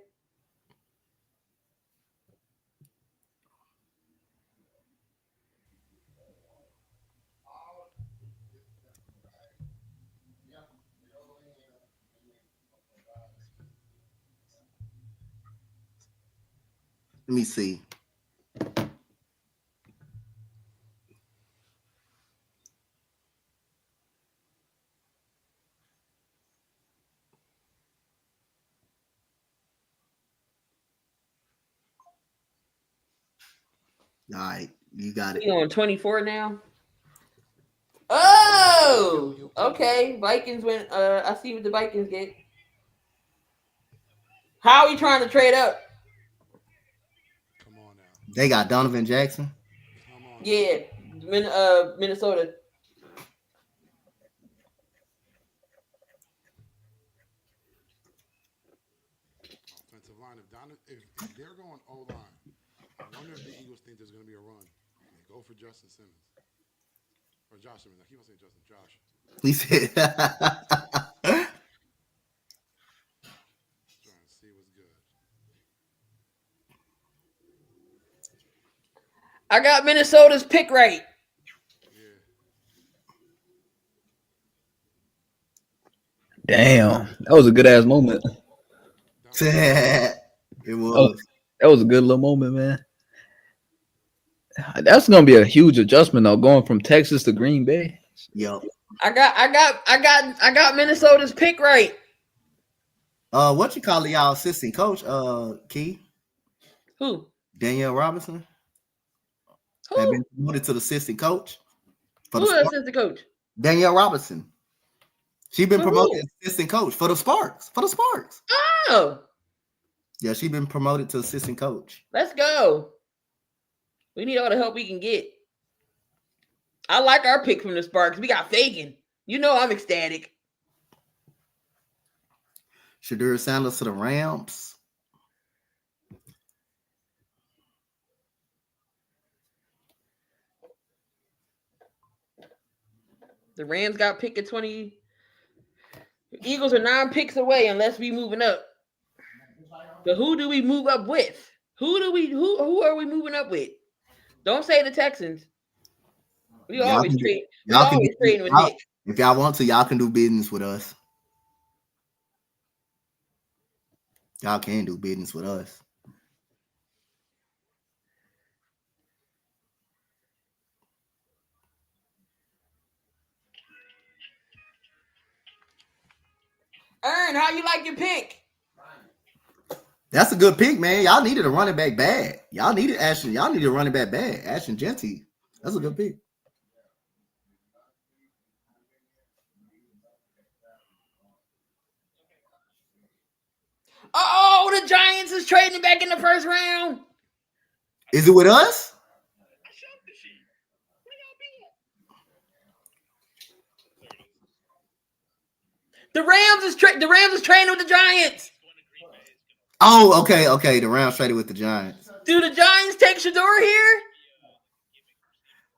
Let me see. All right, you got it. He on 24 now. Oh, okay. Vikings went. I see what the Vikings get. How are we trying to trade up? Come on now. They got Donovan Jackson. Come on. Yeah, Minnesota. Offensive line. If they're going O line, I wonder if the Eagles think there's going to be a run. They go for Justin Simmons or Josh Simmons. I keep on saying Justin. Josh. He said. Trying to see what's good. I got Minnesota's pick right. Damn, that was a good ass moment. It was. That was a good little moment, man. That's gonna be a huge adjustment though, going from Texas to Green Bay. Yep. I got Minnesota's pick right. What you call y'all assistant coach? Key. Who? Danielle Robinson. Who? Have been promoted to the assistant coach. Who is assistant coach? Danielle Robinson. She been For promoted who? as assistant coach for the Sparks. For the Sparks. Oh, Yeah, she been promoted to assistant coach. let's go. We need all the help we can get. I like our pick from the Sparks. We got Fagan. You know I'm ecstatic. Shadur Sanders to the Rams. The Rams got pick at 20. The Eagles are 9 picks away unless we moving up. But who do we move up with? Who are we moving up with? Don't say the Texans. We Y'all always can do- trade. We y'all can always do- trading with y'all- Nick. If y'all want to, y'all can do business with us. Y'all can do business with us. Ern, how you like your pick? That's a good pick, man. Y'all needed a running back bad. Y'all needed Ashton. Y'all needed a running back bad. Ashton Genty. That's a good pick. Oh, the Giants is trading back in the first round. Is it with us? The Rams is trading with the Giants. Oh, okay. The Rams traded with the Giants. Do the Giants take Shador here?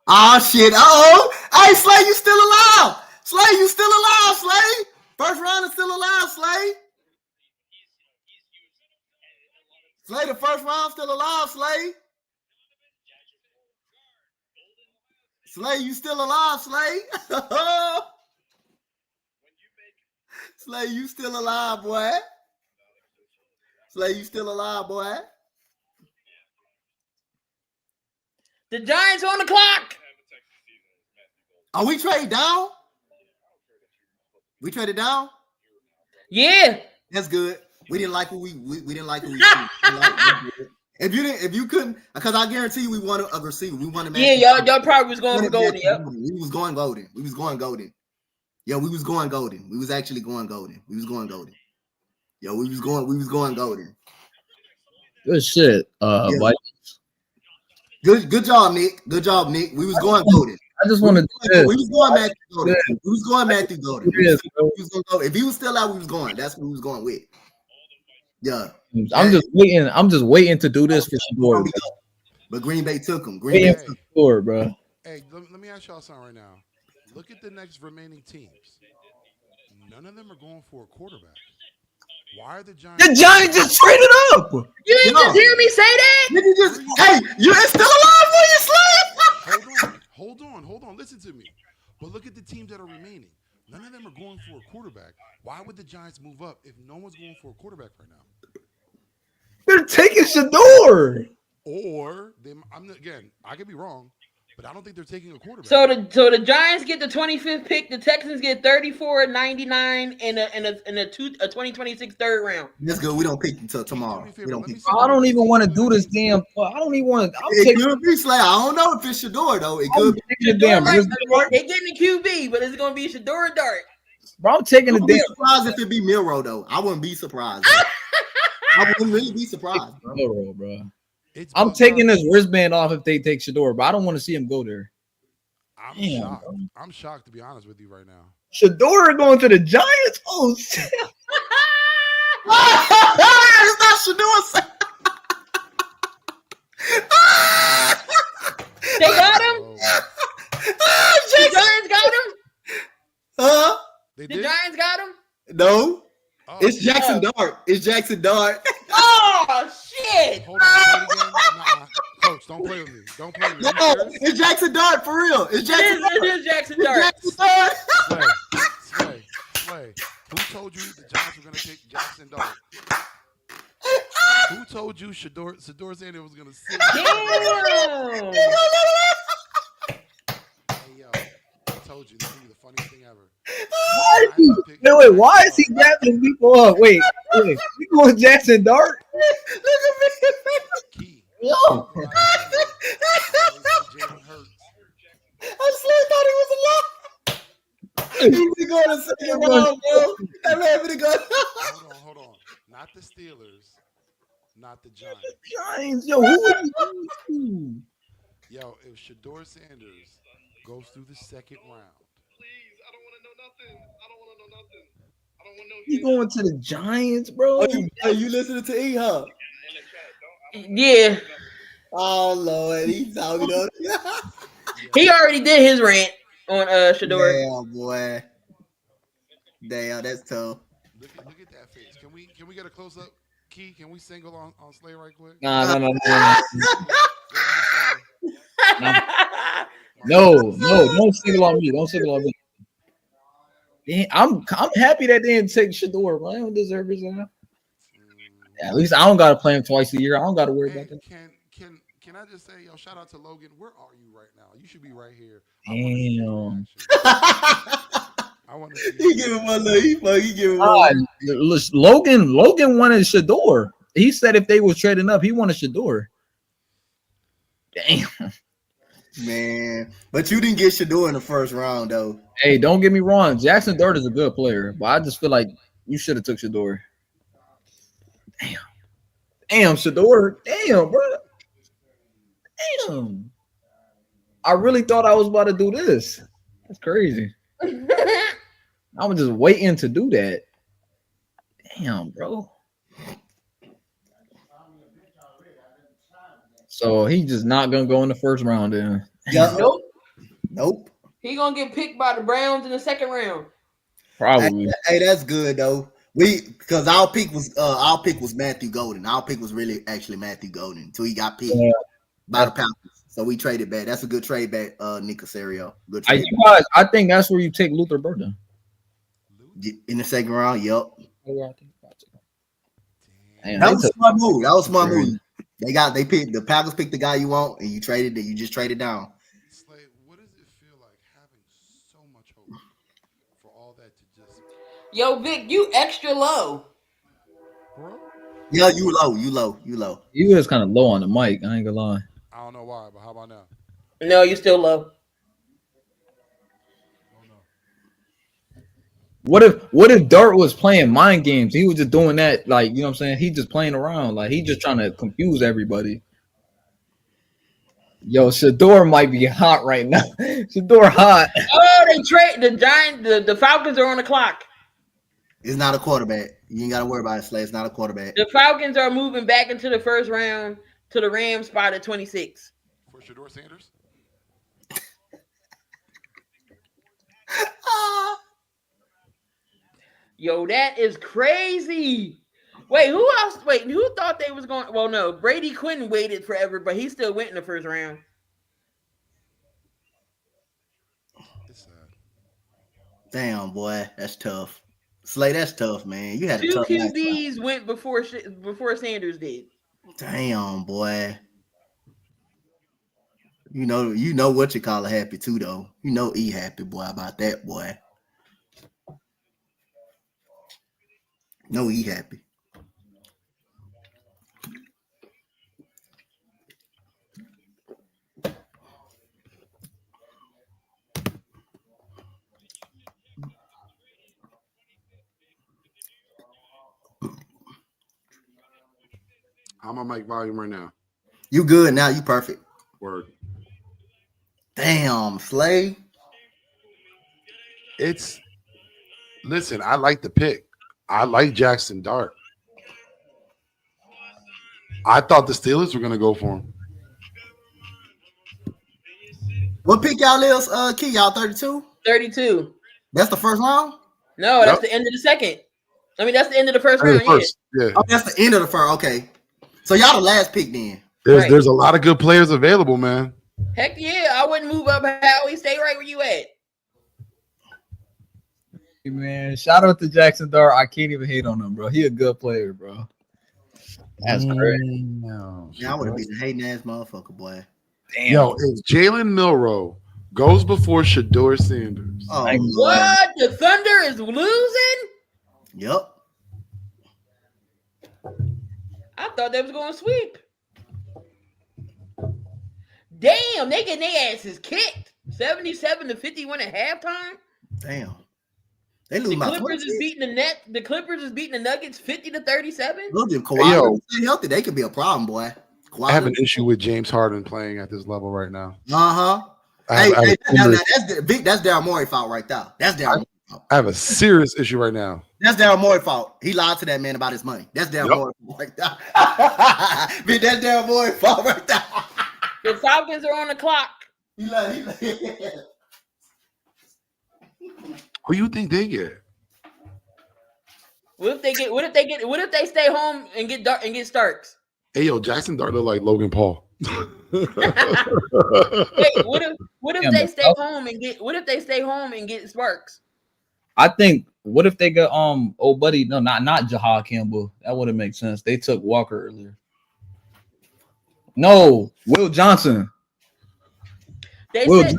Oh shit. Hey, Slay, you still alive. Slay, you still alive, Slay. First round is still alive, Slay. Slay, the first round still alive, Slay. Slay, you still alive, Slay. Slay, you still alive, boy. Slay, you still alive, boy. The Giants on the clock. Are we trade down? We traded down? Yeah. That's good. We didn't like who we didn't like who we if you couldn't, because I guarantee you we wanted a receiver. We wanted y'all probably was going for Golden. Yep. We was going golden. Yeah, we was going golden. We was actually going golden. We was going golden. Yo, we was going golden. Good shit. Yeah. Vikings. Good job, Nick. Good job, Nick. We was going golden. I just want to. We was going Matthew Golden. Yeah. We was going Matthew Golden. Yeah, We was gonna go. If he was still out, we was going. That's what we was going with. Yeah. I'm just waiting to do this for Shador. But Green Bay took him. Green Bay Hey, took Sure, bro. hey, let me ask y'all something right now. Look at the next remaining teams. None of them are going for a quarterback. Why are the Giants? The Giants just traded up. You didn't just hear me say that? Nigga just, hey, you it's still alive for you, Slave. Hold on. Listen to me. But look at the teams that are remaining. None of them are going for a quarterback. Why would the Giants move up if no one's going for a quarterback right now? They're taking Shador. Or again, I could be wrong, but I don't think they're taking a quarterback. So the Giants get the 25th pick, the Texans get 34, 99, and a 2026 third round. That's good. We don't pick until tomorrow. We don't pick. I don't even want to do this damn. I don't even want to. I'm It taking could be Slay. I don't know if it's Shador though. It could be. the damn. They give me QB, but it's gonna be Shador or Dart. Bro, I'm taking I the wouldn't be damn. surprised if it be Milrow though. I wouldn't be surprised. I wouldn't really be surprised, bro. Milrow, bro. It's I'm bugged taking out. this wristband off if they take Shador, but I don't want to see him go there. I'm Damn, shocked. bro. I'm shocked to be honest with you right now. Shador going to the Giants? Oh, shit. It's not Shador. They got him. The Giants got him. Huh? They The did? Giants got him. No. Oh, It's Jackson Dart. It's Jackson Dart. Oh shit! hold on, say it again. Nah, Coach, don't play with me. Don't play with me. No, You serious? it's Jackson Dart for real. It's Jackson Dart. It is Jackson It's Dart. Jackson Dart. Slay. Who told you the Giants were going to take Jackson Dart? Who told you Shador Sanders was going to sit? Damn. Hey, yo, I told you. This is the funniest thing ever. Why is he, wait, why is he drafting people up? Wait, you going Jackson Dart? Key. Yo. Jalen Hurts. I swear thought he was alive. He was going to say it wrong, bro. That man been going. Hold on. Not the Steelers. Not the Giants. Giants, yo, who are you? Yo, if Shador Sanders goes through the second round, Please, I don't want to know nothing. I don't want to know nothing. I don't want to know. He going to the Giants, bro? Are you listening to E, huh? Yeah, Oh, Lord. He's talking on he already did his rant on Shador. Damn, boy. Damn, that's tough. look at that face. Can we get a close up? Key, can we single on Slay right quick? No. No, don't single on me. Don't single on me. Yeah, I'm happy that they didn't take Shador, man. I don't deserve his ass. Yeah, at least I don't gotta play him twice a year. I don't gotta worry about that. Can I just say, yo, shout out to Logan. Where are you right now? You should be right here. Damn. I want to see He give him one look. He give him God, one. Logan wanted Shador. He said if they was trading up, he wanted Shador. Damn. Man. But you didn't get Shador in the first round, though. Hey, don't get me wrong. Jackson Dart is a good player, but I just feel like you should have took Shador. Damn, Shador. Damn, bro. Damn. I really thought I was about to do this. That's crazy. I was just waiting to do that. Damn, bro. So he's just not gonna go in the first round then. Yeah. Nope. He gonna get picked by the Browns in the second round. Probably. Hey, that's good though. Because our pick was Matthew Golden. Our pick was really actually Matthew Golden until he got picked by the Falcons. So we traded back. That's a good trade back, Nick Casario. Good trade. You guys, I think that's where you take Luther Burden. In the second round, yep. Damn, That was a smart move. That was a smart move. The Packers picked the guy you want, and you just traded down. Slay, what does it feel like having so much hope for all that to just Yo, Vic, you extra low. bro? Yeah, you low. You was kind of low on the mic. I ain't gonna lie. I don't know why, but how about now? No, you still low. What if Dart was playing mind games? He was just doing that, like, you know what I'm saying? He just playing around, like he just trying to confuse everybody. Yo, Shador might be hot right now. Shador hot. Oh, they trade the Giants. The Falcons are on the clock. It's not a quarterback. You ain't got to worry about it, Slay. It's not a quarterback. The Falcons are moving back into the first round to the Rams spot at 26. For Shedeur Sanders? Yo, that is crazy. Wait, who else? Wait, who thought they was going? Well, no, Brady Quinn waited forever, but he still went in the first round. It's sad. Damn, boy, that's tough. Slay, that's tough, man. You had a Two tough night. QBs went before Sanders did. Damn, boy. You know what you call it happy too, though. You know E happy, boy, about that, boy. No E happy. How my mic volume right now? You good now? You perfect. Word. Damn, Slay. Listen, I like the pick. I like Jackson Dart. I thought the Steelers were going to go for him. What pick y'all is, Key? Y'all 32? 32. That's the first round? No, that's the end of the second. I mean, that's the end of the first round. Yeah. Oh, that's the end of the first. Okay. So y'all the last pick then. There's a lot of good players available, man. Heck yeah, I wouldn't move up, Howie. Stay right where you at. Man, shout out to Jackson Dart. I can't even hate on him, bro. He a good player, bro. That's crazy. No. Yeah, I would have been a hating ass motherfucker, boy. Damn. Yo, if Jalen Milroe goes before Shedeur Sanders, Oh, What? The Thunder is losing? Yep. I thought they was going to sweep. Damn, they getting their asses kicked. 77-51 at halftime. Damn. They lose The my Clippers is beating the net. The Clippers is beating the Nuggets 50-37. Look, if Hey, Kawhi yo. stay healthy, they could be a problem, boy. Kawhi I have an issue with James Harden playing at this level right now. Uh-huh. I That's Daryl Morey fault right there. That's Daryl Morey fault. have a serious issue right now. That's Daryl Morey fault. He lied to that man about his money. That's Daryl Morey fault right there. Bitch, that's Daryl Morey fault right there. The Falcons are on the clock. He lied. Who you think they get? What if they stay home and get Starks? Hey, yo, Jackson Dart look like Logan Paul. Hey, what if they stay home and get Sparks? I think. What if they got old buddy? No, not Jahad Campbell. That wouldn't make sense. They took Walker earlier. No, Will Johnson. They Will said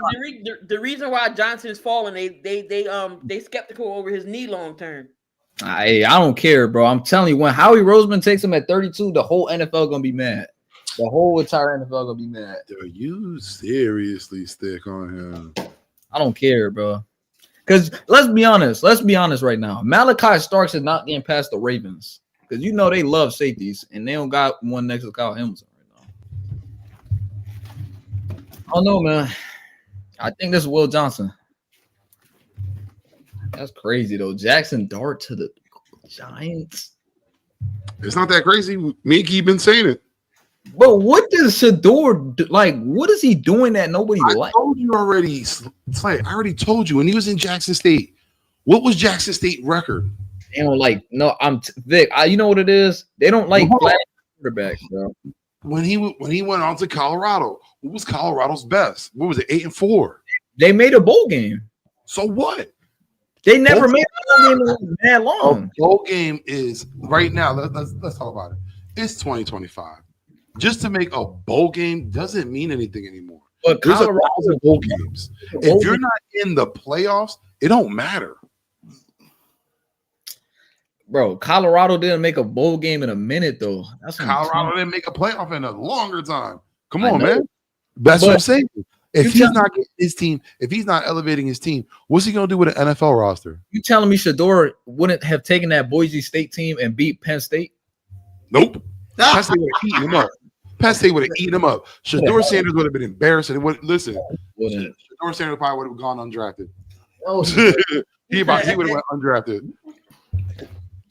the reason why Johnson's falling, they skeptical over his knee long term. I don't care, bro. I'm telling you, when Howie Roseman takes him at 32, the whole NFL gonna be mad. The whole entire NFL gonna be mad. Do you seriously stick on him? I don't care, bro. Because let's be honest right now. Malachi Starks is not getting past the Ravens because you know they love safeties and they don't got one next to Kyle Hamilton right now. I don't know, man. I think this is Will Johnson. That's crazy though. Jackson Dart to the Giants. It's not that crazy. Me and Key been saying it. But what does Shedeur do? Like? What is he doing that nobody likes? I told you already. It's like I already told you when he was in Jackson State. What was Jackson State record? They don't like. No, Vic. You know what it is? They don't like black quarterbacks, bro. When he went on to Colorado, what was Colorado's best? What was it? 8-4. They made a bowl game. So what? They never made a bowl game that long. A bowl game is right now. Let's talk about it. It's 2025. Just to make a bowl game doesn't mean anything anymore. But There's Colorado's 1,000 bowl games. If you're not in the playoffs, it don't matter. Bro, Colorado didn't make a bowl game in a minute, though. That's what I'm Colorado didn't make a playoff in a longer time. Come I on, know. man. That's what I'm saying. If You he's not getting his team, if he's not elevating his team, what's he gonna do with an NFL roster? You telling me Shedeur wouldn't have taken that Boise State team and beat Penn State? Nope. Penn State would have eaten him up. Penn State would have eaten him up. Shedeur Sanders would have been embarrassed. Listen, Shedeur Sanders probably would have gone undrafted. Oh, he would have went undrafted.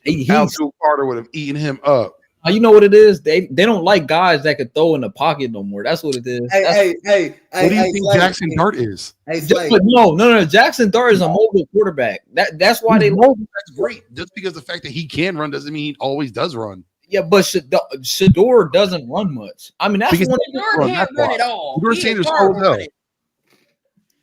He's Al Carter would have eaten him up. You know what it is? They don't like guys that could throw in the pocket no more. That's what it is. Hey, What do you think Jackson Dart is? Hey, Slay. No. Jackson Dart is a mobile quarterback. That's why they know that's great. Just because the fact that he can run doesn't mean he always does run. Yeah, but Shador doesn't run much. I mean, that's Because one Shador can't run at all. Shador He is Sanders horrible holds up. running.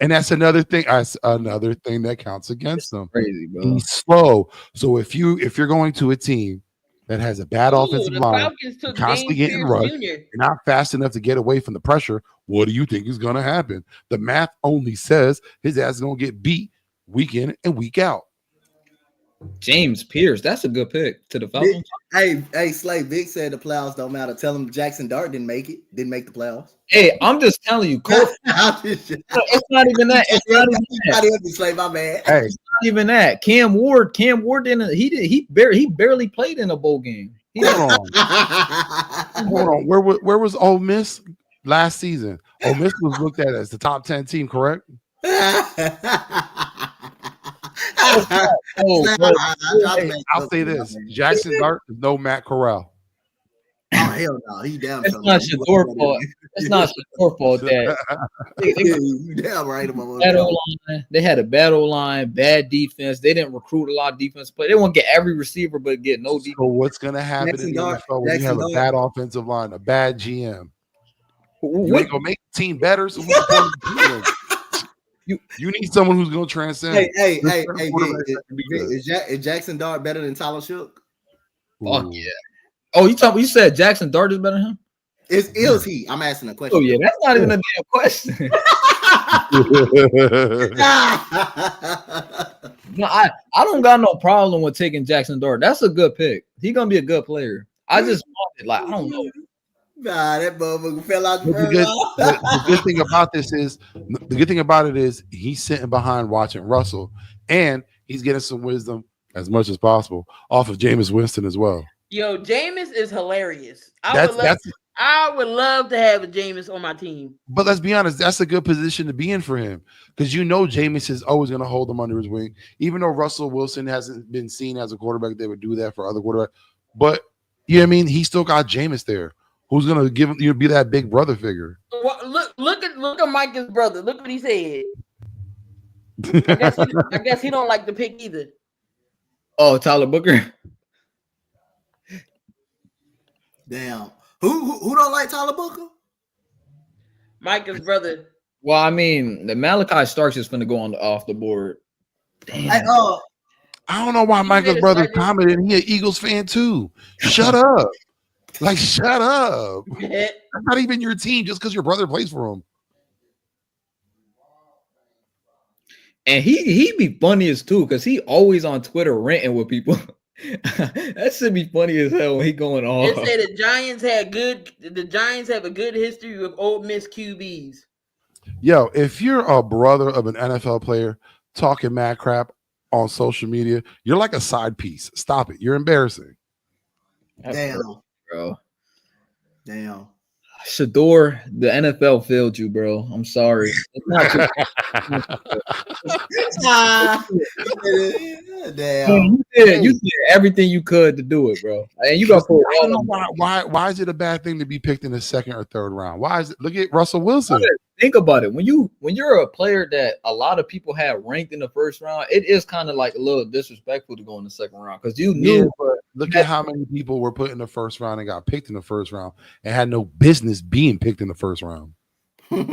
And that's another thing. That's another thing that counts against them. Crazy, bro. He's slow. So if you're going to a team that has a bad offensive the line, Falcons took constantly James getting Pierce rushed, Jr. you're not fast enough to get away from the pressure, what do you think is going to happen? The math only says his ass is going to get beat week in and week out. James Pierce, that's a good pick to the Falcons. Hey, Slay, Vic said the playoffs don't matter. Tell him Jackson Dart didn't make the playoffs. Hey, I'm just telling you, Cole, it's not even that. It's not even that. Slay, my man. Hey, It's not even that. Cam Ward didn't. He barely played in a bowl game. hold on. Where was Ole Miss last season? Ole Miss was looked at as the top 10 team, correct? I'll say this: Jackson Dart is no Matt Corral. Oh hell no, he damn. It's not Shador fault. It's not Shador fault that You damn right. they had a bad O-line, bad defense. They didn't recruit a lot of defense play. They won't get every receiver, but get no defense. So what's going to happen in the NFL when you have a bad offensive line, a bad GM? You ain't gonna make the team better. So what's the point of the you need someone who's gonna transcend. Hey, is Jackson Dart better than Tyler Shook? Fuck yeah. Oh, you said Jackson Dart is better than him? Is he? I'm asking a question. Oh yeah, that's not even a damn question. No, I don't got no problem with taking Jackson Dart. That's a good pick. He's gonna be a good player. I just wanted, like, I don't know. Nah, that motherfucker fell out. The good thing about this is the good thing about it is he's sitting behind watching Russell, and he's getting some wisdom as much as possible off of Jameis Winston as well. Yo, Jameis is hilarious. I would love to have a Jameis on my team. But let's be honest, that's a good position to be in for him because you know Jameis is always going to hold him under his wing, even though Russell Wilson hasn't been seen as a quarterback that would do that for other quarterbacks. But you know what I mean? He still got Jameis there. Who's gonna give him? You be that big brother figure. Well, look at Mike's brother. Look what he said. I guess he don't like the pick either. Oh, Tyler Booker. Damn. Who don't like Tyler Booker? Mike's brother. Well, I mean, the Malachi Starks is going to go off the board. Damn. I don't know why Michael's brother commented. He an Eagles fan too. Shut up. Like, shut up. That's not even your team just because your brother plays for him. And he be funniest too, because he always on Twitter ranting with people. That should be funny as hell when he going off. They say the Giants have a good history of Ole Miss QBs. Yo, if you're a brother of an NFL player talking mad crap on social media, you're like a side piece. Stop it. You're embarrassing. Damn. Bro. Damn. Shador, the NFL failed you, bro. I'm sorry. It's not Damn. You did everything you could to do it, bro. And you got for I don't know why is it a bad thing to be picked in the second or third round? Why is it? Look at Russell Wilson. Think about it. When you're a player that a lot of people have ranked in the first round, it is kind of like a little disrespectful to go in the second round because you knew. Yeah, but look at how many people were put in the first round and got picked in the first round and had no business being picked in the first round. In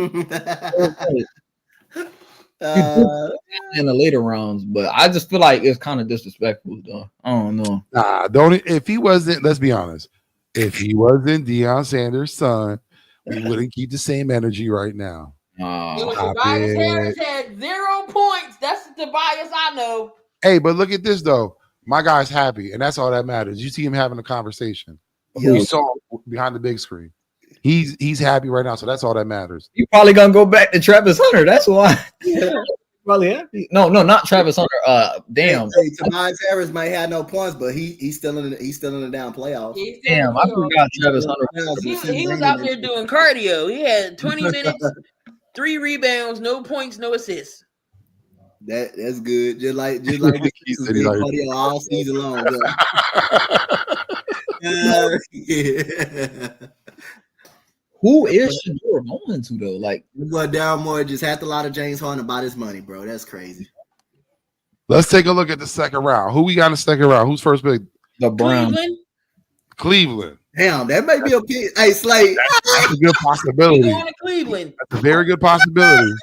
the later rounds, but I just feel like it's kind of disrespectful, though. I don't know. Nah, if he wasn't, let's be honest, if he wasn't Deion Sanders' son, we wouldn't keep the same energy right now. Tobias Harris had 0 points. That's the Tobias I know. Hey, but look at this though. My guy's happy, and that's all that matters. You see him having a conversation. You saw him behind the big screen. He's happy right now, so that's all that matters. You probably gonna go back to Travis Hunter. That's why. Probably happy. No, not Travis Hunter. Damn. Hey, Tobias Harris might have no points, but he's still in the down playoffs. Damn, I forgot Travis Hunter. He was out there doing cardio. He had 20 minutes, 3 rebounds, no points, no assists. That's good. Just like the cardio all season long. Yeah. Who is Shador going to though? Like, But Daryl Moore just had a lot of James Harden about his money, bro. That's crazy. Let's take a look at the second round. Who we got in the second round? Who's first pick? the Browns. Cleveland. Damn, that may be a kid. Hey, Slade. That's a good possibility. Going to Cleveland. That's a very good possibility.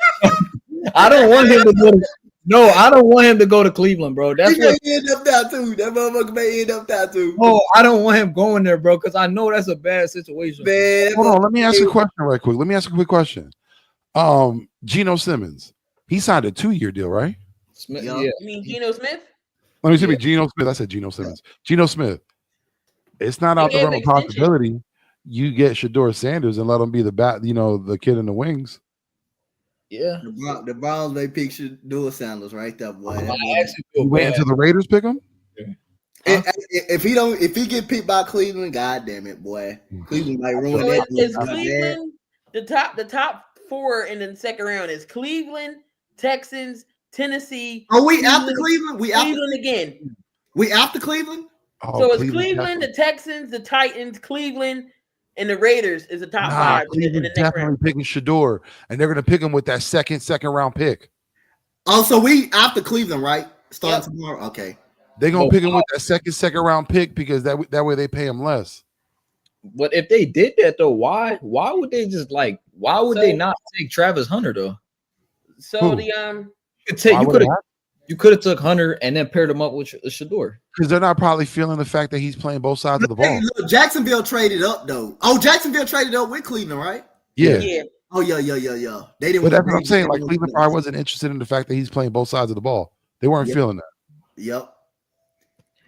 I don't want him to go. No, I don't want him to go to Cleveland, bro. That's He what. may end up there too. That motherfucker may end up there too. No, I don't want him going there, bro, because I know that's a bad situation. Man, Hold on, let me ask you a question right quick. Let me ask you a quick question. Geno Simmons, he signed a 2-year deal, right? Smith, Yeah. yeah. You mean Geno Smith? Let me see. Geno Smith. I said Geno Simmons. Geno Smith. It's not out the Yeah, realm of extension. possibility. You get Shador Sanders and let him be the kid in the wings. Yeah. the Browns may pick Shador Sanders right there, boy. That I boy. actually feel You wait bad. until the Raiders pick him. If he get picked by Cleveland, god damn it, boy. Cleveland might ruin So that. is deal. Cleveland the top 4 in the second round is Cleveland, Texans, Tennessee. Are we after Cleveland? Cleveland again. We after Cleveland? Oh, So it's Cleveland, the Texans, the Titans, Cleveland, and the Raiders is the top 5 in the Cleveland's next definitely round. picking Shador, and they're going to pick him with that second round pick. Oh, so we after Cleveland, right? Starting tomorrow. Okay. They're going to pick him with that second round pick because that way they pay him less. But if they did that though, why would they just like? Why would they not take Travis Hunter though? So Who? You could have took Hunter and then paired him up with Shador. Because they're not probably feeling the fact that he's playing both sides of the ball. Hey, look, Jacksonville traded up though. Oh, Jacksonville traded up with Cleveland, right? Yeah. Oh yeah. They didn't. But that's what I'm saying. Like Cleveland probably wasn't interested in the fact that he's playing both sides of the ball. They weren't feeling that. Yep.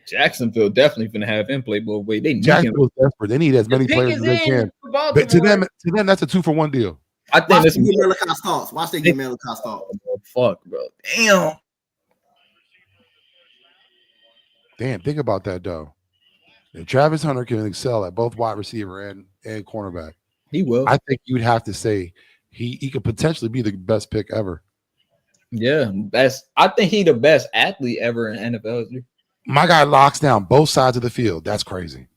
Jacksonville definitely gonna have him play both ways. They need him. Jacksonville's desperate. They need as many pick players is as they in can. for But to Baltimore. them, that's a 2-for-1 deal. I think Watch this they get Malachi Starks. Watch they get Malachi Starks. fuck, bro. Damn. Damn, think about that though. If Travis Hunter can excel at both wide receiver and cornerback, he will. I think you'd have to say he could potentially be the best pick ever. Yeah, I think he the best athlete ever in NFL. My guy locks down both sides of the field. That's crazy.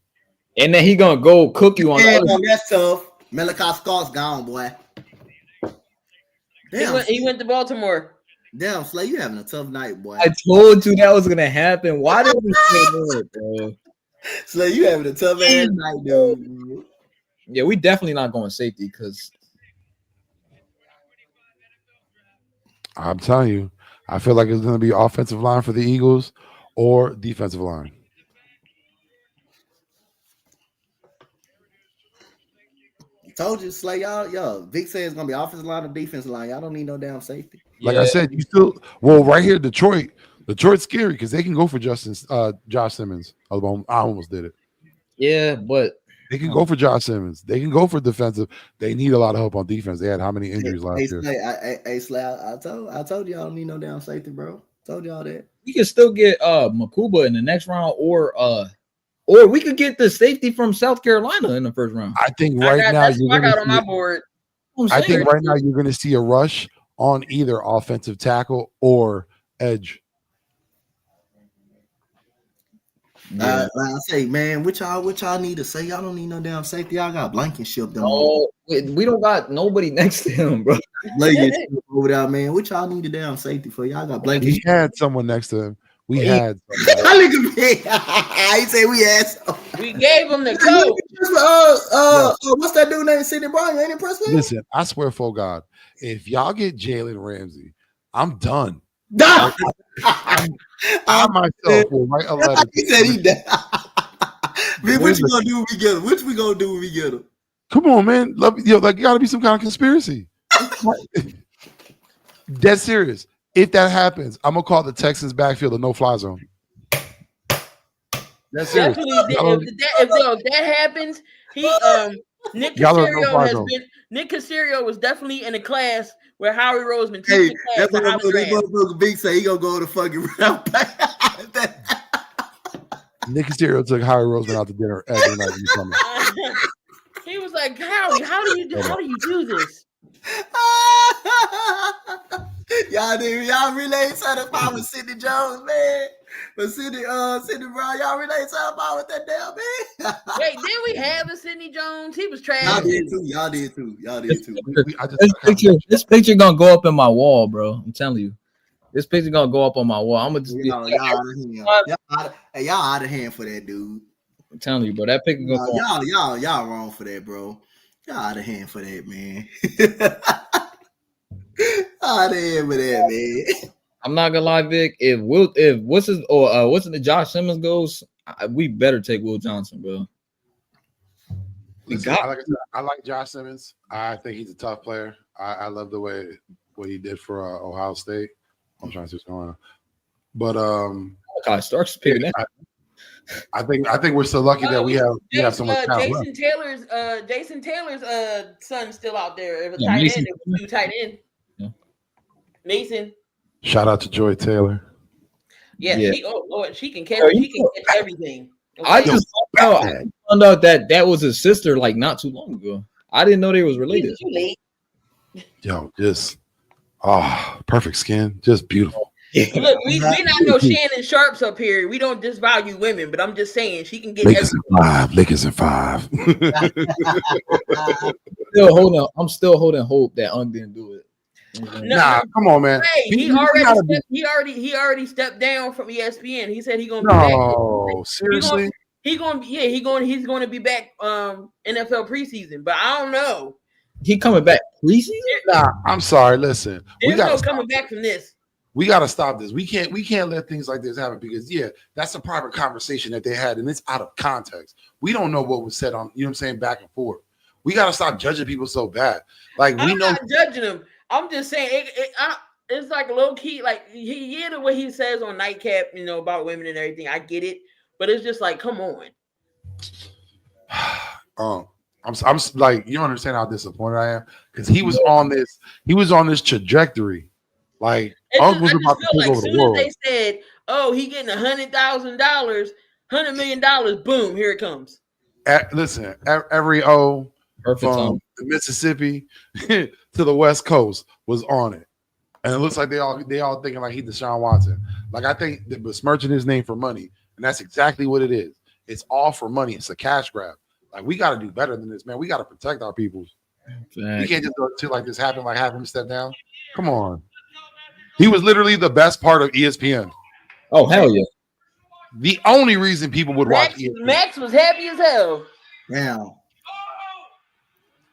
And then he gonna go cook you on the Damn, other. that's tough. Malachi Starks gone, boy. Damn, He went to Baltimore. damn, Slay, you having a tough night, boy. I told you that was gonna happen. Why did we say that, bro? Slay, you having a tough ass night, dude. Yeah, we definitely not going safety because I'm telling you, I feel like it's going to be offensive line for the Eagles or defensive line. Told you, Slay, y'all. Vic said it's gonna be offensive line or defensive line. Y'all don't need no damn safety. Like I said, right here, Detroit's scary because they can go for Josh Simmons. I almost did it. Yeah, but they can go for Josh Simmons. They can go for defensive. They need a lot of help on defense. They had how many injuries last year? Slay, I told y'all don't need no damn safety, bro. Told y'all that. we can still get Makuba in the next round, or we could get the safety from South Carolina in the first round. I think right now that's what I got on my board. I think right now you're going to see a rush on either offensive tackle or edge. Like I say, man, what y'all need to say? Y'all don't need no damn safety. Y'all got Blankenship them. Oh, we don't got nobody next to him, bro. Blankenship over there, man. What y'all need a damn safety for? Y'all got Blankenship. We had someone next to him. We had. I say we had. We gave him the coach. What's that dude named Sidney Brown? Ain't impressed with him? Listen, I swear for God, if y'all get Jalen Ramsey, I'm done. I myself will write a letter. He said he died. Man, what you gonna do when we get him? What we gonna do when we get him? Come on, man. Like you gotta be some kind of conspiracy. Dead serious. If that happens, I'm gonna call the Texans backfield a no-fly zone. That's serious. Definitely, if that happens, Nick Caserio was definitely in a class where Howie Roseman Hey, teaching that's class what how to draft. motherfucker Big say. He gonna go to fucking round. Nick Caserio took Howie Roseman out to dinner every night. He was like, Howie, how do you do this? Y'all really ain't satisfied with Sidney Jones, man. But Sidney Brown, y'all really ain't talking about with that damn man. Wait, did we have a Sidney Jones? He was trash. Y'all did too. Y'all did too. Y'all did too. This picture gonna go up in my wall, bro. I'm telling you. This picture gonna go up on my wall. I'm gonna just be Y'all out of hand for that, dude. I'm telling you, bro. That picture gonna go Y'all wrong for that, bro. Y'all out of hand for that, man. Out of hand for that, man. I'm not gonna lie, Vic. If what's the Josh Simmons goes, we better take Will Johnson, bro. Listen, I like Josh Simmons. I think he's a tough player. I love the way what he did for Ohio State. I'm trying to see what's going on, but God, Starks picking that. I think we're so lucky that we have so much talent. Jason Taylor's son's still out there. It was tight end. It was 2 tight end. Yeah. Mason. Shout out to Joy Taylor. Yeah. She can catch. She can catch everything. Okay? I just found out that was his sister like not too long ago. I didn't know they was related. Too late. Yo, just perfect skin, just beautiful. Look, we not no Shannon Sharps up here. We don't disvalue women, but I'm just saying she can get Lakers in 5. I'm still holding hope that Ung didn't do it. Nah, come on, man. Hey, he already stepped down from ESPN. He said he's gonna be back. No, seriously. He's going to be back NFL preseason, but I don't know. He coming back preseason? Nah, I'm sorry. Listen, there's no coming back from this. We got to stop this. We can't let things like this happen because that's a private conversation that they had and it's out of context. We don't know what was said on, you know what I'm saying, back and forth. We got to stop judging people so bad. Like I'm not judging them. I'm just saying it's like low key. Like he the way he says on Nightcap, about women and everything. I get it, but it's just like, come on. I'm like, you don't understand how disappointed I am because he was on this trajectory. Like Unk was about to take over the world. As they said, "Oh, he getting $100,000, $100 million." Boom, here it comes. Listen, every O from Mississippi to the West Coast was on it, and it looks like they all thinking like he's Deshaun Watson. Like I think they're besmirching his name for money, and that's exactly what it is. It's all for money. It's a cash grab. Like we got to do better than this, man. We got to protect our people. Exactly. We can't just let shit like this happen. Like have him step down. Come on. He was literally the best part of ESPN. Oh, hell yeah. The only reason people would watch ESPN. Max was happy as hell. Damn.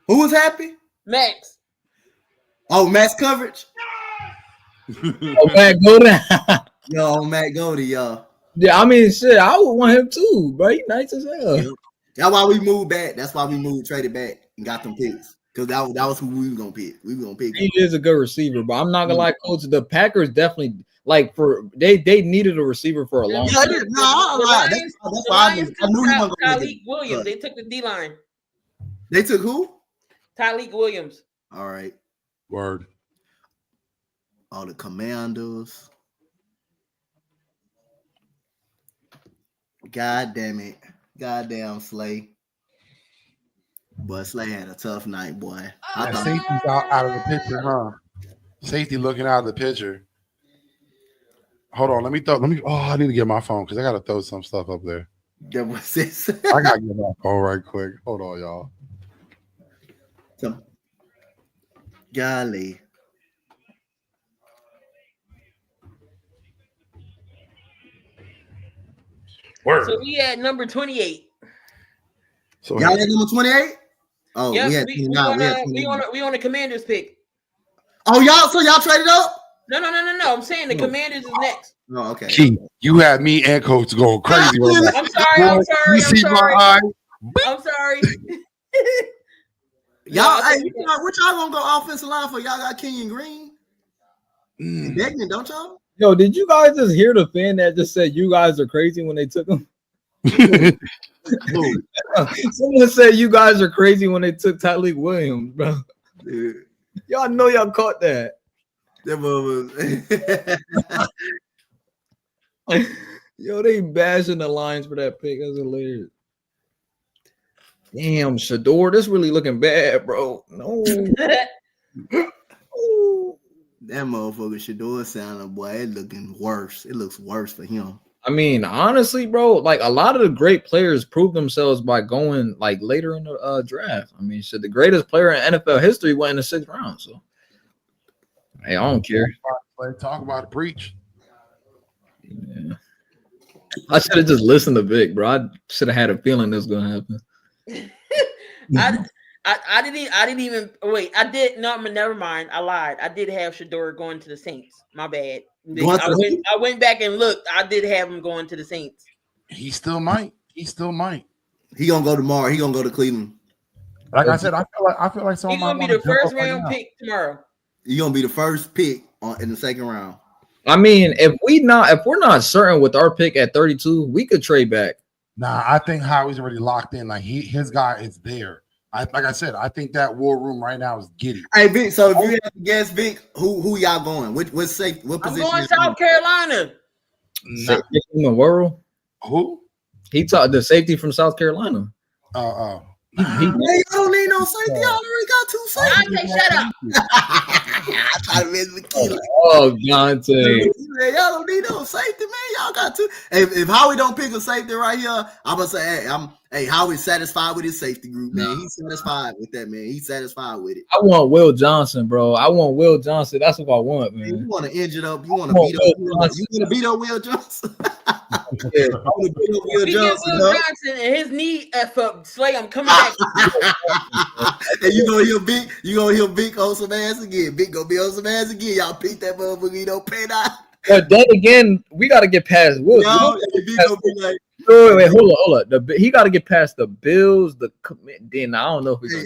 Who was happy? Max. Oh, Max coverage? Oh, Matt Goldie. Yo, Matt Goldie, y'all. Yeah, I mean, shit, I would want him too, bro. He nice as hell. Yep. That's why we moved back. That's why we traded back and got them picks. Because that was who we were gonna pick. We were gonna pick. He is a good receiver, but I'm not gonna lie, Coach. The Packers definitely they needed a receiver for a long time. The Lions took Tyleik Williams. They took the D-line. They took who? Tyleik Williams. All right. Word. All the Commanders. God damn it. Goddamn Slay. But Slay had a tough night, boy. Safety's out of the picture, huh? Safety looking out of the picture. Hold on, I need to get my phone because I gotta throw some stuff up there. Yeah, what's this? I gotta get my phone right quick. Hold on, y'all. Golly. Word. So we had number 28. So y'all had number 28? Oh, yep, we on the Commanders pick. Oh, y'all traded up? No. I'm saying the Commanders is next. Oh, okay. Key, you had me and Coach going crazy. I'm sorry. I'm sorry. Y'all, what y'all gonna go offensive line for? Y'all got Kenyon Green and Degnan, don't y'all? Yo, did you guys just hear the fan that just said you guys are crazy when they took him? Someone said you guys are crazy when they took Tyleik Williams, bro. Dude. Y'all know y'all caught that. Yo, they bashing the Lions for that pick. That's hilarious. Damn, Shador, this really looking bad, bro. No. That motherfucker Shador sounding, boy, it looking worse. It looks worse for him. I mean, honestly, bro, like a lot of the great players prove themselves by going like later in the draft. I mean, shit, the greatest player in NFL history went in the 6th round. So, hey, I don't care. Talk about it, preach. Yeah. I should have just listened to Vic, bro. I should have had a feeling this was gonna happen. I didn't even wait. I did no, never mind. I lied. I did have Shador going to the Saints. My bad. I went back and looked. I did have him going to the Saints. He still might. He gonna go tomorrow. He gonna go to Cleveland. Like I said, I feel like someone He's gonna be the first round pick tomorrow. You're gonna be the first pick in the 2nd round. I mean, if we're not certain with our pick at 32, we could trade back. Nah, I think Howie's already locked in. Like his guy is there. Like I said, I think that war room right now is giddy. Hey Vic, so if you have to guess, Vic, who y'all going? What position? I'm going South Carolina. Safety from the world. Who? He taught the safety from South Carolina. Hey, you don't need no safety. Y'all already got 2 safeties. Shut up. I try to miss McKinley. Oh, Dante. Y'all don't need no safety, man. Y'all got 2. If Howie don't pick a safety right here, I'm gonna say, hey, Howie's satisfied with his safety group, man. He's satisfied with that, man. He's satisfied with it. I want Will Johnson, bro. I want Will Johnson. That's what I want, man. You want to injure up? You want to beat up? You want to beat up Will Johnson? Yeah, Will Johnson and his knee F up. Slay, I'm coming back. And you gonna hear Vic on some ass again. Vic gonna be on some ass again. Y'all beat that motherfucker. You don't pay that. But then again, we got to get past Will. Wait, hold up. He got to get past the Bills. Then I don't know if we're gonna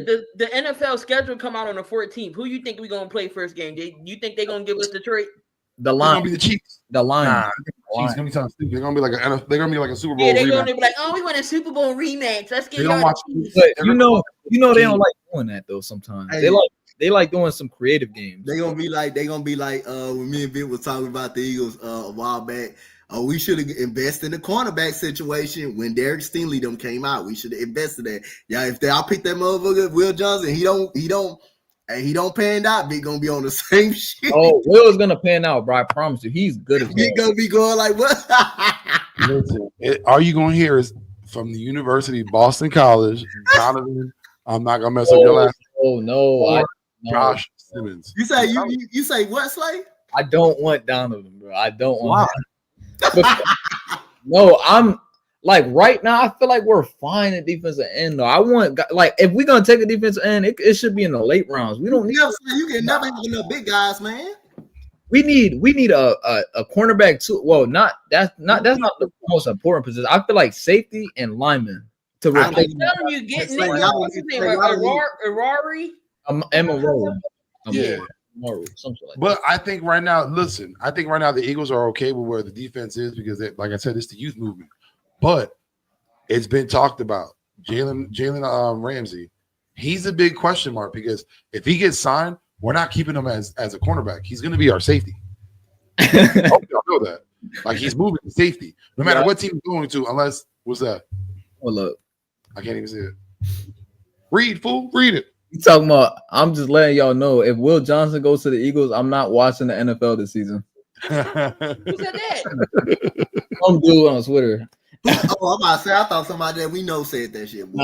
get. The NFL schedule come out on the 14th. Who you think we gonna play first game? You think they gonna give us Detroit? The line. Gonna be the Chiefs. The line. Nah, Chiefs gonna be something stupid. They're gonna be like a Super Bowl. Yeah, they're rematch. gonna be like, oh, we want a Super Bowl rematch. Let's get y'all. But you know they don't like doing that though. Sometimes they like doing some creative games. They're gonna be like when me and Vic was talking about the Eagles a while back. We should have invested in the cornerback situation when Derek Stingley them came out. We should have invested that. Yeah, if I'll pick that motherfucker Will Johnson, he don't pan out. Vic gonna be on the same shit. Oh, Will is gonna pan out, bro. I promise you, he's good as He gonna be going like what? Listen, all you gonna hear is from the University of Boston College, Donovan. I'm not gonna mess up your last. Oh no, Josh Simmons. You say what, Slay? I don't want Donovan, bro. I don't want. No, I'm like right now. I feel like we're fine at defensive end, though. I want like if we're gonna take a defensive end, it should be in the late rounds. We don't need. You can never have enough big guys, man. We need a cornerback too. Well, that's not the most important position. I feel like safety and lineman to replace. I'm telling you, get what's his name? Arari. Emma Yeah. But I think right now, the Eagles are okay with where the defense is because, like I said, it's the youth movement. But it's been talked about. Jalen Ramsey, he's a big question mark because if he gets signed, we're not keeping him as a cornerback. He's going to be our safety. I hope y'all know that. Like he's moving to safety, no matter what team he's going to, unless what's that? Well, look, I can't even see it. Read it. You talking about? I'm just letting y'all know if Will Johnson goes to the Eagles, I'm not watching the NFL this season. Who said that? Some dude on Twitter. Oh, I'm about to say, I thought somebody that we know said that shit. Boy.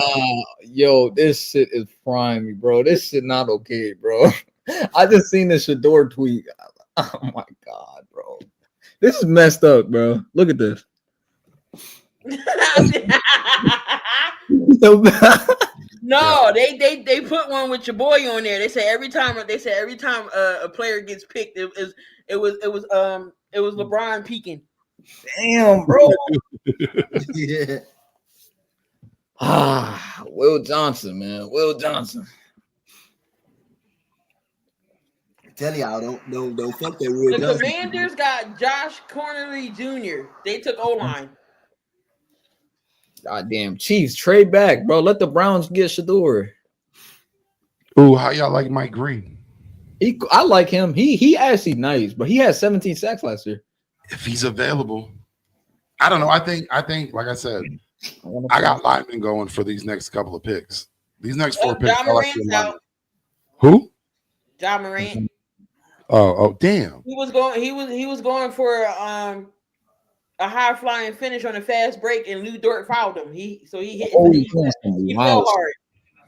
Yo, this shit is frying me, bro. This shit not okay, bro. I just seen this Shador tweet. Oh my god, bro. This is messed up, bro. Look at this. No, they put one with your boy on there. They say every time a player gets picked, it was LeBron peaking. Damn, bro. Yeah. Will Johnson, man. Will Johnson. Tell y'all don't fuck that Will The Johnson. Commanders got Josh Cornerly Jr. They took O-line. Goddamn Chiefs, trade back, bro. Let the Browns get Shador. Ooh, how y'all like Mike Green? I like him. He actually nice, but he had 17 sacks last year. If he's available, I don't know. I think, like I said, I got linemen going for these next couple of picks. These next 4 picks. John Morant's out. Who? John Morant. Oh, damn. He was going for a high flying finish on a fast break, and Lou Dort fouled him. He hit. Always doing He something fell wild. hard.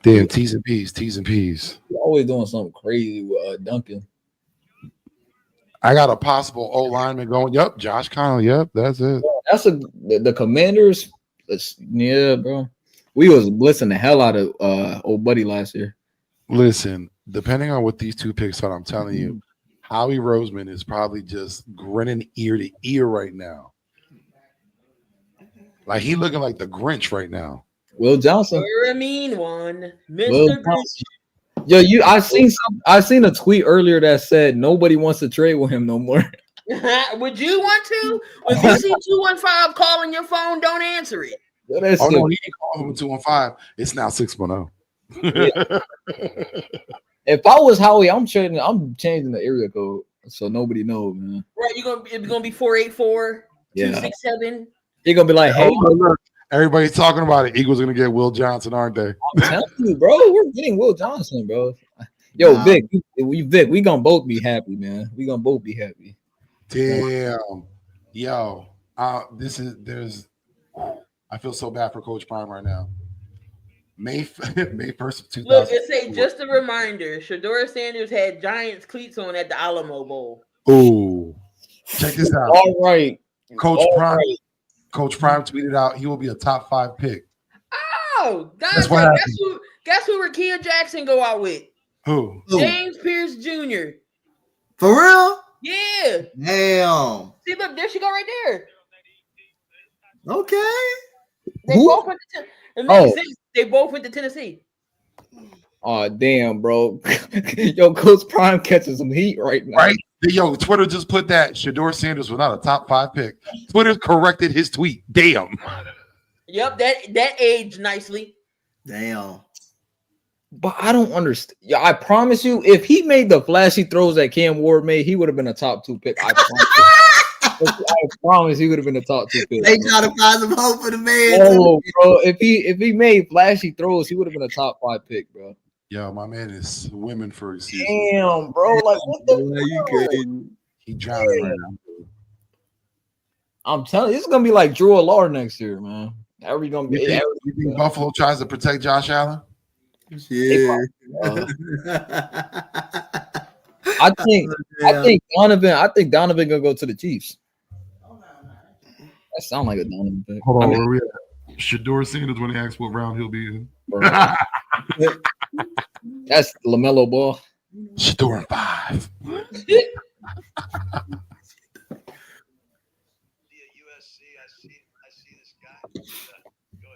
Damn, T's and P's, T's and P's. He always doing something crazy with Duncan. I got a possible O lineman going. Yep, Josh Connell. Yep, that's it. That's the Commanders. Yeah, bro. We was blitzing the hell out of old buddy last year. Listen, depending on what these two picks are, I'm telling you, Howie Roseman is probably just grinning ear to ear right now. Like he looking like the Grinch right now. Will Johnson. You're a mean one, Will Mr. Johnson. Yo, I seen a tweet earlier that said nobody wants to trade with him no more. Would you want to? If you see 215 calling your phone, don't answer it. Yo, that's Oh no, still- he didn't call him 215. It's now 610. if I was Howie, I'm changing the area code so nobody knows, man. Right, it's gonna be 484 Yeah. 267. You're gonna be like, hey, Oh, look, everybody's talking about it. Eagles gonna get Will Johnson, aren't they? I'm telling you, bro, we're getting Will Johnson, bro. Yo, Nah. Vic, we gonna both be happy, man. We gonna both be happy. Damn, yo, I feel so bad for Coach Prime right now. May 1st of 2000. Look, it say just a reminder: Shedeur Sanders had Giants cleats on at the Alamo Bowl. Ooh, check this out. All right, Coach all Prime. right. Coach Prime tweeted out he will be a top 5 pick. Oh, That's guys, what happened. guess who Rakia Jackson go out with? Who? Who? James Pierce Jr. For real? Yeah. Damn. See, look, there she go right there. Okay. They Who? both went to they both went to Tennessee. Oh damn, bro. Yo, Coach Prime catching some heat right now. Right? Yo, Twitter just put that Shedeur Sanders was not a top 5 pick. Twitter corrected his tweet. Damn. Yep, that aged nicely. Damn. But I don't understand. Yeah, I promise you, if he made the flashy throws that Cam Ward made, he would have been a top 2 pick. I promise he would have been a top 2 pick. They try to find some hope for the man. Oh, bro, if he made flashy throws, he would have been a top 5 pick, bro. Yo, my man is swimming for his season. Damn, bro, like what the? You crazy. He drowning right now. I'm telling you, it's gonna be like Drew Allard next year, man. Every gonna be. You think Buffalo tries to protect Josh Allen? Yeah. I think Donovan gonna go to the Chiefs. That sound like a Donovan pick. Hold on, I mean, where we at? Shedeur Sanders when he asks what round he'll be in. that's LaMelo Ball. Shedeur in 5.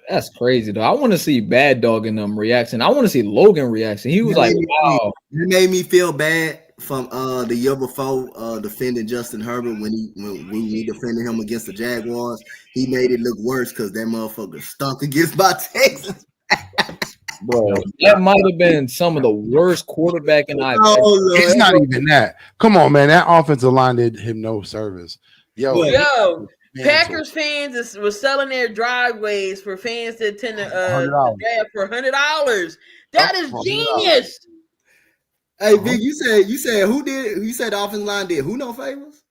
That's crazy though. I want to see Bad Dog in them reaction. I want to see Logan reaction. He was like, "Wow." It made me feel bad from the year before defending Justin Herbert when we defended him against the Jaguars. He made it look worse because that motherfucker stunk against my Texans. Bro, that might have been some of the worst quarterbacking I've ever. It's not even that. Come on, man. That offensive line did him no service. Yo, Packers fans was selling their driveways for fans to attend the $100. draft for $100. That is genius. Hey, Vic, you said who did? You said the offensive line did who no favors?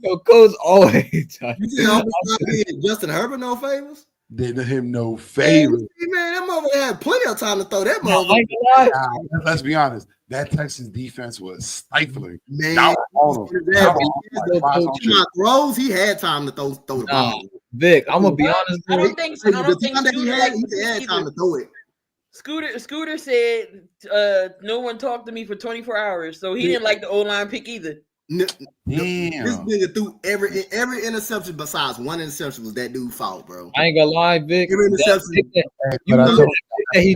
Yo, Coach always. You said the offensive line did Justin Herbert no favors? Did him no favor. Man, that motherfucker had plenty of time to throw that No, I ain't motherfucker. gonna lie. Let's be honest. That Texas defense was stifling. Man, That was on him. my throws, he had time to throw the Nah, ball. Vic, I'm gonna be honest. I don't think so. I don't think The time that Scooter he liked had it time either. to throw it. Scooter said no one talked to me for 24 hours, so he didn't like the O-line pick either. This Damn. nigga threw every interception besides one interception was that dude's fault, bro. I ain't gonna lie, Vic. Every interception. You But I know told- that he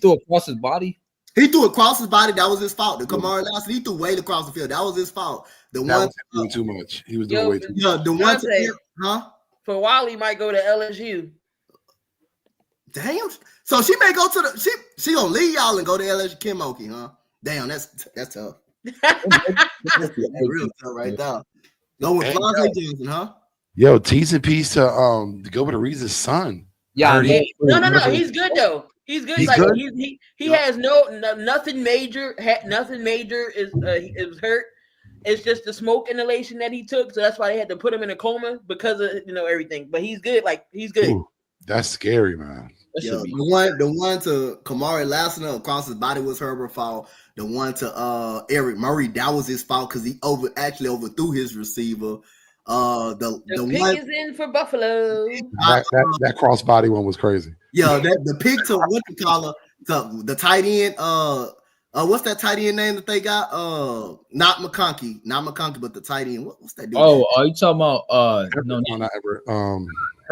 threw across his body. He threw across his body. That was his fault. The Kamari Lawson, he threw way across the field. That was his fault. The That one, was him doing too much. He was doing Yo, way too much. yeah, the one, Dante. huh? For Wally might go to LSU. Damn. So she may go to the she gonna leave y'all and go to LSU Kim Okie, huh? Damn, that's tough. That's real tough right there. Go with Hey, Vontae Johnson, huh? Yo, T's and P's to Gilbert Arenas' son. Yeah, Heard Yeah. he- No, he's good though. He's good. He's Like good? he has nothing major. Nothing major is hurt. It's just the smoke inhalation that he took, so that's why they had to put him in a coma because of everything. But he's good. Like he's good. Ooh, that's scary, man. Yeah, the one to Kamari Lassiter across his body was Herbert fault. The one to Eric Murray, that was his fault because he overthrew his receiver. The pick one is in for Buffalo. That crossbody one was crazy. Yeah, the pick to what you call her, the tight end. What's that tight end name that they got? Not McConkey, but the tight end. What's that dude? Oh, are you talking about no, not Everett.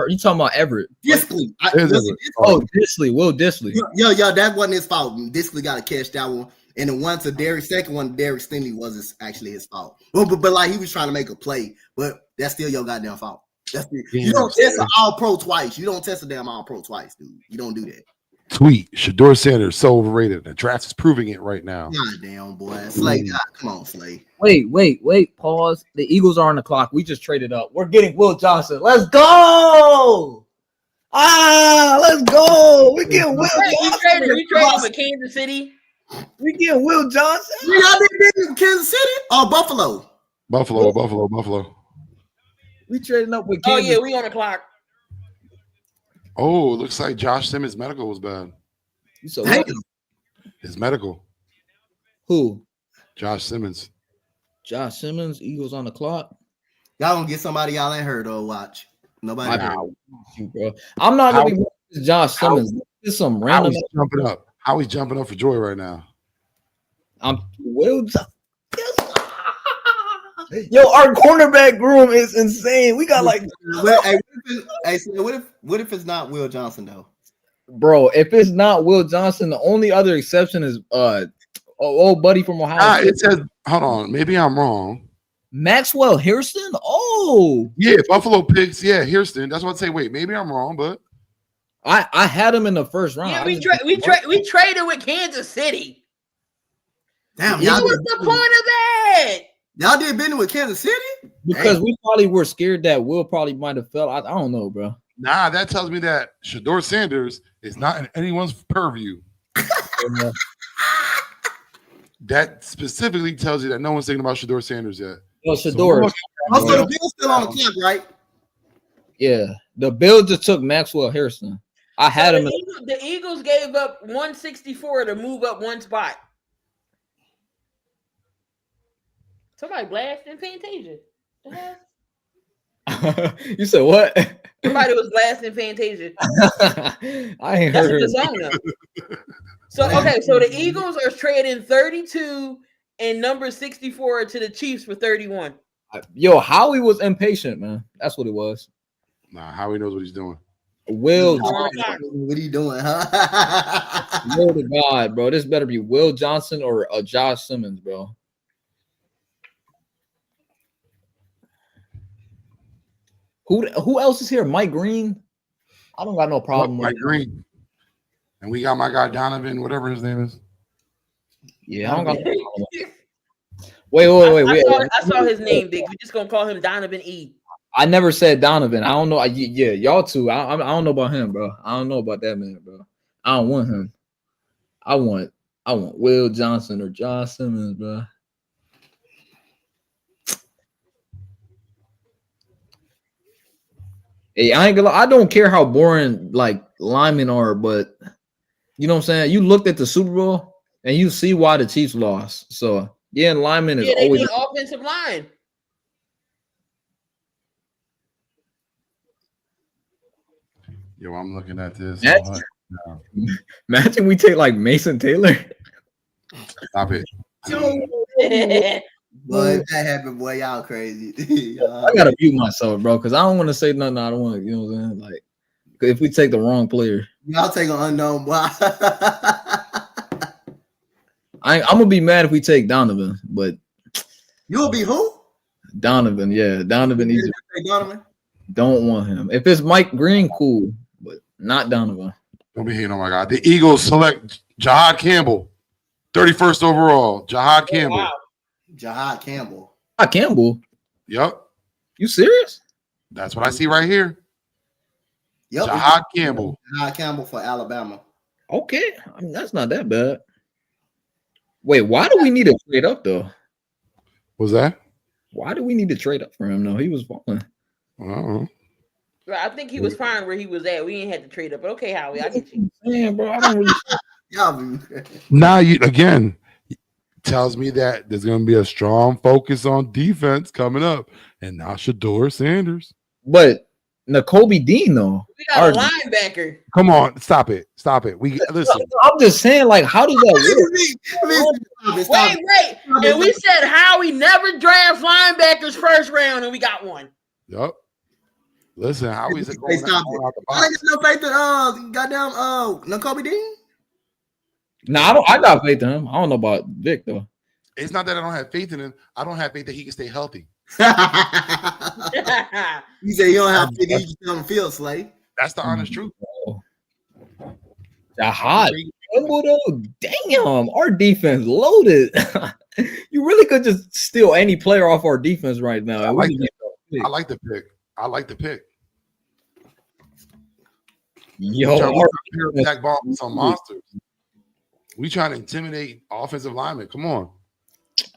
you talking about Everett? Disley. Disley, Will Disley. Yeah, that wasn't his fault. Disley got to catch that one. And the one to Derek, second one, Derek Stingley was actually his fault. But like he was trying to make a play, but that's still your goddamn fault. You don't test an all-pro twice. You don't test a damn all-pro twice, dude. You don't do that. Tweet: Shedeur Sanders so overrated. The draft is proving it right now. God damn, boy. Slay, God, come on, Slay. Wait. Pause. The Eagles are on the clock. We just traded up. We're getting Will Johnson. Let's go. Let's go. We're getting Will Johnson. We traded with Kansas City. We getting Will Johnson. Y'all did Kansas City or Buffalo? Buffalo. We trading up with Kansas. Oh yeah, we on the clock. Oh, it looks like Josh Simmons' medical was bad. So his medical. Who? Josh Simmons. Josh Simmons. Eagles on the clock. Y'all gonna get somebody y'all ain't heard of. Watch. Nobody. Bro. I'm not gonna be Josh Simmons. This is some random. How he's jumping up for joy right now. I'm Will. Yo, our cornerback room is insane. We got like. What if it's not Will Johnson though? Bro, if it's not Will Johnson, the only other exception is old buddy from Ohio State. It says, hold on, maybe I'm wrong. Maxwell Hairston? Oh, yeah, Buffalo picks. Yeah, Hairston. That's what I'd say. Wait, maybe I'm wrong, but I had him in the first round. Yeah, we traded with Kansas City. Damn, what's the point of that? Y'all did business with Kansas City? Because we probably were scared that Will probably might have fell. I don't know, bro. Nah, that tells me that Shedeur Sanders is not in anyone's purview. That specifically tells you that no one's thinking about Shedeur Sanders yet. Well, Shedeur. So the Bills still on the clock, right? Yeah, the Bills just took Maxwell Hairston. I had him. The Eagles gave up 164 to move up one spot. Somebody blasting Fantasia. You said what? Somebody was blasting Fantasia. I ain't heard the song though. So the Eagles are trading 32 and number 64 to the Chiefs for 31. Yo, Howie was impatient, man. That's what it was. Nah, Howie knows what he's doing. Will, what are you doing, huh? Will to God, bro. This better be Will Johnson or Josh Simmons, bro. Who else is here? Mike Green. I don't got no problem with Mike Green. And we got my guy Donovan, whatever his name is. Yeah, I don't got no problem. Wait. I saw his name, Dick. We're just gonna call him Donovan E. I never said Donovan. I don't know. Yeah, y'all too. I don't know about him, bro. I don't know about that man, bro. I don't want him. I want Will Johnson or Josh Simmons, bro. Hey, I ain't gonna lie, I don't care how boring like linemen are, but you know what I'm saying? You looked at the Super Bowl and you see why the Chiefs lost. So yeah, linemen is they always need offensive line. Yo, I'm looking at this. Imagine we take like Mason Taylor. Stop it. Boy, if that happened, boy, y'all crazy. I gotta mute myself, bro, because I don't want to say nothing. I don't want to, you know what I'm saying? Like, if we take the wrong player, y'all take an unknown boy. I'm gonna be mad if we take Donovan, but you'll be who? Donovan, yeah, Donovan. Donovan. Don't want him. If it's Mike Green, cool, but not Donovan. Don't be hating on my God. The Eagles select Jahad Campbell, 31st overall. Jahad Campbell. Wow. Jahad Campbell. Campbell. Yep. You serious? That's what I see right here. Yep. Jahad Campbell. Jahad Campbell for Alabama. Okay, I mean, that's not that bad. Wait, why do we need to trade up though? Was that? Why do we need to trade up for him? though? He was balling. Uh-uh. I think he was fine where he was at. We ain't had to trade up. But okay, Howie, I get you. Man, bro, I don't really. Y'all be Now you again tells me that there's going to be a strong focus on defense coming up, and not Shador Sanders. But Nakobe Dean though. We got a linebacker. Come on, stop it. We listen. I'm just saying, like, how does that work? Wait. And we said Howie never drafts linebackers first round, and we got one. Yup. Listen, how is it going out the I box? ain't got no faith in goddamn Nakobe Dean. Nah, I got faith in him. I don't know about Vic though. It's not that I don't have faith in him. I don't have faith that he can stay healthy. You say you don't have faith, you just on the field, Slay. That's the honest truth. The hot. Damn, our defense loaded. You really could just steal any player off our defense right now. I like the pick. Yo, Jack ball with some monsters. We trying to intimidate offensive linemen. Come on.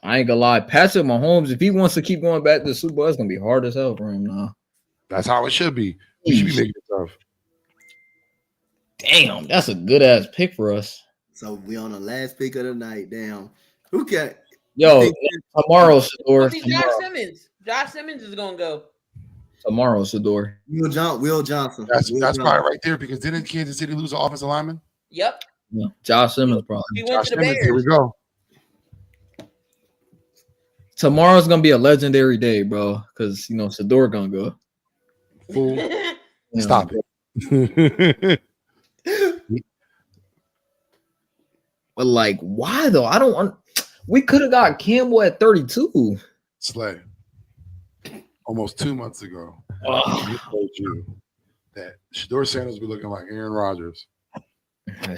I ain't gonna lie. Patrick Mahomes, if he wants to keep going back to the Super Bowl, it's gonna be hard as hell for him now. That's how it should be. We should be making it tough. Damn, that's a good ass pick for us. So we on the last pick of the night. Damn. Who can Yo, tomorrow, Shador. Josh Simmons is gonna go. Tomorrow, Shador. Will Johnson. That's probably right there because didn't Kansas City lose an offensive lineman? Yep. Yeah. Josh Simmons probably. He went to the Bears. Here we go. Tomorrow's gonna be a legendary day, bro. Because Shador gonna go. Fool. Stop it. But like, why though? I don't want. We could have got Campbell at 32. Slay. Almost 2 months ago, I told you that Shador Sanders will be looking like Aaron Rodgers.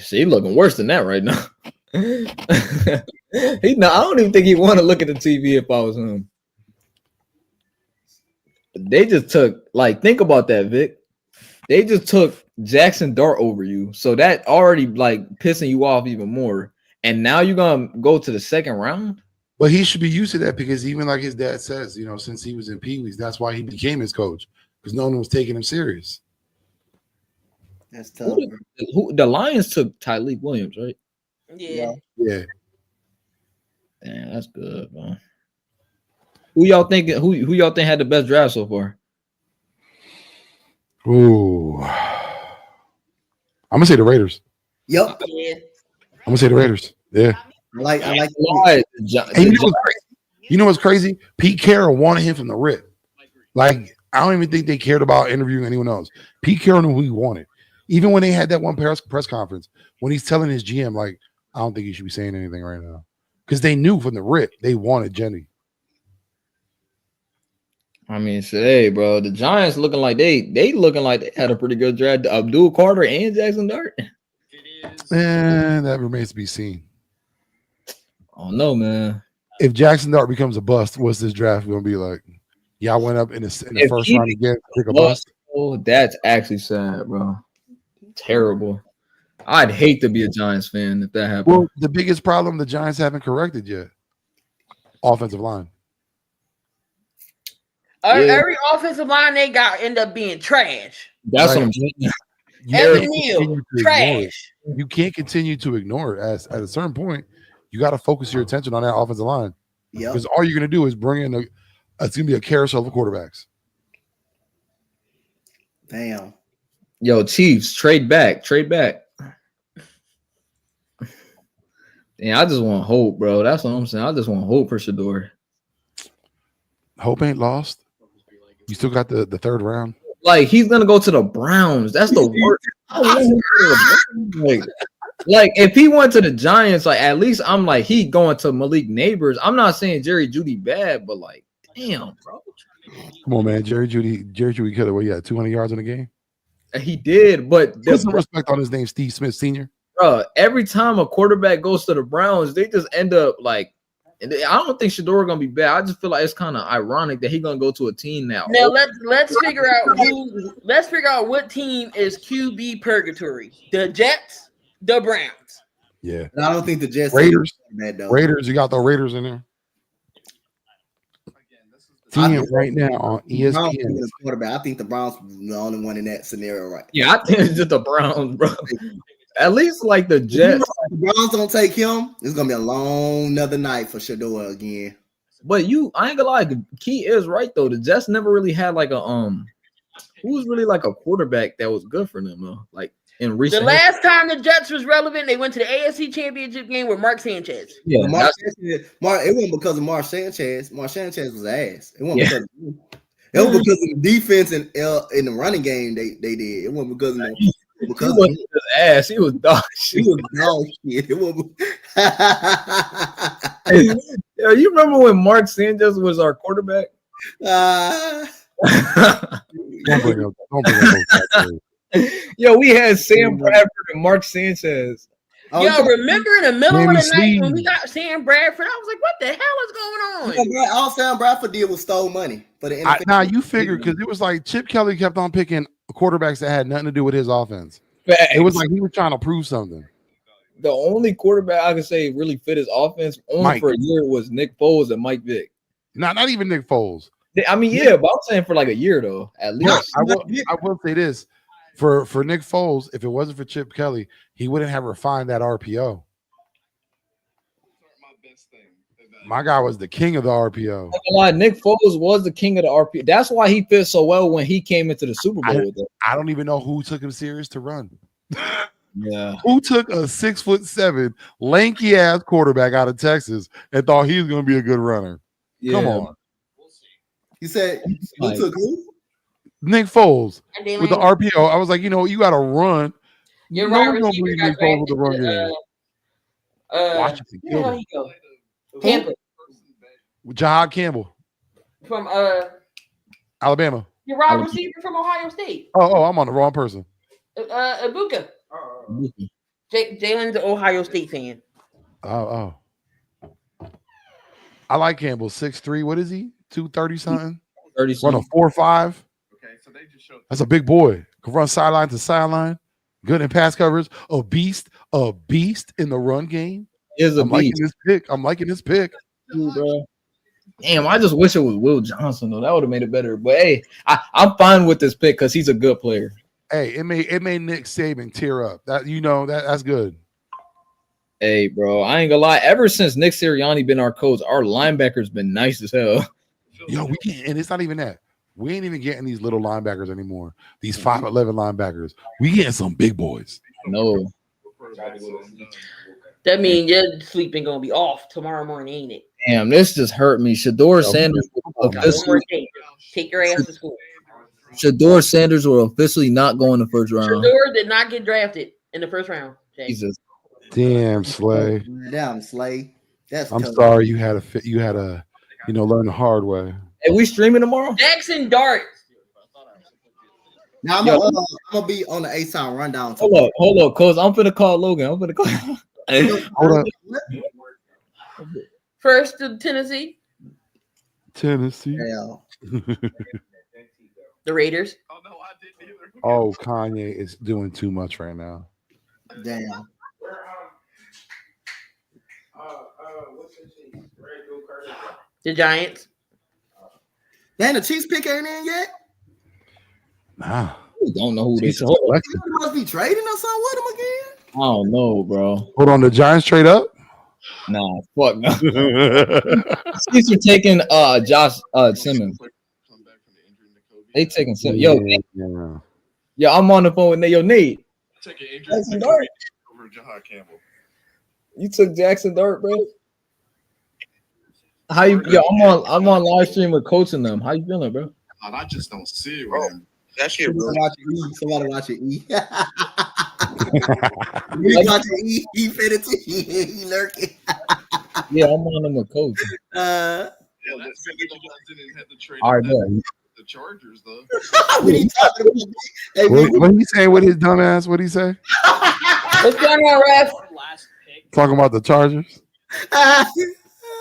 He looking worse than that right now. I don't even think he want to look at the TV if I was him. They just took, think about that, Vic. They just took Jackson Dart over you. So that already pissing you off even more. And now you're gonna go to the second round? But he should be used to that because even like his dad says, since he was in Pee-wees, that's why he became his coach because no one was taking him serious. That's tough. The Lions took Tyleek Williams, right? Yeah. Damn, that's good, man. Who y'all think had the best draft so far? Ooh. I'm gonna say the Raiders. Yep. Yeah. I'm gonna say the Raiders. Yeah. I like you know what's crazy? Pete Carroll wanted him from the rip. I don't even think they cared about interviewing anyone else. Pete Carroll knew who he wanted. Even when they had that one press conference, when he's telling his GM, I don't think he should be saying anything right now. Because they knew from the rip they wanted Jenny. I mean, hey, bro, the Giants looking like they looking like they had a pretty good draft. Abdul Carter and Jackson Dart. And that remains to be seen. Oh no, man. If Jackson Dart becomes a bust, what's this draft going to be like? Y'all went up in the first round again, pick a bust. Oh, that's actually sad, bro. Terrible. I'd hate to be a Giants fan if that happened. Well, the biggest problem the Giants haven't corrected yet: offensive line. Every offensive line they got end up being trash. That's what I'm saying. Every meal, trash. You can't continue to ignore it. At a certain point, you got to focus your attention on that offensive line. Yeah. Because all you're going to do is bring in it's going to be a carousel of quarterbacks. Damn. Yo, Chiefs, trade back. Yeah, I just want hope, bro. That's what I'm saying. I just want hope for Shador. Hope ain't lost. You still got the third round. He's gonna go to the Browns. That's the worst. Like if he went to the Giants, at least I'm he going to Malik Neighbors. I'm not saying Jerry Jeudy bad, but damn, bro. Come on, man. Jerry Jeudy could have 200 yards in the game. He did, but put some respect on his name, Steve Smith Sr. Bro, every time a quarterback goes to the Browns, they just end up I don't think Shador gonna be bad. I just feel like it's kind of ironic that he's gonna go to a team now. Now let's figure out what team is QB purgatory. The Jets, the Browns. Yeah. And I don't think the Jets Raiders. Bad, though. Raiders, you got the Raiders in there. See him right now on The Browns ESPN. need a quarterback. I think the Browns are the only one in that scenario right. Yeah, I think it's just the Browns, bro. At least like the If Jets. the Browns don't take him, it's gonna be a long another night for Shador again. But I ain't gonna lie, Key is right though. The Jets never really had like a who was really like a quarterback that was good for them though. Like in The recent last time the Jets was relevant, they went to the AFC Championship game with Mark Sanchez. yeah, But it wasn't because of Mark Sanchez. Mark Sanchez was ass. It wasn't because of him. It was because of the defense and in the running game they did. It wasn't because of them. he Because wasn't just ass. He was dog he shit. was dog shit. It wasn't. Yeah, you remember when Mark Sanchez was our quarterback? Don't bring up those Yo, we had Sam Bradford and Mark Sanchez. Yo, remember in the middle Jamie of the night when Sneed. we got Sam Bradford? I was like, what the hell is going on? All Sam Bradford did was stole money for the NFL. Now you figure because it was like Chip Kelly kept on picking quarterbacks that had nothing to do with his offense. It was like he was trying to prove something. The only quarterback I could say really fit his offense only Mike. for a year was Nick Foles and Mike Vick. Not even Nick Foles. I mean, yeah, but I'm saying for like a year though, at least. I will say this for Nick Foles, if it wasn't for Chip Kelly, he wouldn't have refined that RPO. My guy was the king of the RPO. Not gonna lie, Nick Foles was the king of the RPO. That's why he fit so well when he came into the Super Bowl with it. I don't even know who took him serious to run. Yeah. Who took a 6'7" lanky ass quarterback out of Texas and thought he was going to be a good runner? Come Yeah. on, You said who took who? Nick Foles Goddamn with the it. RPO. I was like, you you got to run. Your No wide one's gonna receiver believe got Nick Foles with the drafted run to, game. Washington where the killed hell him. he go? Tampa Jahad Campbell, from Alabama. your wide receiver from Ohio State. Oh, I'm on the wrong person. Ibuka. Jalen's an Ohio State fan. Oh. I like Campbell. 6'3". What is he? 230 something. 30 Run a 4.5. That's a big boy. Can run sideline to sideline. Good in pass coverage. A beast in the run game. Is a I'm liking beast. this pick. I'm liking this pick. Bro. Damn, I just wish it was Will Johnson though. That would have made it better. But hey, I'm fine with this pick because he's a good player. Hey, it made Nick Saban tear up. That's good. Hey, bro, I ain't gonna lie. Ever since Nick Sirianni been our coach, our linebackers been nice as hell. Yo, we can't, and it's not even that. We ain't even getting these little linebackers anymore. These 5'11" linebackers. We getting some big boys. No. That means your sleeping gonna be off tomorrow morning, ain't it? Damn, this just hurt me. Shador Sanders will One more officially, thing. Take your ass to school. Shador Sanders will officially not go in the first round. Shador did not get drafted in the first round. Jay. Jesus. Damn, Slay. Damn, Slay. That's I'm tough. sorry you had to learn the hard way. Hey, we streaming tomorrow? Jackson Dart. Now I'm gonna be on the A-Town rundown. Hold up, cuz I'm finna call Logan. I'm finna call. Hold up. First to Tennessee. Tennessee. Yeah. The Raiders. Oh, Kanye is doing too much right now. Damn. The Giants. Man, the Chiefs pick ain't in yet. Nah. We don't know who this is. You must be trading or something with him again. I don't know, bro. Hold on, the Giants trade up? Nah, fuck no. Chiefs are taking Josh Simmons. They taking Simmons. Yo, Yeah. I'm on the phone with Nate. Yo, Nate. Jackson Dart over Jahad Campbell. You took Jackson Dart, bro. How you? Yo, I'm on live stream with coaching them. How you feeling, bro? I just don't see it with him. That shit, bro. Somebody watch it. E. You watch it. E. He fed it to you. He lurking. Yeah, I'm on them with coach. Yeah, that's good that you guys didn't have to trade All right, up bro. the Chargers, though. What are you talking about? Hey, What he saying with his dumb ass? What he say? What's going on, Ref? Talking about the Chargers?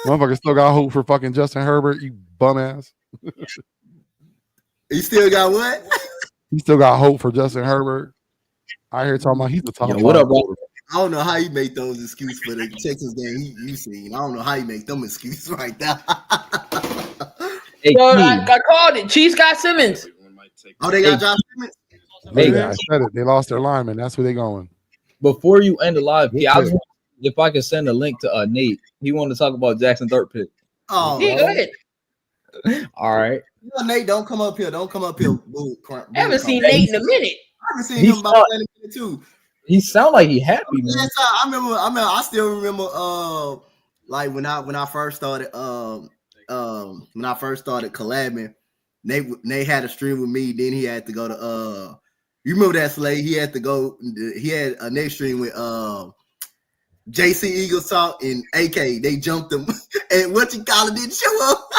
Motherfucker still got hope for fucking Justin Herbert, you bum ass. You still got what? He still got hope for Justin Herbert. I hear talking about he's the top. Yo, what up, bro? I don't know how you make those excuses for the Texas game you seen. I don't know how you make them excuses right now. Hey, Well, Key. I called it. Chiefs got Simmons. Oh, they got Josh Simmons. Hey, I said it. They lost their lineman. That's where they going. before you end the live, Good Key, I was pick. wondering if I could send a link to Nate. He wanted to talk about Jackson Third pick. Oh, Yeah, go ahead. All right. you know, Nate, don't come up here. Don't come up here. Boo, crap, I haven't boo, seen crap. Nate in a minute. I haven't seen He's him about 20 minutes too. He sound like he happy, man. Yes, I still remember like when I first started collabing, Nate had a stream with me, then he had to go to you remember that, Slay? He had a next stream with JC Eagles Talk and AK. They jumped him and what you call it didn't show up.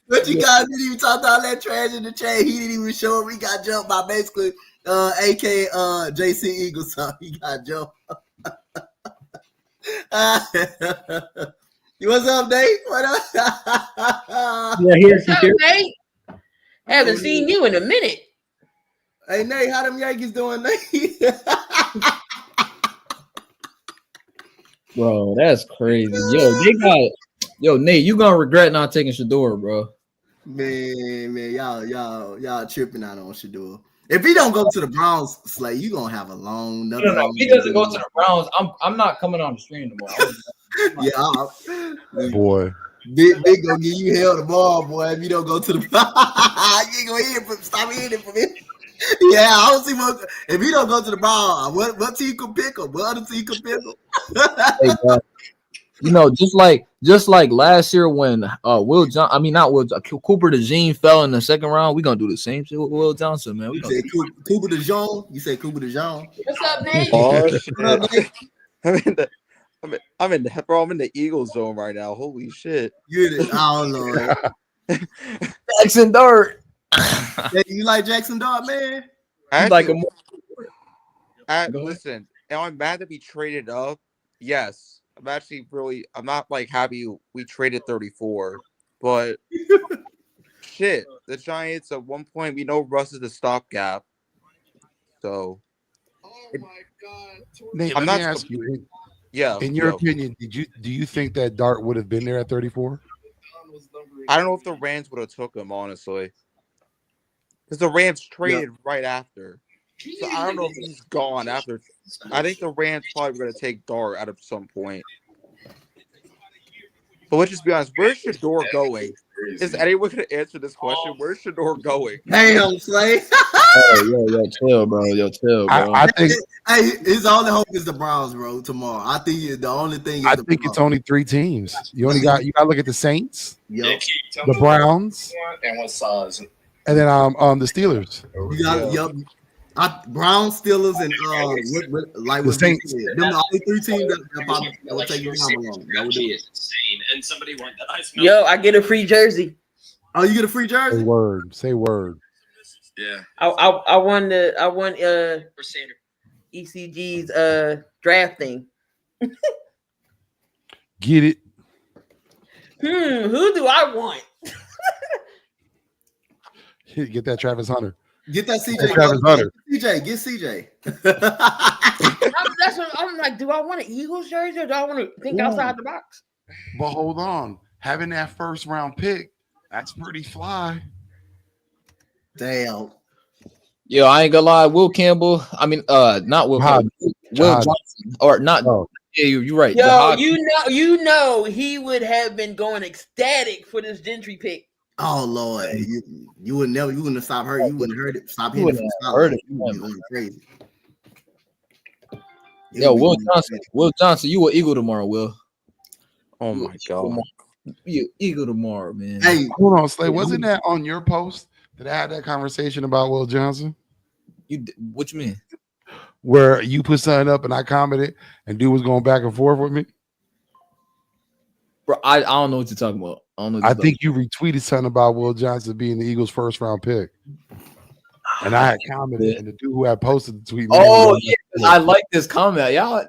What you call it didn't even talk all that trash in the chat. He didn't even show up. He got jumped by basically AK JC Eagles Talk. He got jumped. What's up, Nate? What up? Yeah, here's What's up, Nate? Haven't seen you in a minute. Hey, Nate, how them Yankees doing, Nate? Bro, that's crazy. Yo, Nate, you gonna regret not taking Shador, bro. Man, y'all tripping out on Shador. If he don't go to the Browns, Slay, you gonna have a long. No. If he doesn't go to the Browns, I'm not coming on the stream tomorrow. Yeah, Boy. Big gonna give you hell tomorrow, boy. If you don't go to the, you ain't gonna hear from. Stop hearing it from him. Yeah, I don't see what. If he don't go to the Browns, what team could pick him? What other team could pick him? Hey, bro, you know, just like last year when Cooper DeJean fell in the second round, we gonna do the same shit with Will Johnson, man. We You gonna say Cooper DeJean. You say Cooper DeJean. What's up, Nate? Oh What up, shit! Nate? I'm in the Eagles zone right now. Holy shit! Oh Lord. Jackson Dart. Hey, you like Jackson Dart, man? Actually, listen, am I mad that we traded up? Yes. I'm not like happy we traded 34, but shit, the Giants at one point we know Russ is the stopgap. So Nate, I'm let me not ask you. yeah. In your opinion, do you think that Dart would have been there at 34? I don't know if the Rams would have took him, honestly. Because the Rams traded right after. So I don't know if he's gone after. I think the Rams probably going to take Dart at some point. But let's just be honest. Where's Shador going? Is anyone going to answer this question? Where's Shador going? Damn, Slay. Yo, chill, bro. I think his only hope is the Browns, bro. Tomorrow, I think the only thing. Is it's only 3 teams. You got to look at the Saints, Yep. the Browns, And what size? and then the Steelers. You got Browns, Steelers, and The Saints. Them the only 3 teams that will take you down along. That would do it. insane. And somebody went that I smell. Yo, I get a free jersey. Oh, you get a free jersey? Say word. Yeah. I won For Sanders. ECG's draft thing. Get it. Who do I want? Get that Travis Hunter. Get that CJ. Get Travis Hunter. Get CJ. That's what I'm like. Do I want an Eagles jersey or do I want to think outside the box? But hold on, having that first round pick, that's pretty fly. Damn. Yo, I ain't gonna lie. Will Campbell. I mean, not Will Campbell. Will Johnson, or not? Oh. Yeah, you're right. Yo, Jahad. you know, he would have been going ecstatic for this Gentry pick. Oh Lord, you wouldn't have stopped hurt. You wouldn't heard it. Stop You hitting. wouldn't have heard it. You would be going crazy. Yo, Will Johnson, you will Eagle tomorrow, Will. Oh my god. You Eagle tomorrow, man. Hey, Hold on, Slay. Wasn't that on your post that I had that conversation about Will Johnson? What you mean? Where you put something up and I commented and dude was going back and forth with me? Bro, I don't know what you're talking about. I think you retweeted something about Will Johnson being the Eagles' first round pick. And I had commented, and the dude who had posted the tweet. Oh, yeah, I like this comment. Y'all.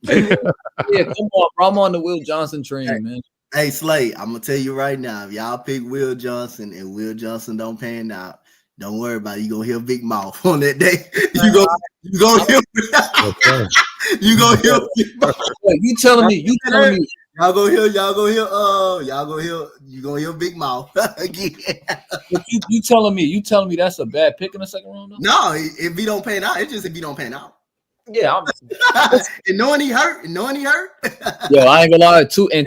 Yeah, come on, bro. I'm on the Will Johnson train, man. Hey, Slay, I'm gonna tell you right now, if y'all pick Will Johnson and Will Johnson don't pan out, don't worry about it. You gonna hear Big Mouth on that day. You gonna hear Big Mouth. You telling me Y'all go hear. You gonna hear Big Mouth again? But you telling me that's a bad pick in the second round? Though? No, if he don't pan out, it's just if he don't pan out. Yeah, and knowing he hurt. Yo, I ain't gonna lie. In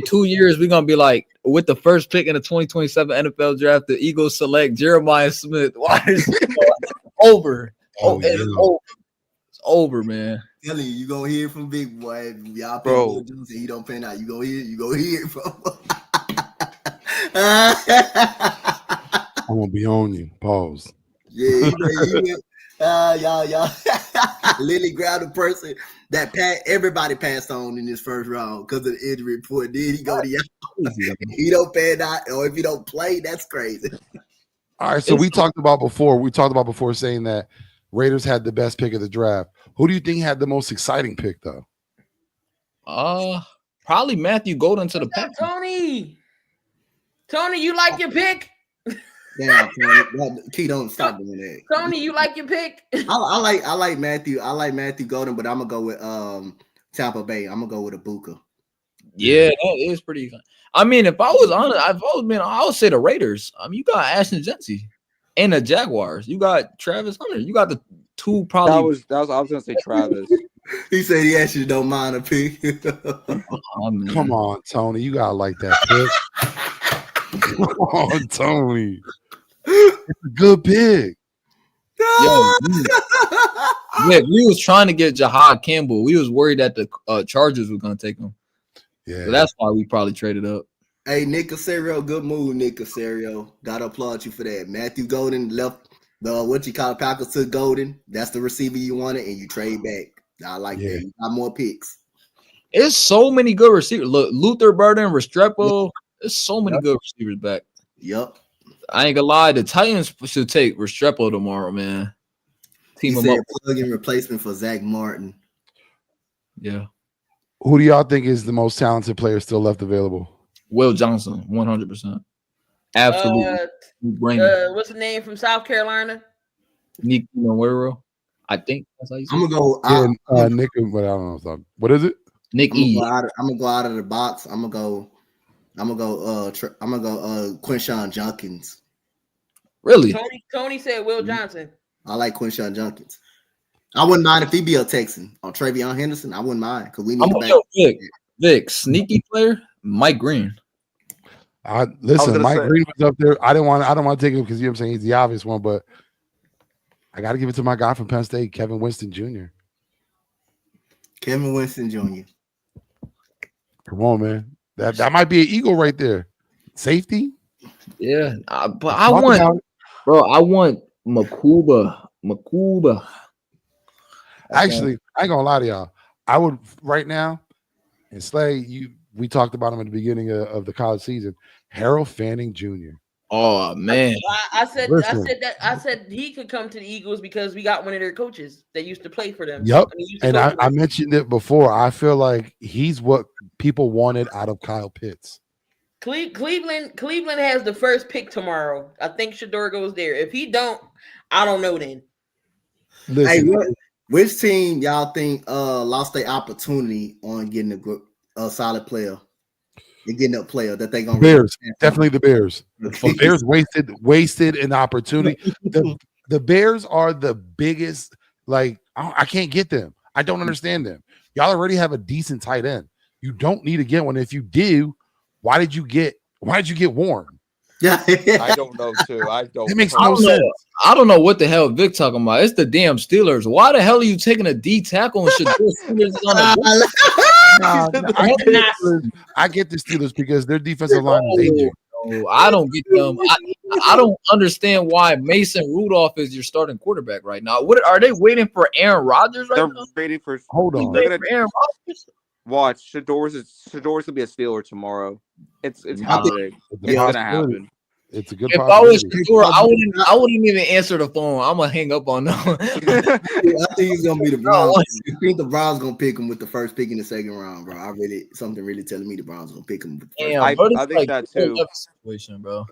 2 years, we're gonna be like, with the first pick in the 2027 NFL draft, the Eagles select Jeremiah Smith. Why is it over? It's over, man. Telling you gonna hear it from Big Boy. Y'all pick Bro. Will Jones and he don't pan out. You gonna hear it from. I'm gonna be on you. Pause. Yeah, y'all. Lily grabbed a person that everybody passed on in this first round because of the injury report. Then he go to y'all. He don't pan out, or if he don't play, that's crazy. All right, so we talked about before saying that Raiders had the best pick of the draft. Who do you think had the most exciting pick, though? Probably Matthew Golden to the Packers. Tony, you like your pick? Damn, Tony. Key, don't stop doing that. Tony, you like your pick? I like Matthew. I like Matthew Golden, but I'm gonna go with Tampa Bay. I'm gonna go with Ibuka. Yeah, that is pretty fun. I mean, if I was honest, I would say the Raiders. You got Ashton Jency and the Jaguars. You got Travis Hunter. You got the two probably. I was gonna say Travis. He said he actually don't mind a pick. Come on, Tony. You gotta like that pick. Come on, Tony. It's a good pick. Yo, we was trying to get Jahad Campbell. We was worried that the Chargers were gonna take him. Yeah, so that's why we probably traded up. Hey, Nick Casario, good move, Nick Casario. Gotta applaud you for that. Matthew Golden left the Packers took Golden. That's the receiver you wanted, and you trade back. I like that. You got more picks. It's so many good receivers. Look, Luther Burden, Restrepo. There's so many good receivers back. Yep. I ain't gonna lie. The Titans should take Restrepo tomorrow, man. Team him up. Plug-in replacement for Zach Martin. Yeah. Who do y'all think is the most talented player still left available? Will Johnson, 100%. Absolutely. What's the name from South Carolina? Nick Nwero. I think that's how you say I'm gonna go. Nick, but I don't know. What is it? Nick I'm gonna go out of the box. I'm gonna go Quinshon Junkins. Really? Tony said Will Johnson. I like Quinshon Junkins. I wouldn't mind if he be a Texan or Travion Henderson. I wouldn't mind because we need Vic, sneaky player, Mike Green. Listen, Mike Green was up there. I don't want to take him because you know what I'm saying he's the obvious one, but I got to give it to my guy from Penn State, Kevin Winston Jr. Kevin Winston Jr. Come on, man. That might be an eagle right there. Safety. Yeah, but I want Makuba. Actually, I ain't gonna lie to y'all. I would right now, and Slay, we talked about him at the beginning of the college season. Harold Fanning Jr. Oh man, I said he could come to the Eagles because we got one of their coaches that used to play for them. Yep, and I mentioned it before. I feel like he's what people wanted out of Kyle Pitts. Cleveland has the first pick tomorrow. I think Shador goes there. If he don't, I don't know then. Listen, hey, which team y'all think lost their opportunity on getting a solid player? And getting a player that they gonna Bears, definitely the Bears. The Bears wasted an opportunity. The Bears are the biggest. Like I can't get them. I don't understand them. Y'all already have a decent tight end. You don't need to get one. If you do, why did you get Warren? Yeah, I don't know too. It makes no sense. I don't know what the hell Vic talking about. It's the damn Steelers. Why the hell are you taking a D tackle and Steelers on the I get the Steelers because their defensive line is aging. No, I don't get them. I don't understand why Mason Rudolph is your starting quarterback right now. What are they waiting for Aaron Rodgers right now? They're waiting for. Hold on. They're gonna Aaron Rodgers. Watch Shador's gonna be a Steeler tomorrow. It's happening. It's gonna happen. It's a good. If I was Shador, I wouldn't even answer the phone. I'm gonna hang up on them. I think he's gonna be the Browns. I think the Browns gonna pick him with the first pick in the second round, bro. Something really telling me the Browns gonna pick him. Damn, I bro, think that too. Situation, bro.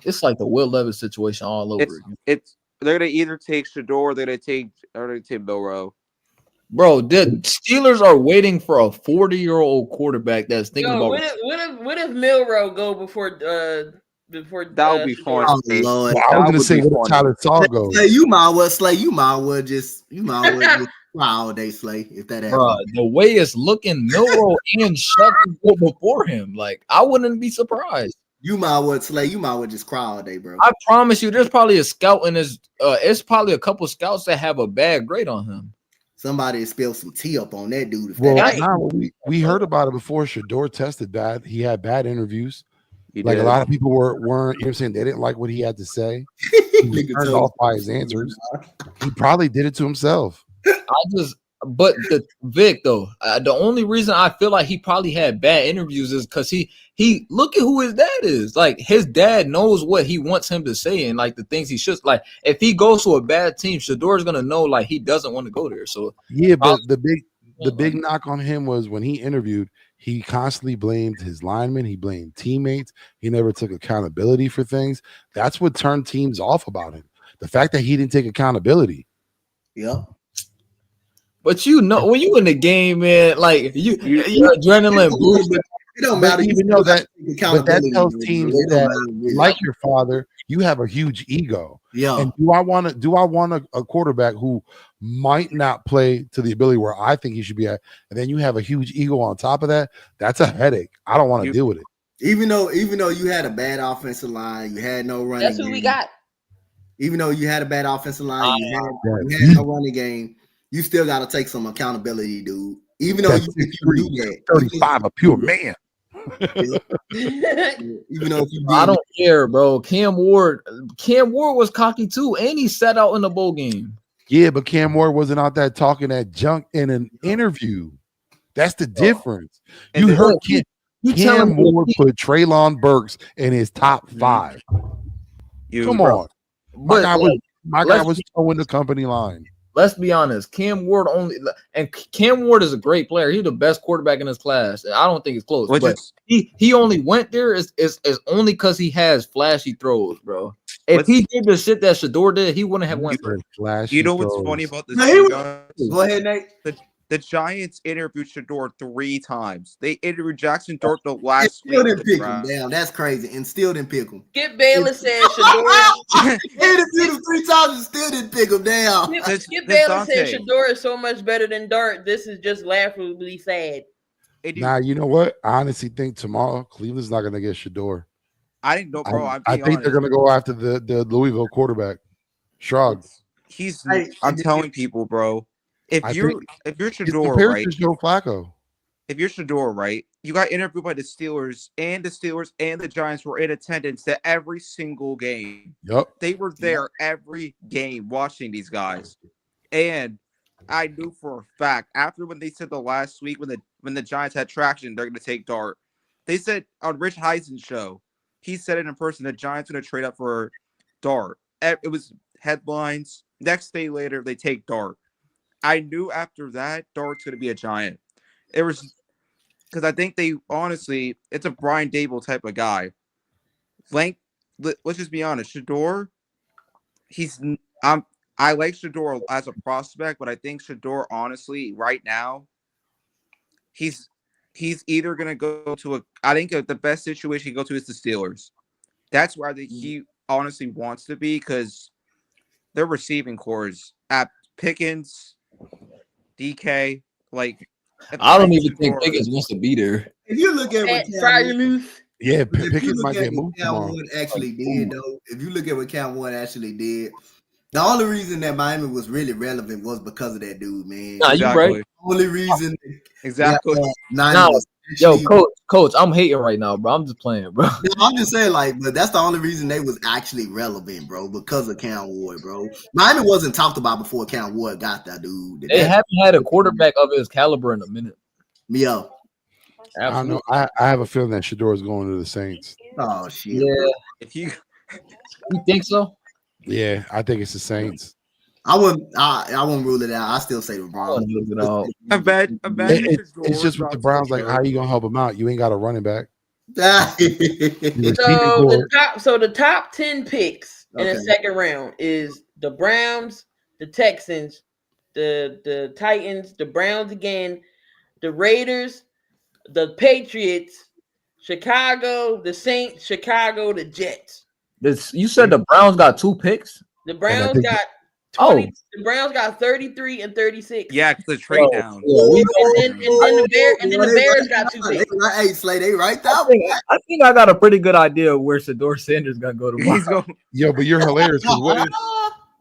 It's like the Will Levis situation all over again. They're gonna either take Shador, or they're gonna take Milrow. Bro, the Steelers are waiting for a 40-year-old quarterback that's thinking Yo, about. what if Milrow go before That would be fun. Oh Lord. Well, I was gonna say what if Tyler Saul goes. Slay, you might well Slay. You might well just cry all day, Slay. If that happens. Bro, the way it's looking, Milrow and Shuck go before him. Like, I wouldn't be surprised. You might well Slay. You might well just cry all day, bro. I promise you, there's probably a scout in his. It's probably a couple scouts that have a bad grade on him. Somebody spilled some tea up on that dude. If Well, that nah, we heard about it before. Shador tested bad. He had bad interviews. He Like did. a lot of people weren't, you know what I'm saying? They didn't like what he had to say. He was Nigga turned told off by his answers. He probably did it to himself. But the Vic though, the only reason I feel like he probably had bad interviews is because he look at who his dad is. Like his dad knows what he wants him to say and like the things he should like. If he goes to a bad team, Shador's gonna know like he doesn't want to go there. So Yeah, but the big knock on him was when he interviewed, he constantly blamed his linemen, he blamed teammates, he never took accountability for things. That's what turned teams off about him. The fact that he didn't take accountability. Yeah. But you know, when you in the game, man, like your adrenaline boost. It don't But matter. even You know still that, gotta take but that accountability, tells bro. teams It don't that, matter really. like your father, you have a huge ego. Yeah. And do I want a quarterback who might not play to the ability where I think he should be at, and then you have a huge ego on top of that? That's a headache. I don't want to deal with it. Even though you had a bad offensive line, you had no running. That's who we game. got. Even though you had a bad offensive line, you had no running game. You still got to take some accountability, dude. Even though That's you do that, 35, a pure man. even though if you I don't care, bro. Cam Ward was cocky too, and he sat out in the bowl game. Yeah, but Cam Ward wasn't out there talking that junk in an interview. That's the difference. And You then- heard You Cam telling me Ward put Treylon Burks in his top 5. Come bro. on. But My guy was towing the company line. let's be honest. Cam Ward Cam Ward is a great player. He's the best quarterback in his class. I don't think it's close. Which but is- he only went there is only because he has flashy throws, bro. If What's- he did the shit that Shador did, he wouldn't have went there. You know what's funny about this? No, too, he guys? Go ahead, Nate. The Giants interviewed Shador 3 times. They interviewed Jackson Dart the last Still week. didn't pick him. Damn, that's crazy. And still didn't pick him. Skip Bayless said Shador. Interviewed him 3 times and still didn't pick him. Damn. Skip Bayless said Shador is so much better than Dart. This is just laughably sad. Now, you know what? I honestly think tomorrow Cleveland's not going to get Shador. I didn't know, bro. I think they're going to go after the Louisville quarterback. Shrug. I'm telling people, bro. If you're Shador, compared right? to Joe Flacco. If you're Shador, right? You got interviewed by the Steelers and the Giants were in attendance to every single game. Yep. They were there every game watching these guys. And I knew for a fact after when they said the last week when the Giants had traction, they're going to take Dart. They said on Rich Heisen's show, he said it in person, the Giants going to trade up for Dart. It was headlines. Next day later, they take Dart. I knew after that, Dart's going to be a Giant. It was because I think honestly, it's a Brian Dable type of guy. Let's just be honest. Shador, I like Shador as a prospect, but I think Shador, honestly, right now, he's either going to go to I think the best situation he can go to is the Steelers. That's where I think he honestly wants to be because their receiving cores at Pickens, DK, like I don't even think Pickens wants to be there. If you look at what Yeah, if you Pickens look might at get what moved Cam tomorrow. Ward actually did, though, if you look at what Cam Ward actually did, the only reason that Miami was really relevant was because of that dude, man. Nah, you right. The only reason. Exactly. Nah, yo, coach, I'm hating right now, bro. I'm just playing, bro. No, I'm just saying, like, but that's the only reason they was actually relevant, bro, because of Cam Ward, bro. Miami wasn't talked about before Cam Ward got that dude. They haven't had a quarterback of his caliber in a minute. Yeah. I don't know. I have a feeling that Shador is going to the Saints. Oh shit. Yeah. If you think so? Yeah, I think it's the Saints. I wouldn't rule it out. I still say the Browns. It's just with the Browns. Like, how you gonna help them out? You ain't got a running back. So the top 10 picks in the Okay. second round is the Browns, the Texans, the Titans, the Browns again, the Raiders, the Patriots, Chicago, the Saints, Chicago, the Jets. You said the Browns got 2 picks? The Browns think- got 20. The Browns got 33 and 36. Yeah, because the trade Oh, down. yeah, And then the Bears got 2 picks. Hey, Slay, they right there. I think I got a pretty good idea of where Shedeur Sanders gonna go tomorrow. He's going. Yo, but you're hilarious. 'Cause what if,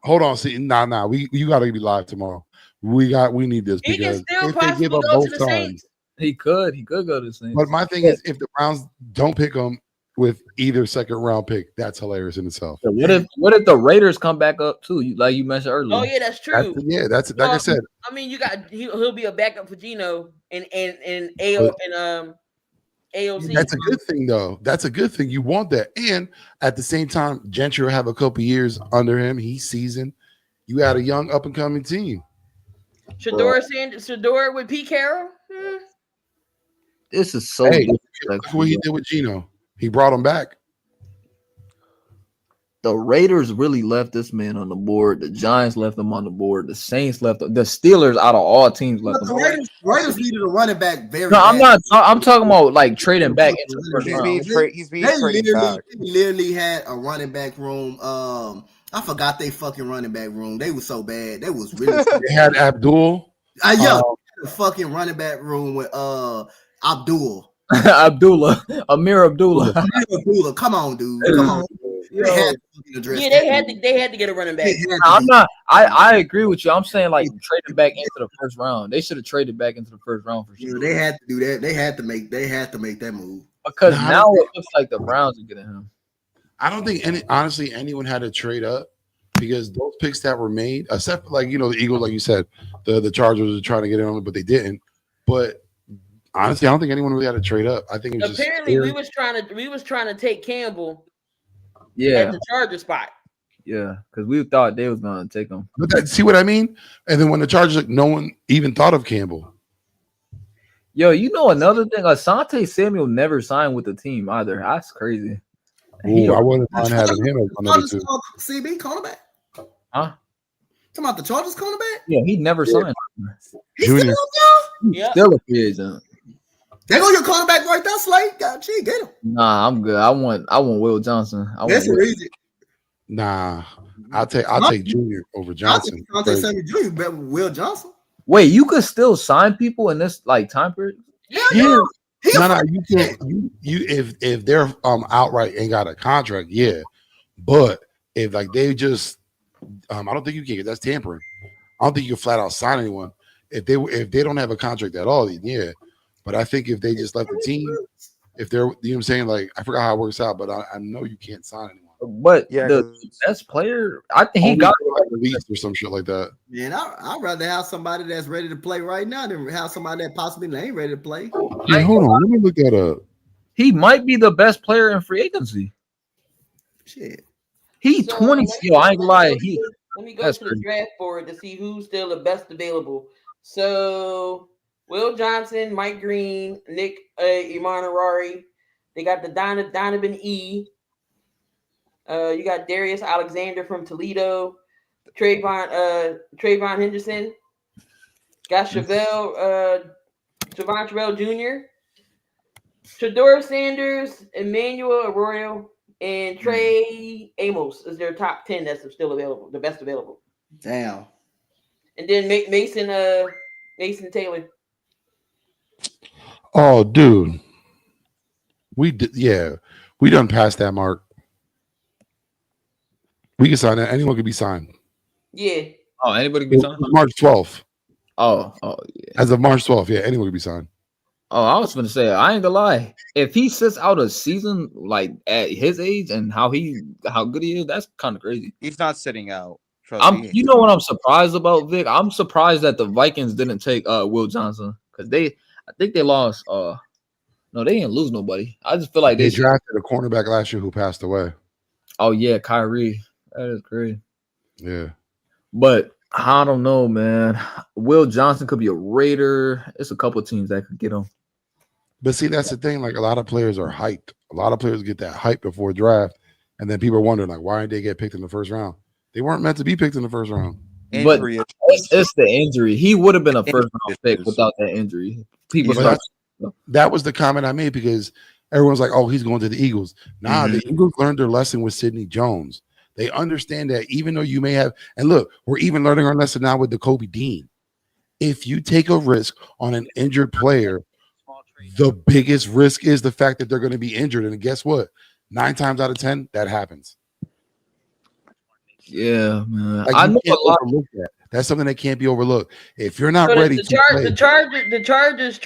hold on, see, nah. You gotta be live tomorrow. We need this He can because still if they possibly give up go to both the sides. Saints. He could go to the Saints. But my thing is, if the Browns don't pick him with either second round pick, that's hilarious in itself. So what if the Raiders come back up too? Like you mentioned earlier. Oh yeah, that's true. That's like I said. I mean, he'll be a backup for Geno and AOC. That's a good thing, though. That's a good thing. You want that, and at the same time, Gentry will have a couple years under him. He's seasoned. You had a young up and coming team. Shedeur with Pete Carroll. This is so. Hey, look what he did with Geno. He brought him back. The Raiders really left this man on the board. The Giants left him on the board. The Saints left. The Steelers, out of all teams, left him. The Raiders needed a running back very. No, I'm bad. not. I'm talking about like trading back into the first round. He's being traded back. They literally had a running back room. I forgot they fucking running back room. They was so bad. They was really. They had Abdul. The fucking running back room with Abdullah. Amir Abdullah. Come on, dude. Come on. They had to get a running back. I'm not. I agree with you. I'm saying like trading back into the first round. They should have traded back into the first round for sure. They had to do that. They had to make that move. Because now it looks like the Browns are getting him. I don't think anyone had to trade up because those picks that were made, except for the Eagles, like you said, the Chargers were trying to get in on it, but they didn't. But honestly, I don't think anyone really had to trade up. I think it was apparently we was trying to take Campbell. Yeah, at the Charger spot. Yeah, because we thought they was gonna take him. But see what I mean? And then when the Chargers, no one even thought of Campbell. Yo, another thing, Asante Samuel never signed with the team either. That's crazy. Ooh, I wouldn't mind having him as another two. CB cornerback. Huh? Talking about the Chargers cornerback? Yeah, he never signed. Junior. Still a free agent. There go your cornerback right there, Slate. Get him. Nah, I'm good. I want Will Johnson. That's easy. Nah, I'll take Junior over Johnson. I'll take Sammy Junior better than Will Johnson. Wait, you could still sign people in this time period? Yeah. No, you can't. You if they're outright ain't got a contract, yeah. But if they just, I don't think you can. That's tampering. I don't think you can flat out sign anyone if they don't have a contract at all. Then yeah. But I think if they just left the team, if they're, you know what I'm saying? Like, I forgot how it works out, but I know you can't sign anyone. But the best player, I think he got released or some shit like that. Man, I'd rather have somebody that's ready to play right now than have somebody that possibly ain't ready to play. Yeah, hold on. Let me look that up. He might be the best player in free agency. Shit. He 20. Yo, I ain't gonna lie. Let me go to the draft board to see who's still the best available. So Will Johnson, Mike Green, Nick Imanarari. They got the Donovan E. You got Darius Alexander from Toledo, Trayvon Henderson. Got Javon Terrell Jr., Shedeur Sanders, Emmanuel Arroyo, and Trey Amos is their top 10 that's still available, the best available. Damn. And then Mason Taylor. Oh, dude. We done passed that mark. We can sign that. Anyone can be signed. Yeah. Oh, anybody can be signed? March 12th. Oh, yeah. As of March 12th, yeah, anyone can be signed. Oh, I was gonna say, I ain't gonna lie. If he sits out a season like at his age and how good he is, that's kind of crazy. He's not sitting out. Trust me. You know what I'm surprised about, Vic? I'm surprised that the Vikings didn't take Will Johnson because I think they lost. No, they didn't lose nobody. I just feel like they drafted a cornerback last year who passed away. Oh yeah, Kyrie. That is great. Yeah. But I don't know, man. Will Johnson could be a Raider. It's a couple teams that could get him. But see, that's the thing. Like, a lot of players are hyped. A lot of players get that hype before draft, and then people are wondering, like, why didn't they get picked in the first round? They weren't meant to be picked in the first round. But Injury it's the injury. He would have been a first round pick without that injury. People But start. that was the comment I made because everyone's like, "Oh, he's going to the Eagles." Nah, the Eagles learned their lesson with Sidney Jones. They understand that even though you may have, and look, we're even learning our lesson now with the Kobe Dean. If you take a risk on an injured player, the biggest risk is the fact that they're going to be injured. And guess what? 9 times out of 10, that happens. Yeah, man. Like, I you know can't a lot. overlook that. That's something that can't be overlooked. If you're not So ready the to play, the Chargers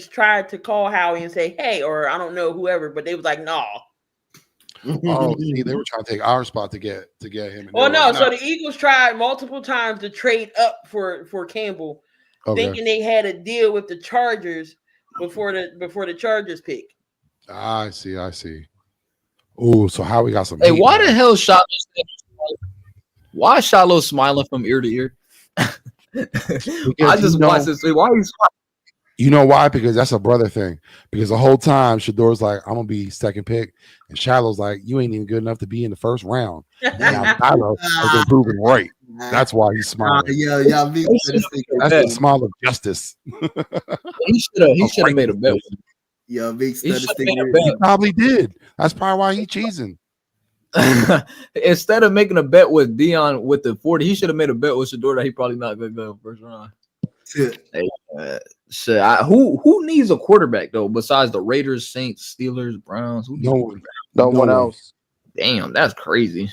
tried to call Howie and say, hey, or I don't know whoever, but they was like, no. oh, see, they were trying to take our spot to get him. And Well, they were no. like, So nah. the Eagles tried multiple times to trade up for Campbell, thinking they had a deal with the Chargers before the Chargers pick. I see. Oh, so Howie got some. Hey, heat why now. the hell Shiloh? Why is Shiloh smiling from ear to ear? I just watched this. Why are you smiling? You know why? Because that's a brother thing. Because the whole time Shador's like, I'm gonna be second pick, and Shiloh's like, you ain't even good enough to be in the first round. Now Shiloh has been proven right. That's why he's smiling. That's the smile of justice. He should have made a bet. Yo, big He statistic. He probably did. That's probably why he's cheesing. Instead of making a bet with Dion with the 40, he should have made a bet with Shador that he probably not gonna go first round. Hey, shit. Who needs a quarterback though besides the Raiders, Saints, Steelers, Browns? Who needs a quarterback? No one else. Damn, that's crazy.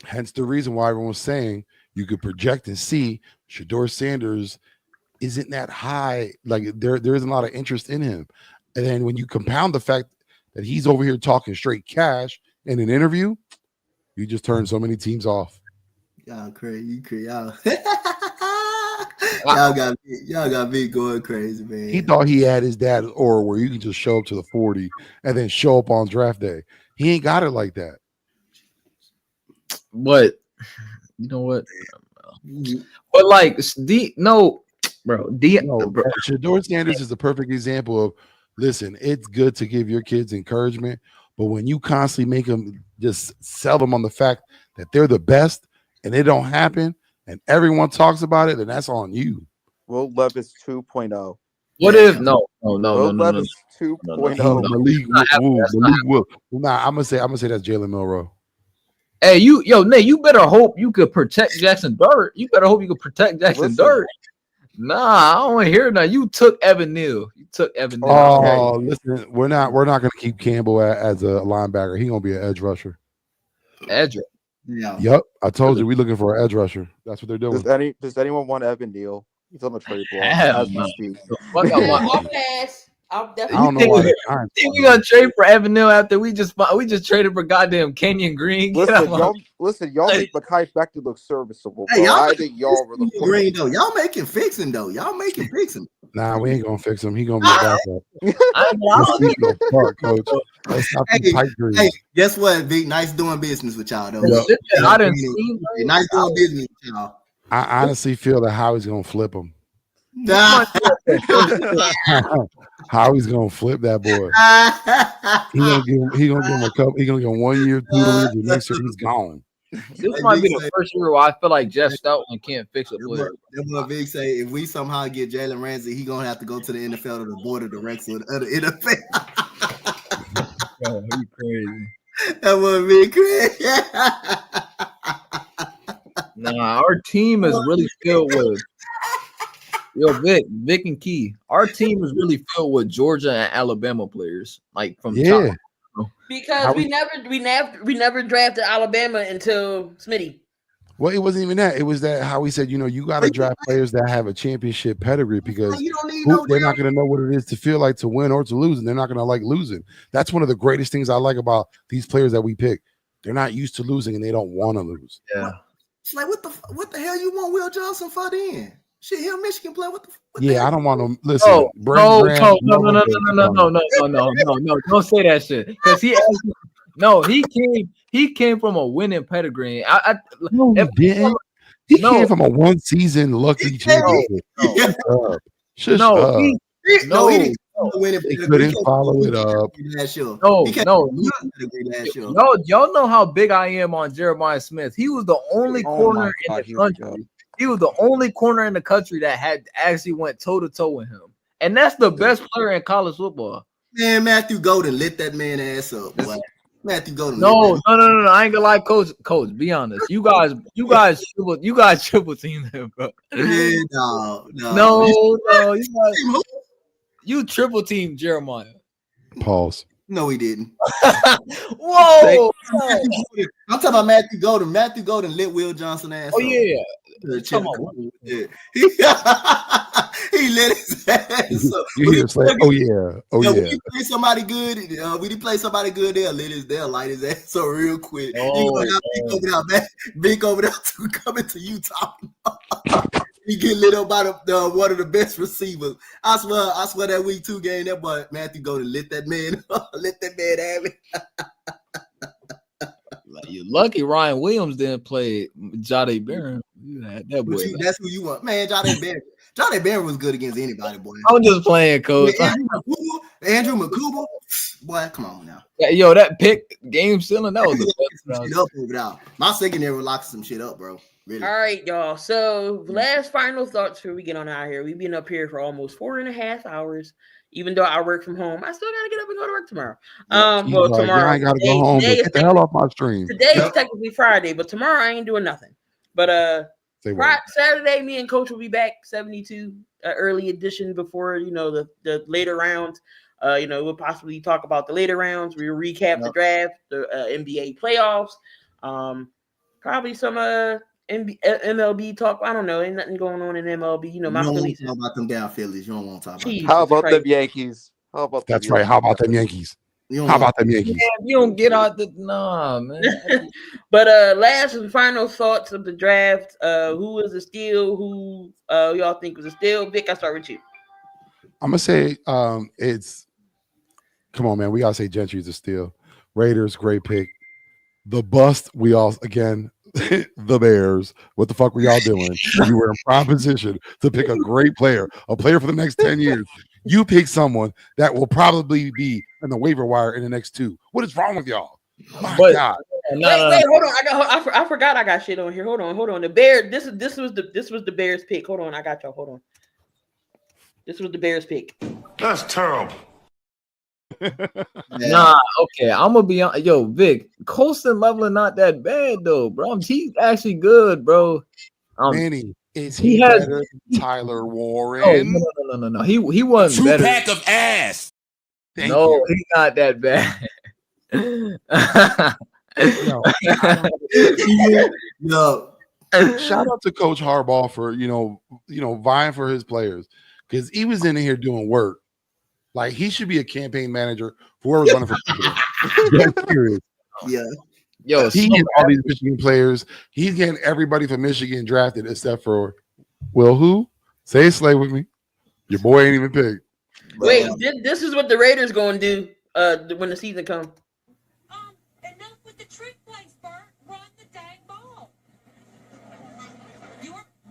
Hence the reason why everyone's saying you could project and see Shador Sanders isn't that high. Like there isn't a lot of interest in him. And then when you compound the fact that he's over here talking straight cash in an interview, you just turn so many teams off. Y'all crazy, y'all got me going crazy, man. He thought he had his dad or where you can just show up to the 40 and then show up on draft day. He ain't got it like that. But you know what? But like Shador Sanders is the perfect example of listen, it's good to give your kids encouragement, but when you constantly make them just sell them on the fact that they're the best and it don't happen and everyone talks about it, then that's on you. Will Levis 2.0. What if no? Will Levis 2.0. Malik Will. Nah, I'm gonna say that's Jalen Milroe. Hey, Nate, you better hope you could protect Jackson Dart. You better hope you could protect Jackson Dart. Nah, I don't want to hear that. You took Evan Neal. Oh, listen, we're not gonna keep Campbell as a linebacker. He's gonna be an edge rusher. Edge. Yeah. Yep. I told you we're looking for an edge rusher. That's what they're doing. Does anyone want Evan Neal? He's on the trade block. Hell no. I'll pass. I'll I definitely. don't know why. Think we gonna trade for Evan Neal after we just traded for goddamn Kenyon Green? Listen, y'all make Mekhi Becton look serviceable. Hey, y'all I think y'all were the Green though. Y'all making fixing though. Nah, we ain't gonna fix him. He gonna be a backup. Coach. Let's not be pipe dreams. Hey, guess what, Vic? Nice doing business with y'all though. Yep. I didn't see. Nice doing business with y'all. I honestly feel that Howie's gonna flip him. Howie's gonna flip that boy. He gonna give him a couple. He gonna give him 1 year tutelage, and next year he's gone. This might be the first year where I feel like Jeff Stoutland can't fix a player. That's what Vic say. If we somehow get Jalen Ramsey, he gonna have to go to the NFL to the board of directors of the NFL. Oh, you crazy. That would be crazy. Nah, our team is really filled with Vic and Key. Our team is really filled with Georgia and Alabama players, like from top. Because we never drafted Alabama until Smitty. Well, it wasn't even that. It was that Howie said, you got to draft players that have a championship pedigree because they're not going to know what it is to feel like to win or to lose, and they're not going to like losing. That's one of the greatest things I like about these players that we pick. They're not used to losing, and they don't want to lose. Yeah. It's like what the hell you want Will Johnson for then? Shit, he'll Michigan play. What the I don't want to listen. No, don't say that shit. Because he came from a winning pedigree. He didn't. He came from a one season lucky championship. He They couldn't follow it up. Y'all know how big I am on Jeremiah Smith. He was the only corner in the country. He was the only corner in the country that had actually went toe to toe with him, and that's the best player in college football. Man, Matthew Golden lit that man ass up. Boy. Matthew Golden. No. I ain't gonna lie, coach. Be honest. You guys triple team him, bro. Yeah, no. You triple team Jeremiah. Pause. No, he didn't. Whoa! I'm talking about Matthew Golden. Matthew Golden lit Will Johnson ass. Oh yeah. Come on. Yeah. He lit his ass up. You hear say, oh yeah. When you play somebody good, they'll light his ass up real quick. Big over there to coming to Utah. He get lit up by the one of the best receivers. I swear that week 2 game, that boy Matthew Golden lit that man have it. You're lucky Ryan Williams didn't play Jahdae Barron. That boy. That's who you want, man. Jahdae Barron. Jahdae Barron was good against anybody, boy. I'm just playing, coach. Andrew McCouble, boy, come on now. Yo, that pick game stealing, that was my secondary was locking some shit up, bro. Really. All right, y'all. So last final thoughts before we get on out here. We've been up here for almost 4.5 hours. Even though I work from home, I still gotta get up and go to work tomorrow. Tomorrow I gotta go home. Get the hell off my stream. Today is technically Friday, but tomorrow I ain't doing nothing. But Saturday, me and Coach will be back. 72 early edition before the later rounds. We'll possibly talk about the later rounds. We'll recap the draft, the NBA playoffs, probably some MLB talk. I don't know. Ain't nothing going on in MLB. My Phillies. You don't want to talk about them down Phillies. You don't want to talk about. How about them Yankees? That's right. How about them Yankees? How about them Yankees? Man, you don't get out the man. But last and final thoughts of the draft. Who was a steal? Who y'all think was a steal? Vic, I start with you. I'm gonna say it's. Come on, man. We gotta say Gentry's a steal. Raiders, great pick. The bust. We all again. The Bears. What the fuck were y'all doing? You were in prime position to pick a great player, a player for the next 10 years. You pick someone that will probably be in the waiver wire in the next 2. What is wrong with y'all? My God. Wait, hold on. I forgot I got shit on here. Hold on. The Bears. This was the Bears pick. Hold on, I got y'all. Hold on. This was the Bears pick. That's terrible. Nah, okay. I'm gonna be on. Yo, Vic, Colston Leveling not that bad though, bro. He's actually good, bro. Manny, is he better than Tyler Warren? No. He wasn't better. 2-pack of ass. He's not that bad. No. Shout out to Coach Harbaugh for vying for his players because he was in here doing work. Like he should be a campaign manager for whoever's running for president. That's serious. Yeah. Yo, he's getting all these Michigan players. He's getting everybody from Michigan drafted except for who? Say it slay with me. Your boy ain't even picked. Wait, this is what the Raiders gonna do when the season comes. Enough with the trick plays, Bert. Run the dang ball.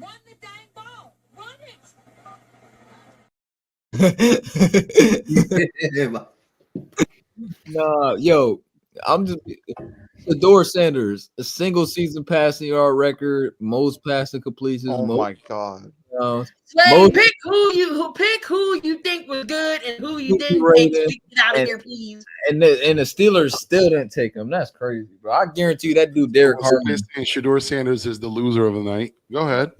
Run the dang ball. Run it. Nah, yo, I'm just Shedeur Sanders, a single season passing yard record, most passing completions. Oh my God! Pick who you think was good and who you didn't think. Get out of here, please. And the Steelers still didn't take him. That's crazy, bro. I guarantee you that dude Derek Harvin. Shedeur Sanders is the loser of the night. Go ahead.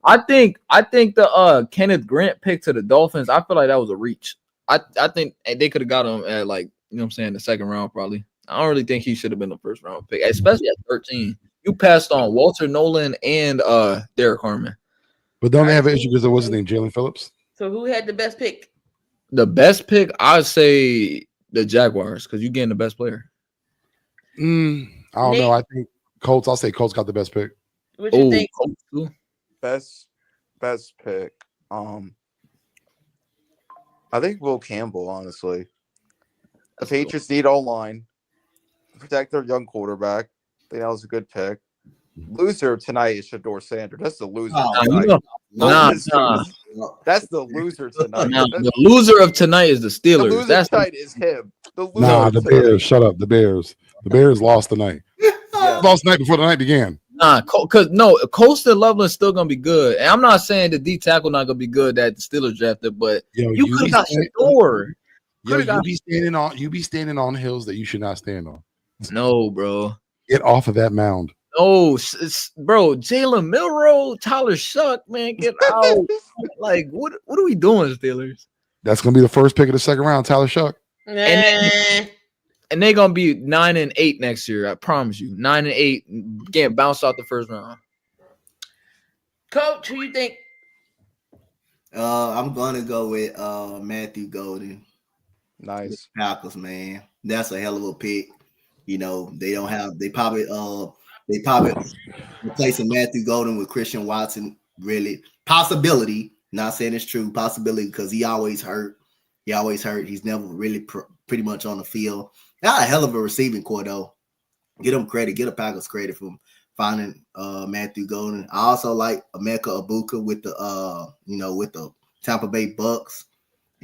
I think the Kenneth Grant pick to the Dolphins. I feel like that was a reach. I think they could have got him at the second round probably. I don't really think he should have been the first round pick, especially at 13. You passed on Walter Nolan and Derek Harmon. But don't they have an issue because of what's his name, Jalen Phillips? So who had the best pick? The best pick, I'd say the Jaguars because you're getting the best player. I don't know. I think Colts. I'll say Colts got the best pick. What you think? Best pick. I think Will Campbell, honestly. The Patriots need O-line. Protect their young quarterback. I think that was a good pick. Loser tonight is Shedeur Sanders. That's the loser. Nah, That's the loser tonight. nah. The loser of tonight is the The Steelers. loser That's tonight is him. The loser Nah, of the tonight. Bears. Shut up. The Bears. The Bears lost tonight. Yeah. Lost the night before the night began. Nah, because no, Coastal Loveland's still gonna be good. And I'm not saying the D tackle not gonna be good that the Steelers drafted, but Yo, you could have got Shador. Yo, you be standing on hills that you should not stand on. No, bro. Get off of that mound. No, bro. Jalen Milroe, Tyler Shuck, man, get out. Like, what are we doing, Steelers? That's gonna be the first pick of the second round, Tyler Shuck. And they're gonna be 9-8 next year. I promise you, 9-8, getting bounced out the first round. Coach, who you think? I'm gonna go with Matthew Golden. Nice. Packers, man. That's a hell of a pick. You know, they probably replacing Matthew Golden with Christian Watson. Really, possibility. Not saying it's true. Possibility because he always hurt. He's never really pretty much on the field. Not a hell of a receiving core though. Get him credit. Get a Packers credit for finding Matthew Golden. I also like Emeka Egbuka with the Tampa Bay Bucks.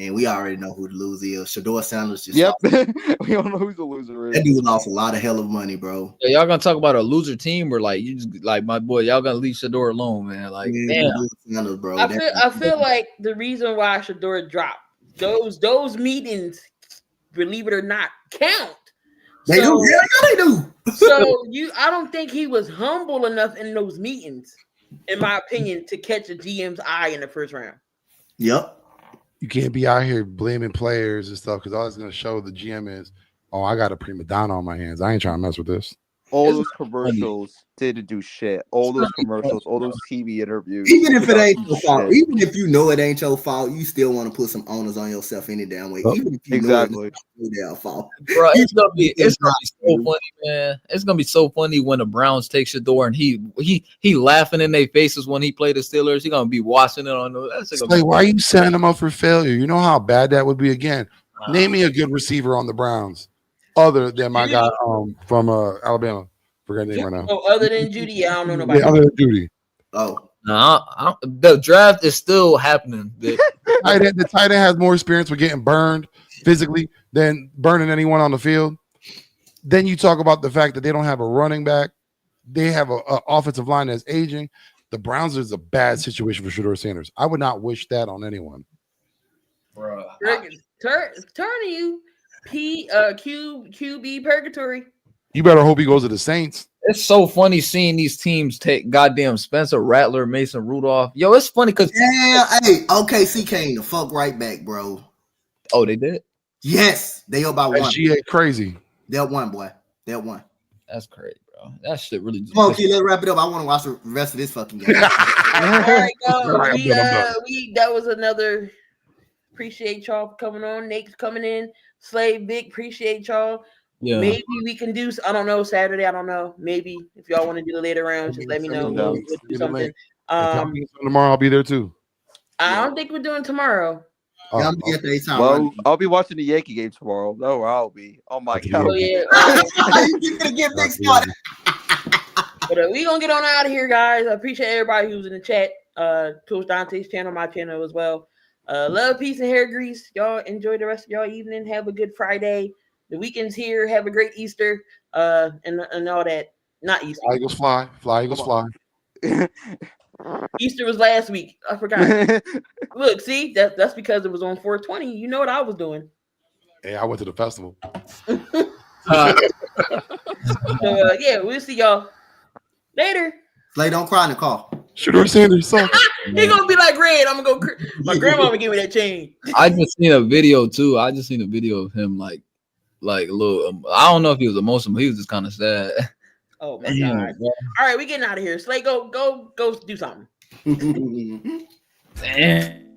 And we already know who the loser is. Shador Sanders just we don't know who the loser is. That dude lost a lot of hell of money, bro. Yeah, y'all gonna talk about a loser team or like you just like my boy, y'all gonna leave Shador alone, man. Like damn. Sanders, bro. I feel like the reason why Shador dropped those meetings, believe it or not, count. They do, yeah, they do. So I don't think he was humble enough in those meetings, in my opinion, to catch the GM's eye in the first round. Yep. You can't be out here blaming players and stuff because all it's going to show the GM is, oh, I got a prima donna on my hands. I ain't trying to mess with this. All those commercials didn't do shit. All those commercials, all those TV interviews. Even if it ain't your fault, even if you know it ain't your fault, you still want to put some onus on yourself any damn way. Even if you know it's your damn fault. Bro, it's gonna be so funny, man. It's gonna be so funny when the Browns take Shador and he laughing in their faces when he played the Steelers. He gonna be watching it on the. That's like, why are you setting him up for failure? You know how bad that would be. Again, name me a good receiver on the Browns other than my guy from Alabama. Forgot the name right now. Oh, other than Judy, I don't know nobody. Yeah, other than Judy. Oh. No, the draft is still happening. The tight end has more experience with getting burned physically than burning anyone on the field. Then you talk about the fact that they don't have a running back. They have an offensive line that's aging. The Browns is a bad situation for Shador Sanders. I would not wish that on anyone. Bro, turning you QB purgatory. You better hope he goes to the Saints. It's so funny seeing these teams take goddamn Spencer Rattler, Mason Rudolph. Yo, it's funny because hey, OKC came the fuck right back, bro. Oh, they did? Yes, they up by one. SGA crazy. They're one, boy. They're one. That's crazy, bro. That shit really. Come on, let's wrap it up. I want to watch the rest of this fucking game. All right, that was another. Appreciate y'all for coming on. Nate's coming in. Slave Vic, appreciate y'all. Yeah. Maybe we can do. I don't know. Saturday. I don't know. Maybe if y'all want to do the later rounds, just let me know. We'll do something. Tomorrow I'll be there too. I don't think we're doing tomorrow. Well, I'll be watching the Yankee game tomorrow. No, I'll be. Oh my god. Oh yeah. But we gonna get on out of here, guys. I appreciate everybody who's in the chat. Coach Dante's channel, my channel as well. Love, peace, and hair grease. Y'all enjoy the rest of y'all evening. Have a good Friday. The weekend's here. Have a great Easter. And all that. Not Easter. Fly Eagles fly. Fly Eagles fly. Easter was last week. I forgot. Look, see, that's because it was on 420. You know what I was doing. Hey, I went to the festival. Yeah, we'll see y'all later. Slay, don't cry in the car. Shador Sanders sucks. He gonna be like Red. I'm gonna go. My grandma would give me that chain. I just seen a video too. I just seen a video of him like a little. I don't know if he was emotional, but he was just kind of sad. Oh my god! All right, we getting out of here. Slay, go do something. Damn.